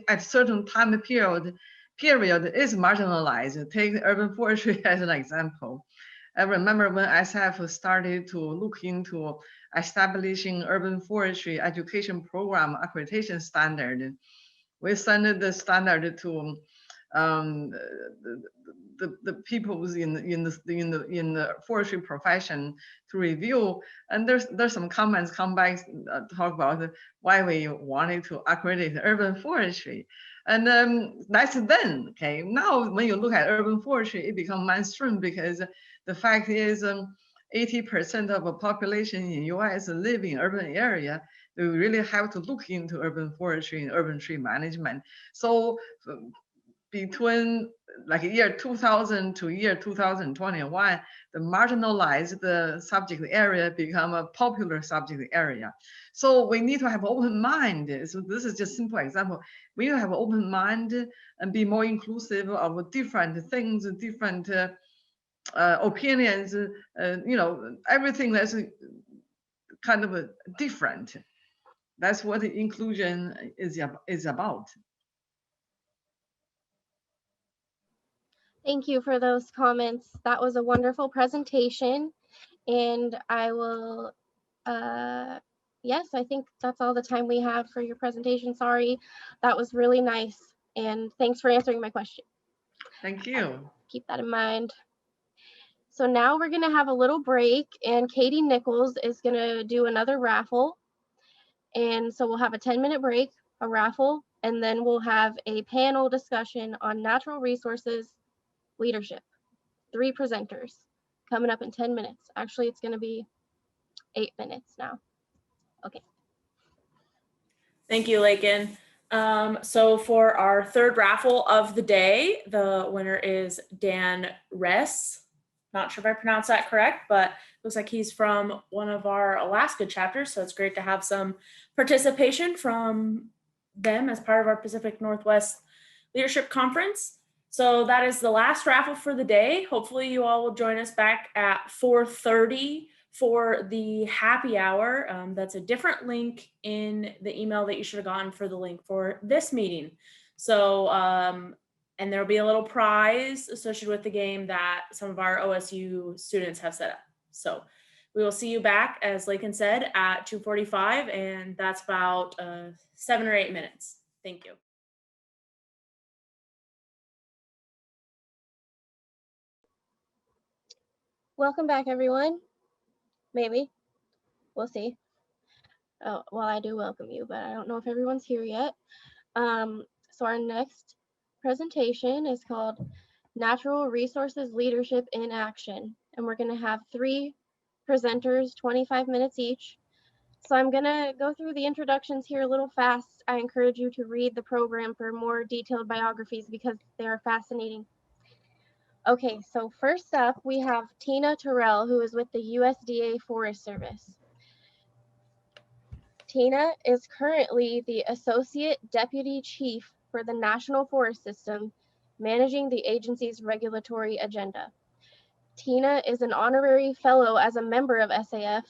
at certain time period is marginalized. Take urban forestry as an example. I remember when SF started to look into establishing urban forestry education program accreditation standard. We sent the standard to the people in the forestry profession to review, and there's some comments come back talk about why we wanted to accredit urban forestry, and that's then. Okay, now when you look at urban forestry, it becomes mainstream, because the fact is 80% of the population in US live in urban area. We really have to look into urban forestry and urban tree management. So between like year 2000 to year 2021, the marginalized subject area become a popular subject area. So we need to have open mind. So this is just simple example. We need to have open mind and be more inclusive of different things, different opinions, you know, everything that's kind of different. That's what the inclusion is about. Thank you for those comments. That was a wonderful presentation. And I will, yes, I think that's all the time we have for your presentation. Sorry, that was really nice. And thanks for answering my question. Thank you. Keep that in mind. So now we're gonna have a little break, and Katie Nichols is gonna do another raffle. And so we'll have a 10-minute break, a raffle, and then we'll have a panel discussion on natural resources leadership. 3 presenters coming up in 10 minutes. Actually, it's gonna be 8 minutes now. Okay. Thank you, Lakin. So for our third raffle of the day, the winner is Dan Ress. Not sure if I pronounced that correct, but looks like he's from one of our Alaska chapters. So it's great to have some participation from them as part of our Pacific Northwest Leadership Conference. So that is the last raffle for the day. Hopefully you all will join us back at 4:30 for the happy hour. That's a different link in the email that you should have gotten for the link for this meeting. So, and there'll be a little prize associated with the game that some of our OSU students have set up. So we will see you back, as Lakin said, at 2:45, and that's about 7 or 8 minutes. Thank you. Welcome back, everyone. Maybe. We'll see. Oh, well, I do welcome you, but I don't know if everyone's here yet. So our next presentation is called Natural Resources Leadership in Action. And we're going to have 3 presenters, 25 minutes each. So I'm going to go through the introductions here a little fast. I encourage you to read the program for more detailed biographies because they are fascinating. Okay, so first up, we have Tina Terrell, who is with the USDA Forest Service. Tina is currently the Associate Deputy Chief for the National Forest System, managing the agency's regulatory agenda. Tina is an honorary fellow as a member of SAF,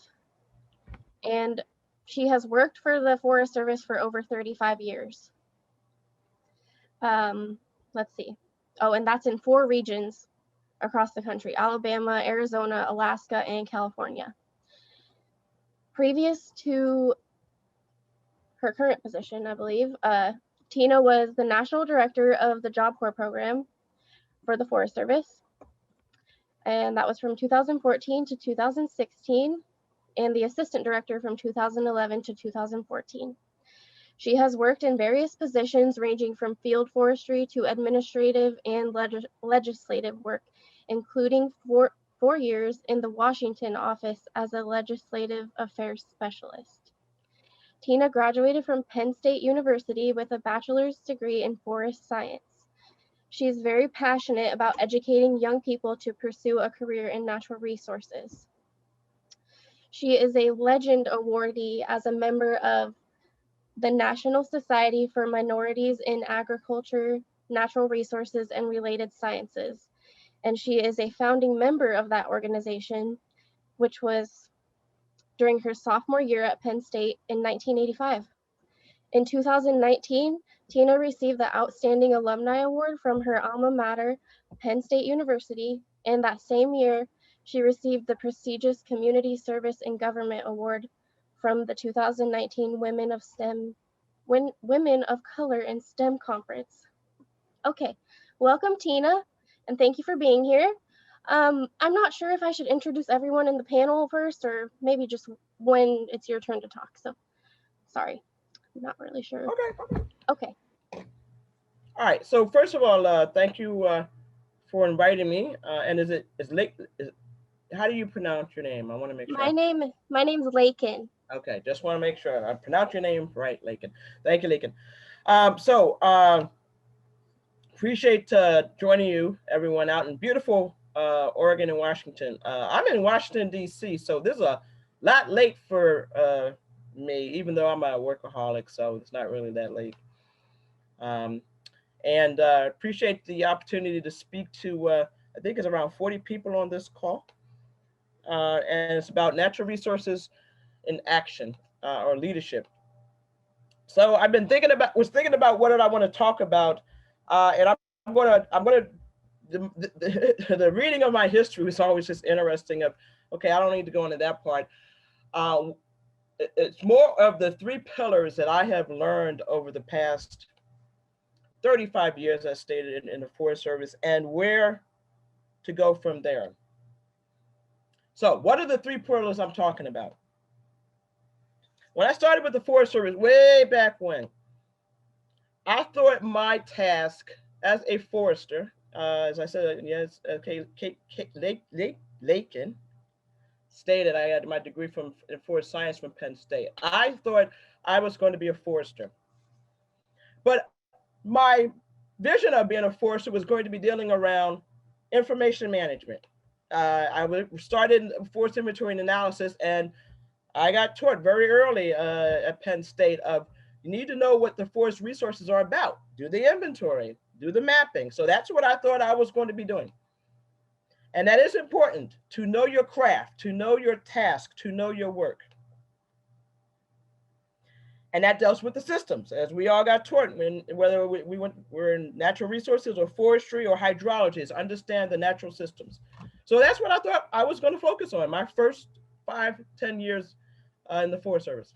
and she has worked for the Forest Service for over 35 years. Let's see. Oh, and that's in 4 regions across the country: Alabama, Arizona, Alaska, and California. Previous to her current position, I believe, Tina was the National Director of the Job Corps program for the Forest Service, and that was from 2014 to 2016, and the Assistant Director from 2011 to 2014. She has worked in various positions ranging from field forestry to administrative and legislative work, including 4 years in the Washington office as a legislative affairs specialist. Tina graduated from Penn State University with a bachelor's degree in forest science. She is very passionate about educating young people to pursue a career in natural resources. She is a Legend awardee as a member of the National Society for Minorities in Agriculture, Natural Resources, and Related Sciences. And she is a founding member of that organization, which was during her sophomore year at Penn State in 1985. In 2019, Tina received the Outstanding Alumni Award from her alma mater, Penn State University, and that same year, she received the prestigious Community Service and Government Award from the 2019 Women of Color in STEM Conference. Okay, welcome Tina, and thank you for being here. I'm not sure if I should introduce everyone in the panel first, or maybe just when it's your turn to talk, so sorry, I'm not really sure. Okay. All right, so first of all, thank you for inviting me, and how do you pronounce your name? I want to make sure. My name's Lakin. Okay, just want to make sure I pronounce your name right, Lakin. Thank you, Lakin. Appreciate joining you, everyone, out in beautiful Oregon and Washington. I'm in Washington, D.C., so this is a lot late for me, even though I'm a workaholic, so it's not really that late. And appreciate the opportunity to speak to, I think it's around 40 people on this call. And it's about natural resources in action or leadership. So I've been thinking about what did I want to talk about, and the reading of my history was always just interesting. Okay, I don't need to go into that part. It's more of the 3 pillars that I have learned over the past 35 years, as stated in the Forest Service, and where to go from there. So what are the 3 pillars I'm talking about? When I started with the Forest Service way back when, I thought my task as a forester, as I said, yes, Lakin stated, I had my degree in forest science from Penn State. I thought I was going to be a forester. But my vision of being a forester was going to be dealing around information management. I started forest inventory and analysis, and I got taught very early at Penn State of you need to know what the forest resources are about. Do the inventory, do the mapping. So that's what I thought I was going to be doing. And that is important, to know your craft, to know your task, to know your work. And that deals with the systems, as we all got taught, whether we're in natural resources or forestry or hydrology, is understand the natural systems. So that's what I thought I was going to focus on my first 5-10 years in the Forest Service.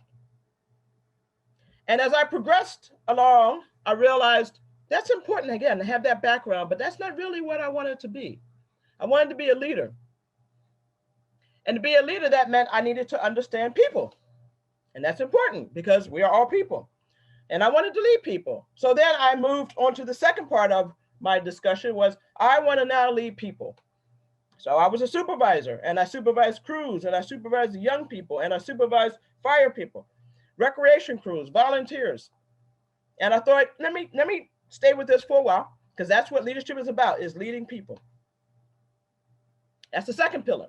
And as I progressed along, I realized that's important, again, to have that background, but that's not really what I wanted to be. I wanted to be a leader. And to be a leader, that meant I needed to understand people. And that's important because we are all people. And I wanted to lead people. So then I moved on to the second part of my discussion was I want to now lead people. So I was a supervisor, and I supervised crews, and I supervised young people, and I supervised fire people, recreation crews, volunteers. And I thought, let me stay with this for a while, because that's what leadership is about, is leading people. That's the second pillar.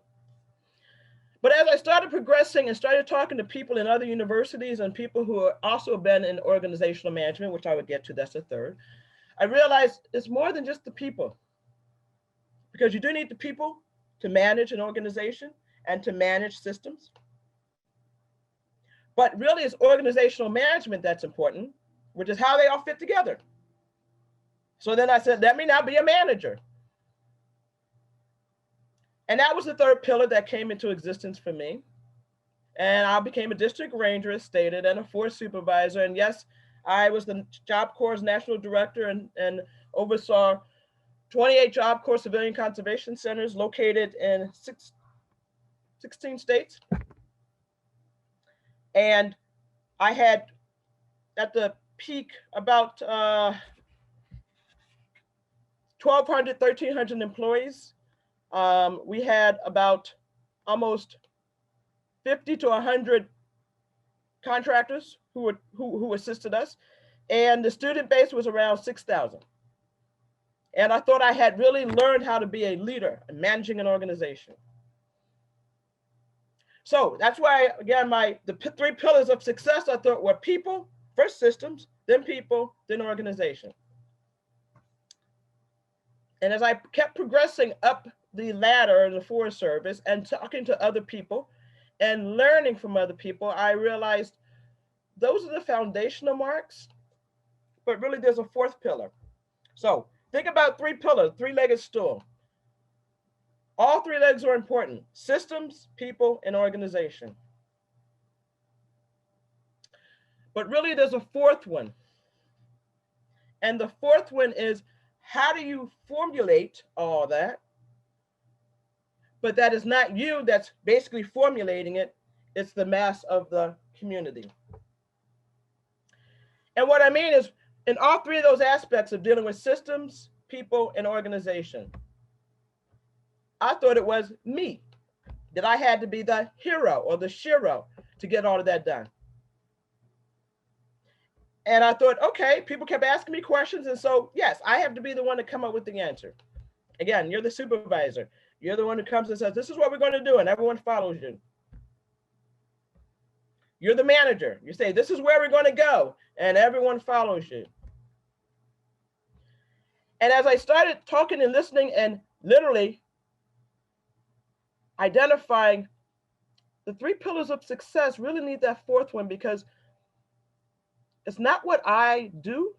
But as I started progressing and started talking to people in other universities and people who have also been in organizational management, which I would get to, that's the third, I realized it's more than just the people. Because you do need the people to manage an organization and to manage systems. But really it's organizational management that's important, which is how they all fit together. So then I said, let me now be a manager. And that was the third pillar that came into existence for me. And I became a district ranger, as stated, and a force supervisor. And yes, I was the Job Corps' national director and oversaw 28 Job Corps civilian conservation centers located in 16 states. And I had, at the peak, about 1,200, 1,300 employees. We had about almost 50 to 100 contractors who assisted us. And the student base was around 6,000. And I thought I had really learned how to be a leader and managing an organization. So that's why, again, the three pillars of success I thought were people, first systems, then people, then organization. And as I kept progressing up the ladder in the Forest Service and talking to other people and learning from other people, I realized those are the foundational marks, but really there's a fourth pillar. So think about three pillars, three-legged stool. All three legs are important: systems, people, and organization. But really there's a fourth one. And the fourth one is, how do you formulate all that? But that is not you that's basically formulating it. It's the mass of the community. And what I mean is, in all three of those aspects of dealing with systems, people, and organization, I thought it was me, that I had to be the hero or the shero to get all of that done. And I thought, okay, people kept asking me questions. And so, yes, I have to be the one to come up with the answer. Again, you're the supervisor. You're the one who comes and says, this is what we're going to do, and everyone follows you. You're the manager. You say, this is where we're going to go, and everyone follows you. And as I started talking and listening and literally identifying the three pillars of success, really need that fourth one, because it's not what I do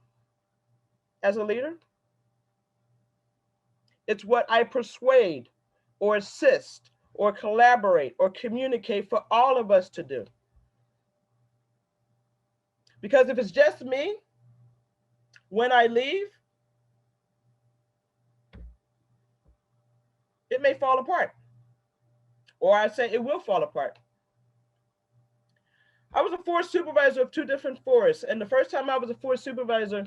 as a leader. It's what I persuade or assist or collaborate or communicate for all of us to do. Because if it's just me, when I leave, it may fall apart. Or I say it will fall apart. I was a forest supervisor of two different forests. And the first time I was a forest supervisor,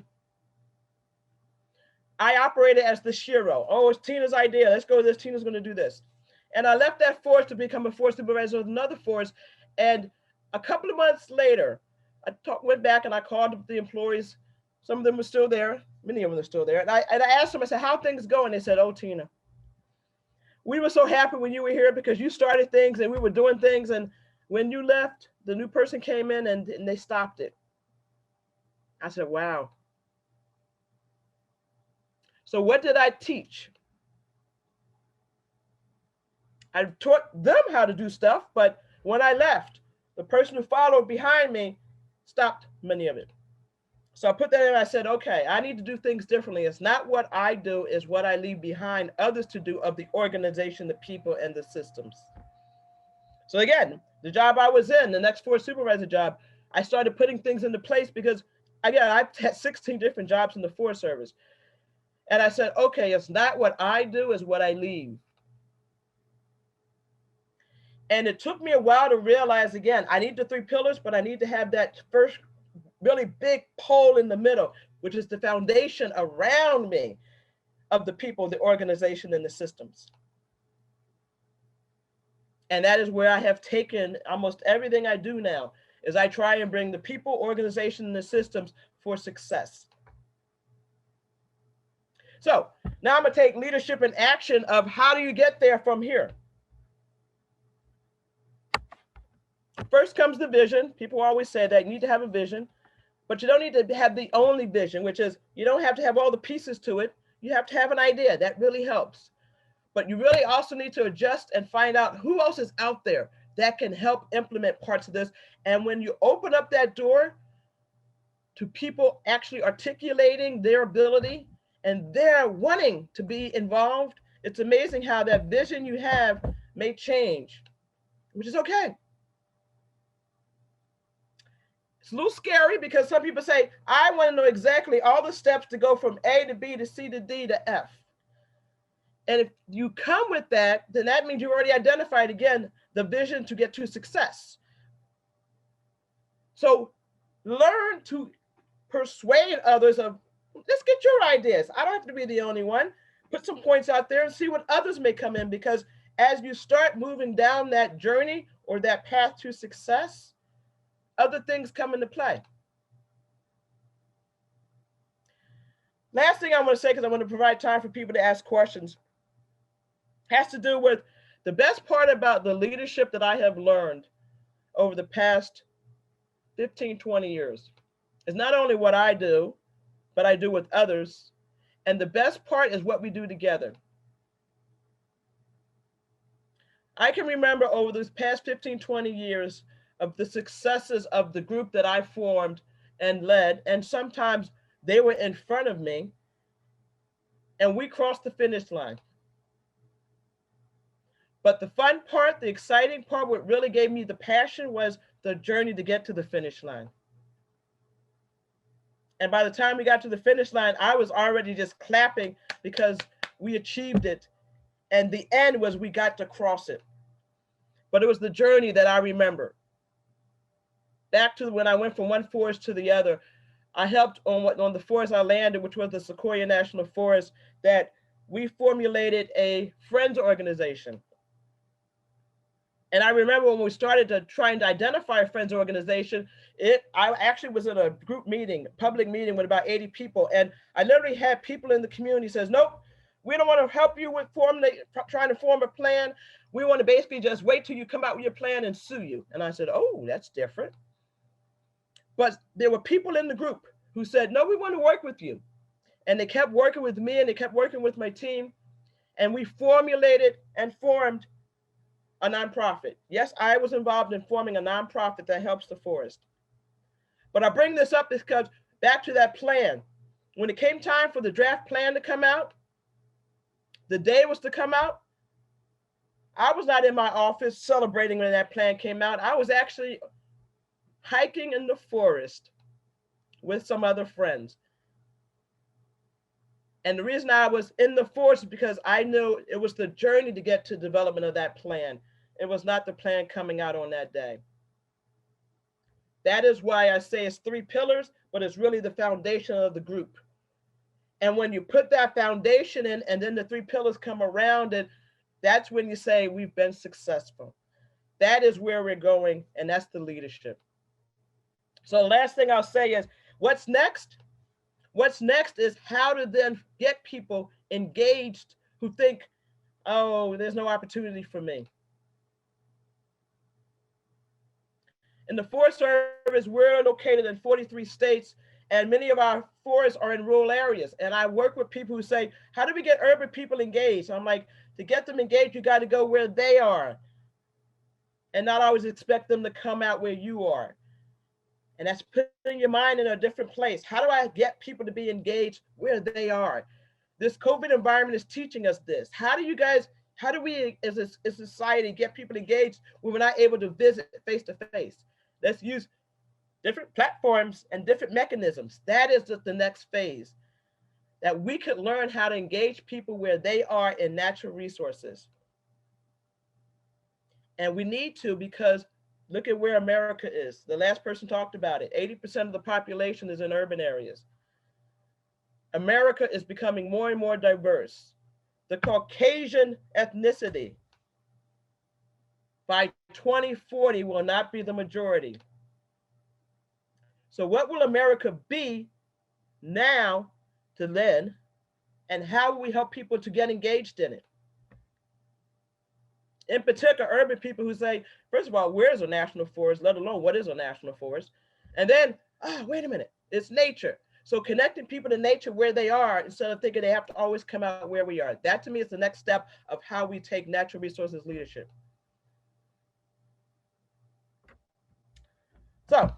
I operated as the shero. Oh, it's Tina's idea. Let's go with this. Tina's going to do this. And I left that forest to become a forest supervisor of another forest. And a couple of months later, went back and I called the employees. Some of them were still there. Many of them are still there. And I asked them, I said, how things going? They said, oh, Tina, we were so happy when you were here because you started things and we were doing things. And when you left, the new person came in and they stopped it. I said, wow. So what did I teach? I taught them how to do stuff, but when I left, the person who followed behind me stopped many of it. So I put that in and I said, okay, I need to do things differently. It's not what I do, it's what I leave behind others to do of the organization, the people, and the systems. So again, the job I was in, the next forest supervisor job, I started putting things into place because, again, I've had 16 different jobs in the Forest Service. And I said, okay, it's not what I do, it's what I leave. And it took me a while to realize, again, I need the 3 pillars, but I need to have that first really big pole in the middle, which is the foundation around me of the people, the organization, and the systems. And that is where I have taken almost everything I do now, is I try and bring the people, organization, and the systems for success. So now I'm gonna take leadership in action of how do you get there from here? First comes the vision. People always say that you need to have a vision, but you don't need to have the only vision, which is you don't have to have all the pieces to it. You have to have an idea. That really helps. But you really also need to adjust and find out who else is out there that can help implement parts of this. And when you open up that door to people actually articulating their ability and they're wanting to be involved, it's amazing how that vision you have may change, which is okay. It's a little scary because some people say, I want to know exactly all the steps to go from A to B to C to D to F. And if you come with that, then that means you already identified, again, the vision to get to success. So learn to persuade others of, let's get your ideas. I don't have to be the only one. Put some points out there and see what others may come in, because as you start moving down that journey or that path to success, other things come into play. Last thing I want to say, because I want to provide time for people to ask questions, has to do with the best part about the leadership that I have learned over the past 15, 20 years is not only what I do, but I do with others. And the best part is what we do together. I can remember over these past 15, 20 years of the successes of the group that I formed and led, and sometimes they were in front of me, and we crossed the finish line. But the fun part, the exciting part, what really gave me the passion was the journey to get to the finish line. And by the time we got to the finish line, I was already just clapping because we achieved it. And the end was we got to cross it. But it was the journey that I remember. Back to when I went from one forest to the other, I helped on the forest I landed, which was the Sequoia National Forest, that we formulated a friends organization. And I remember when we started to try to identify a friends organization, I actually was in a group meeting, public meeting with about 80 people. And I literally had people in the community says, nope, we don't want to help you with trying to form a plan. We want to basically just wait till you come out with your plan and sue you. And I said, oh, that's different. But there were people in the group who said, no, we want to work with you. And they kept working with me and they kept working with my team. And we formulated and formed a nonprofit. Yes, I was involved in forming a nonprofit that helps the forest. But I bring this up because back to that plan. When it came time for the draft plan to come out, the day was to come out, I was not in my office celebrating when that plan came out. I was actually hiking in the forest with some other friends. And the reason I was in the forest is because I knew it was the journey to get to development of that plan. It was not the plan coming out on that day. That is why I say it's 3 pillars, but it's really the foundation of the group. And when you put that foundation in and then the 3 pillars come around it, that's when you say we've been successful. That is where we're going, and that's the leadership. So the last thing I'll say is, what's next? What's next is how to then get people engaged who think, oh, there's no opportunity for me. In the Forest Service, we're located in 43 states, and many of our forests are in rural areas. And I work with people who say, how do we get urban people engaged? I'm like, to get them engaged, you got to go where they are and not always expect them to come out where you are. And that's putting your mind in a different place. How do I get people to be engaged where they are? This COVID environment is teaching us this. How do we as a society get people engaged when we're not able to visit face to face? Let's use different platforms and different mechanisms. That is the next phase, that we could learn how to engage people where they are in natural resources. And we need to, because look at where America is. The last person talked about it. 80% of the population is in urban areas. America is becoming more and more diverse. The Caucasian ethnicity by 2040 will not be the majority. So what will America be now to then, and how will we help people to get engaged in it? In particular, urban people who say, first of all, where's a national forest, let alone what is a national forest? And then, wait a minute, it's nature. So connecting people to nature where they are instead of thinking they have to always come out where we are. That to me is the next step of how we take natural resources leadership. So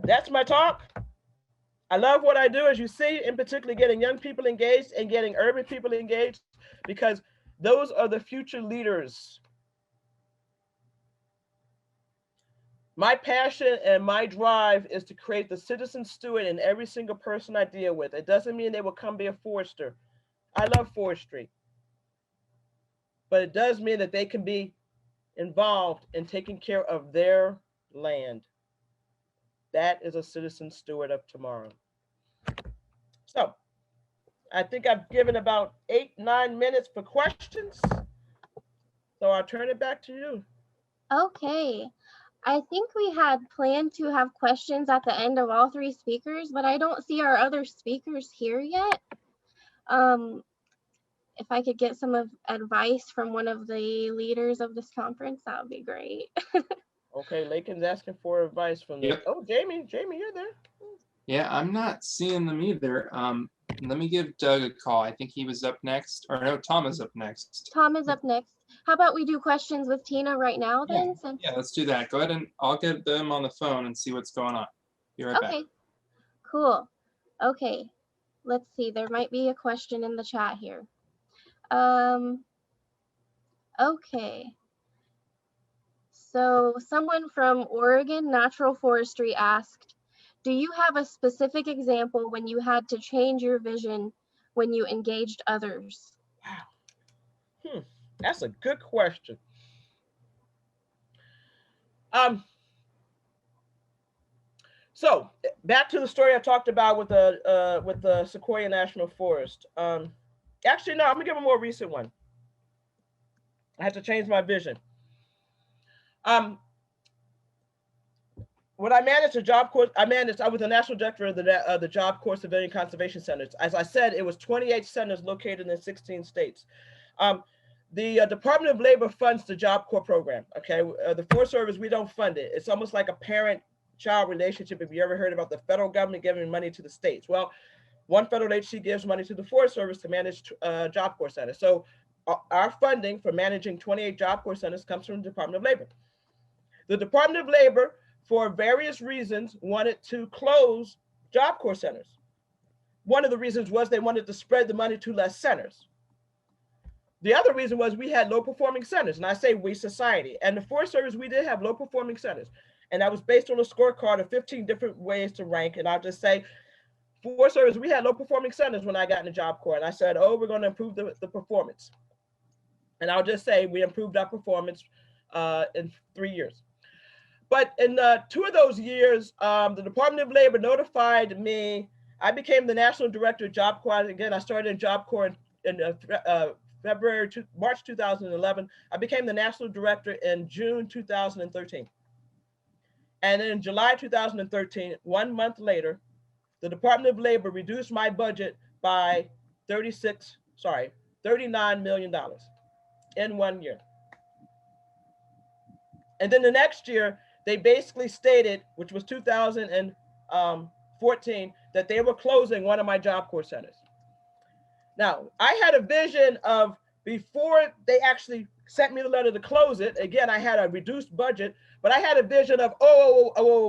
that's my talk. I love what I do, as you see, in particular getting young people engaged and getting urban people engaged, because those are the future leaders. My passion and my drive is to create the citizen steward in every single person I deal with. It doesn't mean they will come be a forester. I love forestry. But it does mean that they can be involved in taking care of their land. That is a citizen steward of tomorrow. So I think I've given about 8-9 minutes for questions. So I'll turn it back to you. Okay. I think we had planned to have questions at the end of all three speakers, but I don't see our other speakers here yet. If I could get some advice from one of the leaders of this conference, that would be great. Okay, Lakin's asking for advice from the, oh, Jamie, you're there. Yeah, I'm not seeing them either. Let me give Doug a call. I think he was up next, or no, Tom is up next. Tom is up next. How about we do questions with Tina right now then? Yeah, let's do that. Go ahead and I'll get them on the phone and see what's going on. Be right back. Okay, cool. Okay, let's see. There might be a question in the chat here. Okay. So someone from Oregon Natural Forestry asked, do you have a specific example when you had to change your vision when you engaged others? Wow. That's a good question. So back to the story I talked about with the Sequoia National Forest. Actually, no, I'm gonna give a more recent one. I had to change my vision. When I managed a job corps, I was the national director of the Job Corps Civilian Conservation Centers. As I said, it was 28 centers located in 16 states. The Department of Labor funds the Job Corps program. Okay, the Forest Service, we don't fund it. It's almost like a parent-child relationship. If you ever heard about the federal government giving money to the states, well, one federal agency gives money to the Forest Service to manage Job Corps centers. So our funding for managing 28 Job Corps centers comes from the Department of Labor. The Department of Labor, for various reasons, wanted to close Job Corps centers. One of the reasons was they wanted to spread the money to less centers. The other reason was we had low performing centers, and I say we, society. And the Forest Service, we did have low performing centers. And that was based on a scorecard of 15 different ways to rank. And I'll just say, Forest Service, we had low performing centers when I got in the Job Corps. And I said, oh, we're going to improve the performance. And I'll just say we improved our performance in 3 years. But in 2 of those years, the Department of Labor notified me. I became the National Director of Job Corps. Again, I started in Job Corps in March 2011. I became the National Director in June 2013. And in July 2013, 1 month later, the Department of Labor reduced my budget by $39 million in 1 year. And then the next year, they basically stated, which was 2014, that they were closing one of my Job Corps centers. Now, I had a vision of, before they actually sent me the letter to close it, again, I had a reduced budget, but I had a vision of,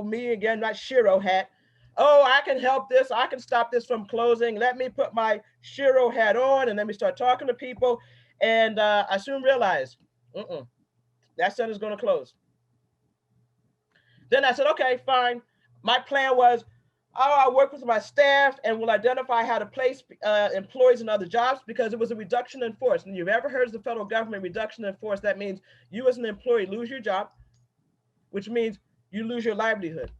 me again, not Shiro hat. Oh, I can help this. I can stop this from closing. Let me put my Shiro hat on and let me start talking to people. And I soon realized, that center's going to close. Then I said, okay, fine. My plan was, I work with my staff and will identify how to place employees in other jobs because it was a reduction in force. And you've ever heard of the federal government reduction in force? That means you as an employee lose your job, which means you lose your livelihood.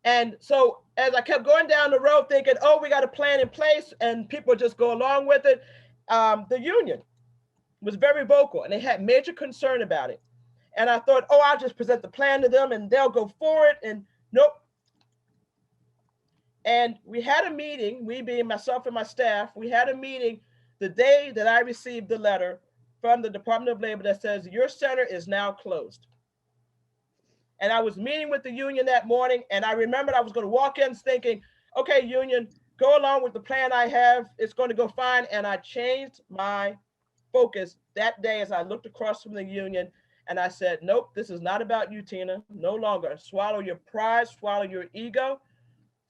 And so as I kept going down the road thinking, oh, we got a plan in place and people just go along with it, the union was very vocal and they had major concern about it. And I thought, oh, I'll just present the plan to them and they'll go for it. And nope. And we had a meeting, we being myself and my staff, we had a meeting the day that I received the letter from the Department of Labor that says your center is now closed. And I was meeting with the union that morning, and I remembered I was going to walk in thinking, okay, union, go along with the plan I have. It's going to go fine. And I changed my focus that day as I looked across from the union, and I said, nope, this is not about you, Tina, no longer. Swallow your pride, swallow your ego.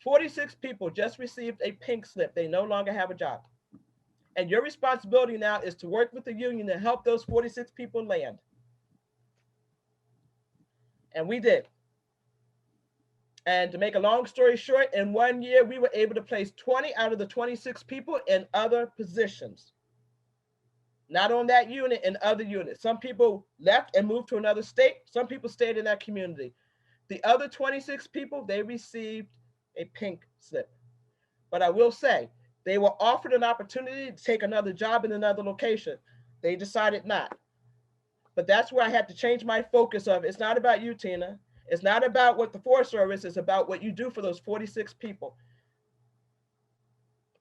46 people just received a pink slip. They no longer have a job. And your responsibility now is to work with the union to help those 46 people land. And we did. And to make a long story short, in 1 year, we were able to place 20 out of the 26 people in other positions. Not on that unit, in other units. Some people left and moved to another state. Some people stayed in that community. The other 26 people, they received a pink slip. But I will say, they were offered an opportunity to take another job in another location. They decided not. But that's where I had to change my focus of, it's not about you, Tina. It's not about what the Forest Service is about, what you do for those 46 people.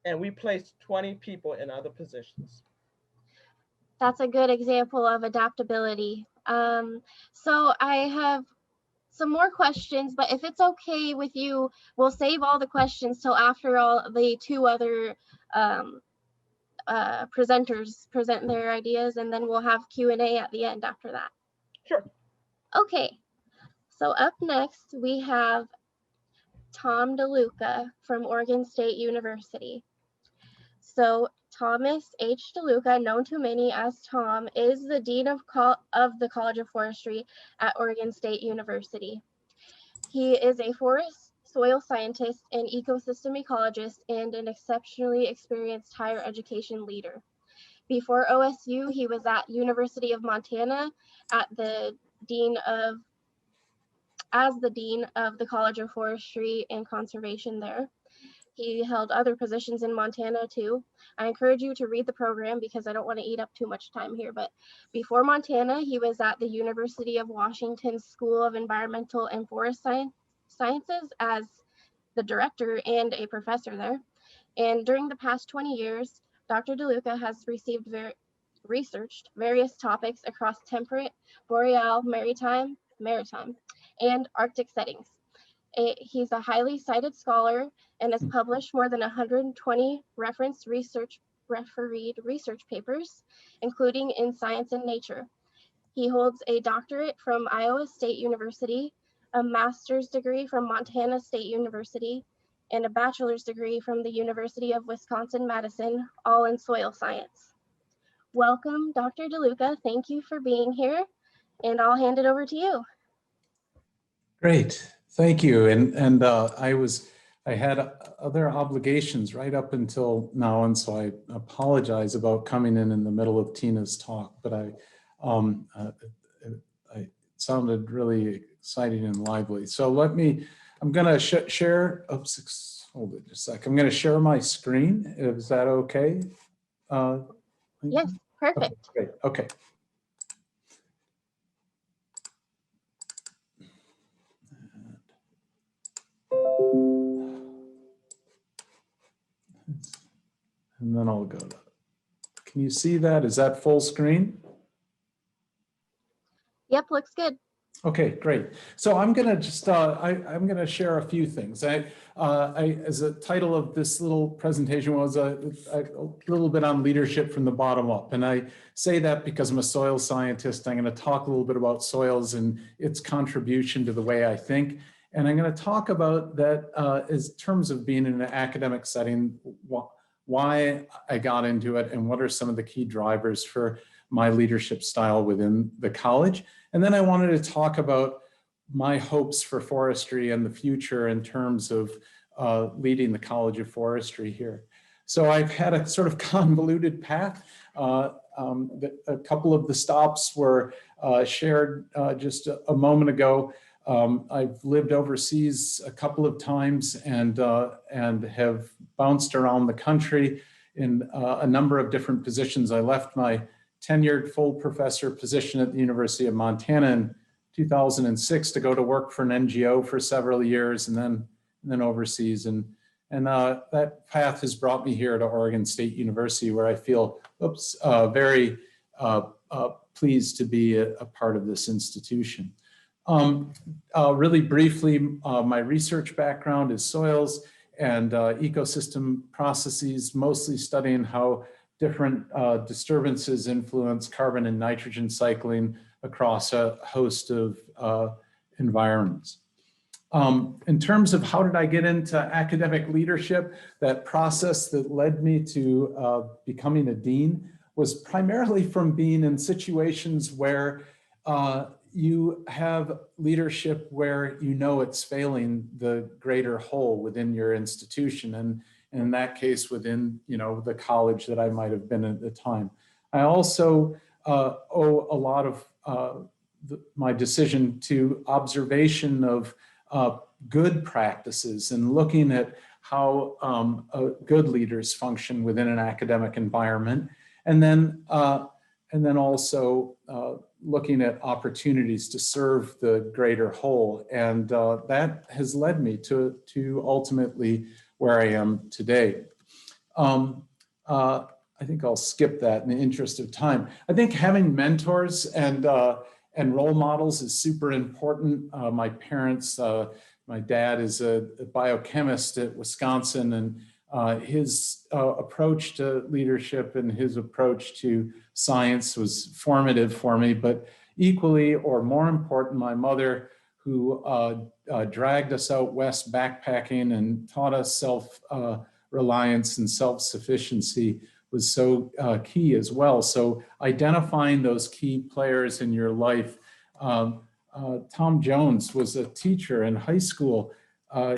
And we placed 20 people in other positions. That's a good example of adaptability. So I have some more questions, but if it's okay with you, we'll save all the questions till after all the two other presenters present their ideas, and then we'll have Q&A at the end after that. Sure. Okay, so up next we have Tom DeLuca from Oregon State University. So Thomas H. DeLuca, known to many as Tom, is the Dean of the College of Forestry at Oregon State University. He is a forest soil scientist and ecosystem ecologist and an exceptionally experienced higher education leader. Before OSU, he was at University of Montana as the Dean of the College of Forestry and Conservation there. He held other positions in Montana too. I encourage you to read the program because I don't want to eat up too much time here, but before Montana, he was at the University of Washington School of Environmental and Forest Sciences as the director and a professor there. And during the past 20 years, Dr. DeLuca has researched various topics across temperate, boreal, maritime, and Arctic settings. He's a highly cited scholar and has published more than 120 refereed research papers, including in Science and Nature. He holds a doctorate from Iowa State University, a master's degree from Montana State University, and a bachelor's degree from the University of Wisconsin-Madison, all in soil science. Welcome, Dr. DeLuca. Thank you for being here, and I'll hand it over to you. Great, thank you. And I had other obligations right up until now, and so I apologize about coming in the middle of Tina's talk, but it sounded really exciting and lively. So I'm gonna share, oops, hold it just a sec. I'm gonna share my screen. Is that okay? Yes, perfect. Okay, great, okay. And then I'll go to, can you see that? Is that full screen? Yep, looks good. Okay, great. So I'm gonna just, I'm gonna share a few things. As a title of this little presentation was a little bit on leadership from the bottom up. And I say that because I'm a soil scientist. I'm gonna talk a little bit about soils and its contribution to the way I think. And I'm gonna talk about that as terms of being in an academic setting, why I got into it and what are some of the key drivers for my leadership style within the college. And then I wanted to talk about my hopes for forestry and the future in terms of leading the College of Forestry here. So I've had a sort of convoluted path. A couple of the stops were shared just a moment ago. I've lived overseas a couple of times and have bounced around the country in a number of different positions. I left my tenured full professor position at the University of Montana in 2006 to go to work for an NGO for several years and then overseas. And that path has brought me here to Oregon State University, where I feel very pleased to be a part of this institution. Really briefly, my research background is soils and ecosystem processes, mostly studying how different disturbances influence carbon and nitrogen cycling across a host of environments. In terms of how did I get into academic leadership, that process that led me to becoming a dean was primarily from being in situations where you have leadership where you know it's failing the greater whole within your institution, and in that case within the college that I might have been at the time. I also owe a lot of my decision to observation of good practices and looking at how good leaders function within an academic environment, and then also looking at opportunities to serve the greater whole. And that has led me to ultimately where I am today. I think I'll skip that in the interest of time. I think having mentors and role models is super important. My parents, my dad is a biochemist at Wisconsin, and his approach to leadership and his approach to science was formative for me, but equally or more important, my mother, who dragged us out west backpacking and taught us self-reliance and self-sufficiency, was so key as well. So identifying those key players in your life. Tom Jones was a teacher in high school.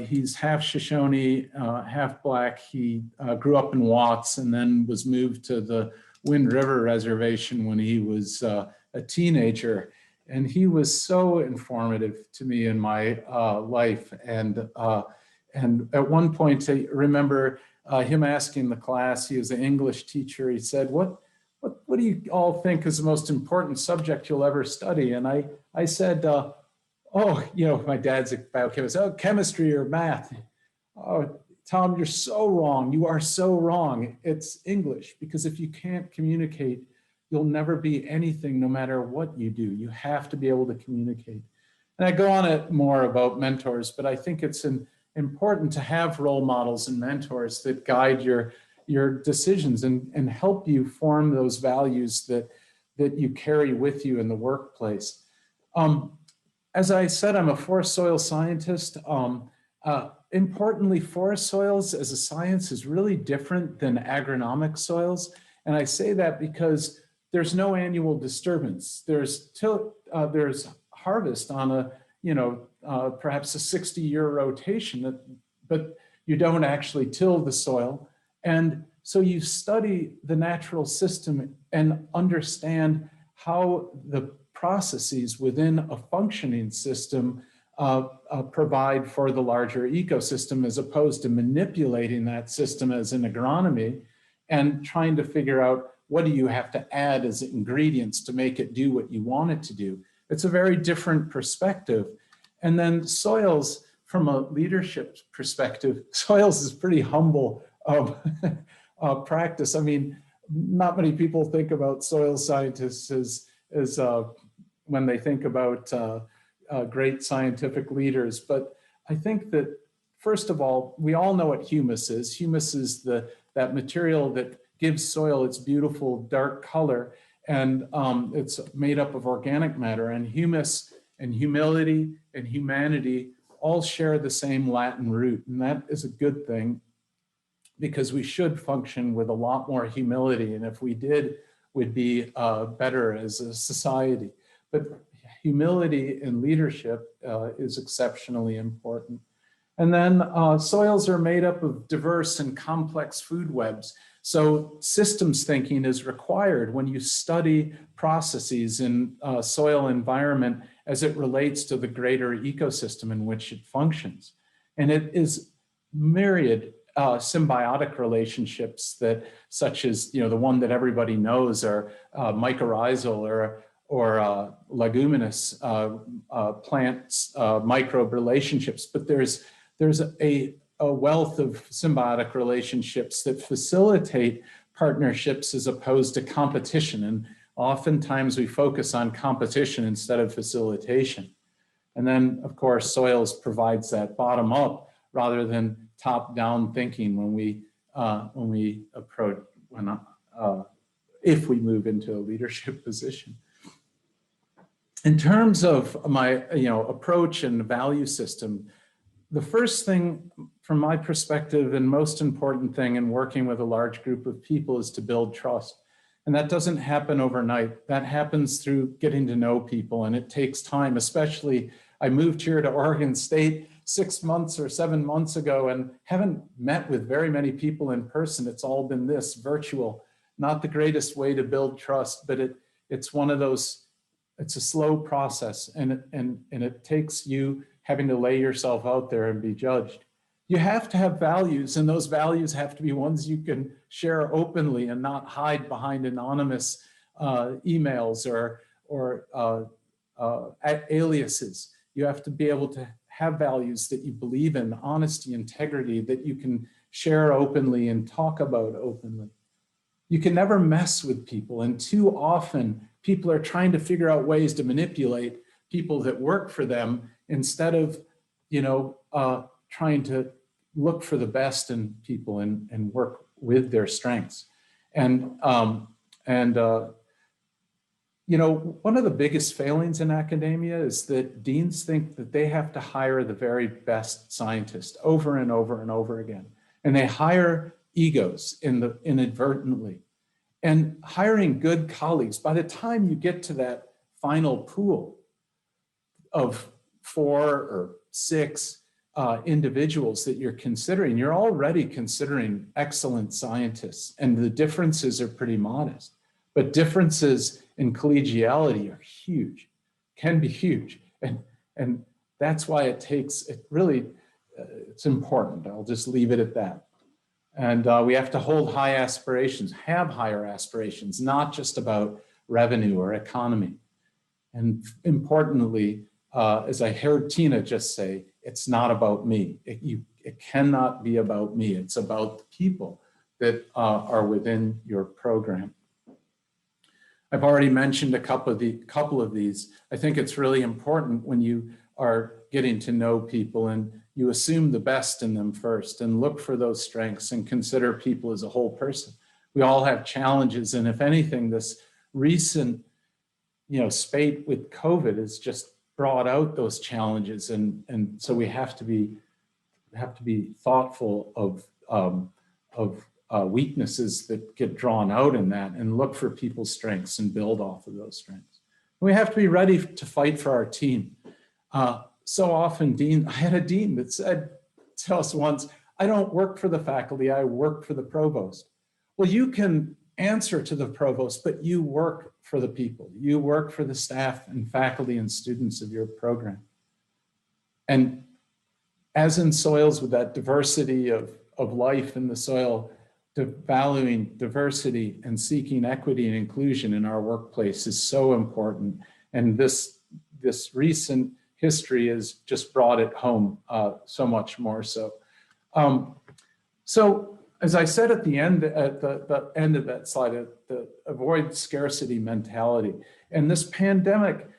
He's half Shoshone, half Black. He grew up in Watts and then was moved to the Wind River Reservation when he was a teenager. And he was so informative to me in my life. And at one point, I remember him asking the class, he was an English teacher, he said, what do you all think is the most important subject you'll ever study? And I said, my dad's a biochemist, chemistry or math. Oh, Tom, you're so wrong. You are so wrong. It's English, because if you can't communicate, you'll never be anything no matter what you do. You have to be able to communicate. And I go on it more about mentors, but I think it's important to have role models and mentors that guide your decisions and help you form those values that you carry with you in the workplace. As I said, I'm a forest soil scientist. Importantly, forest soils as a science is really different than agronomic soils. And I say that because there's no annual disturbance. There's harvest on a, perhaps a 60-year rotation, but you don't actually till the soil. And so you study the natural system and understand how the processes within a functioning system provide for the larger ecosystem, as opposed to manipulating that system as an agronomy and trying to figure out what do you have to add as ingredients to make it do what you want it to do. It's a very different perspective. And then soils, from a leadership perspective, soils is pretty humble practice. I mean, not many people think about soil scientists as when they think about great scientific leaders. But I think that, first of all, we all know what humus is. Humus is that material that gives soil its beautiful dark color, and it's made up of organic matter. And humus and humility and humanity all share the same Latin root, and that is a good thing, because we should function with a lot more humility, and if we did, we'd be better as a society. But humility in leadership is exceptionally important. And then soils are made up of diverse and complex food webs. So systems thinking is required when you study processes in soil environment as it relates to the greater ecosystem in which it functions. And it is myriad symbiotic relationships that, such as, the one that everybody knows, are mycorrhizal or leguminous plants, microbe relationships. But there's a wealth of symbiotic relationships that facilitate partnerships as opposed to competition. And oftentimes we focus on competition instead of facilitation. And then, of course, soils provides that bottom up rather than top down thinking when we approach, if we move into a leadership position. In terms of my approach and value system, the first thing from my perspective and most important thing in working with a large group of people is to build trust. And that doesn't happen overnight. That happens through getting to know people, and it takes time. Especially, I moved here to Oregon State 6 months or 7 months ago and haven't met with very many people in person. It's all been this virtual. Not the greatest way to build trust, but it's one of those, it's a slow process, and it takes you having to lay yourself out there and be judged. You have to have values, and those values have to be ones you can share openly and not hide behind anonymous emails or aliases. You have to be able to have values that you believe in, honesty, integrity, that you can share openly and talk about openly. You can never mess with people, and too often people are trying to figure out ways to manipulate people that work for them instead of, trying to look for the best in people and work with their strengths. And one of the biggest failings in academia is that deans think that they have to hire the very best scientists over and over and over again. And they hire egos inadvertently. And hiring good colleagues, by the time you get to that final pool of 4 or 6 individuals that you're considering, you're already considering excellent scientists, and the differences are pretty modest. But differences in collegiality are huge, can be huge. And that's why it's important. I'll just leave it at that. And we have to hold high aspirations, have higher aspirations, not just about revenue or economy. And importantly, as I heard Tina just say, it's not about me. It cannot be about me. It's about the people that are within your program. I've already mentioned a couple of these. I think it's really important when you are getting to know people and you assume the best in them first and look for those strengths and consider people as a whole person. We all have challenges, and if anything, this recent spate with COVID has just brought out those challenges, and so we have to be thoughtful of weaknesses that get drawn out in that, and look for people's strengths and build off of those strengths. We have to be ready to fight for our team. So often, I had a dean that said to us once, "I don't work for the faculty, I work for the provost." Well, you can answer to the provost, but you work for the people. You work for the staff and faculty and students of your program. And as in soils, with that diversity of life in the soil, valuing diversity and seeking equity and inclusion in our workplace is so important. And this recent history has just brought it home so much more so. So as I said at the end of that slide, the avoid scarcity mentality. And this pandemic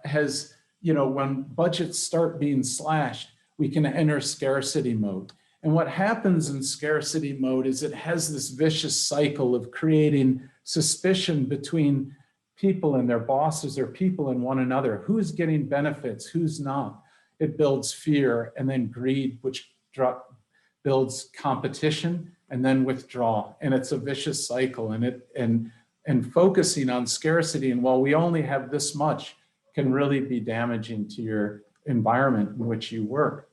has, when budgets start being slashed, we can enter scarcity mode. And what happens in scarcity mode is it has this vicious cycle of creating suspicion between people and their bosses, or people and one another. Who's getting benefits, who's not? It builds fear, and then greed, which builds competition and then withdrawal. And it's a vicious cycle, and focusing on scarcity, and while we only have this much, can really be damaging to your environment in which you work.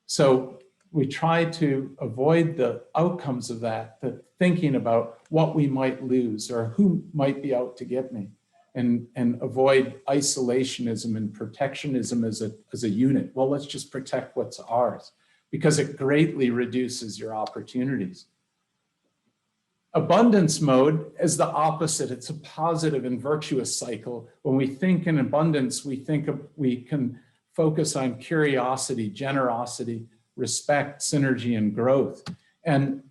So we try to avoid the outcomes of that, the thinking about what we might lose or who might be out to get me, and avoid isolationism and protectionism as a unit. Well, let's just protect what's ours, because it greatly reduces your opportunities. Abundance mode is the opposite. It's a positive and virtuous cycle. When we think in abundance, we can focus on curiosity, generosity, respect, synergy, and growth. And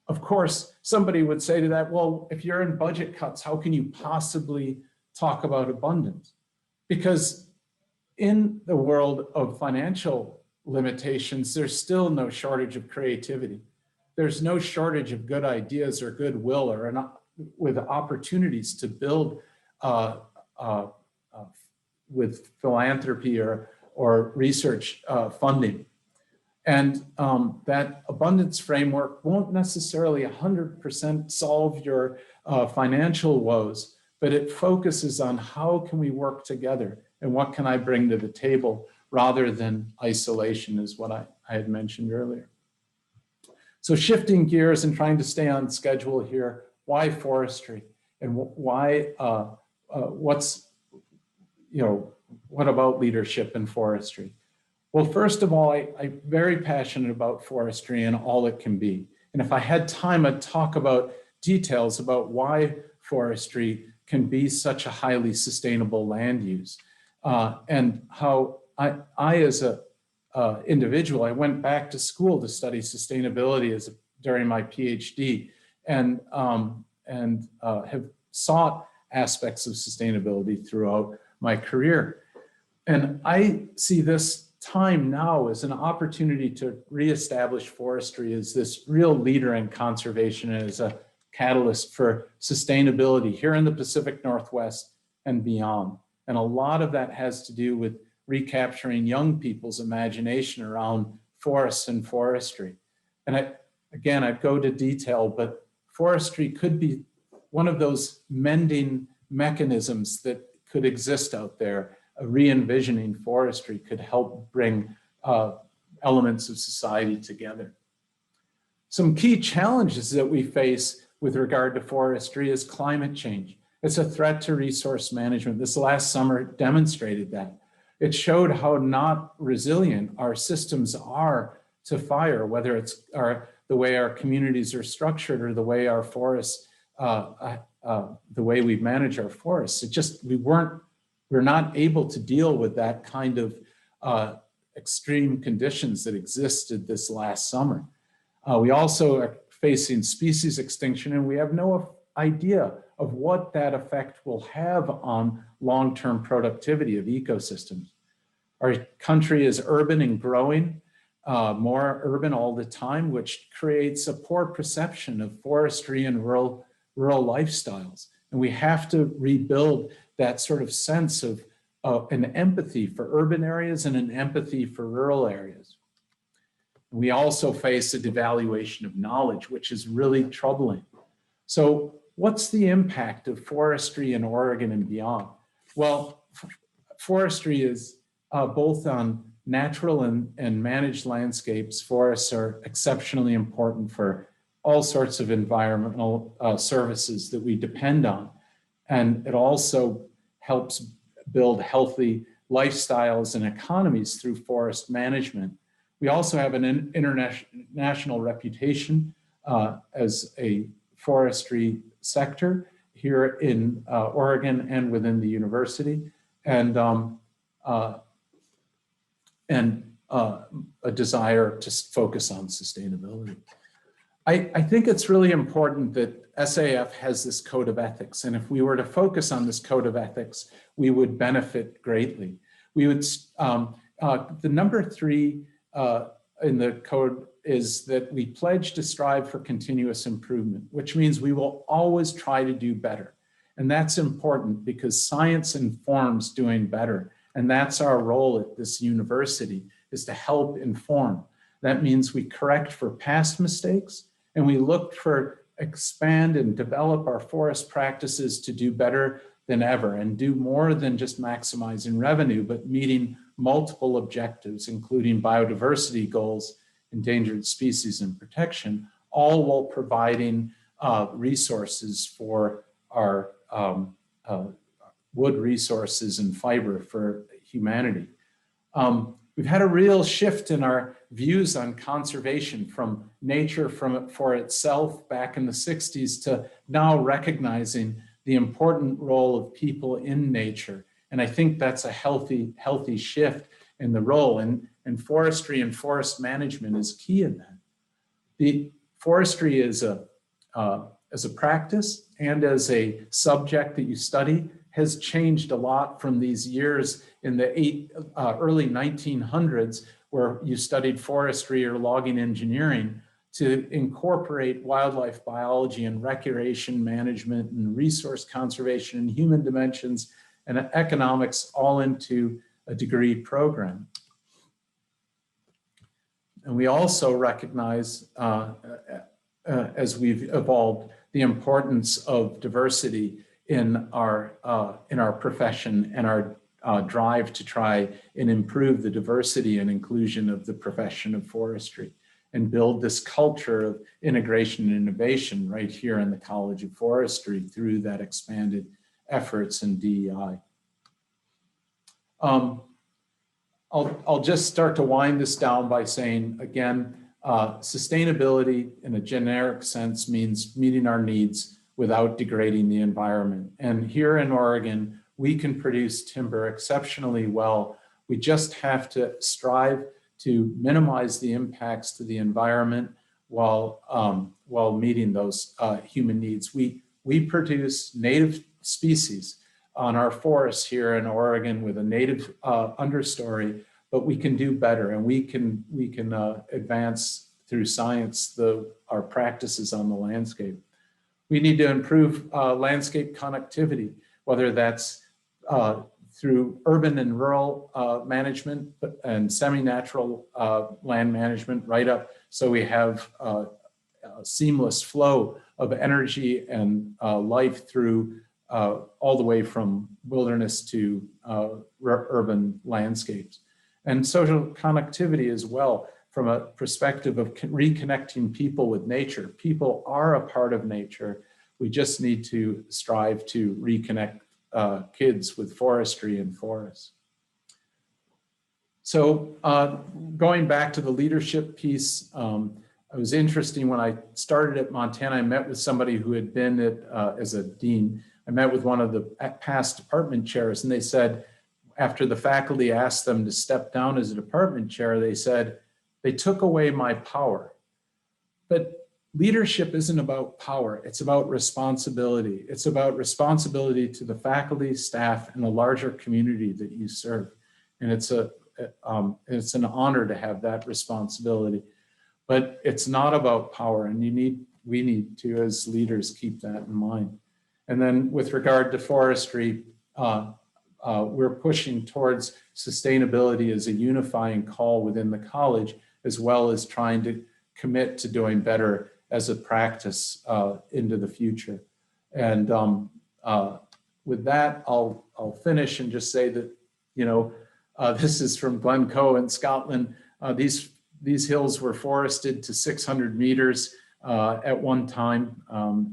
of course, somebody would say to that, well, if you're in budget cuts, how can you possibly talk about abundance? Because in the world of financial limitations, there's still no shortage of creativity. There's no shortage of good ideas or goodwill or with opportunities to build with philanthropy or research funding. And that abundance framework won't necessarily 100% solve your financial woes, but it focuses on how can we work together and what can I bring to the table rather than isolation, is what I had mentioned earlier. So shifting gears and trying to stay on schedule here, why forestry and why, what about leadership in forestry? Well, first of all, I'm very passionate about forestry and all it can be. And if I had time, I'd talk about details about why forestry can be such a highly sustainable land use, and how I as a individual, I went back to school to study sustainability during my PhD, and have sought aspects of sustainability throughout my career. And I see this time now as an opportunity to reestablish forestry as this real leader in conservation and as a catalyst for sustainability here in the Pacific Northwest and beyond. And a lot of that has to do with recapturing young people's imagination around forests and forestry. And I'd go to detail, but forestry could be one of those mending mechanisms that could exist out there. Re-envisioning forestry could help bring elements of society together. Some key challenges that we face with regard to forestry is climate change. It's a threat to resource management. This last summer demonstrated that. It showed how not resilient our systems are to fire, whether it's the way our communities are structured or the way our forests, the way we manage our forests. We're not able to deal with that kind of extreme conditions that existed this last summer. We also are facing species extinction, and we have no idea of what that effect will have on long-term productivity of ecosystems. Our country is urban and growing, more urban all the time, which creates a poor perception of forestry and rural lifestyles. And we have to rebuild that sort of sense of an empathy for urban areas and an empathy for rural areas. We also face a devaluation of knowledge, which is really troubling. So what's the impact of forestry in Oregon and beyond? Well, forestry is both on natural and managed landscapes. Forests are exceptionally important for all sorts of environmental services that we depend on. And it also helps build healthy lifestyles and economies through forest management. We also have an international reputation as a forestry sector here in Oregon and within the university, and a desire to focus on sustainability. I think it's really important that SAF has this code of ethics, and if we were to focus on this code of ethics, we would benefit greatly. We would, the number 3 in the code is that we pledge to strive for continuous improvement, which means we will always try to do better. And that's important because science informs doing better. And that's our role at this university, is to help inform. That means we correct for past mistakes, and we look for expand and develop our forest practices to do better than ever and do more than just maximizing revenue, but meeting multiple objectives, including biodiversity goals, endangered species and protection, all while providing resources for our wood resources and fiber for humanity. We've had a real shift in our views on conservation from nature for itself back in the 60s to now recognizing the important role of people in nature. And I think that's a healthy shift in the role. And forestry and forest management is key in that. The forestry is as a practice and as a subject that you study has changed a lot from these years in the early 1900s, where you studied forestry or logging engineering, to incorporate wildlife biology and recreation management and resource conservation and human dimensions and economics all into a degree program. And we also recognize, as we've evolved, the importance of diversity in our profession and our drive to try and improve the diversity and inclusion of the profession of forestry and build this culture of integration and innovation right here in the College of Forestry through that expanded efforts in DEI. I'll just start to wind this down by saying, again, sustainability in a generic sense means meeting our needs without degrading the environment. And here in Oregon, we can produce timber exceptionally well. We just have to strive to minimize the impacts to the environment while meeting those human needs. We produce native species on our forests here in Oregon with a native understory, but we can do better, and we can advance through science our practices on the landscape. We need to improve landscape connectivity, whether that's through urban and rural management and semi-natural land management right up, so we have a seamless flow of energy and life through all the way from wilderness to urban landscapes. And social connectivity as well, from a perspective of reconnecting people with nature. People are a part of nature. We just need to strive to reconnect kids with forestry and forests. So going back to the leadership piece, it was interesting when I started at Montana, I met with somebody who had been as a dean. I met with one of the past department chairs, and they said, after the faculty asked them to step down as a department chair, they said, they took away my power. But leadership isn't about power, it's about responsibility. It's about responsibility to the faculty, staff, and the larger community that you serve. And it's an honor to have that responsibility. But it's not about power, and we need to, as leaders, keep that in mind. And then with regard to forestry, we're pushing towards sustainability as a unifying call within the college, as well as trying to commit to doing better as a practice into the future. And with that, I'll finish and just say that, this is from Glencoe in Scotland. These hills were forested to 600 meters at one time.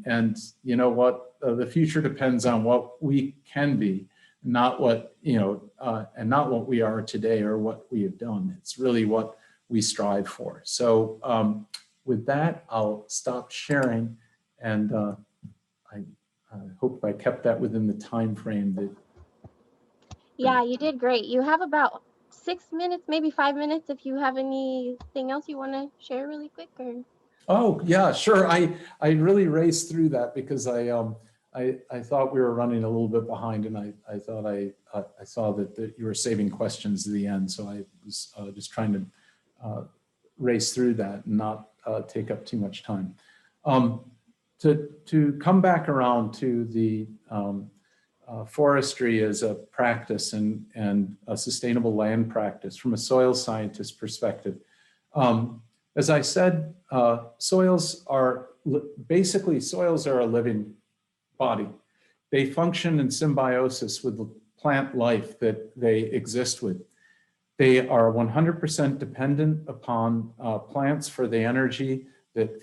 And you know what? The future depends on what we can be, not what, and not what we are today or what we have done. It's really what we strive for. So with that, I'll stop sharing, and I hope I kept that within the time frame that. Yeah, you did great. You have about 6 minutes, maybe 5 minutes, if you have anything else you want to share really quick. Or. Oh yeah, sure. I really raced through that because I thought we were running a little bit behind, and I thought I saw that you were saving questions to the end, so I was just trying to race through that and not take up too much time. To come back around to the forestry as a practice and a sustainable land practice from a soil scientist perspective. As I said, soils are a living body. they function in symbiosis with the plant life that they exist with. They are 100% dependent upon plants for the energy that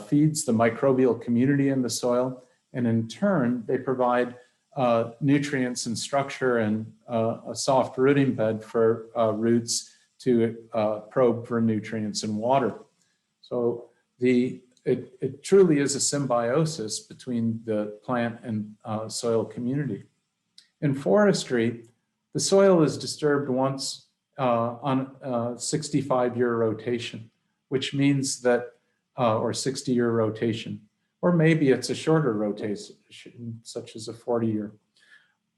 feeds the microbial community in the soil. And in turn, they provide nutrients and structure and a soft rooting bed for roots to probe for nutrients and water. So it truly is a symbiosis between the plant and soil community. In forestry, the soil is disturbed once on a 65-year rotation, which means that, or 60-year rotation, or maybe it's a shorter rotation, such as a 40-year,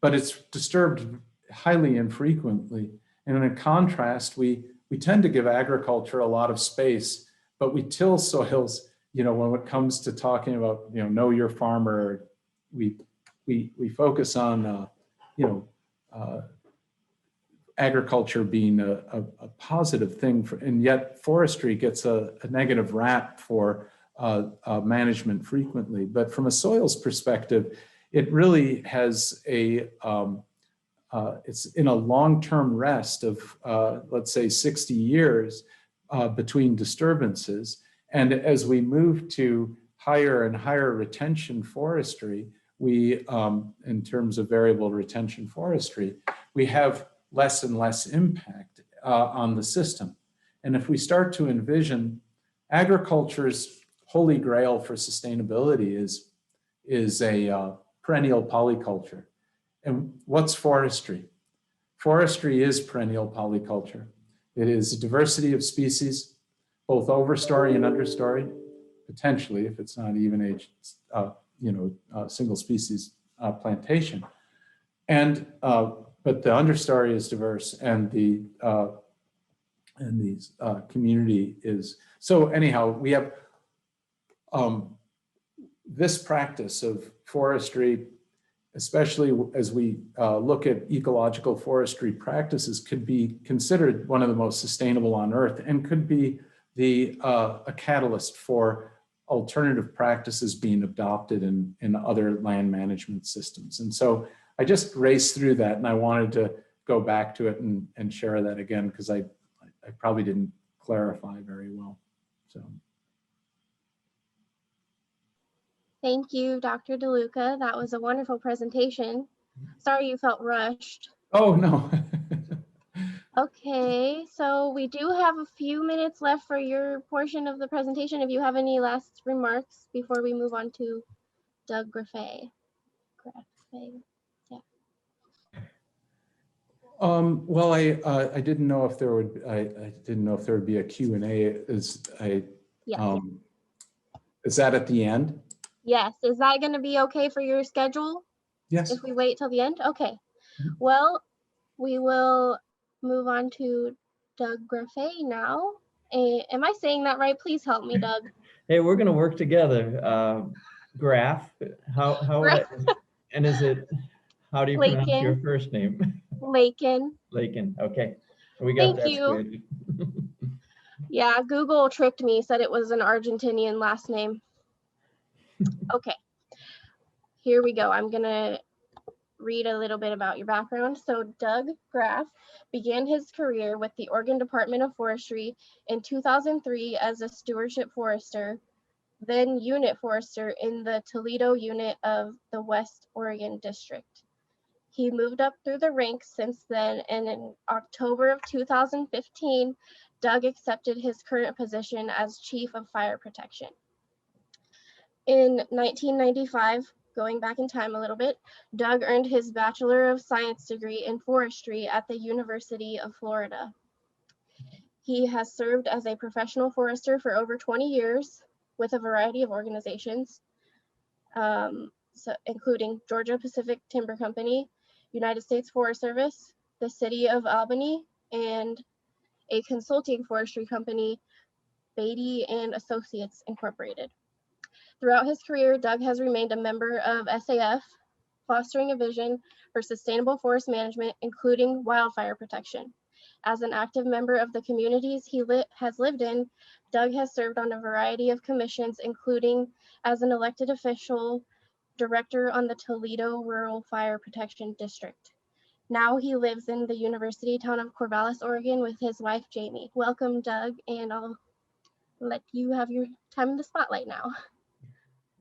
but it's disturbed highly infrequently. And in contrast, we tend to give agriculture a lot of space, but we till soils, when it comes to talking about, know your farmer, we focus on, agriculture being a positive thing, and yet forestry gets a negative rap for management frequently. But from a soils perspective, it really has it's in a long-term rest of, let's say, 60 years between disturbances. And as we move to higher and higher retention forestry, we, in terms of variable retention forestry, we have less and less impact on the system. And if we start to envision agriculture's holy grail for sustainability is a perennial polyculture. And what's forestry? Forestry is perennial polyculture. It is a diversity of species, both overstory and understory, potentially, if it's not even age, single species plantation. And but the understory is diverse, and the community is. So anyhow, we have this practice of forestry, especially as we look at ecological forestry practices, could be considered one of the most sustainable on earth, and could be a catalyst for alternative practices being adopted in other land management systems. And so I just raced through that, and I wanted to go back to it and share that again, because I probably didn't clarify very well. So. Thank you, Dr. DeLuca. That was a wonderful presentation. Sorry you felt rushed. Oh, no. Okay, so we do have a few minutes left for your portion of the presentation. If you have any last remarks before we move on to Doug Graffet. Yeah. Well, I didn't know if there would I didn't know if there would be a Q&A. Is that at the end? Yes. Is that going to be okay for your schedule? Yes. If we wait till the end? Okay. Well, we will move on to Doug Graffet now. Am I saying that right? Please help me, Doug. Hey, we're going to work together. Graph, how and is it, how do you pronounce your first name? Lakin. Lakin, okay. We got that squared. Yeah, Google tricked me, said it was an Argentinian last name. Okay, here we go. I'm gonna read a little bit about your background. So Doug Graff began his career with the Oregon Department of Forestry in 2003 as a stewardship forester, then unit forester in the Toledo unit of the West Oregon District. He moved up through the ranks since then, and in October of 2015, Doug accepted his current position as Chief of Fire Protection. In 1995, going back in time a little bit, Doug earned his Bachelor of Science degree in forestry at the University of Florida. He has served as a professional forester for over 20 years with a variety of organizations, including Georgia Pacific Timber Company, United States Forest Service, the City of Albany, and a consulting forestry company, Beatty and Associates Incorporated. Throughout his career, Doug has remained a member of SAF, fostering a vision for sustainable forest management, including wildfire protection. As an active member of the communities he has lived in, Doug has served on a variety of commissions, including as an elected official director on the Toledo Rural Fire Protection District. Now he lives in the university town of Corvallis, Oregon with his wife, Jamie. Welcome, Doug, and I'll let you have your time in the spotlight now.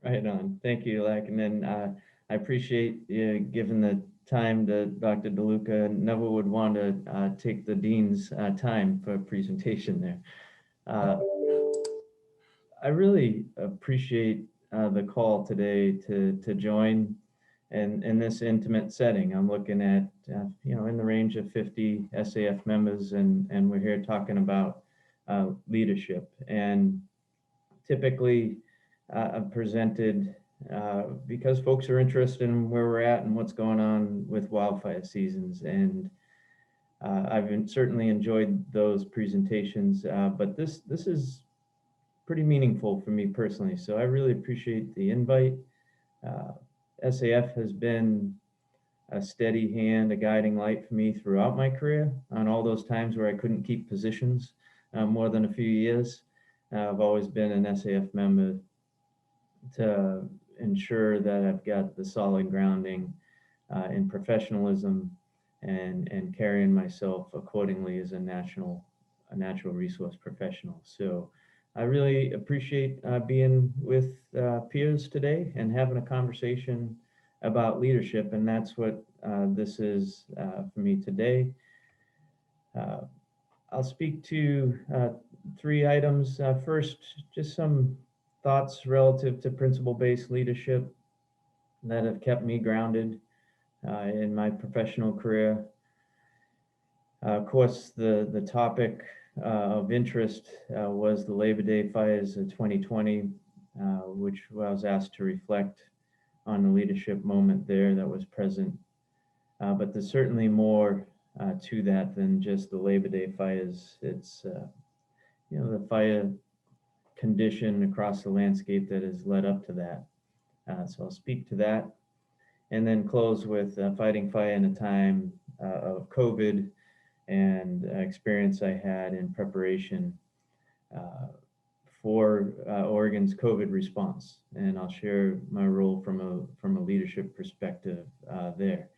Right on. Thank you, Lack. And then I appreciate you giving the time to Dr. DeLuca. Never would want to take the dean's time for a presentation there. I really appreciate the call today to join in this intimate setting. I'm looking at, in the range of 50 SAF members, and we're here talking about leadership. And typically I've presented because folks are interested in where we're at and what's going on with wildfire seasons. And I've certainly enjoyed those presentations, but this is pretty meaningful for me personally. So I really appreciate the invite. SAF has been a steady hand, a guiding light for me throughout my career. On all those times where I couldn't keep positions more than a few years, I've always been an SAF member to ensure that I've got the solid grounding in professionalism and carrying myself accordingly as a natural resource professional. So I really appreciate being with peers today and having a conversation about leadership, and that's what this is for me today. I'll speak to 3 items. First, just some thoughts relative to principle-based leadership that have kept me grounded in my professional career. Of course, the topic of interest was the Labor Day fires of 2020, which I was asked to reflect on the leadership moment there that was present. But there's certainly more to that than just the Labor Day fires. It's the fire condition across the landscape that has led up to that. So I'll speak to that, and then close with fighting fire in a time of COVID and experience I had in preparation for Oregon's COVID response. And I'll share my role from a leadership perspective there.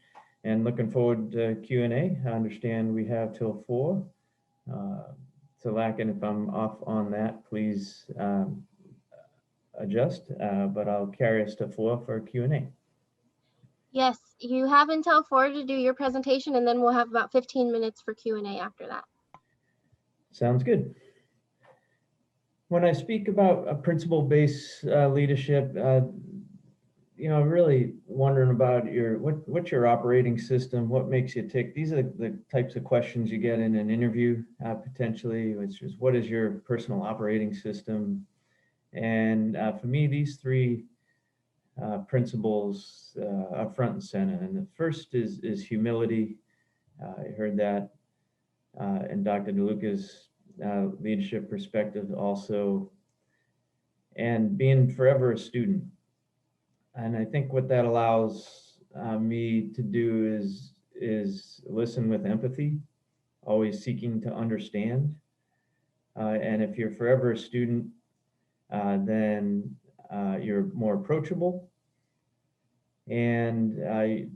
And looking forward to Q&A. I understand we have till 4. So Lacken, if I'm off on that, please adjust, but I'll carry us to 4 for Q&A. Yes, you have until 4 to do your presentation, and then we'll have about 15 minutes for Q&A after that. Sounds good. When I speak about a principle-based leadership, really wondering about what's your operating system, what makes you tick. These are the types of questions you get in an interview potentially, which is what is your personal operating system? And for me, these 3 principles are front and center. And the first is humility. I heard that in Dr. DeLuca's leadership perspective also, and being forever a student. And I think what that allows me to do is listen with empathy, always seeking to understand. And if you're forever a student, then you're more approachable, and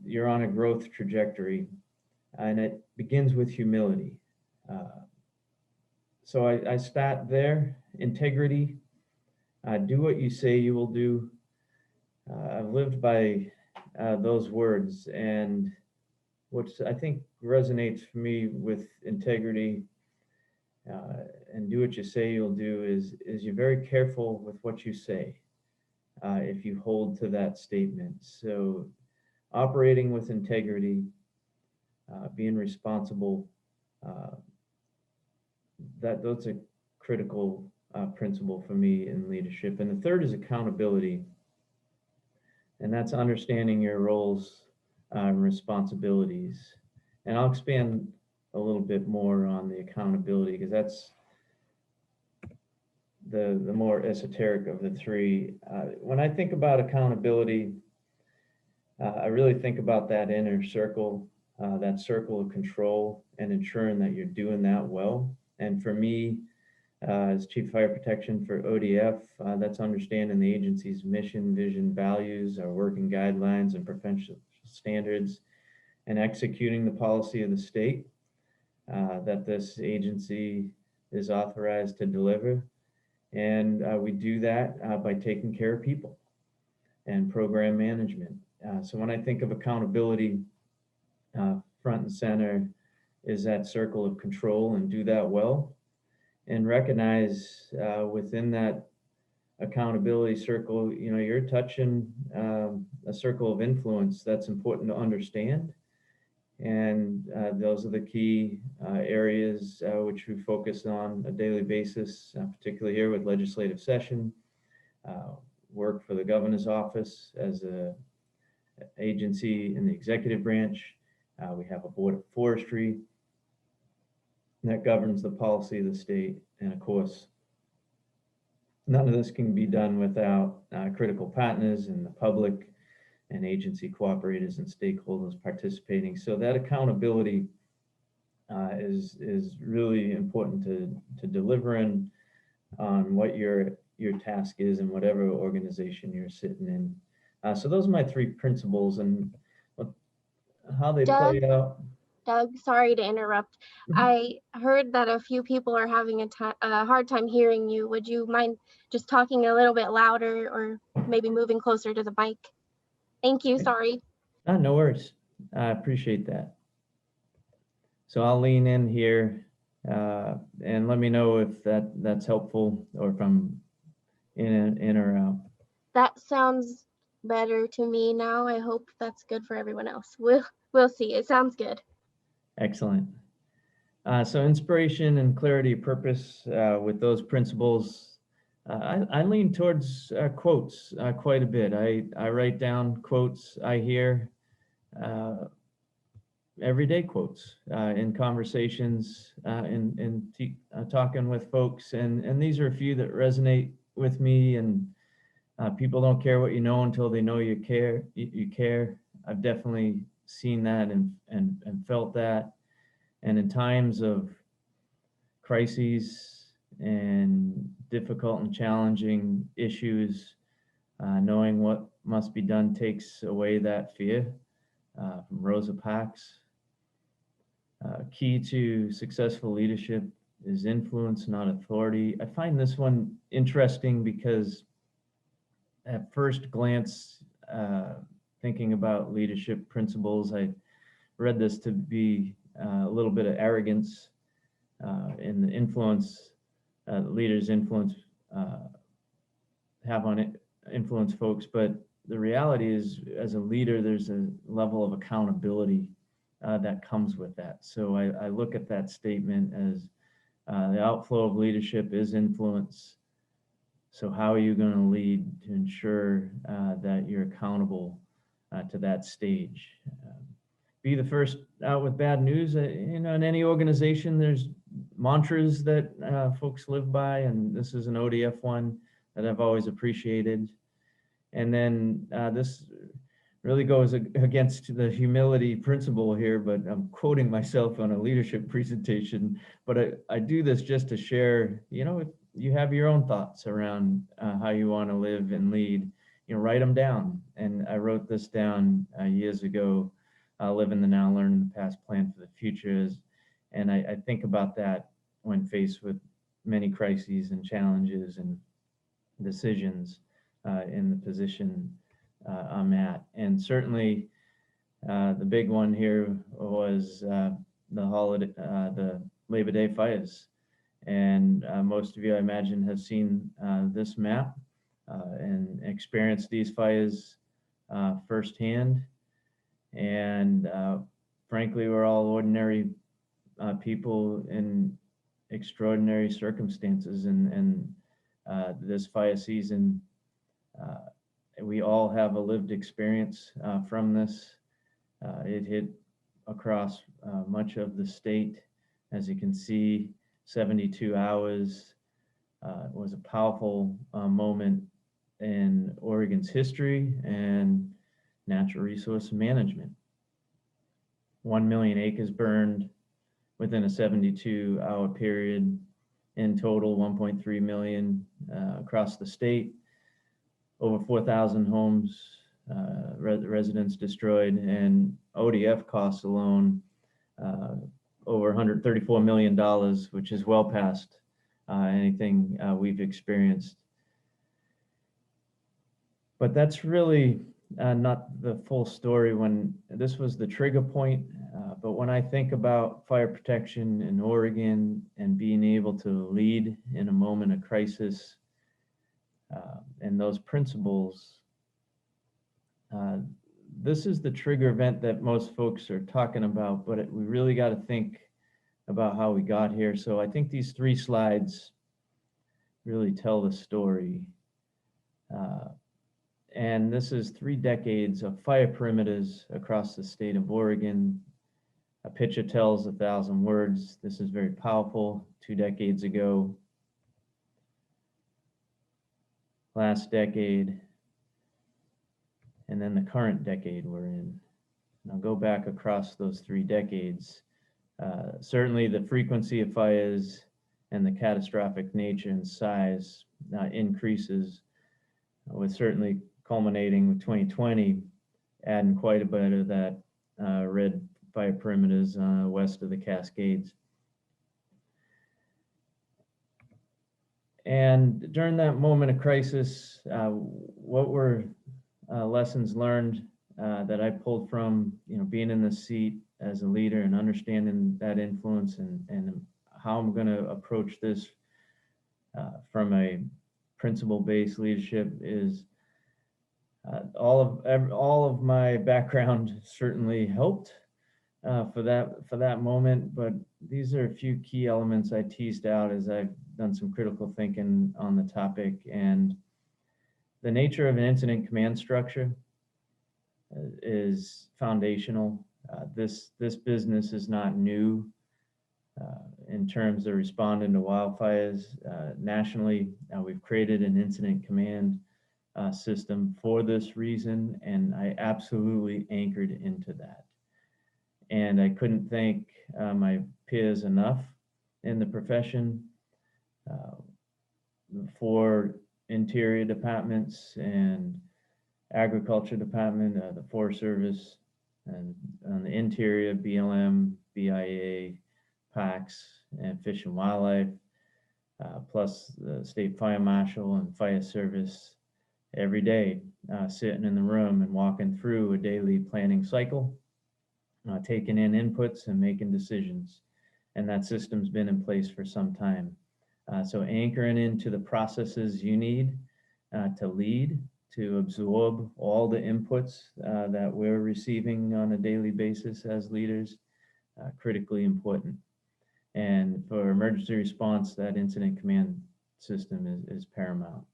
you're on a growth trajectory, and it begins with humility. So I start there. Integrity, do what you say you will do. I've lived by those words, and what I think resonates for me with integrity and do what you say you'll do is you're very careful with what you say if you hold to that statement. So operating with integrity, being responsible, that's a critical principle for me in leadership. And the third is accountability. And that's understanding your roles and responsibilities. And I'll expand a little bit more on the accountability, because that's the more esoteric of the 3. When I think about accountability, I really think about that inner circle, that circle of control, and ensuring that you're doing that well. And for me, as Chief Fire Protection for ODF. That's understanding the agency's mission, vision, values, our working guidelines and professional standards, and executing the policy of the state that this agency is authorized to deliver. And we do that by taking care of people and program management. So when I think of accountability, front and center is that circle of control, and do that well, and recognize within that accountability circle, you're touching a circle of influence that's important to understand. And those are the key areas which we focus on a daily basis, particularly here with legislative session, work for the governor's office as a agency in the executive branch. We have a board of forestry that governs the policy of the state. And of course, none of this can be done without critical partners and the public and agency cooperators and stakeholders participating. So that accountability is really important to delivering on what your task is in whatever organization you're sitting in. So those are my three principles, and how they play out. Doug, sorry to interrupt. I heard that a few people are having a hard time hearing you. Would you mind just talking a little bit louder, or maybe moving closer to the mic? Thank you, sorry. No worries. I appreciate that. So I'll lean in here and let me know if that's helpful, or if I'm in or out. That sounds better to me now. I hope that's good for everyone else. We'll see. It sounds good. Excellent. So inspiration and clarity of purpose with those principles. I lean towards quotes quite a bit. I write down quotes I hear, everyday quotes in conversations, in talking with folks. And these are a few that resonate with me. And people don't care what you know until they know you care. You care. I've definitely seen that and felt that. And in times of crises and difficult and challenging issues, knowing what must be done takes away that fear. From Rosa Parks. Key to successful leadership is influence, not authority. I find this one interesting because at first glance, thinking about leadership principles, I read this to be a little bit of arrogance in the influence leaders have on it, influence folks. But the reality is, as a leader, there's a level of accountability that comes with that. So I look at that statement as the outflow of leadership is influence. So how are you going to lead to ensure that you're accountable to that stage? Be the first out with bad news. In any organization, there's mantras that folks live by, and this is an ODF one that I've always appreciated. And then this really goes against the humility principle here, but I'm quoting myself on a leadership presentation. But I do this just to share, if you have your own thoughts around how you want to live and lead, write them down. And I wrote this down years ago, live in the now, learn in the past, plan for the future. And I think about that when faced with many crises and challenges and decisions in the position I'm at. And certainly the big one here was the Labor Day fires. And most of you, I imagine, have seen this map and experienced these fires firsthand. And frankly, we're all ordinary people in extraordinary circumstances. And this fire season, we all have a lived experience from this. It hit across much of the state. As you can see, 72 hours was a powerful moment in Oregon's history and natural resource management. 1 million acres burned within a 72-hour period. in total, 1.3 million across the state, over 4,000 homes, residents destroyed, and ODF costs alone, over $134 million, which is well past anything we've experienced. But that's really not the full story. When this was the trigger point, but when I think about fire protection in Oregon and being able to lead in a moment of crisis, and those principles, this is the trigger event that most folks are talking about, but we really got to think about how we got here. So I think these 3 slides really tell the story. And this is 3 decades of fire perimeters across the state of Oregon. A picture tells 1,000 words. This is very powerful. 2 decades ago, last decade, and then the current decade we're in. And I'll go back across those 3 decades. Certainly the frequency of fires and the catastrophic nature and size increases, with certainly culminating with 2020, adding quite a bit of that red fire perimeters west of the Cascades. And during that moment of crisis, what were lessons learned that I pulled from, being in the seat as a leader and understanding that influence, and how I'm going to approach this from a principle-based leadership is all of my background certainly helped for that moment, but these are a few key elements I teased out as I've done some critical thinking on the topic. And the nature of an incident command structure is foundational. This business is not new in terms of responding to wildfires. Nationally, we've created an incident command system for this reason, and I absolutely anchored into that. And I couldn't thank my peers enough in the profession, for interior departments and agriculture department, the Forest Service, and on the interior, BLM, BIA, PACS, and Fish and Wildlife, plus the State Fire Marshal and Fire Service, every day sitting in the room and walking through a daily planning cycle, taking in inputs and making decisions. And that system's been in place for some time. So anchoring into the processes you need to lead, to absorb all the inputs that we're receiving on a daily basis as leaders, critically important. And for emergency response, that incident command system is paramount.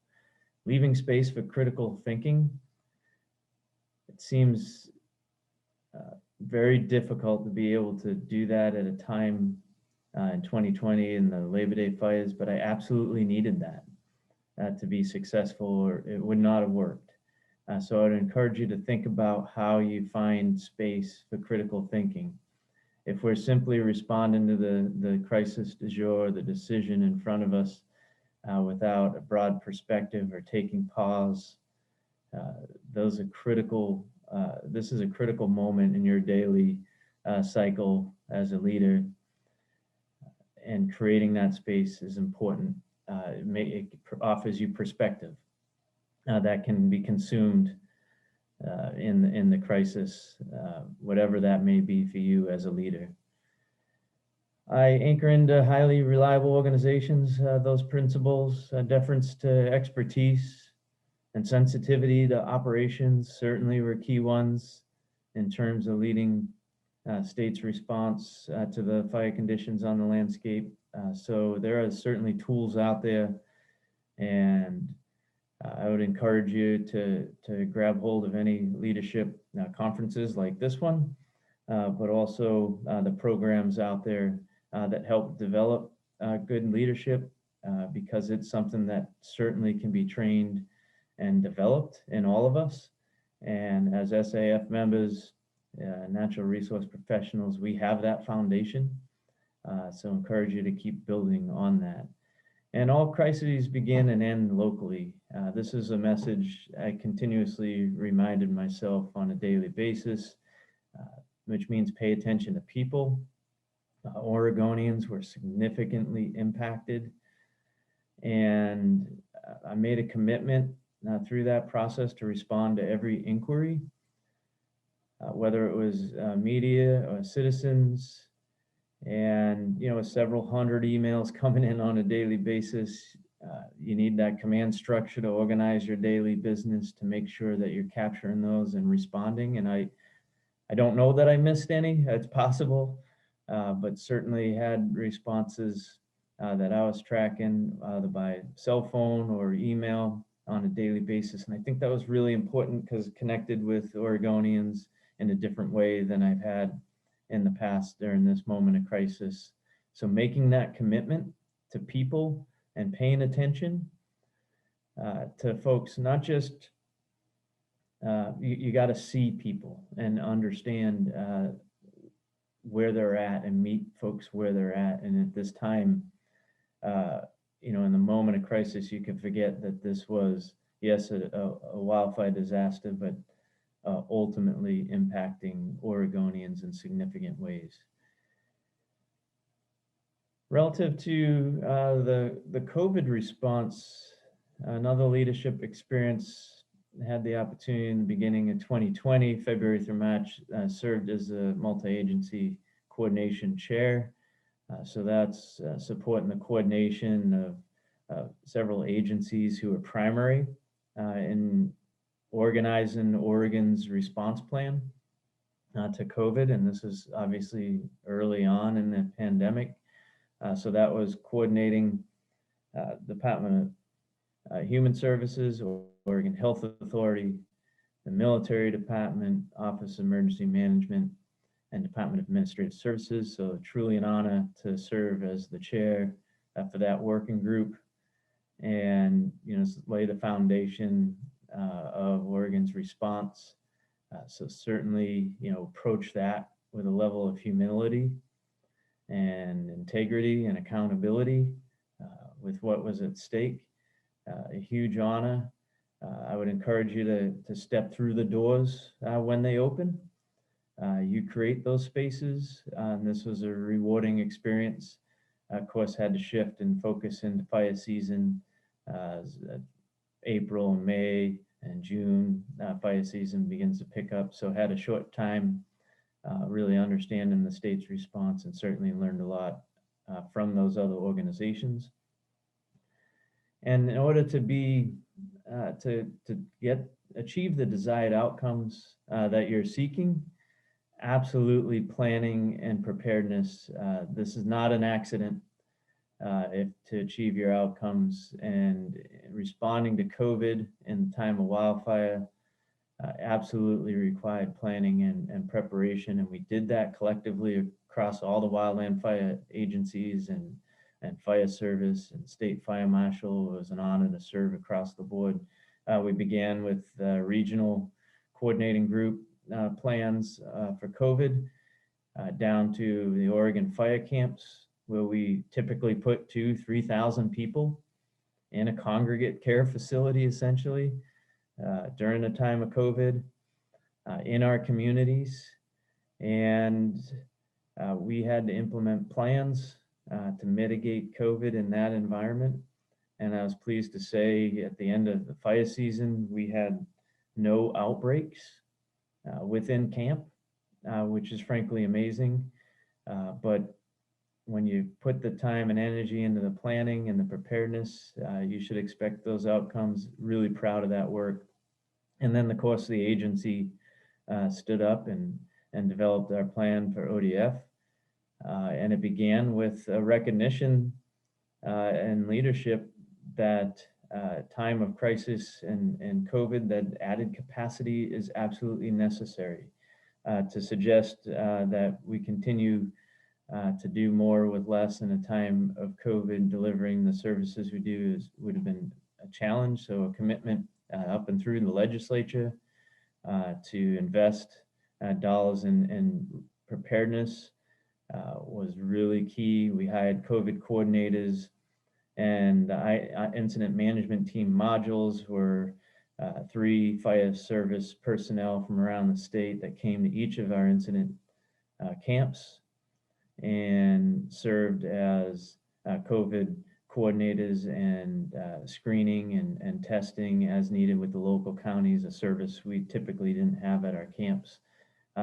Leaving space for critical thinking, it seems very difficult to be able to do that at a time in 2020 in the Labor Day fires, but I absolutely needed that to be successful, or it would not have worked. So I'd encourage you to think about how you find space for critical thinking. If we're simply responding to the crisis du jour, the decision in front of us, without a broad perspective or taking pause, those are critical. This is a critical moment in your daily cycle as a leader, and creating that space is important. It offers you perspective that can be consumed in the crisis, whatever that may be for you as a leader. I anchor into highly reliable organizations, those principles, deference to expertise and sensitivity to operations certainly were key ones in terms of leading state's response to the fire conditions on the landscape. So there are certainly tools out there, and I would encourage you to grab hold of any leadership conferences like this one, but also the programs out there that help develop good leadership, because it's something that certainly can be trained and developed in all of us. And as SAF members, natural resource professionals, we have that foundation. So encourage you to keep building on that. And all crises begin and end locally. This is a message I continuously reminded myself on a daily basis, which means pay attention to people. Oregonians were significantly impacted, and I made a commitment through that process to respond to every inquiry, whether it was media or citizens, and several hundred emails coming in on a daily basis. You need that command structure to organize your daily business to make sure that you're capturing those and responding. And I don't know that I missed any. It's possible, but certainly had responses that I was tracking either by cell phone or email on a daily basis. And I think that was really important because it connected with Oregonians in a different way than I've had in the past during this moment of crisis. So making that commitment to people and paying attention to folks, not just, you got to see people and understand where they're at and meet folks where they're at. And at this time, in the moment of crisis, you can forget that this was, yes, a wildfire disaster, but ultimately impacting Oregonians in significant ways. Relative to the COVID response, another leadership experience, had the opportunity in the beginning of 2020, February through March, served as a multi-agency coordination chair. So that's supporting the coordination of several agencies who are primary in organizing Oregon's response plan to COVID. And this is obviously early on in the pandemic. So that was coordinating Department of Human Services, Oregon Health Authority, the Military Department, Office of Emergency Management, and Department of Administrative Services. So truly an honor to serve as the chair for that working group and lay the foundation of Oregon's response. So certainly approach that with a level of humility and integrity and accountability with what was at stake. A huge honor. I would encourage you to step through the doors when they open. You create those spaces, and this was a rewarding experience. Of course, had to shift and focus into fire season. April, May, and June, fire season begins to pick up. So had a short time really understanding the state's response, and certainly learned a lot from those other organizations. And in order to be, achieve the desired outcomes that you're seeking, absolutely planning and preparedness. This is not an accident to achieve your outcomes, and responding to COVID in the time of wildfire absolutely required planning and preparation. And we did that collectively across all the wildland fire agencies and fire service and state fire marshal. It was an honor to serve across the board. We began with regional coordinating group plans for COVID down to the Oregon fire camps, where we typically put 2,000-3,000 people in a congregate care facility, essentially, during the time of COVID in our communities. And we had to implement plans to mitigate COVID in that environment. And I was pleased to say at the end of the fire season, we had no outbreaks within camp, which is frankly amazing. But when you put the time and energy into the planning and the preparedness, you should expect those outcomes. Really proud of that work. And then, of course, the agency stood up and developed our plan for ODF. And it began with a recognition and leadership that time of crisis and COVID, that added capacity is absolutely necessary. To suggest that we continue to do more with less in a time of COVID, delivering the services we do would have been a challenge. So a commitment up and through the legislature to invest dollars in preparedness was really key. We hired COVID coordinators And incident management team modules were 3 fire service personnel from around the state that came to each of our incident camps and served as COVID coordinators and screening and testing as needed with the local counties, a service we typically didn't have at our camps.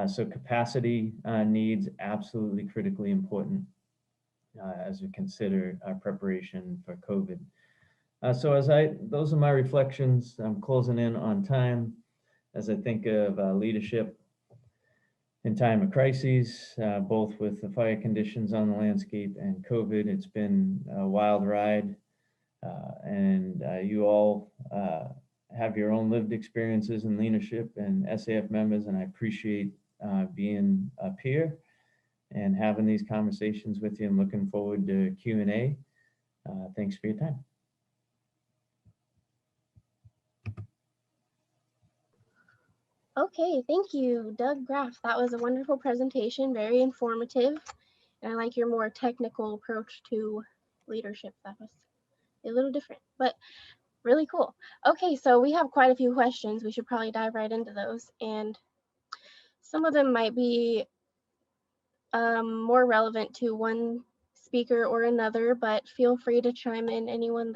So capacity needs absolutely critically important as we consider our preparation for COVID. Those are my reflections. I'm closing in on time as I think of leadership in time of crises, both with the fire conditions on the landscape and COVID. It's been a wild ride, and you all have your own lived experiences in leadership and SAF members, and I appreciate being up here and having these conversations with you. I'm looking forward to Q&A. Thanks for your time. Okay, thank you, Doug Graff. That was a wonderful presentation, very informative. And I like your more technical approach to leadership. That was a little different, but really cool. Okay, so we have quite a few questions. We should probably dive right into those. And some of them might be more relevant to one speaker or another, but feel free to chime in any one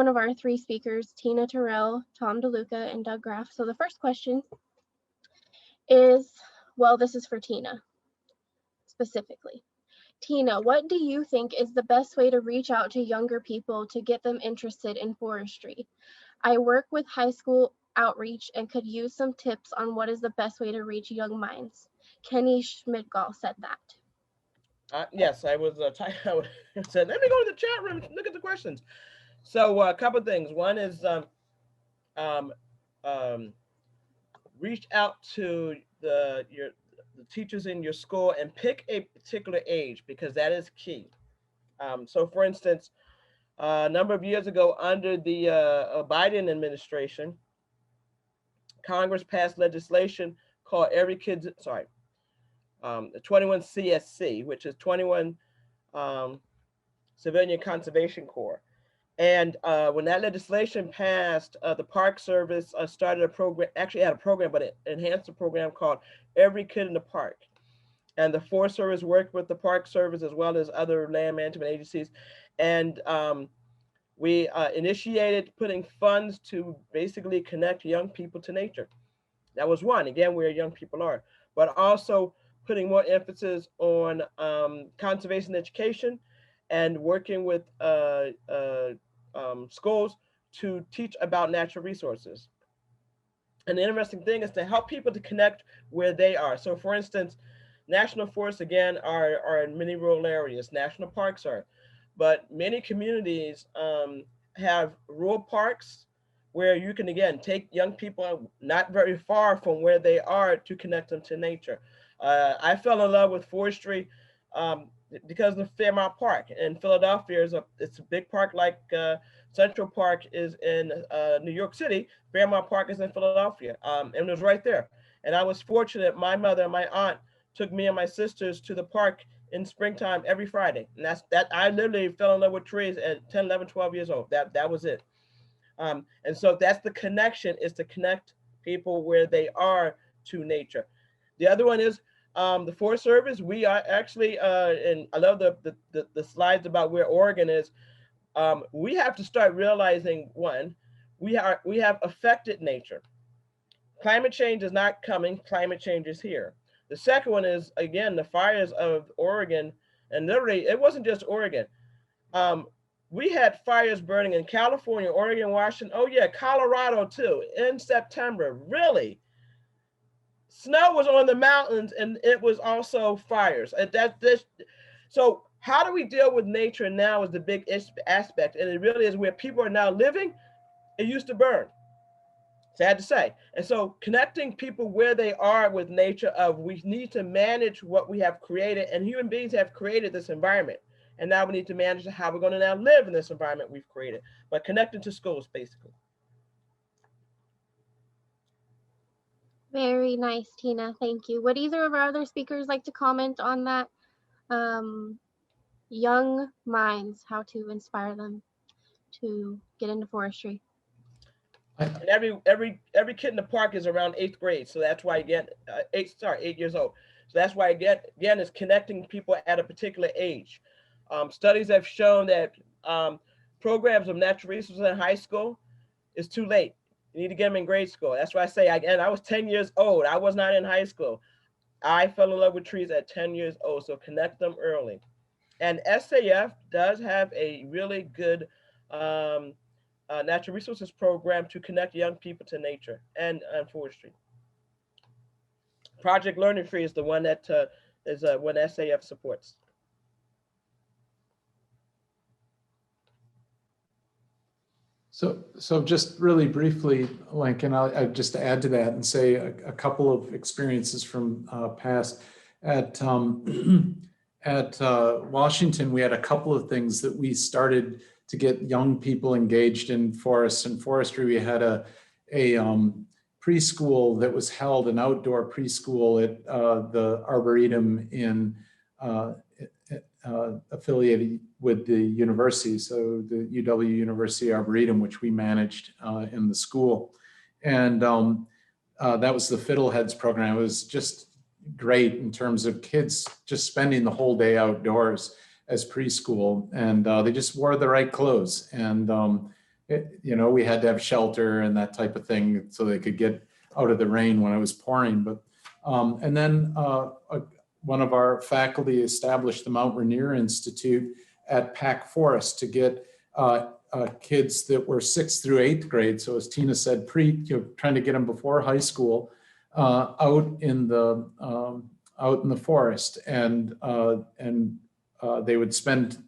of our 3 speakers, Tina Terrell, Tom DeLuca, and Doug Graff. So the first question is, well, this is for Tina specifically. Tina, what do you think is the best way to reach out to younger people to get them interested in forestry? I work with high school outreach and could use some tips on what is the best way to reach young minds. Kenny Schmidgall said that. Yes, I was I said, let me go to the chat room and look at the questions. So a couple of things. One is reach out to the teachers in your school and pick a particular age, because that is key. So for instance, a number of years ago under the Biden administration, Congress passed legislation called the 21 CSC, which is 21 Civilian Conservation Corps. And when that legislation passed, the Park Service started a program, actually had a program, but it enhanced the program called Every Kid in the Park. And the Forest Service worked with the Park Service as well as other land management agencies. And we initiated putting funds to basically connect young people to nature. That was one, again, where young people are, but also putting more emphasis on conservation education and working with schools to teach about natural resources. And the interesting thing is to help people to connect where they are. So for instance, national forests, again, are in many rural areas. National parks are, but many communities have rural parks where you can, again, take young people not very far from where they are to connect them to nature. I fell in love with forestry because of Fairmount Park in Philadelphia. It's a big park like Central Park is in New York City. Fairmount Park is in Philadelphia, and it was right there. And I was fortunate, my mother and my aunt took me and my sisters to the park in springtime every Friday. And that I literally fell in love with trees at 10, 11, 12 years old. That was it. And so that's the connection, is to connect people where they are to nature. The other one is the Forest Service. We are actually, and I love the slides about where Oregon is. We have to start realizing, one, we have affected nature. Climate change is not coming, climate change is here. The second one is, again, the fires of Oregon, and literally, it wasn't just Oregon. We had fires burning in California, Oregon, Washington, oh yeah, Colorado too, in September, really. Snow was on the mountains and it was also fires. So how do we deal with nature now is the big aspect, and it really is where people are now living. It used to burn, sad to say. And so connecting people where they are with nature, we need to manage what we have created, and human beings have created this environment. And now we need to manage how we're going to now live in this environment we've created, but connecting to schools, basically. Very nice, Tina. Thank you. Would either of our other speakers like to comment on that young minds, how to inspire them to get into forestry. And every kid in the park is around 8th grade, so that's why again 8 years old. So that's why again is connecting people at a particular age. Studies have shown that programs of natural resources in high school is too late. You need to get them in grade school. That's why I say again, I was 10 years old. I was not in high school. I fell in love with trees at 10 years old. So connect them early. And SAF does have a really good natural resources program to connect young people to nature and forestry. Project Learning Tree is the one that is one SAF supports. So just really briefly, Lincoln, I'll just add to that and say a couple of experiences from past. At Washington, we had a couple of things that we started to get young people engaged in forests and forestry. We had a preschool that was held, an outdoor preschool at the Arboretum in affiliated with the university, so the UW University Arboretum, which we managed in the school. And that was the Fiddleheads program. It was just great in terms of kids just spending the whole day outdoors as preschool, and they just wore the right clothes. And we had to have shelter and that type of thing so they could get out of the rain when it was pouring. But and then one of our faculty established the Mount Rainier Institute at Pack Forest to get kids that were 6th through 8th grade. So as Tina said, trying to get them before high school out in the forest, and they would spend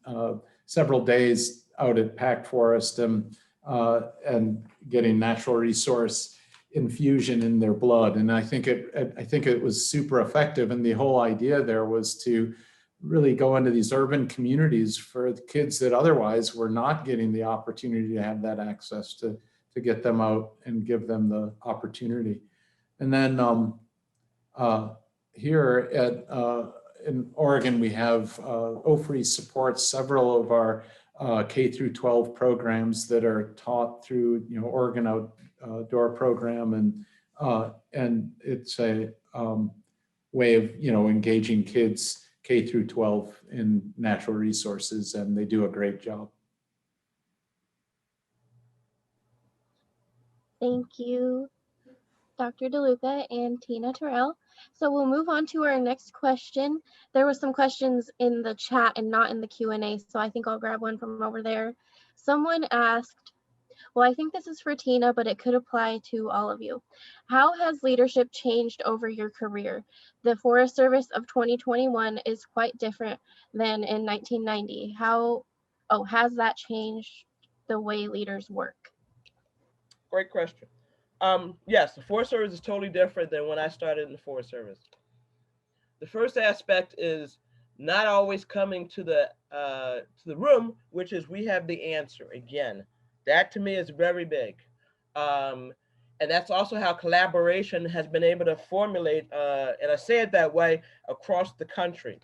several days out at Pack Forest and getting natural resource infusion in their blood. And I think it was super effective. And the whole idea there was to really go into these urban communities for the kids that otherwise were not getting the opportunity to have that access, to get them out and give them the opportunity. And then here in Oregon, we have OFRI supports several of our K through 12 programs that are taught through Oregon Outdoor program, and it's a way of engaging kids K through 12 in natural resources, and they do a great job. Thank you, Dr. DeLuca and Tina Terrell. So we'll move on to our next question. There were some questions in the chat and not in the Q&A, so I think I'll grab one from over there. Someone asked, well, I think this is for Tina, but it could apply to all of you. How has leadership changed over your career? The Forest Service of 2021 is quite different than in 1990. Has that changed the way leaders work? Great question. Yes, the Forest Service is totally different than when I started in the Forest Service. The first aspect is not always coming to the room, which is we have the answer. Again, that to me is very big. And that's also how collaboration has been able to formulate, and I say it that way, across the country.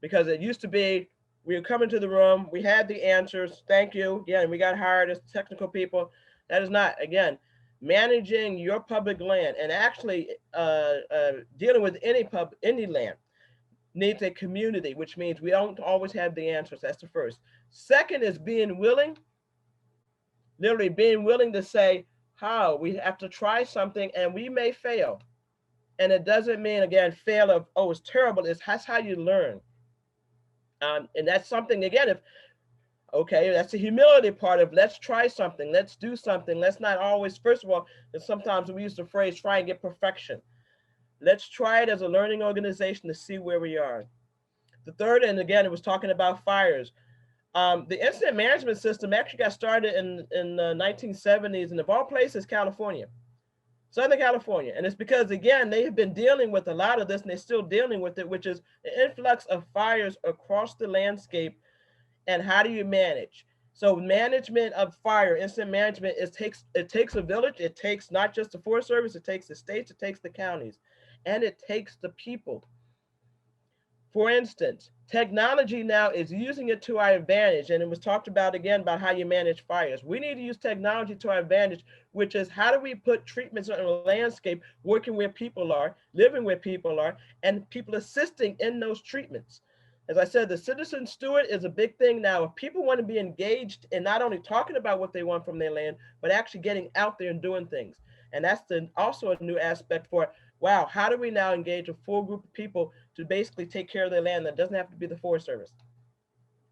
Because it used to be, we would come into the room, we had the answers, thank you, yeah, and we got hired as technical people. That is not, again, managing your public land and actually dealing with any land needs a community, which means we don't always have the answers. That's the first. Second is being willing, literally being willing to say how we have to try something and we may fail. And it doesn't mean, again, fail of, oh, it's terrible. That's how you learn. And that's something, again, okay, that's the humility part of let's try something, let's do something. Let's not always, first of all, and sometimes we use the phrase try and get perfection. Let's try it as a learning organization to see where we are. The third, and again, it was talking about fires. The incident management system actually got started in the 1970s, and of all places, California, Southern California. And it's because, again, they have been dealing with a lot of this, and they're still dealing with it, which is the influx of fires across the landscape. And how do you manage? So management of fire, incident management, it takes a village. It takes not just the Forest Service, it takes the states, it takes the counties, and it takes the people. For instance, technology now is using it to our advantage, and it was talked about again about how you manage fires. We need to use technology to our advantage, which is how do we put treatments on the landscape, working where people are, living where people are, and people assisting in those treatments. As I said, the citizen steward is a big thing now. If people want to be engaged in not only talking about what they want from their land, but actually getting out there and doing things. And that's also a new aspect for, wow, how do we now engage a full group of people to basically take care of their land that doesn't have to be the Forest Service?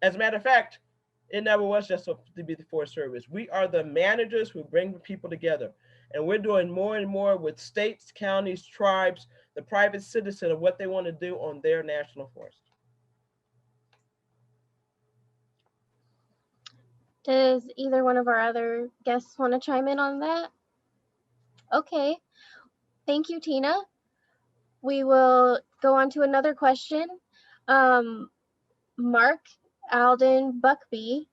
As a matter of fact, it never was just to be the Forest Service. We are the managers who bring the people together. And we're doing more and more with states, counties, tribes, the private citizen of what they want to do on their national forest. Does either one of our other guests want to chime in on that? Okay, thank you, Tina. We will go on to another question. Mark Alden Buckby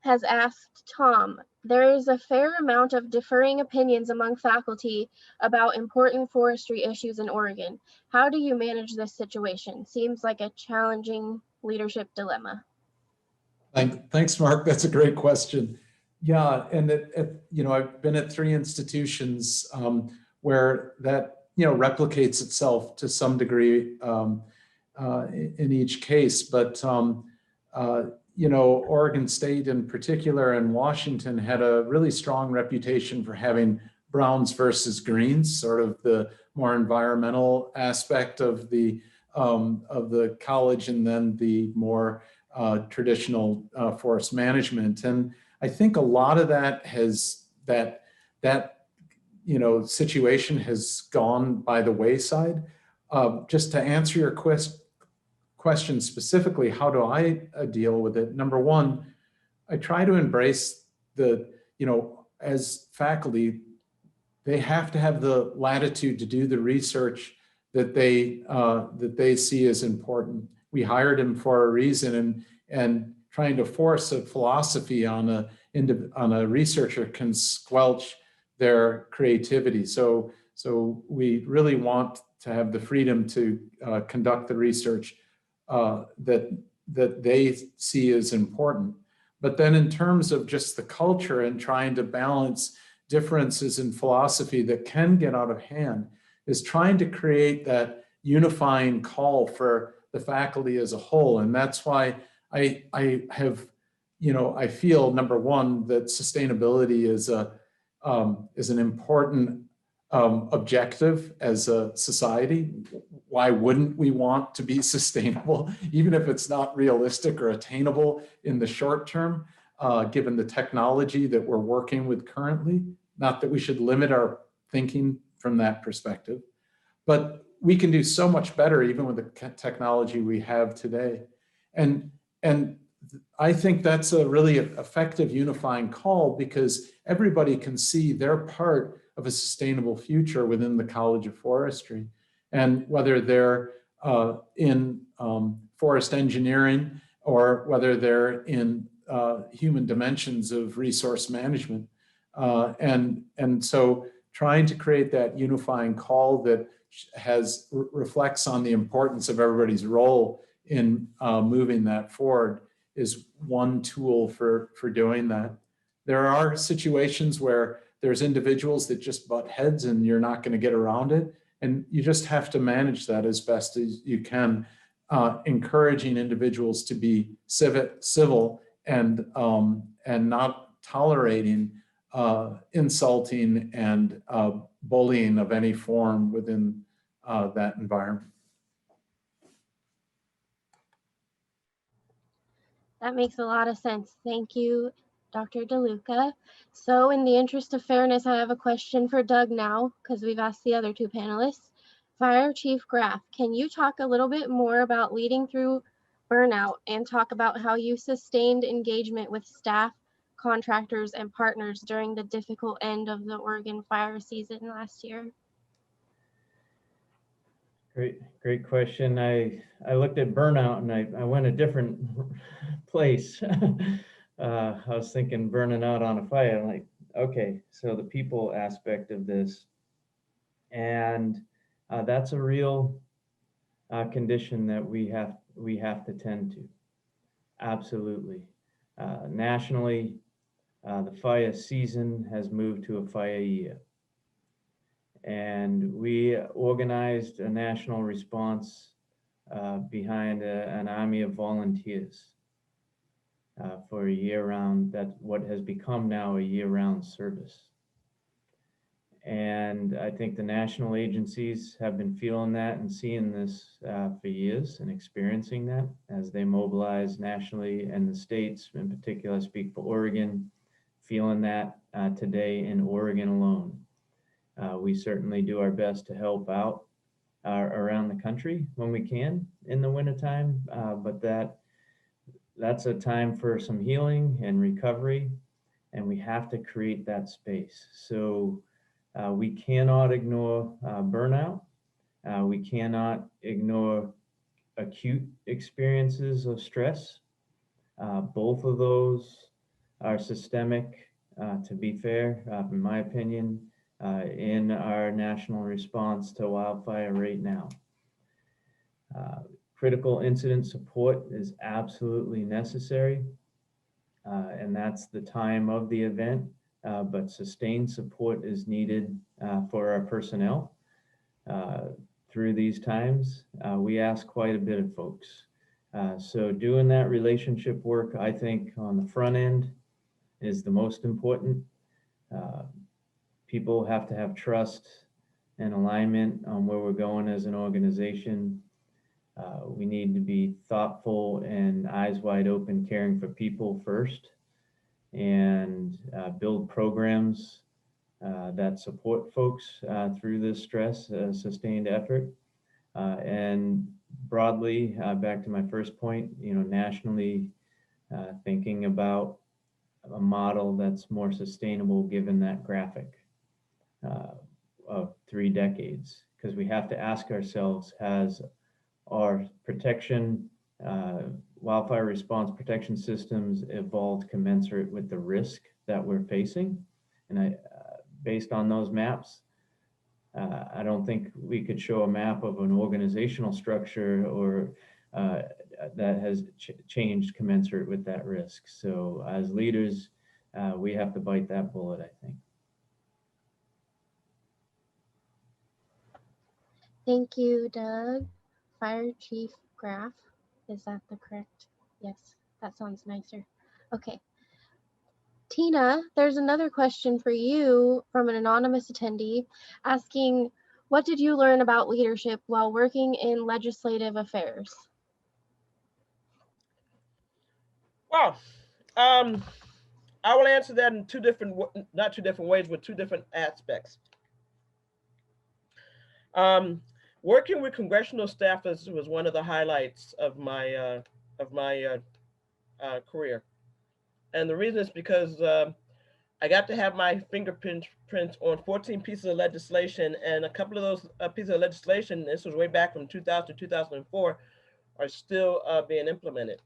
has asked Tom, there is a fair amount of differing opinions among faculty about important forestry issues in Oregon. How do you manage this situation? Seems like a challenging leadership dilemma. Thanks, Mark. That's a great question. Yeah, and I've been at 3 institutions where that replicates itself to some degree in each case. But Oregon State in particular and Washington had a really strong reputation for having browns versus greens, sort of the more environmental aspect of the college, and then the more traditional forest management. And I think a lot of that situation has gone by the wayside. Just to answer your question specifically, how do I deal with it? Number one, I try to embrace as faculty, they have to have the latitude to do the research that they see as important. We hired him for a reason, and trying to force a philosophy on a researcher can squelch their creativity. So we really want to have the freedom to conduct the research that they see as important. But then in terms of just the culture and trying to balance differences in philosophy that can get out of hand, is trying to create that unifying call for the faculty as a whole. And that's why I feel, number one, that sustainability is an important objective as a society. Why wouldn't we want to be sustainable, even if it's not realistic or attainable in the short term, given the technology that we're working with currently? Not that we should limit our thinking from that perspective, but we can do so much better even with the technology we have today. And I think that's a really effective unifying call, because everybody can see their part of a sustainable future within the College of Forestry. And whether they're in forest engineering or whether they're in human dimensions of resource management. And so trying to create that unifying call that reflects on the importance of everybody's role in moving that forward is one tool for doing that. There are situations where there's individuals that just butt heads and you're not going to get around it. And you just have to manage that as best as you can, encouraging individuals to be civil and not tolerating insulting and bullying of any form within that environment. That makes a lot of sense. Thank you, Dr. DeLuca. So in the interest of fairness, I have a question for Doug now, because we've asked the other two panelists. Fire Chief Graff, can you talk a little bit more about leading through burnout and talk about how you sustained engagement with staff, contractors, and partners during the difficult end of the Oregon fire season last year? Great question. I looked at burnout and I went a different place. I was thinking burning out on a fire. I'm like, okay, so the people aspect of this. And that's a real condition that we have to tend to. Absolutely. Nationally, the fire season has moved to a fire year. And we organized a national response behind an army of volunteers for a year-round, that's what has become now a year-round service. And I think the national agencies have been feeling that and seeing this for years and experiencing that as they mobilize nationally, and the states in particular, I speak for Oregon, feeling that today in Oregon alone. We certainly do our best to help out around the country when we can in the wintertime, but that's a time for some healing and recovery, and we have to create that space. So we cannot ignore burnout. We cannot ignore acute experiences of stress. Both of those are systemic, to be fair, in my opinion, in our national response to wildfire right now. Critical incident support is absolutely necessary, and that's the time of the event, but sustained support is needed for our personnel. Through these times, we ask quite a bit of folks. So doing that relationship work, I think on the front end is the most important. People have to have trust and alignment on where we're going as an organization. We need to be thoughtful and eyes wide open, caring for people first, and build programs that support folks through this stress, sustained effort. And broadly, back to my first point, nationally, thinking about a model that's more sustainable given that graphic of 3 decades, because we have to ask ourselves, has our protection, wildfire response protection systems evolved commensurate with the risk that we're facing? And based on those maps, I don't think we could show a map of an organizational structure or that has changed commensurate with that risk. So as leaders, we have to bite that bullet, I think. Thank you, Doug. Fire Chief Graf, is that the correct? Yes, that sounds nicer. Okay. Tina, there's another question for you from an anonymous attendee asking, what did you learn about leadership while working in legislative affairs? Well, I will answer that in not two different ways, but 2 different aspects. Working with congressional staffers was one of the highlights of my career, and the reason is because I got to have my fingerprints on 14 pieces of legislation, and a couple of those pieces of legislation, this was way back from 2000 to 2004, are still being implemented.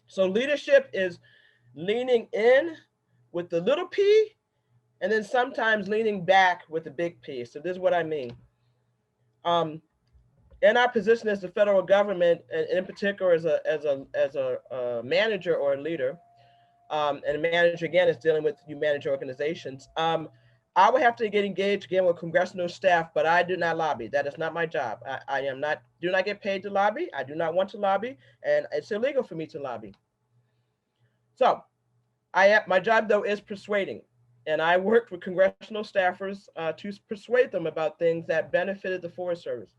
So leadership is leaning in with the little p, and then sometimes leaning back with the big P. So this is what I mean. In our position as the federal government, and in particular as a manager or a leader, and a manager again is dealing with you manage organizations. I would have to get engaged again with congressional staff, but I do not lobby. That is not my job. I do not get paid to lobby. I do not want to lobby, and it's illegal for me to lobby. So my job though is persuading, and I worked with congressional staffers to persuade them about things that benefited the Forest Service.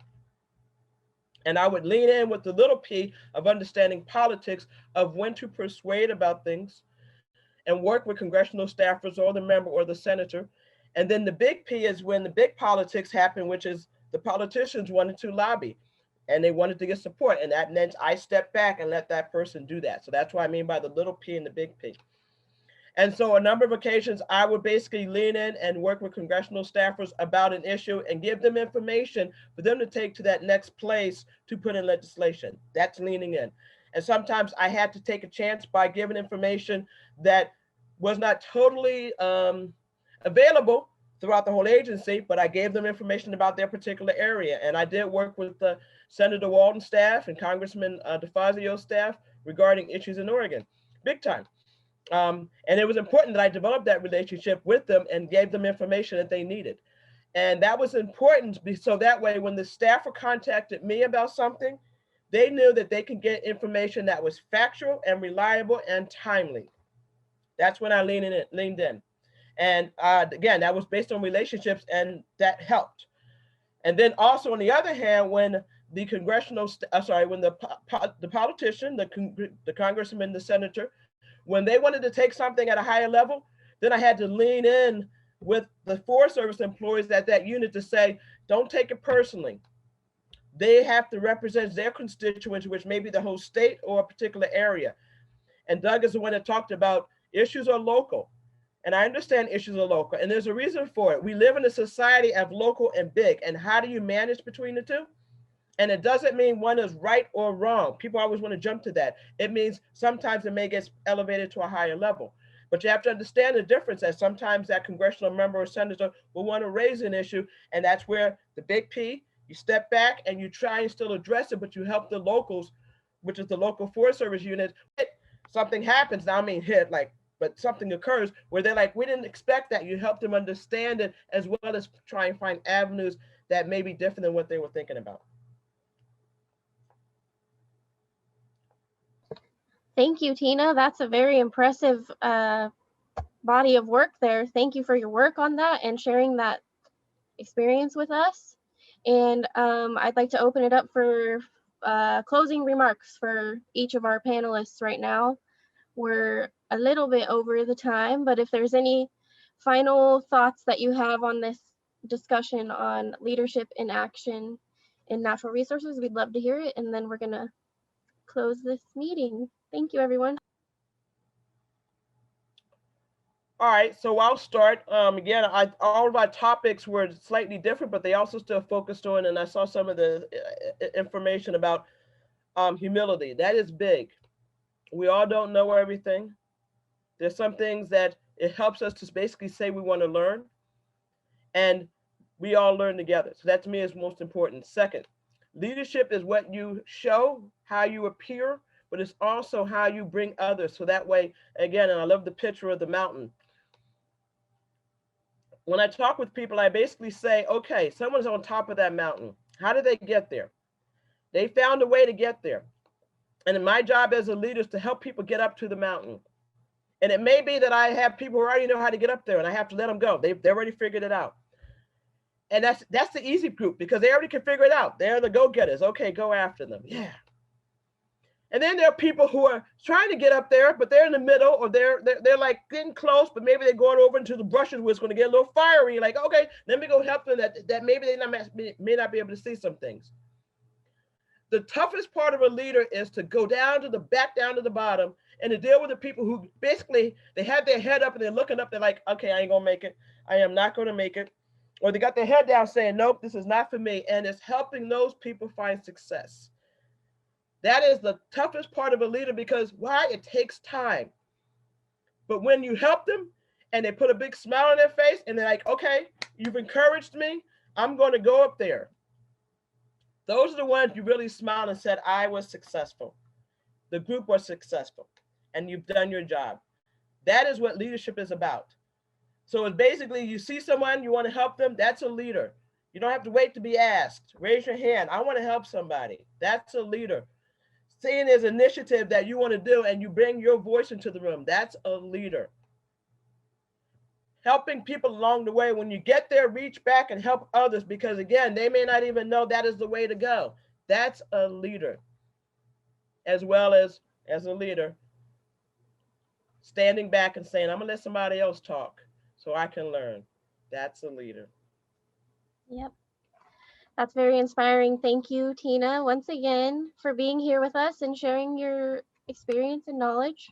And I would lean in with the little p of understanding politics, of when to persuade about things, and work with congressional staffers or the member or the senator. And then the big P is when the big politics happen, which is the politicians wanted to lobby and they wanted to get support. And that meant I stepped back and let that person do that. So that's what I mean by the little p and the big P. And so a number of occasions, I would basically lean in and work with congressional staffers about an issue and give them information for them to take to that next place to put in legislation. That's leaning in. And sometimes I had to take a chance by giving information that was not totally available throughout the whole agency, but I gave them information about their particular area. And I did work with the Senator Walton staff and Congressman DeFazio's staff regarding issues in Oregon, big time. And it was important that I developed that relationship with them and gave them information that they needed. And that was important so that way when the staffer contacted me about something, they knew that they could get information that was factual and reliable and timely. That's when I leaned in. And again, that was based on relationships, and that helped. And then also on the other hand, when the when the politician, the congressman, the senator, when they wanted to take something at a higher level, then I had to lean in with the Forest Service employees at that unit to say, don't take it personally. They have to represent their constituents, which may be the whole state or a particular area. And Doug is the one that talked about issues are local. And I understand issues are local, and there's a reason for it. We live in a society of local and big, and how do you manage between the two? And it doesn't mean one is right or wrong. People always want to jump to that. It means sometimes it may get elevated to a higher level. But you have to understand the difference, that sometimes that congressional member or senator will want to raise an issue, and that's where the big P, you step back and you try and still address it, but you help the locals, which is the local Forest Service unit. Something happens, now I mean hit, like, but something occurs where they're like, we didn't expect that. You help them understand it, as well as try and find avenues that may be different than what they were thinking about. Thank you, Tina. That's a very impressive body of work there. Thank you for your work on that and sharing that experience with us. And I'd like to open it up for closing remarks for each of our panelists right now. We're a little bit over the time, but if there's any final thoughts that you have on this discussion on leadership in action in natural resources, we'd love to hear it. And then we're gonna close this meeting. Thank you, everyone. All right, so I'll start. Again, all of our topics were slightly different, but they also still focused on, and I saw some of the information about humility. That is big. We all don't know everything. There's some things that it helps us to basically say we want to learn, and we all learn together. So that to me is most important. Second, leadership is what you show, how you appear, but it's also how you bring others. So that way, again, and I love the picture of the mountain. When I talk with people, I basically say, okay, someone's on top of that mountain. How did they get there? They found a way to get there. And my job as a leader is to help people get up to the mountain. And it may be that I have people who already know how to get up there and I have to let them go. They've already figured it out. And that's the easy group because they already can figure it out. They're the go-getters. Okay, go after them. Yeah. And then there are people who are trying to get up there, but they're in the middle, or they're like getting close, but maybe they're going over into the brushes where it's going to get a little fiery. Like, okay, let me go help them that maybe they may not be able to see some things. The toughest part of a leader is to go down to the bottom and to deal with the people who basically, they have their head up and they're looking up. They're like, okay, I ain't going to make it. I am not going to make it. Or they got their head down saying, nope, this is not for me. And it's helping those people find success. That is the toughest part of a leader because why? It takes time. But when you help them and they put a big smile on their face and they're like, okay, you've encouraged me, I'm going to go up there. Those are the ones you really smiled and said, I was successful. The group was successful and you've done your job. That is what leadership is about. So it's basically you see someone, you want to help them, that's a leader. You don't have to wait to be asked. Raise your hand. I want to help somebody. That's a leader. Seeing there's an initiative that you want to do and you bring your voice into the room, that's a leader. Helping people along the way, when you get there, reach back and help others because again, they may not even know that is the way to go. That's a leader. As well as a leader, standing back and saying, I'm gonna let somebody else talk so I can learn. That's a leader. Yep. That's very inspiring. Thank you, Tina, once again for being here with us and sharing your experience and knowledge.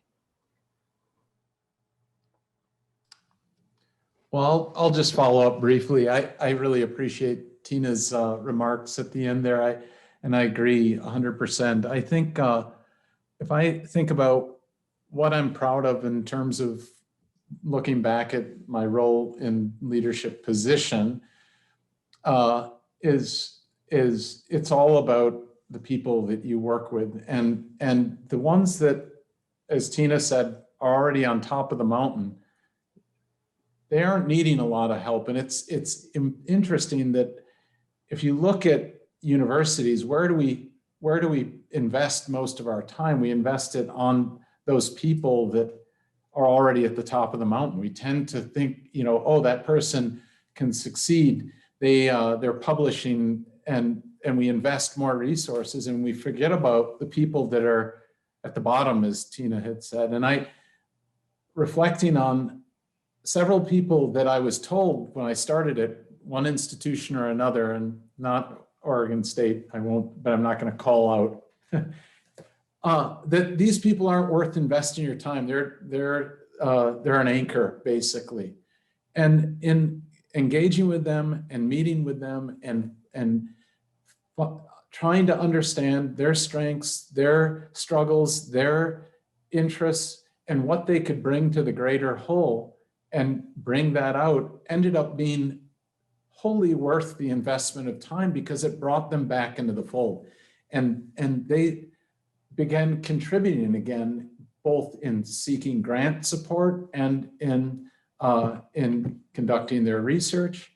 Well, I'll just follow up briefly. I really appreciate Tina's remarks at the end there. And I agree 100%. I think if I think about what I'm proud of in terms of looking back at my role in leadership position, is it's all about the people that you work with, and the ones that, as Tina said, are already on top of the mountain. They aren't needing a lot of help, and it's interesting that if you look at universities, where do we invest most of our time? We invest it on those people that are already at the top of the mountain. We tend to think, oh, that person can succeed. They're publishing, and we invest more resources, and we forget about the people that are at the bottom, as Tina had said. And I, reflecting on several people that I was told when I started at one institution or another, and not Oregon State, but I'm not going to call out, that these people aren't worth investing your time. They're an anchor, basically. And in engaging with them and meeting with them and trying to understand their strengths, their struggles, their interests, and what they could bring to the greater whole, and bring that out, ended up being wholly worth the investment of time, because it brought them back into the fold. And they began contributing again, both in seeking grant support and in conducting their research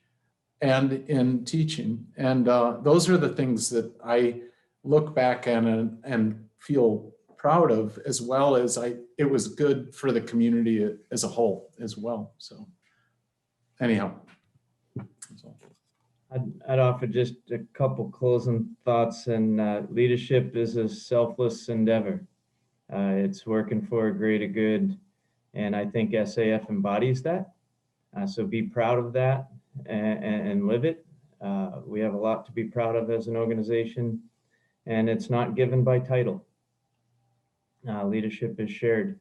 and in teaching. And those are the things that I look back at and feel proud of, as well as it was good for the community as a whole as well. So anyhow. I'd offer just a couple closing thoughts. And leadership is a selfless endeavor. It's working for a greater good, and I think SAF embodies that. So be proud of that and live it. We have a lot to be proud of as an organization, and it's not given by title. Leadership is shared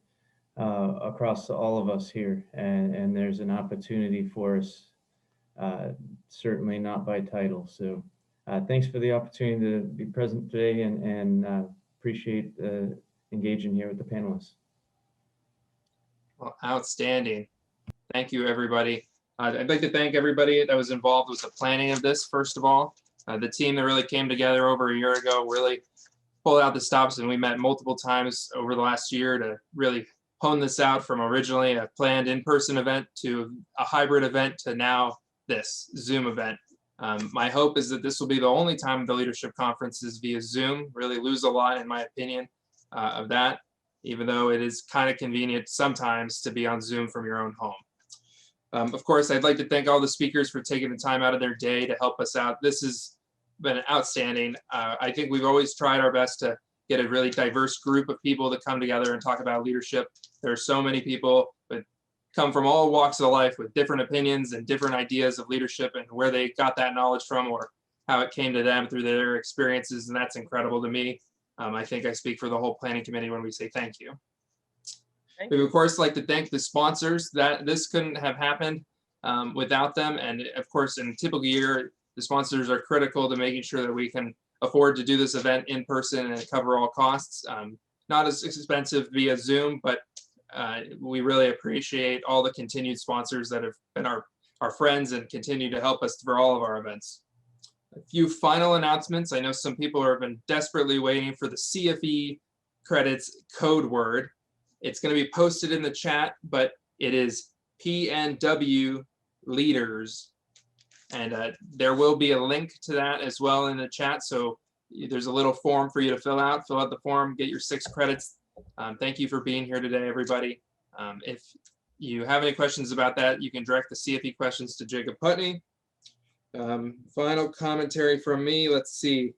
across all of us here, and there's an opportunity for us, certainly not by title. So thanks for the opportunity to be present today, and appreciate engaging here with the panelists. Well, outstanding. Thank you, everybody. I'd like to thank everybody that was involved with the planning of this, first of all. The team that really came together over a year ago really pulled out the stops, and we met multiple times over the last year to really hone this out, from originally a planned in-person event to a hybrid event to now this Zoom event. My hope is that this will be the only time the leadership conference is via Zoom. Really lose a lot, in my opinion, of that, even though it is kind of convenient sometimes to be on Zoom from your own home. Of course, I'd like to thank all the speakers for taking the time out of their day to help us out. This has been outstanding. I think we've always tried our best to get a really diverse group of people to come together and talk about leadership. There are so many people that come from all walks of life with different opinions and different ideas of leadership, and where they got that knowledge from, or how it came to them through their experiences, and that's incredible to me. I think I speak for the whole planning committee when we say thank you. We would, of course, like to thank the sponsors. That this couldn't have happened without them. And of course, in a typical year, the sponsors are critical to making sure that we can afford to do this event in person and cover all costs. Not as expensive via Zoom, but we really appreciate all the continued sponsors that have been our friends and continue to help us for all of our events. A few final announcements. I know some people have been desperately waiting for the CFE credits code word. It's going to be posted in the chat, but it is PNW Leaders. And there will be a link to that as well in the chat. So there's a little form for you to fill out. Fill out the form, get your 6 credits. Thank you for being here today, everybody. If you have any questions about that, you can direct the CFE questions to Jacob Putney. Final commentary from me. Let's see.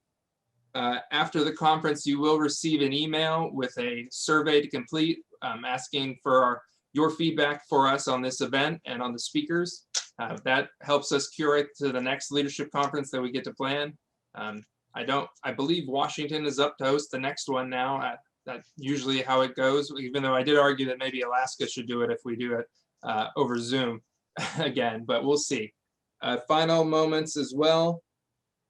After the conference, you will receive an email with a survey to complete, asking for your feedback for us on this event and on the speakers. That helps us curate to the next leadership conference that we get to plan. I believe Washington is up to host the next one now. That's usually how it goes, even though I did argue that maybe Alaska should do it if we do it over Zoom again, but we'll see. Final moments as well.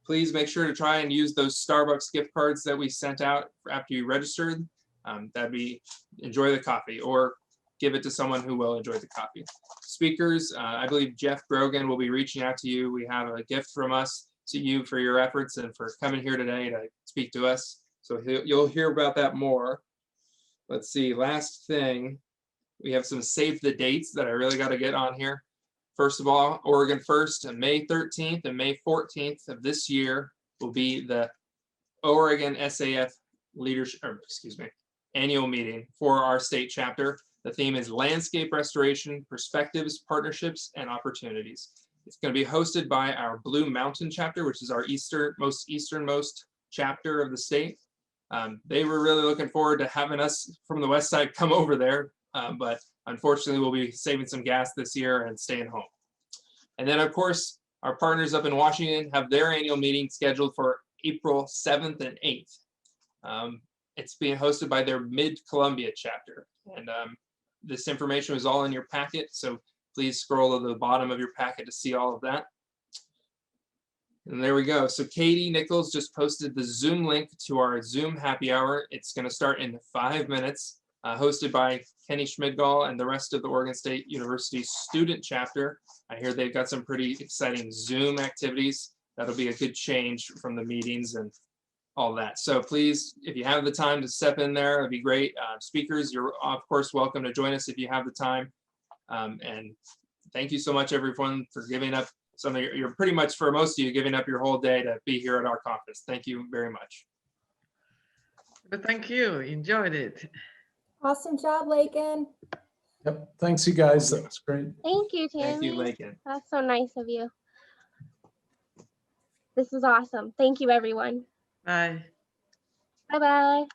Please make sure to try and use those Starbucks gift cards that we sent out after you registered. Enjoy the coffee, or give it to someone who will enjoy the coffee. Speakers, I believe Jeff Brogan will be reaching out to you. We have a gift from us to you for your efforts and for coming here today to speak to us. So you'll hear about that more. Let's see, last thing, we have some save the dates that I really got to get on here. First of all, Oregon First on May 13th and May 14th of this year will be the Oregon SAF annual meeting for our state chapter. The theme is Landscape Restoration, Perspectives, Partnerships, and Opportunities. It's going to be hosted by our Blue Mountain chapter, which is our easternmost chapter of the state. They were really looking forward to having us from the west side come over there, but unfortunately we'll be saving some gas this year and staying home. And then of course, our partners up in Washington have their annual meeting scheduled for April 7th and 8th. It's being hosted by their Mid-Columbia chapter. And this information was all in your packet, so please scroll to the bottom of your packet to see all of that. And there we go. So Katie Nichols just posted the Zoom link to our Zoom happy hour. It's going to start in 5 minutes, hosted by Kenny Schmidgall and the rest of the Oregon State University student chapter. I hear they've got some pretty exciting Zoom activities. That'll be a good change from the meetings and all that. So please, if you have the time to step in there, it'd be great. Speakers, you're of course welcome to join us if you have the time. And thank you so much, everyone, for giving up some of you're pretty much, for most of you, giving up your whole day to be here at our conference. Thank you very much. But thank you. Enjoyed it. Awesome job, Lakin. Yep. Thanks, you guys. That was great. Thank you, Tammy. Thank you, Lakin. That's so nice of you. This is awesome. Thank you, everyone. Bye. Bye-bye.